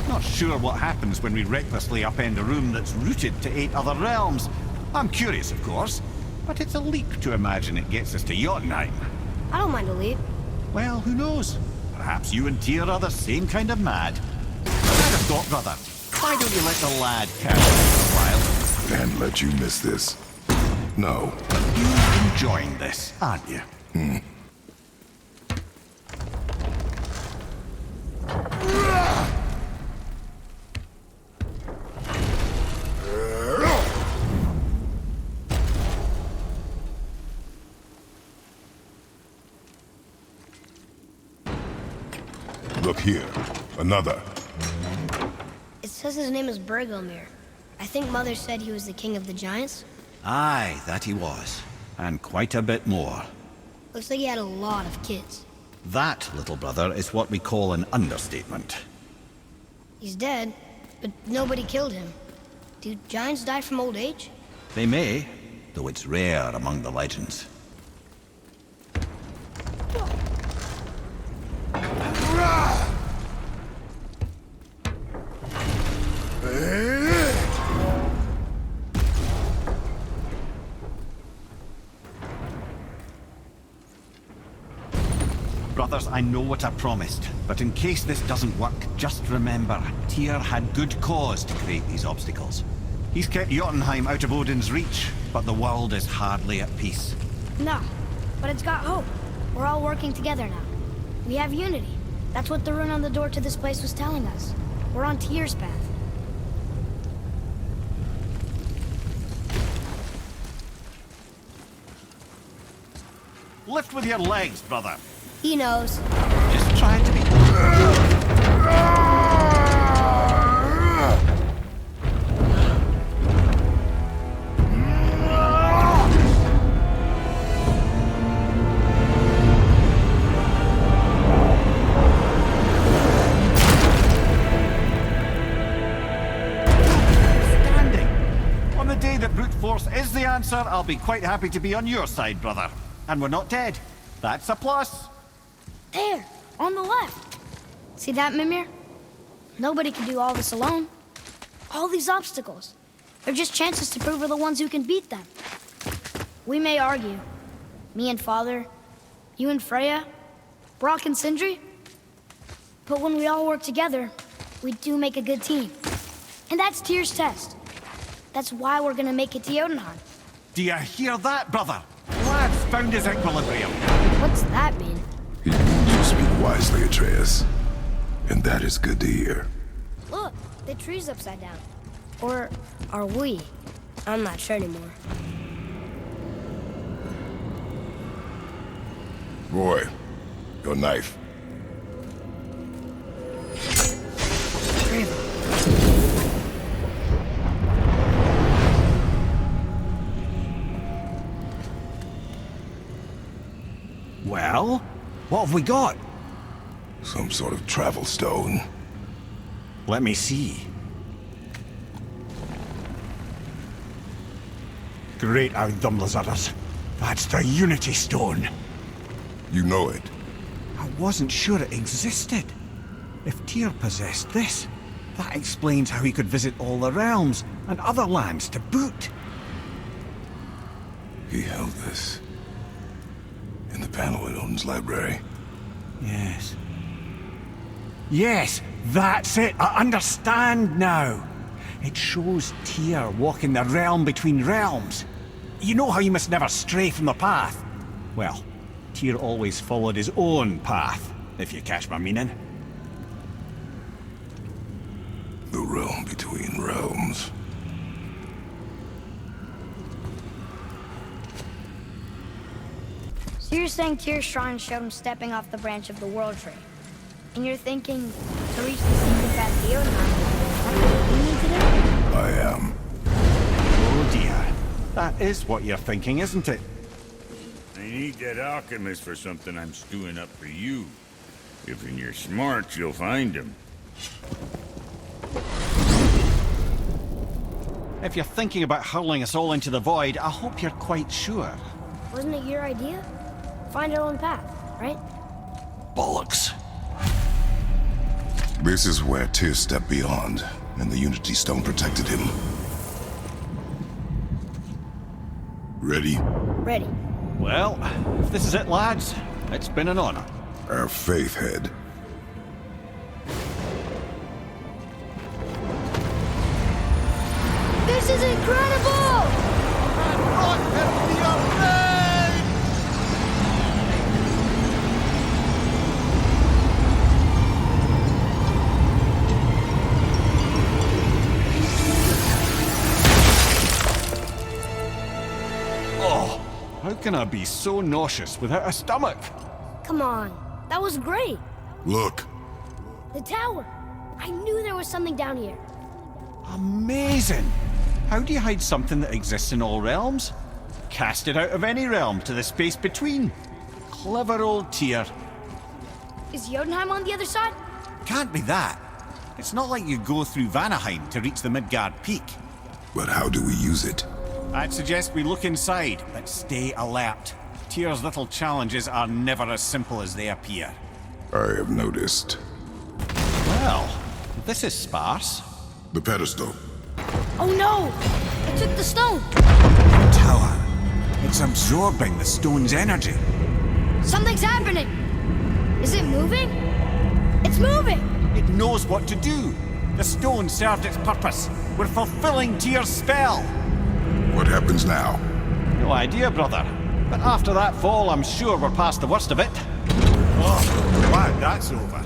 Not sure what happens when we recklessly upend a room that's rooted to 8 other realms. I'm curious, of course, but it's a leap to imagine it gets us to Jotunheim. I don't mind a leap. Well, who knows? Perhaps you and Tyr are the same kind of mad. I had a thought, brother. Why don't you let the lad catch up for a while? And let you miss this. No. You're enjoying this, aren't you? Look here. Another. It says his name is Bergelmir. I think Mother said he was the king of the giants. Aye, that he was. And quite a bit more. Looks like he had a lot of kids. That, little brother, is what we call an understatement. He's dead, but nobody killed him. Do giants die from old age? They may, though it's rare among the legends. Brothers, I know what I promised, but in case this doesn't work, just remember, Tyr had good cause to create these obstacles. He's kept Jotunheim out of Odin's reach, but the world is hardly at peace. No, but it's got hope. We're all working together now. We have unity. That's what the rune on the door to this place was telling us. We're on Tyr's path. Lift with your legs, brother. He knows. Just try to be... Standing. On the day that brute force is the answer, I'll be quite happy to be on your side, brother. And we're not dead. That's a plus. There, on the left. See that, Mimir? Nobody can do all this alone. All these obstacles. They're just chances to prove we're the ones who can beat them. We may argue. Me and Father, you and Freya, Brock and Sindri. But when we all work together, we do make a good team. And that's Tyr's test. That's why we're gonna make it to Jotunheim. Do you hear that, brother? Lad's found his equilibrium. What's that mean? He means you speak wisely, Atreus. And that is good to hear. Look, the tree's upside down. Or are we? I'm not sure anymore. Boy, your knife. Well, what have we got? Some sort of travel stone. Let me see. Great Outdumblers. That's the Unity Stone. You know it. I wasn't sure it existed. If Tyr possessed this, that explains how he could visit all the realms and other lands to boot. He held this in the panel in Odin's library. Yes. Yes, that's it. I understand now. It shows Tyr walking the realm between realms. You know how you must never stray from the path? Well, Tyr always followed his own path, if you catch my meaning. The realm between realms. So you're saying Tyr's shrine showed him stepping off the branch of the World Tree. And you're thinking to reach the secret path to Jotunheim, that's what you need to do? I am. Oh dear. That is what you're thinking, isn't it? I need that alchemist for something I'm stewing up for you. If in your smarts, you'll find him. If you're thinking about hurling us all into the void, I hope you're quite sure. Wasn't it your idea? Find our own path, right? Bollocks. This is where Tyr stepped beyond, and the Unity Stone protected him. Ready? Ready. Well, if this is it, lads, it's been an honor. Our faith head. This is incredible! Oh, how can I be so nauseous without a stomach? Come on, that was great. Look. The tower. I knew there was something down here. Amazing! How do you hide something that exists in all realms? Cast it out of any realm to the space between. Clever old Tyr. Is Jotunheim on the other side? Can't be that. It's not like you go through Vanaheim to reach the Midgard Peak. But how do we use it? I'd suggest we look inside, but stay alert. Tyr's little challenges are never as simple as they appear. I have noticed. Well, this is sparse. The pedestal. Oh no! I took the stone! The tower. It's absorbing the stone's energy. Something's happening! Is it moving? It's moving! It knows what to do. The stone served its purpose. We're fulfilling Tyr's spell. What happens now? No idea, brother. But after that fall, I'm sure we're past the worst of it. Oh, wow, that's over.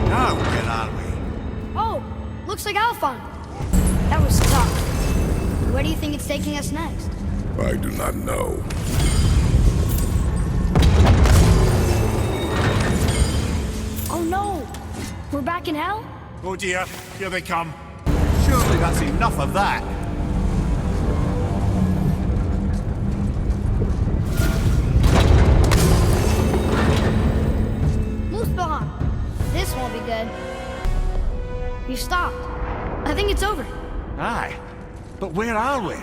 Now, where are we? Oh, looks like Alphon. That was tough. Where do you think it's taking us next? I do not know. Oh no! We're back in hell? Oh dear, here they come. Surely that's enough of that. Muspelheim. This won't be good. You stopped. I think it's over. Aye, but where are we?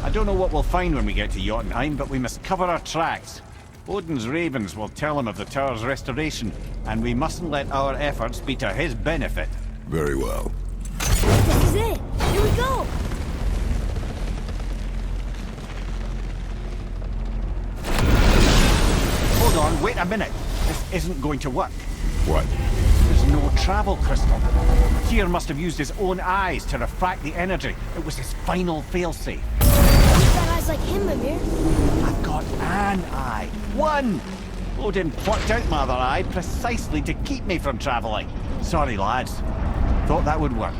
I don't know what we'll find when we get to Jotunheim, but we must cover our tracks. Odin's ravens will tell him of the tower's restoration, and we mustn't let our efforts be to his benefit. Very well. This is it. Here we go. Hold on, wait a minute. This isn't going to work. What? There's no travel crystal. Tyr must have used his own eyes to refract the energy. It was his final failsafe. You've got eyes like him, Amir. I've got an eye. One! Odin plucked out my other eye precisely to keep me from traveling. Sorry, lads. Thought that would work.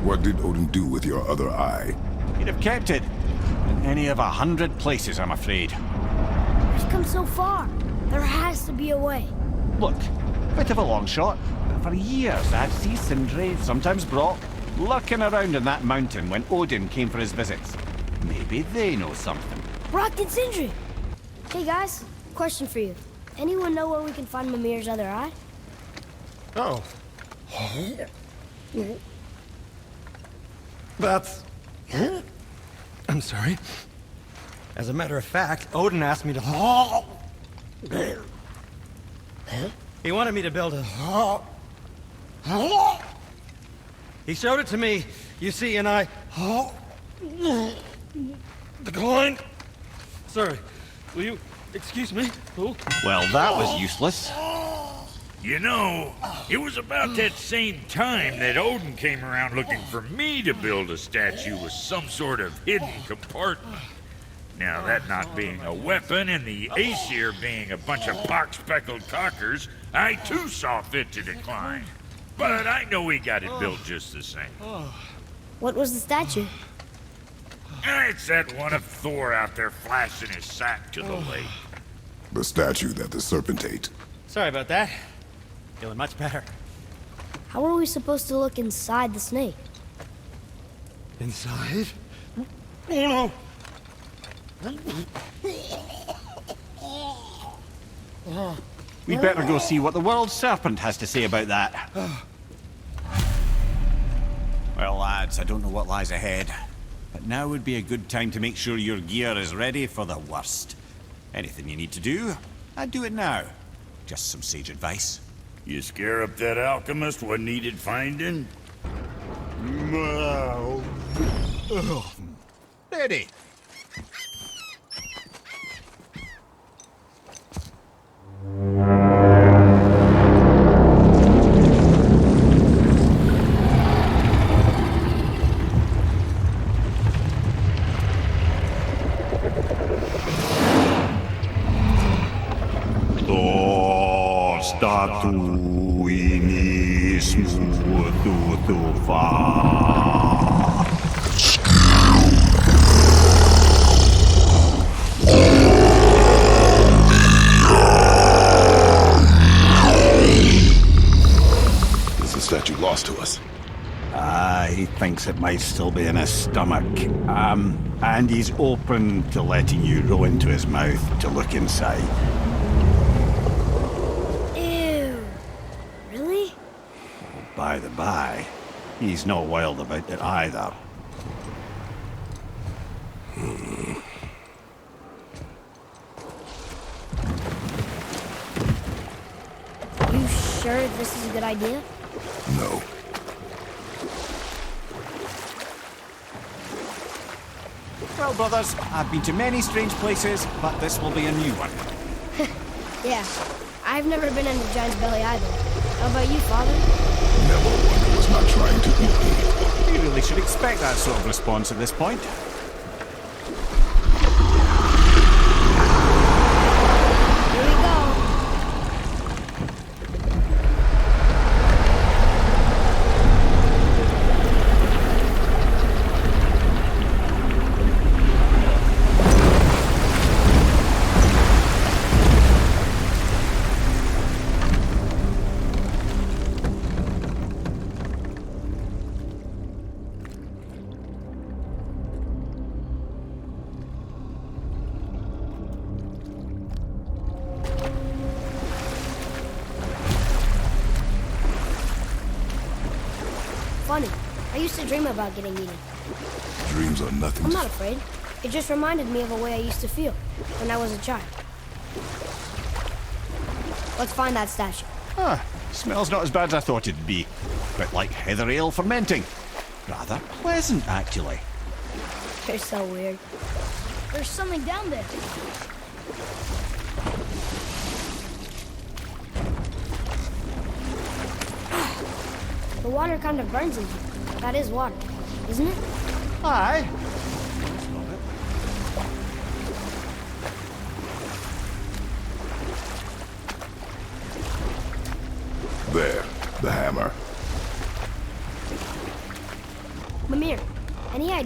What did Odin do with your other eye? He'd have kept it. In any of 100 places, I'm afraid. We've come so far. There has to be a way. Look, bit of a long shot, but for years I'd see Sindri, sometimes Brock, lurking around in that mountain when Odin came for his visits. Maybe they know something. Brock and Sindri! Hey guys, question for you. Anyone know where we can find Mimir's other eye? Oh. That's... I'm sorry. As a matter of fact, Odin asked me to... He wanted me to build a... He showed it to me, you see, and I... declined. Sorry, will you excuse me? Oh. Well, that was useless. You know, it was about that same time that Odin came around looking for me to build a statue with some sort of hidden compartment. Now, that not being a weapon and the Aesir being a bunch of pock-speckled cockers, I too saw fit to decline. But I know he got it built just the same. What was the statue? It's that one of Thor out there flashing his sack to the lake. The statue that the serpent ate. Sorry about that. Feeling much better. How are we supposed to look inside the snake? Inside? Oh no! We'd better go see what the world serpent has to say about that. Well, lads, I don't know what lies ahead, but now would be a good time to make sure your gear is ready for the worst. Anything you need to do, I'd do it now. Just some sage advice. You scare up that alchemist what needed finding? Ready. Statuinis mututufa. Is the statue lost to us? He thinks it might still be in his stomach. And he's open to letting you roll into his mouth to look inside. By the by, he's not wild about it either. You sure this is a good idea? No. Well, brothers, I've been to many strange places, but this will be a new one. Yeah, I've never been in a giant's belly either. How about you, Father? Never one who was not trying to eat me. You really should expect that sort of response at this point. Here we go. Funny. I used to dream about getting eaten. Dreams are nothing. I'm not afraid. It just reminded me of a way I used to feel when I was a child. Let's find that statue. Smells not as bad as I thought it'd be. Bit like heather ale fermenting. Rather pleasant, actually. You're so weird. There's something down there. The water kind of burns in here. That is water, isn't it? Aye. There, the hammer.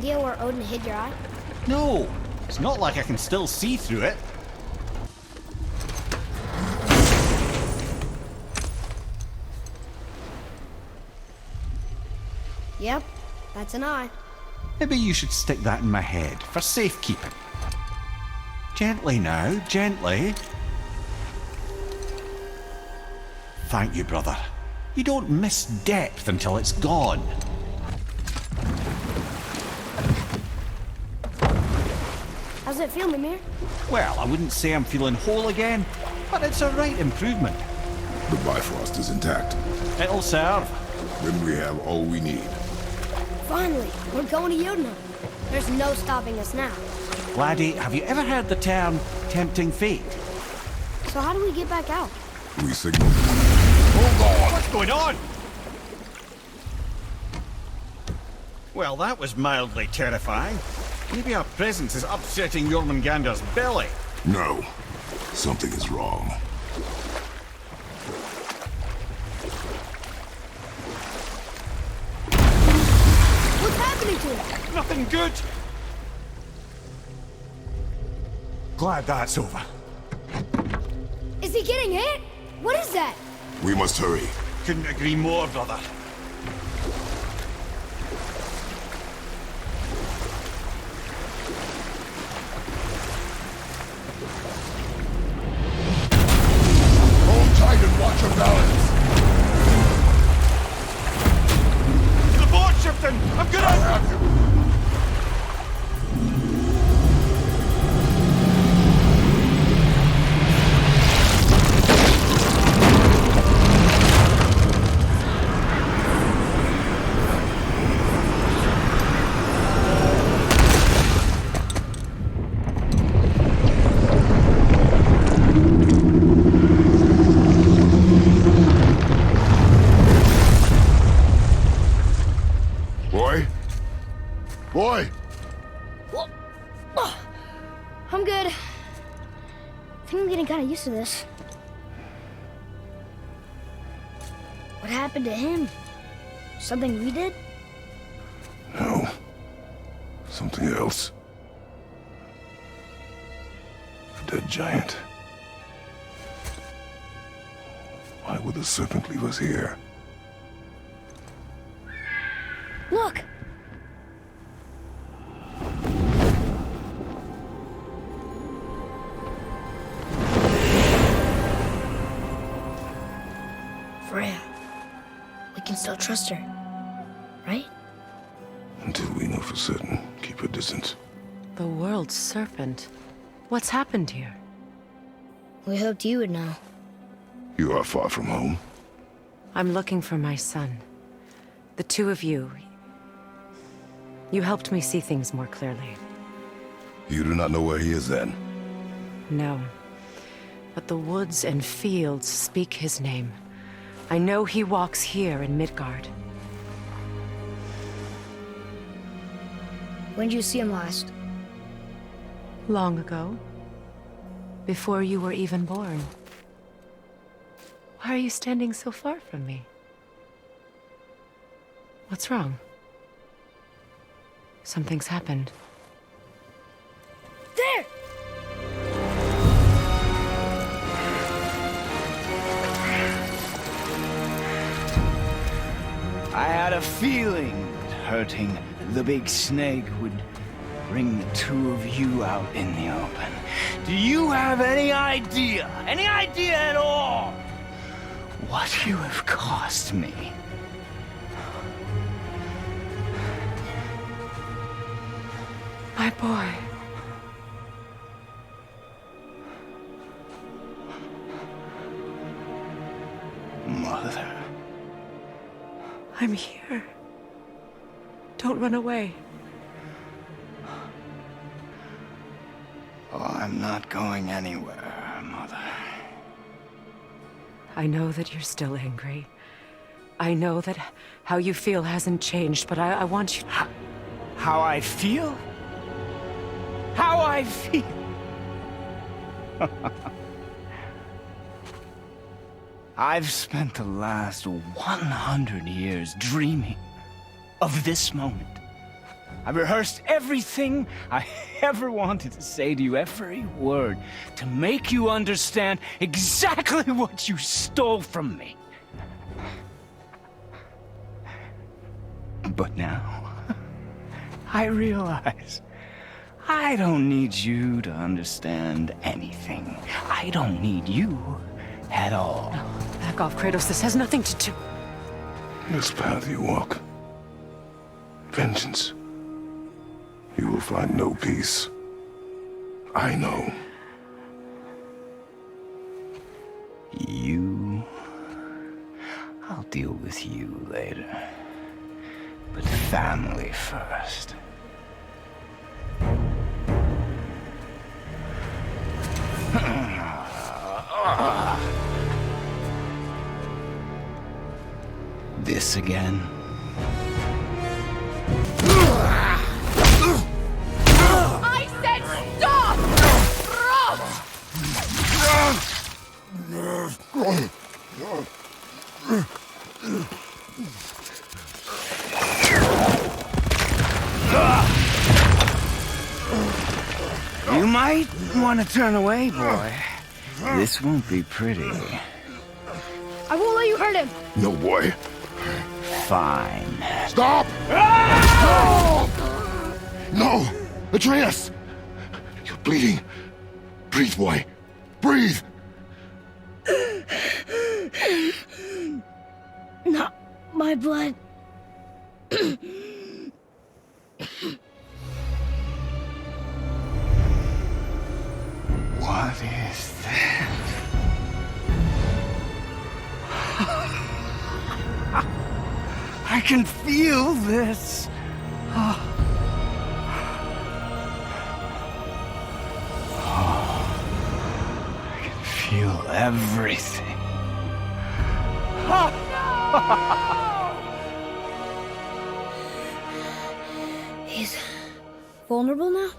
idea where Odin hid your eye? No, it's not like I can still see through it. Yep, that's an eye. Maybe you should stick that in my head for safekeeping. Gently now, gently. Thank you, brother. You don't miss depth until it's gone. How's it feel, Mimir? Well, I wouldn't say I'm feeling whole again, but it's a right improvement. The Bifrost is intact. It'll serve. Then we have all we need. Finally, we're going to Jotunheim. There's no stopping us now. Laddie, have you ever heard the term tempting fate? So how do we get back out? We signal. Hold on! What's going on? Well, that was mildly terrifying. Maybe our presence is upsetting Jormungandr's belly. No. Something is wrong. What's happening to him? Nothing good. Glad that's over. Is he getting hit? What is that? We must hurry. Couldn't agree more, brother. Hold tight and watch your balance. The board, Shipton! I'm good I have you. Boy! I'm good. I think I'm getting kind of used to this. What happened to him? Something we did? No. Something else. A dead giant. Why would the serpent leave us here? Look! Freya. We can still trust her, right? Until we know for certain, keep her distant. The world's serpent. What's happened here? We hoped you would know. You are far from home. I'm looking for my son. The two of you. You helped me see things more clearly. You do not know where he is then? No. But the woods and fields speak his name. I know he walks here in Midgard. When did you see him last? Long ago. Before you were even born. Why are you standing so far from me? What's wrong? Something's happened. There! I had a feeling that hurting the big snake would bring the two of you out in the open. Do you have any idea at all, what you have cost me? My boy. Mother. I'm here. Don't run away. Oh, I'm not going anywhere, Mother. I know that you're still angry. I know that how you feel hasn't changed, but I want you... How I feel? How I feel? I've spent the last 100 years dreaming of this moment. I rehearsed everything I ever wanted to say to you, every word, to make you understand exactly what you stole from me. But now, I realize I don't need you to understand anything. I don't need you at all. No, back off, Kratos. This has nothing to do. This path you walk, vengeance, you will find no peace. I know. You... I'll deal with you later. But family first. This again? I said stop! You might want to turn away, boy. This won't be pretty. I won't let you hurt him. No, boy. Fine. Stop! Stop! No! Atreus! You're bleeding. Breathe, boy. Breathe! Not my blood. What is that? I can feel this. I can feel everything. He's vulnerable now?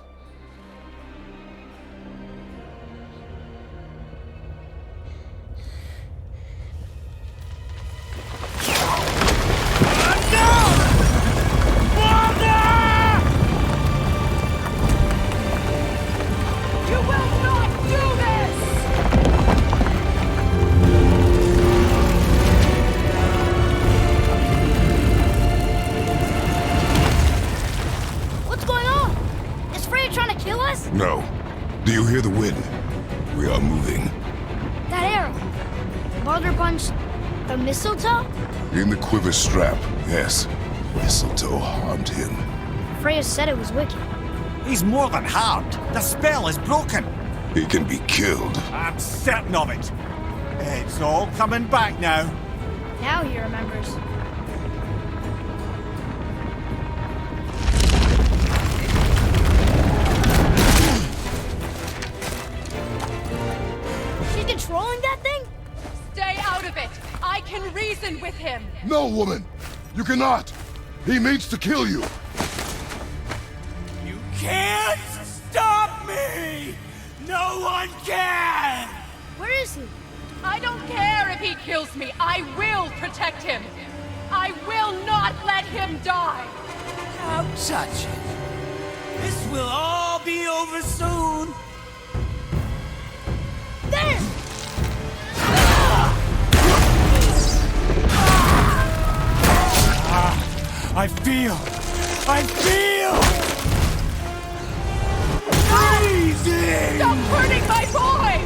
No. Do you hear the wind? We are moving. That arrow. Baldur punched the mistletoe? In the quiver strap, yes. Mistletoe harmed him. Freya said it was wicked. He's more than harmed. The spell is broken. He can be killed. I'm certain of it. It's all coming back now. Now he remembers. She's controlling that thing? Stay out of it. I can reason with him. No, woman! You cannot! He means to kill you! You can't stop me! No one can! Where is he? I don't care if he kills me. I will protect him. I will not let him die. Don't touch it. This will all be over soon. There! I feel! Freezing! Stop hurting my boy!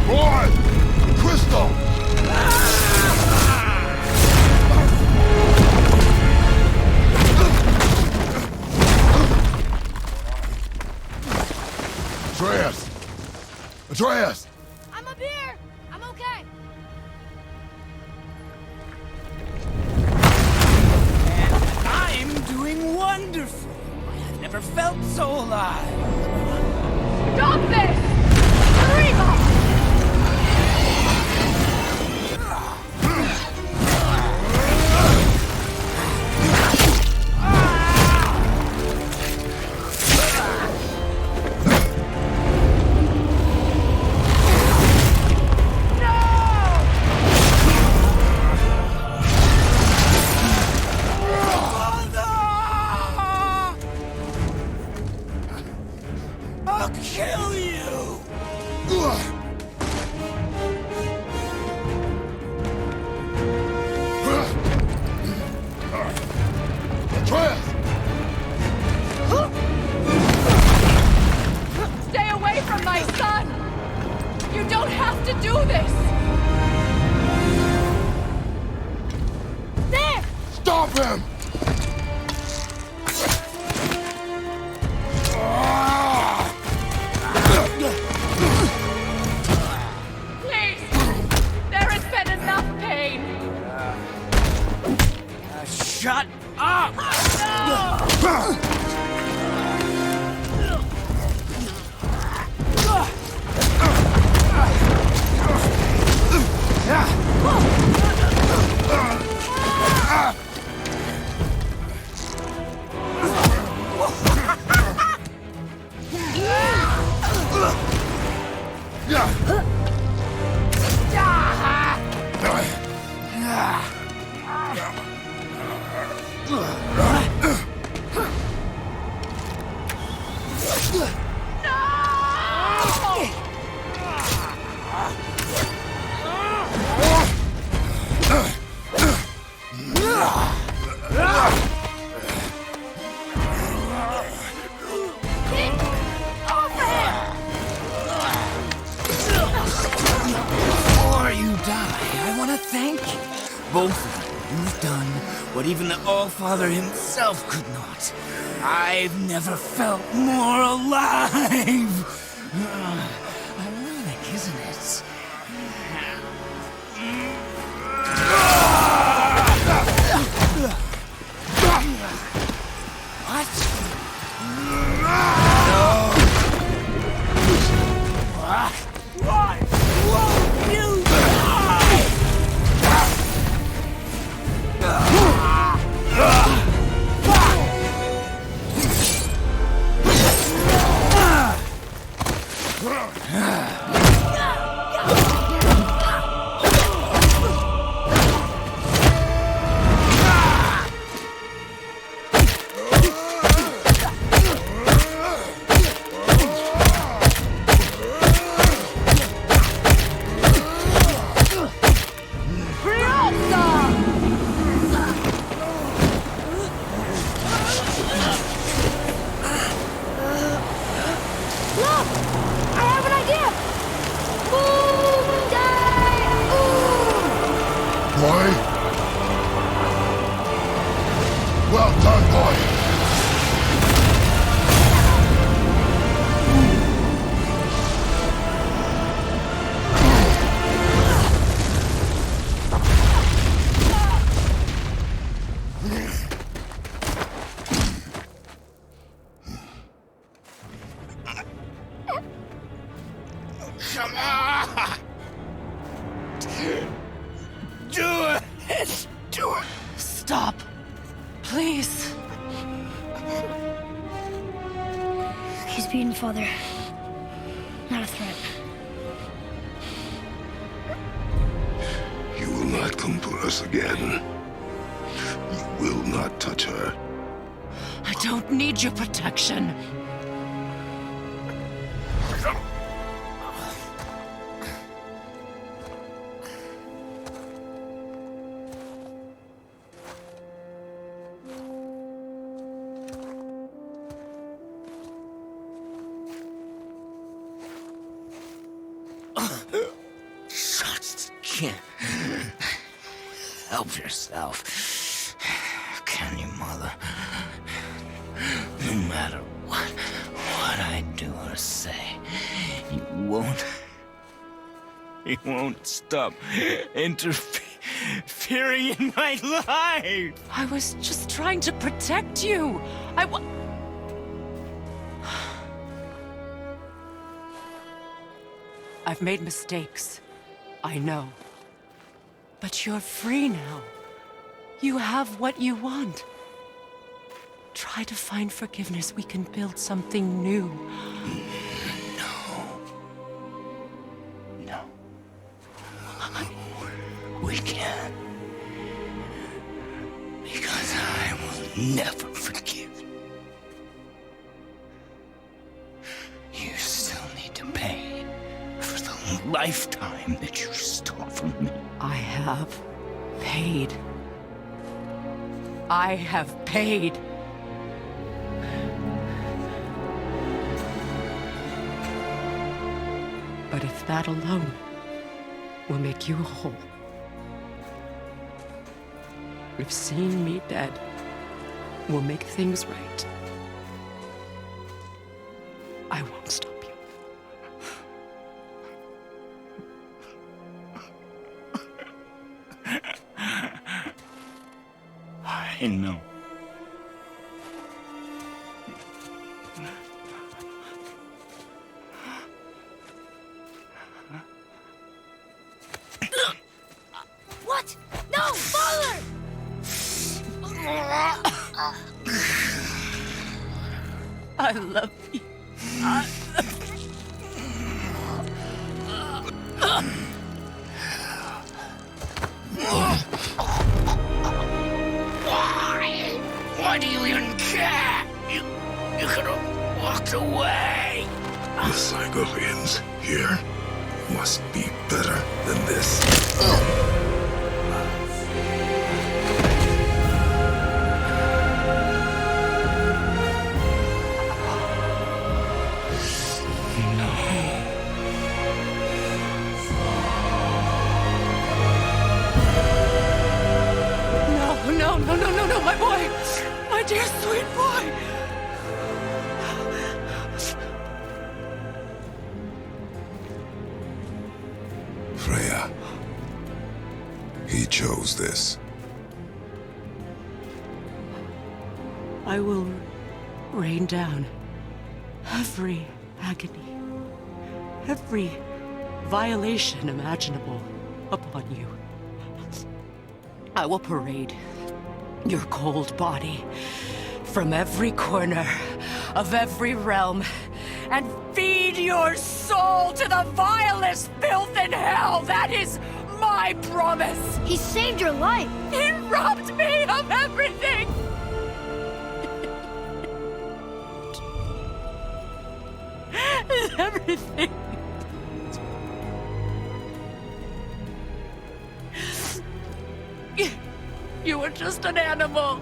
Boy! Crystal! Atreus! Atreus! I'm up here! I'm okay! And I'm doing wonderful. I've never felt so alive. Stop this! Reba! kill you! Stay away from my son! You don't have to do this! There! Stop him! Please! There has been enough pain! Shut up! Before you die, I want to thank you. Both of you. You've done what even the All-Father himself could not. I've never felt more alive. Ironic, isn't it? What? Why won't you die? Look! I have an idea! Boom! Die! Ooh! Boy? Well done, boy. Come on! Do it! Do it! Stop! Please! He's beaten, Father. Not a threat. You will not come for us again. You will not touch her. I don't need your protection. Just can't help yourself. Can you, Mother? No matter what I do or say, you won't stop interfering in my life. I was just trying to protect you. I've made mistakes. I know. But you're free now. You have what you want. Try to find forgiveness. We can build something new. No. We can't. Because I will never forgive you. You lifetime that you stole from me. I have paid. I have paid. But if that alone will make you whole, if seeing me dead will make things right, I won't stop you. I know. What? No, Father! I love you. Why do you even care? You could have walked away. The Sigurians here must be better than this. No, my boy! My dear sweet boy! Freya. He chose this. I will rain down every agony, every violation imaginable upon you. I will parade your cold body from every corner of every realm and feed your soul to the vilest filth in hell. That is my promise. He saved your life. He robbed me of everything. Everything. You were just an animal.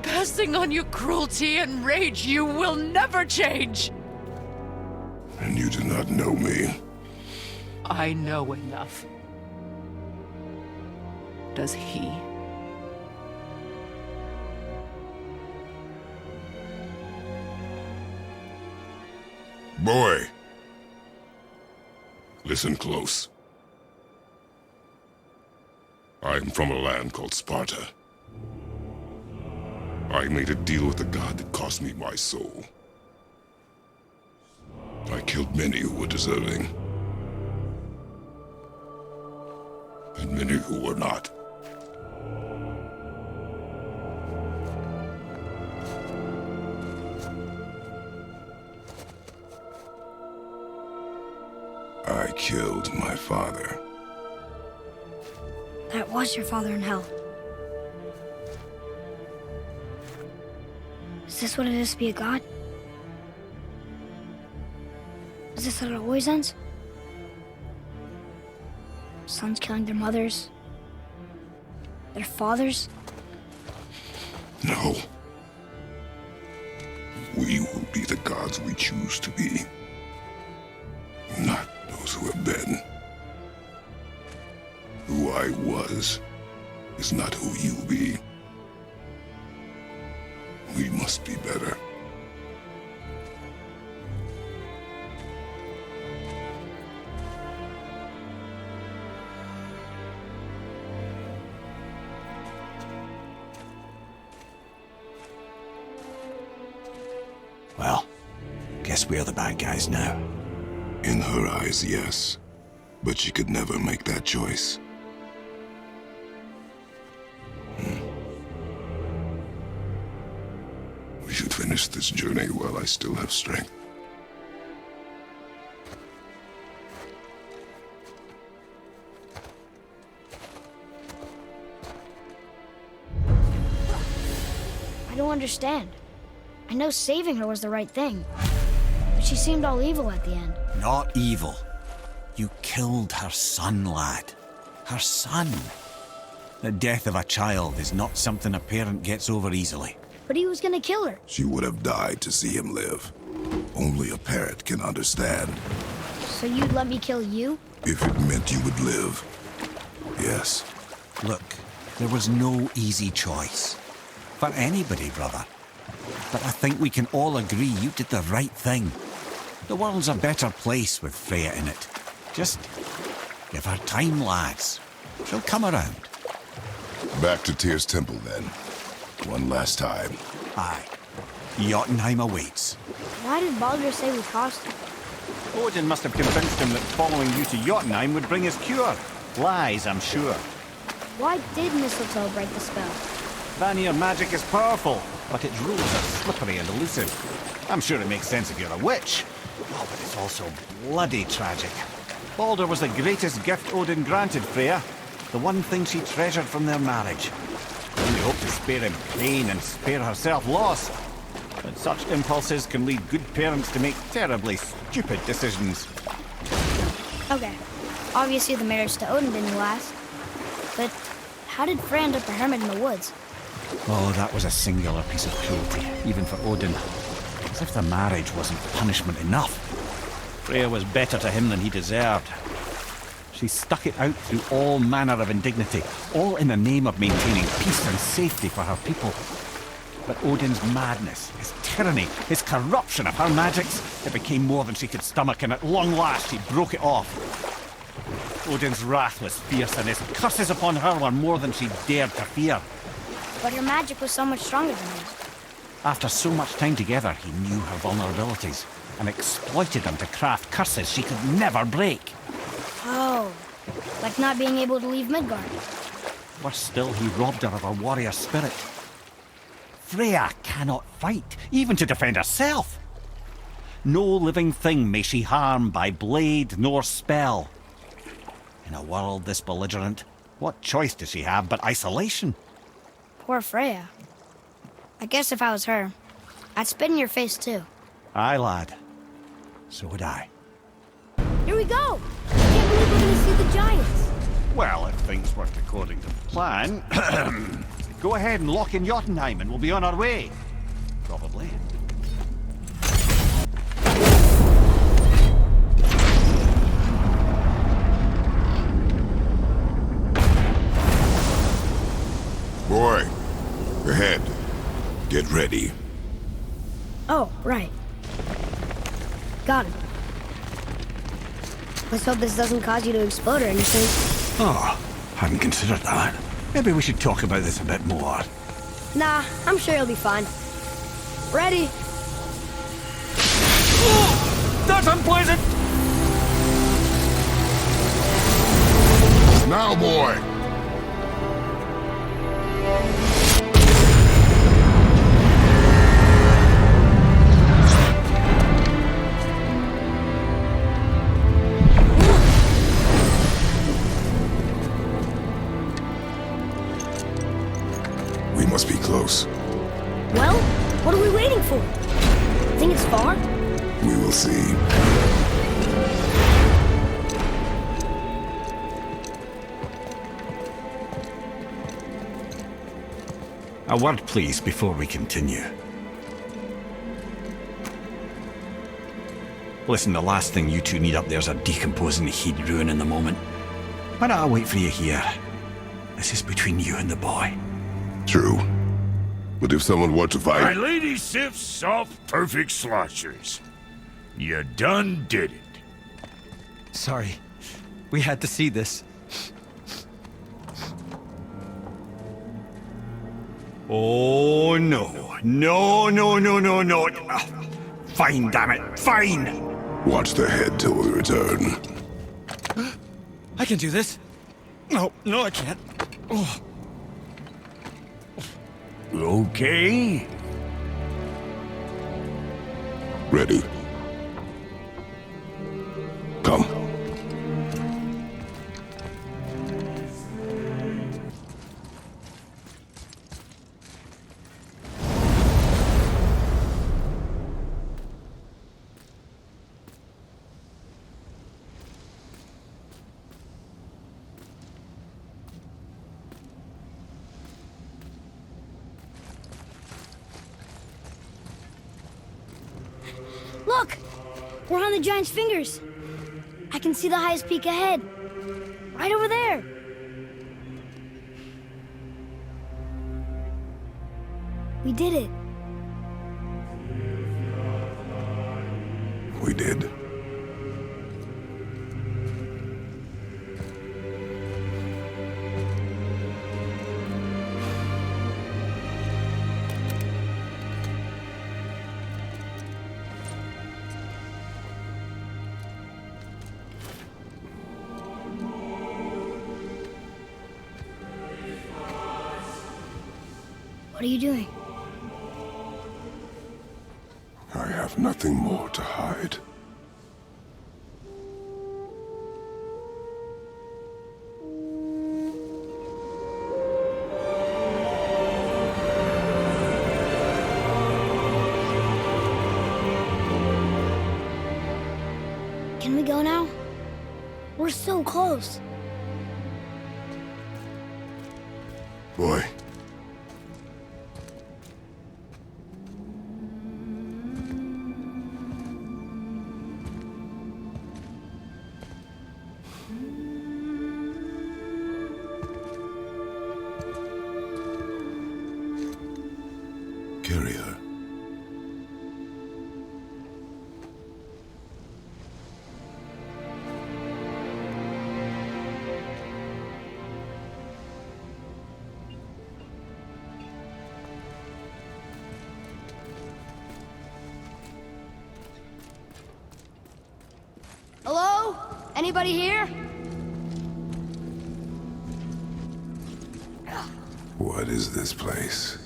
Passing on your cruelty and rage, you will never change. And you do not know me. I know enough. Does he? Boy. Listen close. I am from a land called Sparta. I made a deal with the god that cost me my soul. I killed many who were deserving. And many who were not. I killed my father. That was your father in hell. Is this what it is to be a god? Is this how it always ends? Sons killing their mothers? Their fathers? No. We will be the gods we choose to be. Not those who have been. Who I was is not who you be. We must be better. Well, guess we're the bad guys now. In her eyes, yes. But she could never make that choice. We should finish this journey while I still have strength. I don't understand. I know saving her was the right thing. But She seemed all evil at the end. Not evil. You killed her son, lad. Her son. The death of a child is not something a parent gets over easily. But he was gonna kill her. She would have died to see him live. Only a parent can understand. So you'd let me kill you? If it meant you would live. Yes. Look, there was no easy choice. For anybody, brother. But I think we can all agree you did the right thing. The world's a better place with Freya in it. Just give her time, lads. She'll come around. Back to Tyr's temple, then. One last time. Aye. Jotunheim awaits. Why did Baldur say we cost him? Odin must have convinced him that following you to Jotunheim would bring his cure. Lies, I'm sure. Why did mistletoe break the spell? Vanir magic is powerful, but its rules are slippery and elusive. I'm sure it makes sense if you're a witch. Oh, but it's also bloody tragic. Baldur was the greatest gift Odin granted Freya. The one thing she treasured from their marriage. Only hoped to spare him pain and spare herself loss. But such impulses can lead good parents to make terribly stupid decisions. Okay. Obviously the marriage to Odin didn't last. But how did Freya end up a hermit in the woods? Oh, that was a singular piece of cruelty, even for Odin. As if the marriage wasn't punishment enough. Freya was better to him than he deserved. She stuck it out through all manner of indignity, all in the name of maintaining peace and safety for her people. But Odin's madness, his tyranny, his corruption of her magics, it became more than she could stomach, and at long last he broke it off. Odin's wrath was fierce, and his curses upon her were more than she dared to fear. But her magic was so much stronger than his. After so much time together, he knew her vulnerabilities, and exploited them to craft curses she could never break. Oh, like not being able to leave Midgard. Worse still, he robbed her of her warrior spirit. Freya cannot fight, even to defend herself. No living thing may she harm by blade nor spell. In a world this belligerent, what choice does she have but isolation? Poor Freya. I guess if I was her, I'd spit in your face too. Aye, lad. So would I. Here we go! I can't believe we're gonna see the giants. Well, if things work according to plan, go ahead and lock in Jotunheim and we'll be on our way. Probably. Boy, ahead. Get ready. Oh, right. Got him. Let's hope this doesn't cause you to explode or anything. Oh, hadn't considered that. Maybe we should talk about this a bit more. Nah, I'm sure you'll be fine. Ready? Oh, that's unpleasant! Now, boy! We must be close. Well, what are we waiting for? Think it's far? We will see. A word, please, before we continue. Listen, the last thing you two need up there's a decomposing heat ruin in the moment. Why don't I wait for you here? This is between you and the boy. True. But if someone were to fight... My lady Sif's soft, perfect sloshers. You done did it. Sorry. We had to see this. Oh, no. No, no, no, no, no. Fine, damn it. Fine! Watch the head till we return. I can do this. No, no, I can't. Oh. Okay. Ready. Come. Look! We're on the giant's fingers. I can see the highest peak ahead. Right over there. We did it. We did. What are you doing? I have nothing more to hide. Can we go now? We're so close. Boy. Carry her. Hello? Anybody here? What is this place?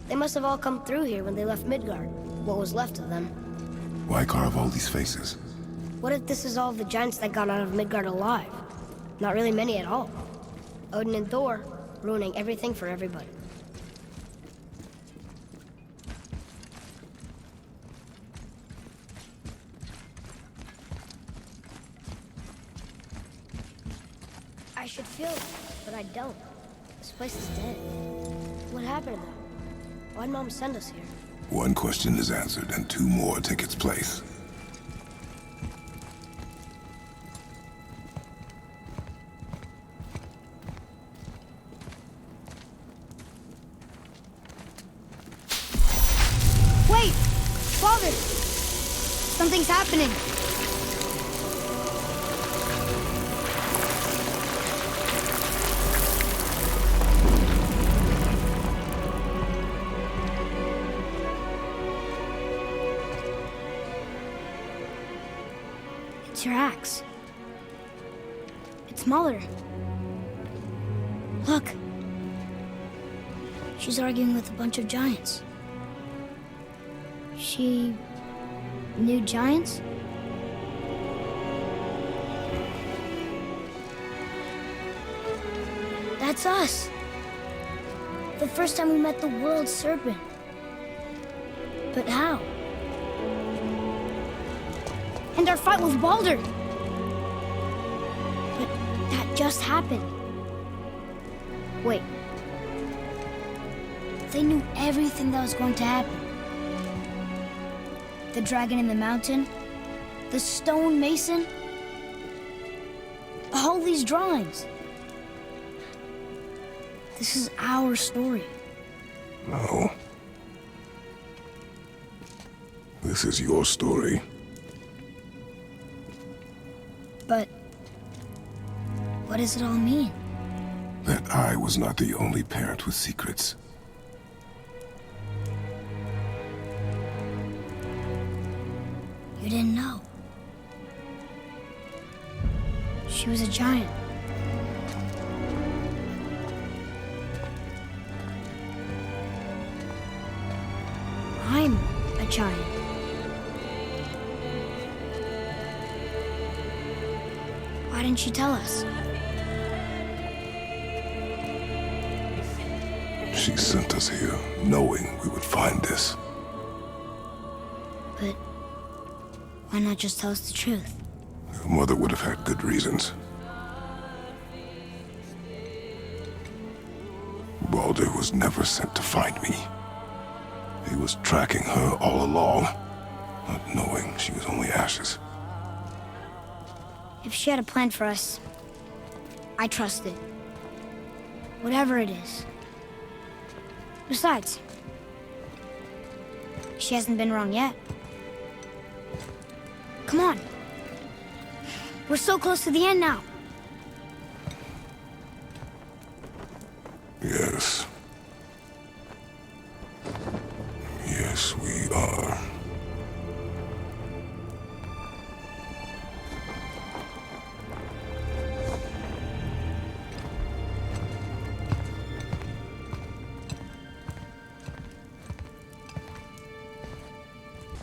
They must have all come through here when they left Midgard. What was left of them. Why carve all these faces? What if this is all the giants that got out of Midgard alive? Not really many at all. Odin and Thor, ruining everything for everybody. I should feel it, but I don't. This place is dead. What happened to them? Why'd Mom send us here? One question is answered, and two more take its place. Wait! Father! Something's happening! It's your axe. It's Muller. Look! She's arguing with a bunch of giants. She knew giants? That's us! The first time we met the world serpent. But how? And our fight with Baldur! But that just happened. Wait. They knew everything that was going to happen. The dragon in the mountain, the stone mason, all these drawings. This is our story. No. This is your story. But what does it all mean? That I was not the only parent with secrets. You didn't know. She was a giant. I'm a giant. Why didn't she tell us? She sent us here, knowing we would find this. But why not just tell us the truth? Your mother would have had good reasons. Baldur was never sent to find me. He was tracking her all along. not knowing she was only ashes. If she had a plan for us, I trust it. Whatever it is. Besides, she hasn't been wrong yet. Come on. We're so close to the end now. Yes. Yes, we are.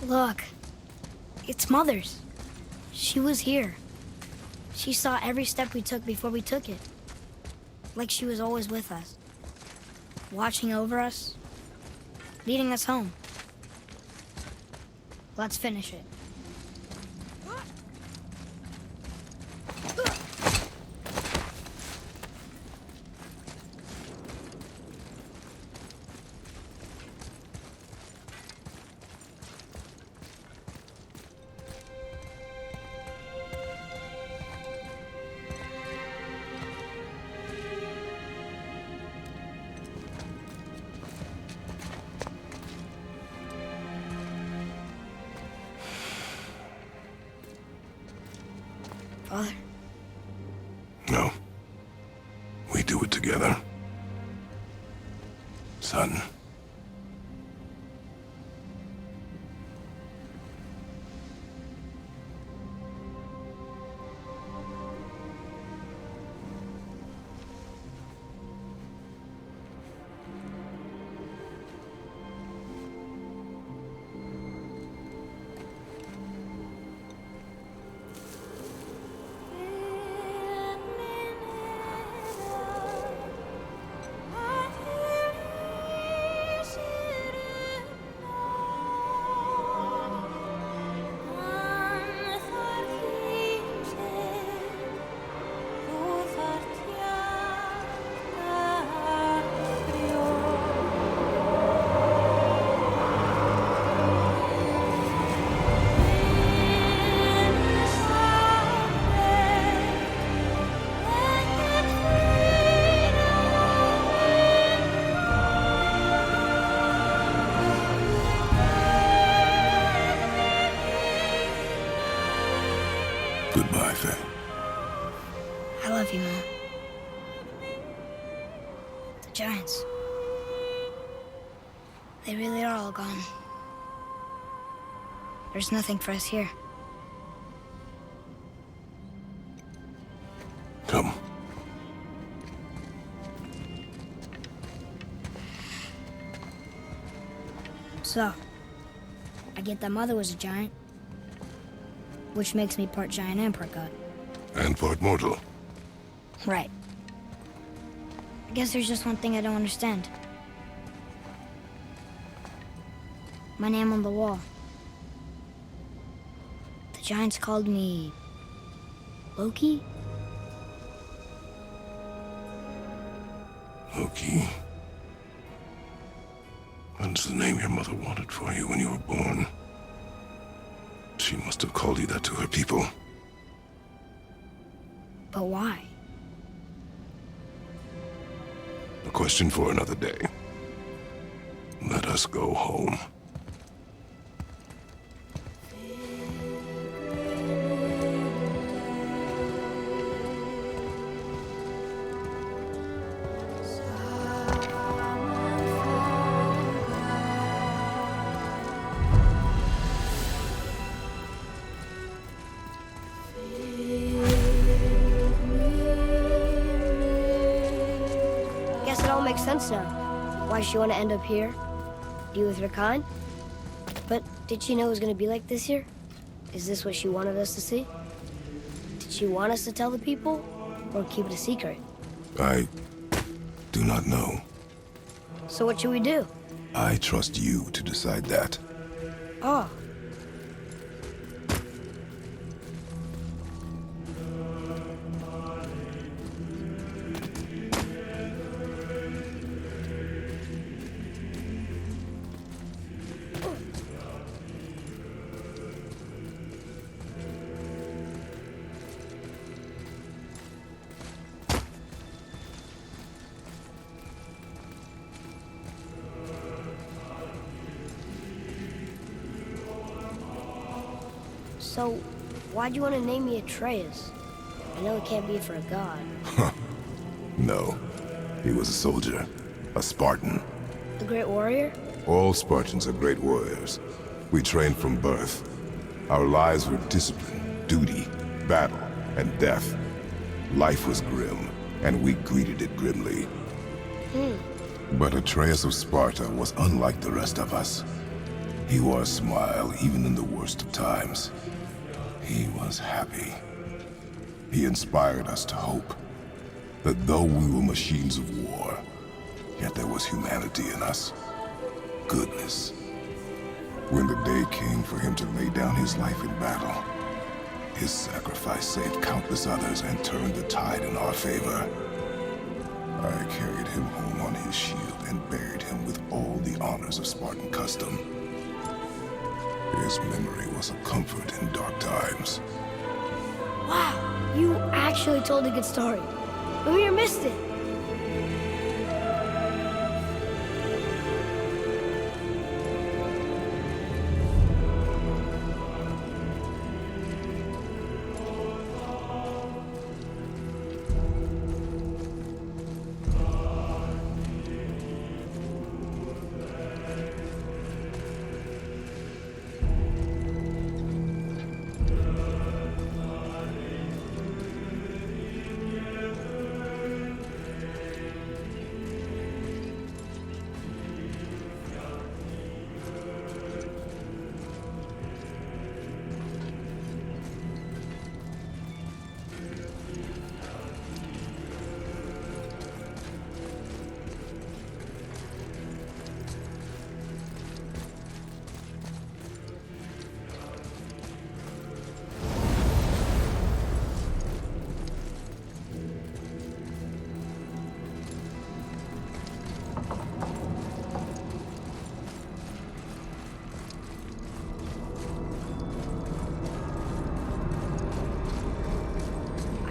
Look. It's Mother's. She was here. She saw every step we took before we took it. Like she was always with us. Watching over us. Leading us home. Let's finish it. Father? No. We do it together. Son. Goodbye, Faye. I love you, Mom. The Giants. They really are all gone. There's nothing for us here. Come. So, I get that Mother was a giant. Which makes me part giant and part god. And part mortal. Right. I guess there's just one thing I don't understand. My name on the wall. The Giants called me... Loki? Loki. That's the name your mother wanted for you when you were born. She must have called you that to her people. But why? A question for another day. Let us go home. Makes sense now. Why she want to end up here? Be with her kind? But did she know it was going to be like this here? Is this what she wanted us to see? Did she want us to tell the people? Or keep it a secret? I do not know. So what should we do? I trust you to decide that. Oh. So, why'd you want to name me Atreus? I know it can't be for a god. No. He was a soldier. A Spartan. A great warrior? All Spartans are great warriors. We trained from birth. Our lives were discipline, duty, battle, and death. Life was grim, and we greeted it grimly. But Atreus of Sparta was unlike the rest of us. He wore a smile even in the worst of times. He was happy. He inspired us to hope that though we were machines of war, yet there was humanity in us. Goodness. When the day came for him to lay down his life in battle, his sacrifice saved countless others and turned the tide in our favor. I carried him home on his shield and buried him with all the honors of Spartan custom. His memory was a comfort in dark times. Wow, you actually told a good story. Mimir missed it.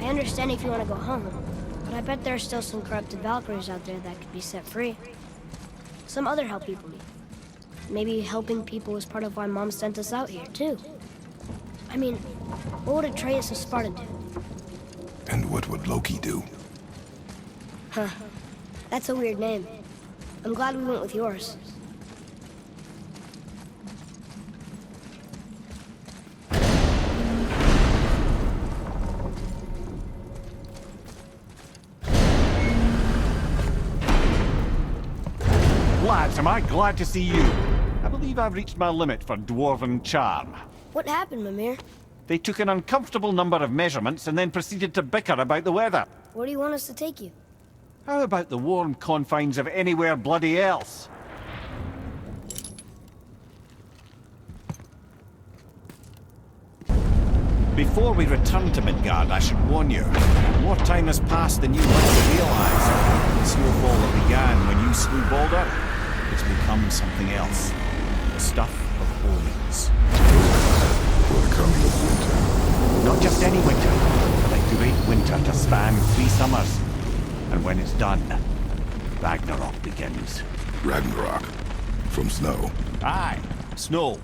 I understand if you want to go home, but I bet there are still some corrupted Valkyries out there that could be set free. Some other help people need. Maybe helping people is part of why Mom sent us out here, too. I mean, what would Atreus of Sparta do? And what would Loki do? Huh. That's a weird name. I'm glad we went with yours. Lads, am I glad to see you. I believe I've reached my limit for dwarven charm. What happened, Mimir? They took an uncomfortable number of measurements and then proceeded to bicker about the weather. Where do you want us to take you? How about the warm confines of anywhere bloody else? Before we return to Midgard, I should warn you. More time has passed than you might realize. The snowfall that began when you slew Baldur, it's become something else. The stuff of omens. For the coming of winter. Not just any winter, but a great winter to span 3 summers. And when it's done, Ragnarok begins. Ragnarok? From snow? Aye, snow.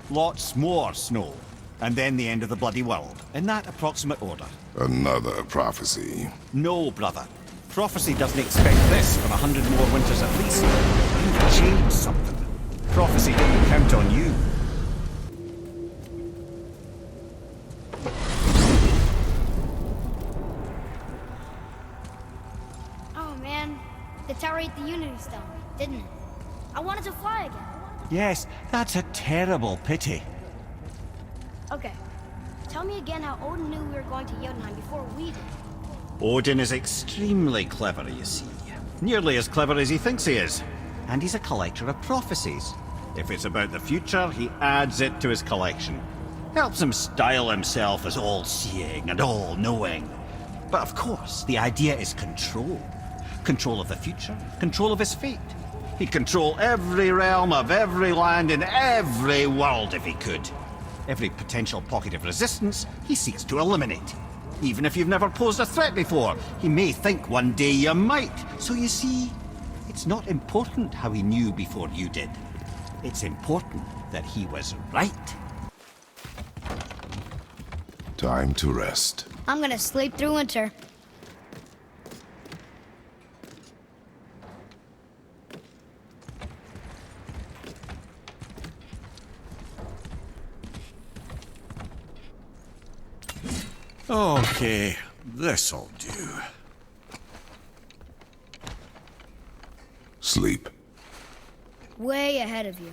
Lots more snow. And then the end of the bloody world, in that approximate order. Another prophecy. No, brother. Prophecy doesn't expect this for 100 more winters at least. You've changed something. Prophecy didn't count on you. Oh man, the tower ate the Unity Stone, didn't it? I wanted to fly again. Yes, that's a terrible pity. Okay, tell me again how Odin knew we were going to Jotunheim before we did. Odin is extremely clever, you see. Nearly as clever as he thinks he is. And he's a collector of prophecies. If it's about the future, he adds it to his collection. Helps him style himself as all-seeing and all-knowing. But of course, the idea is control. Control of the future, control of his fate. He'd control every realm of every land in every world if he could. Every potential pocket of resistance, he seeks to eliminate. Even if you've never posed a threat before, he may think one day you might. So you see, it's not important how he knew before you did. It's important that he was right. Time to rest. I'm gonna sleep through winter. Okay, this'll do. Sleep. Way ahead of you.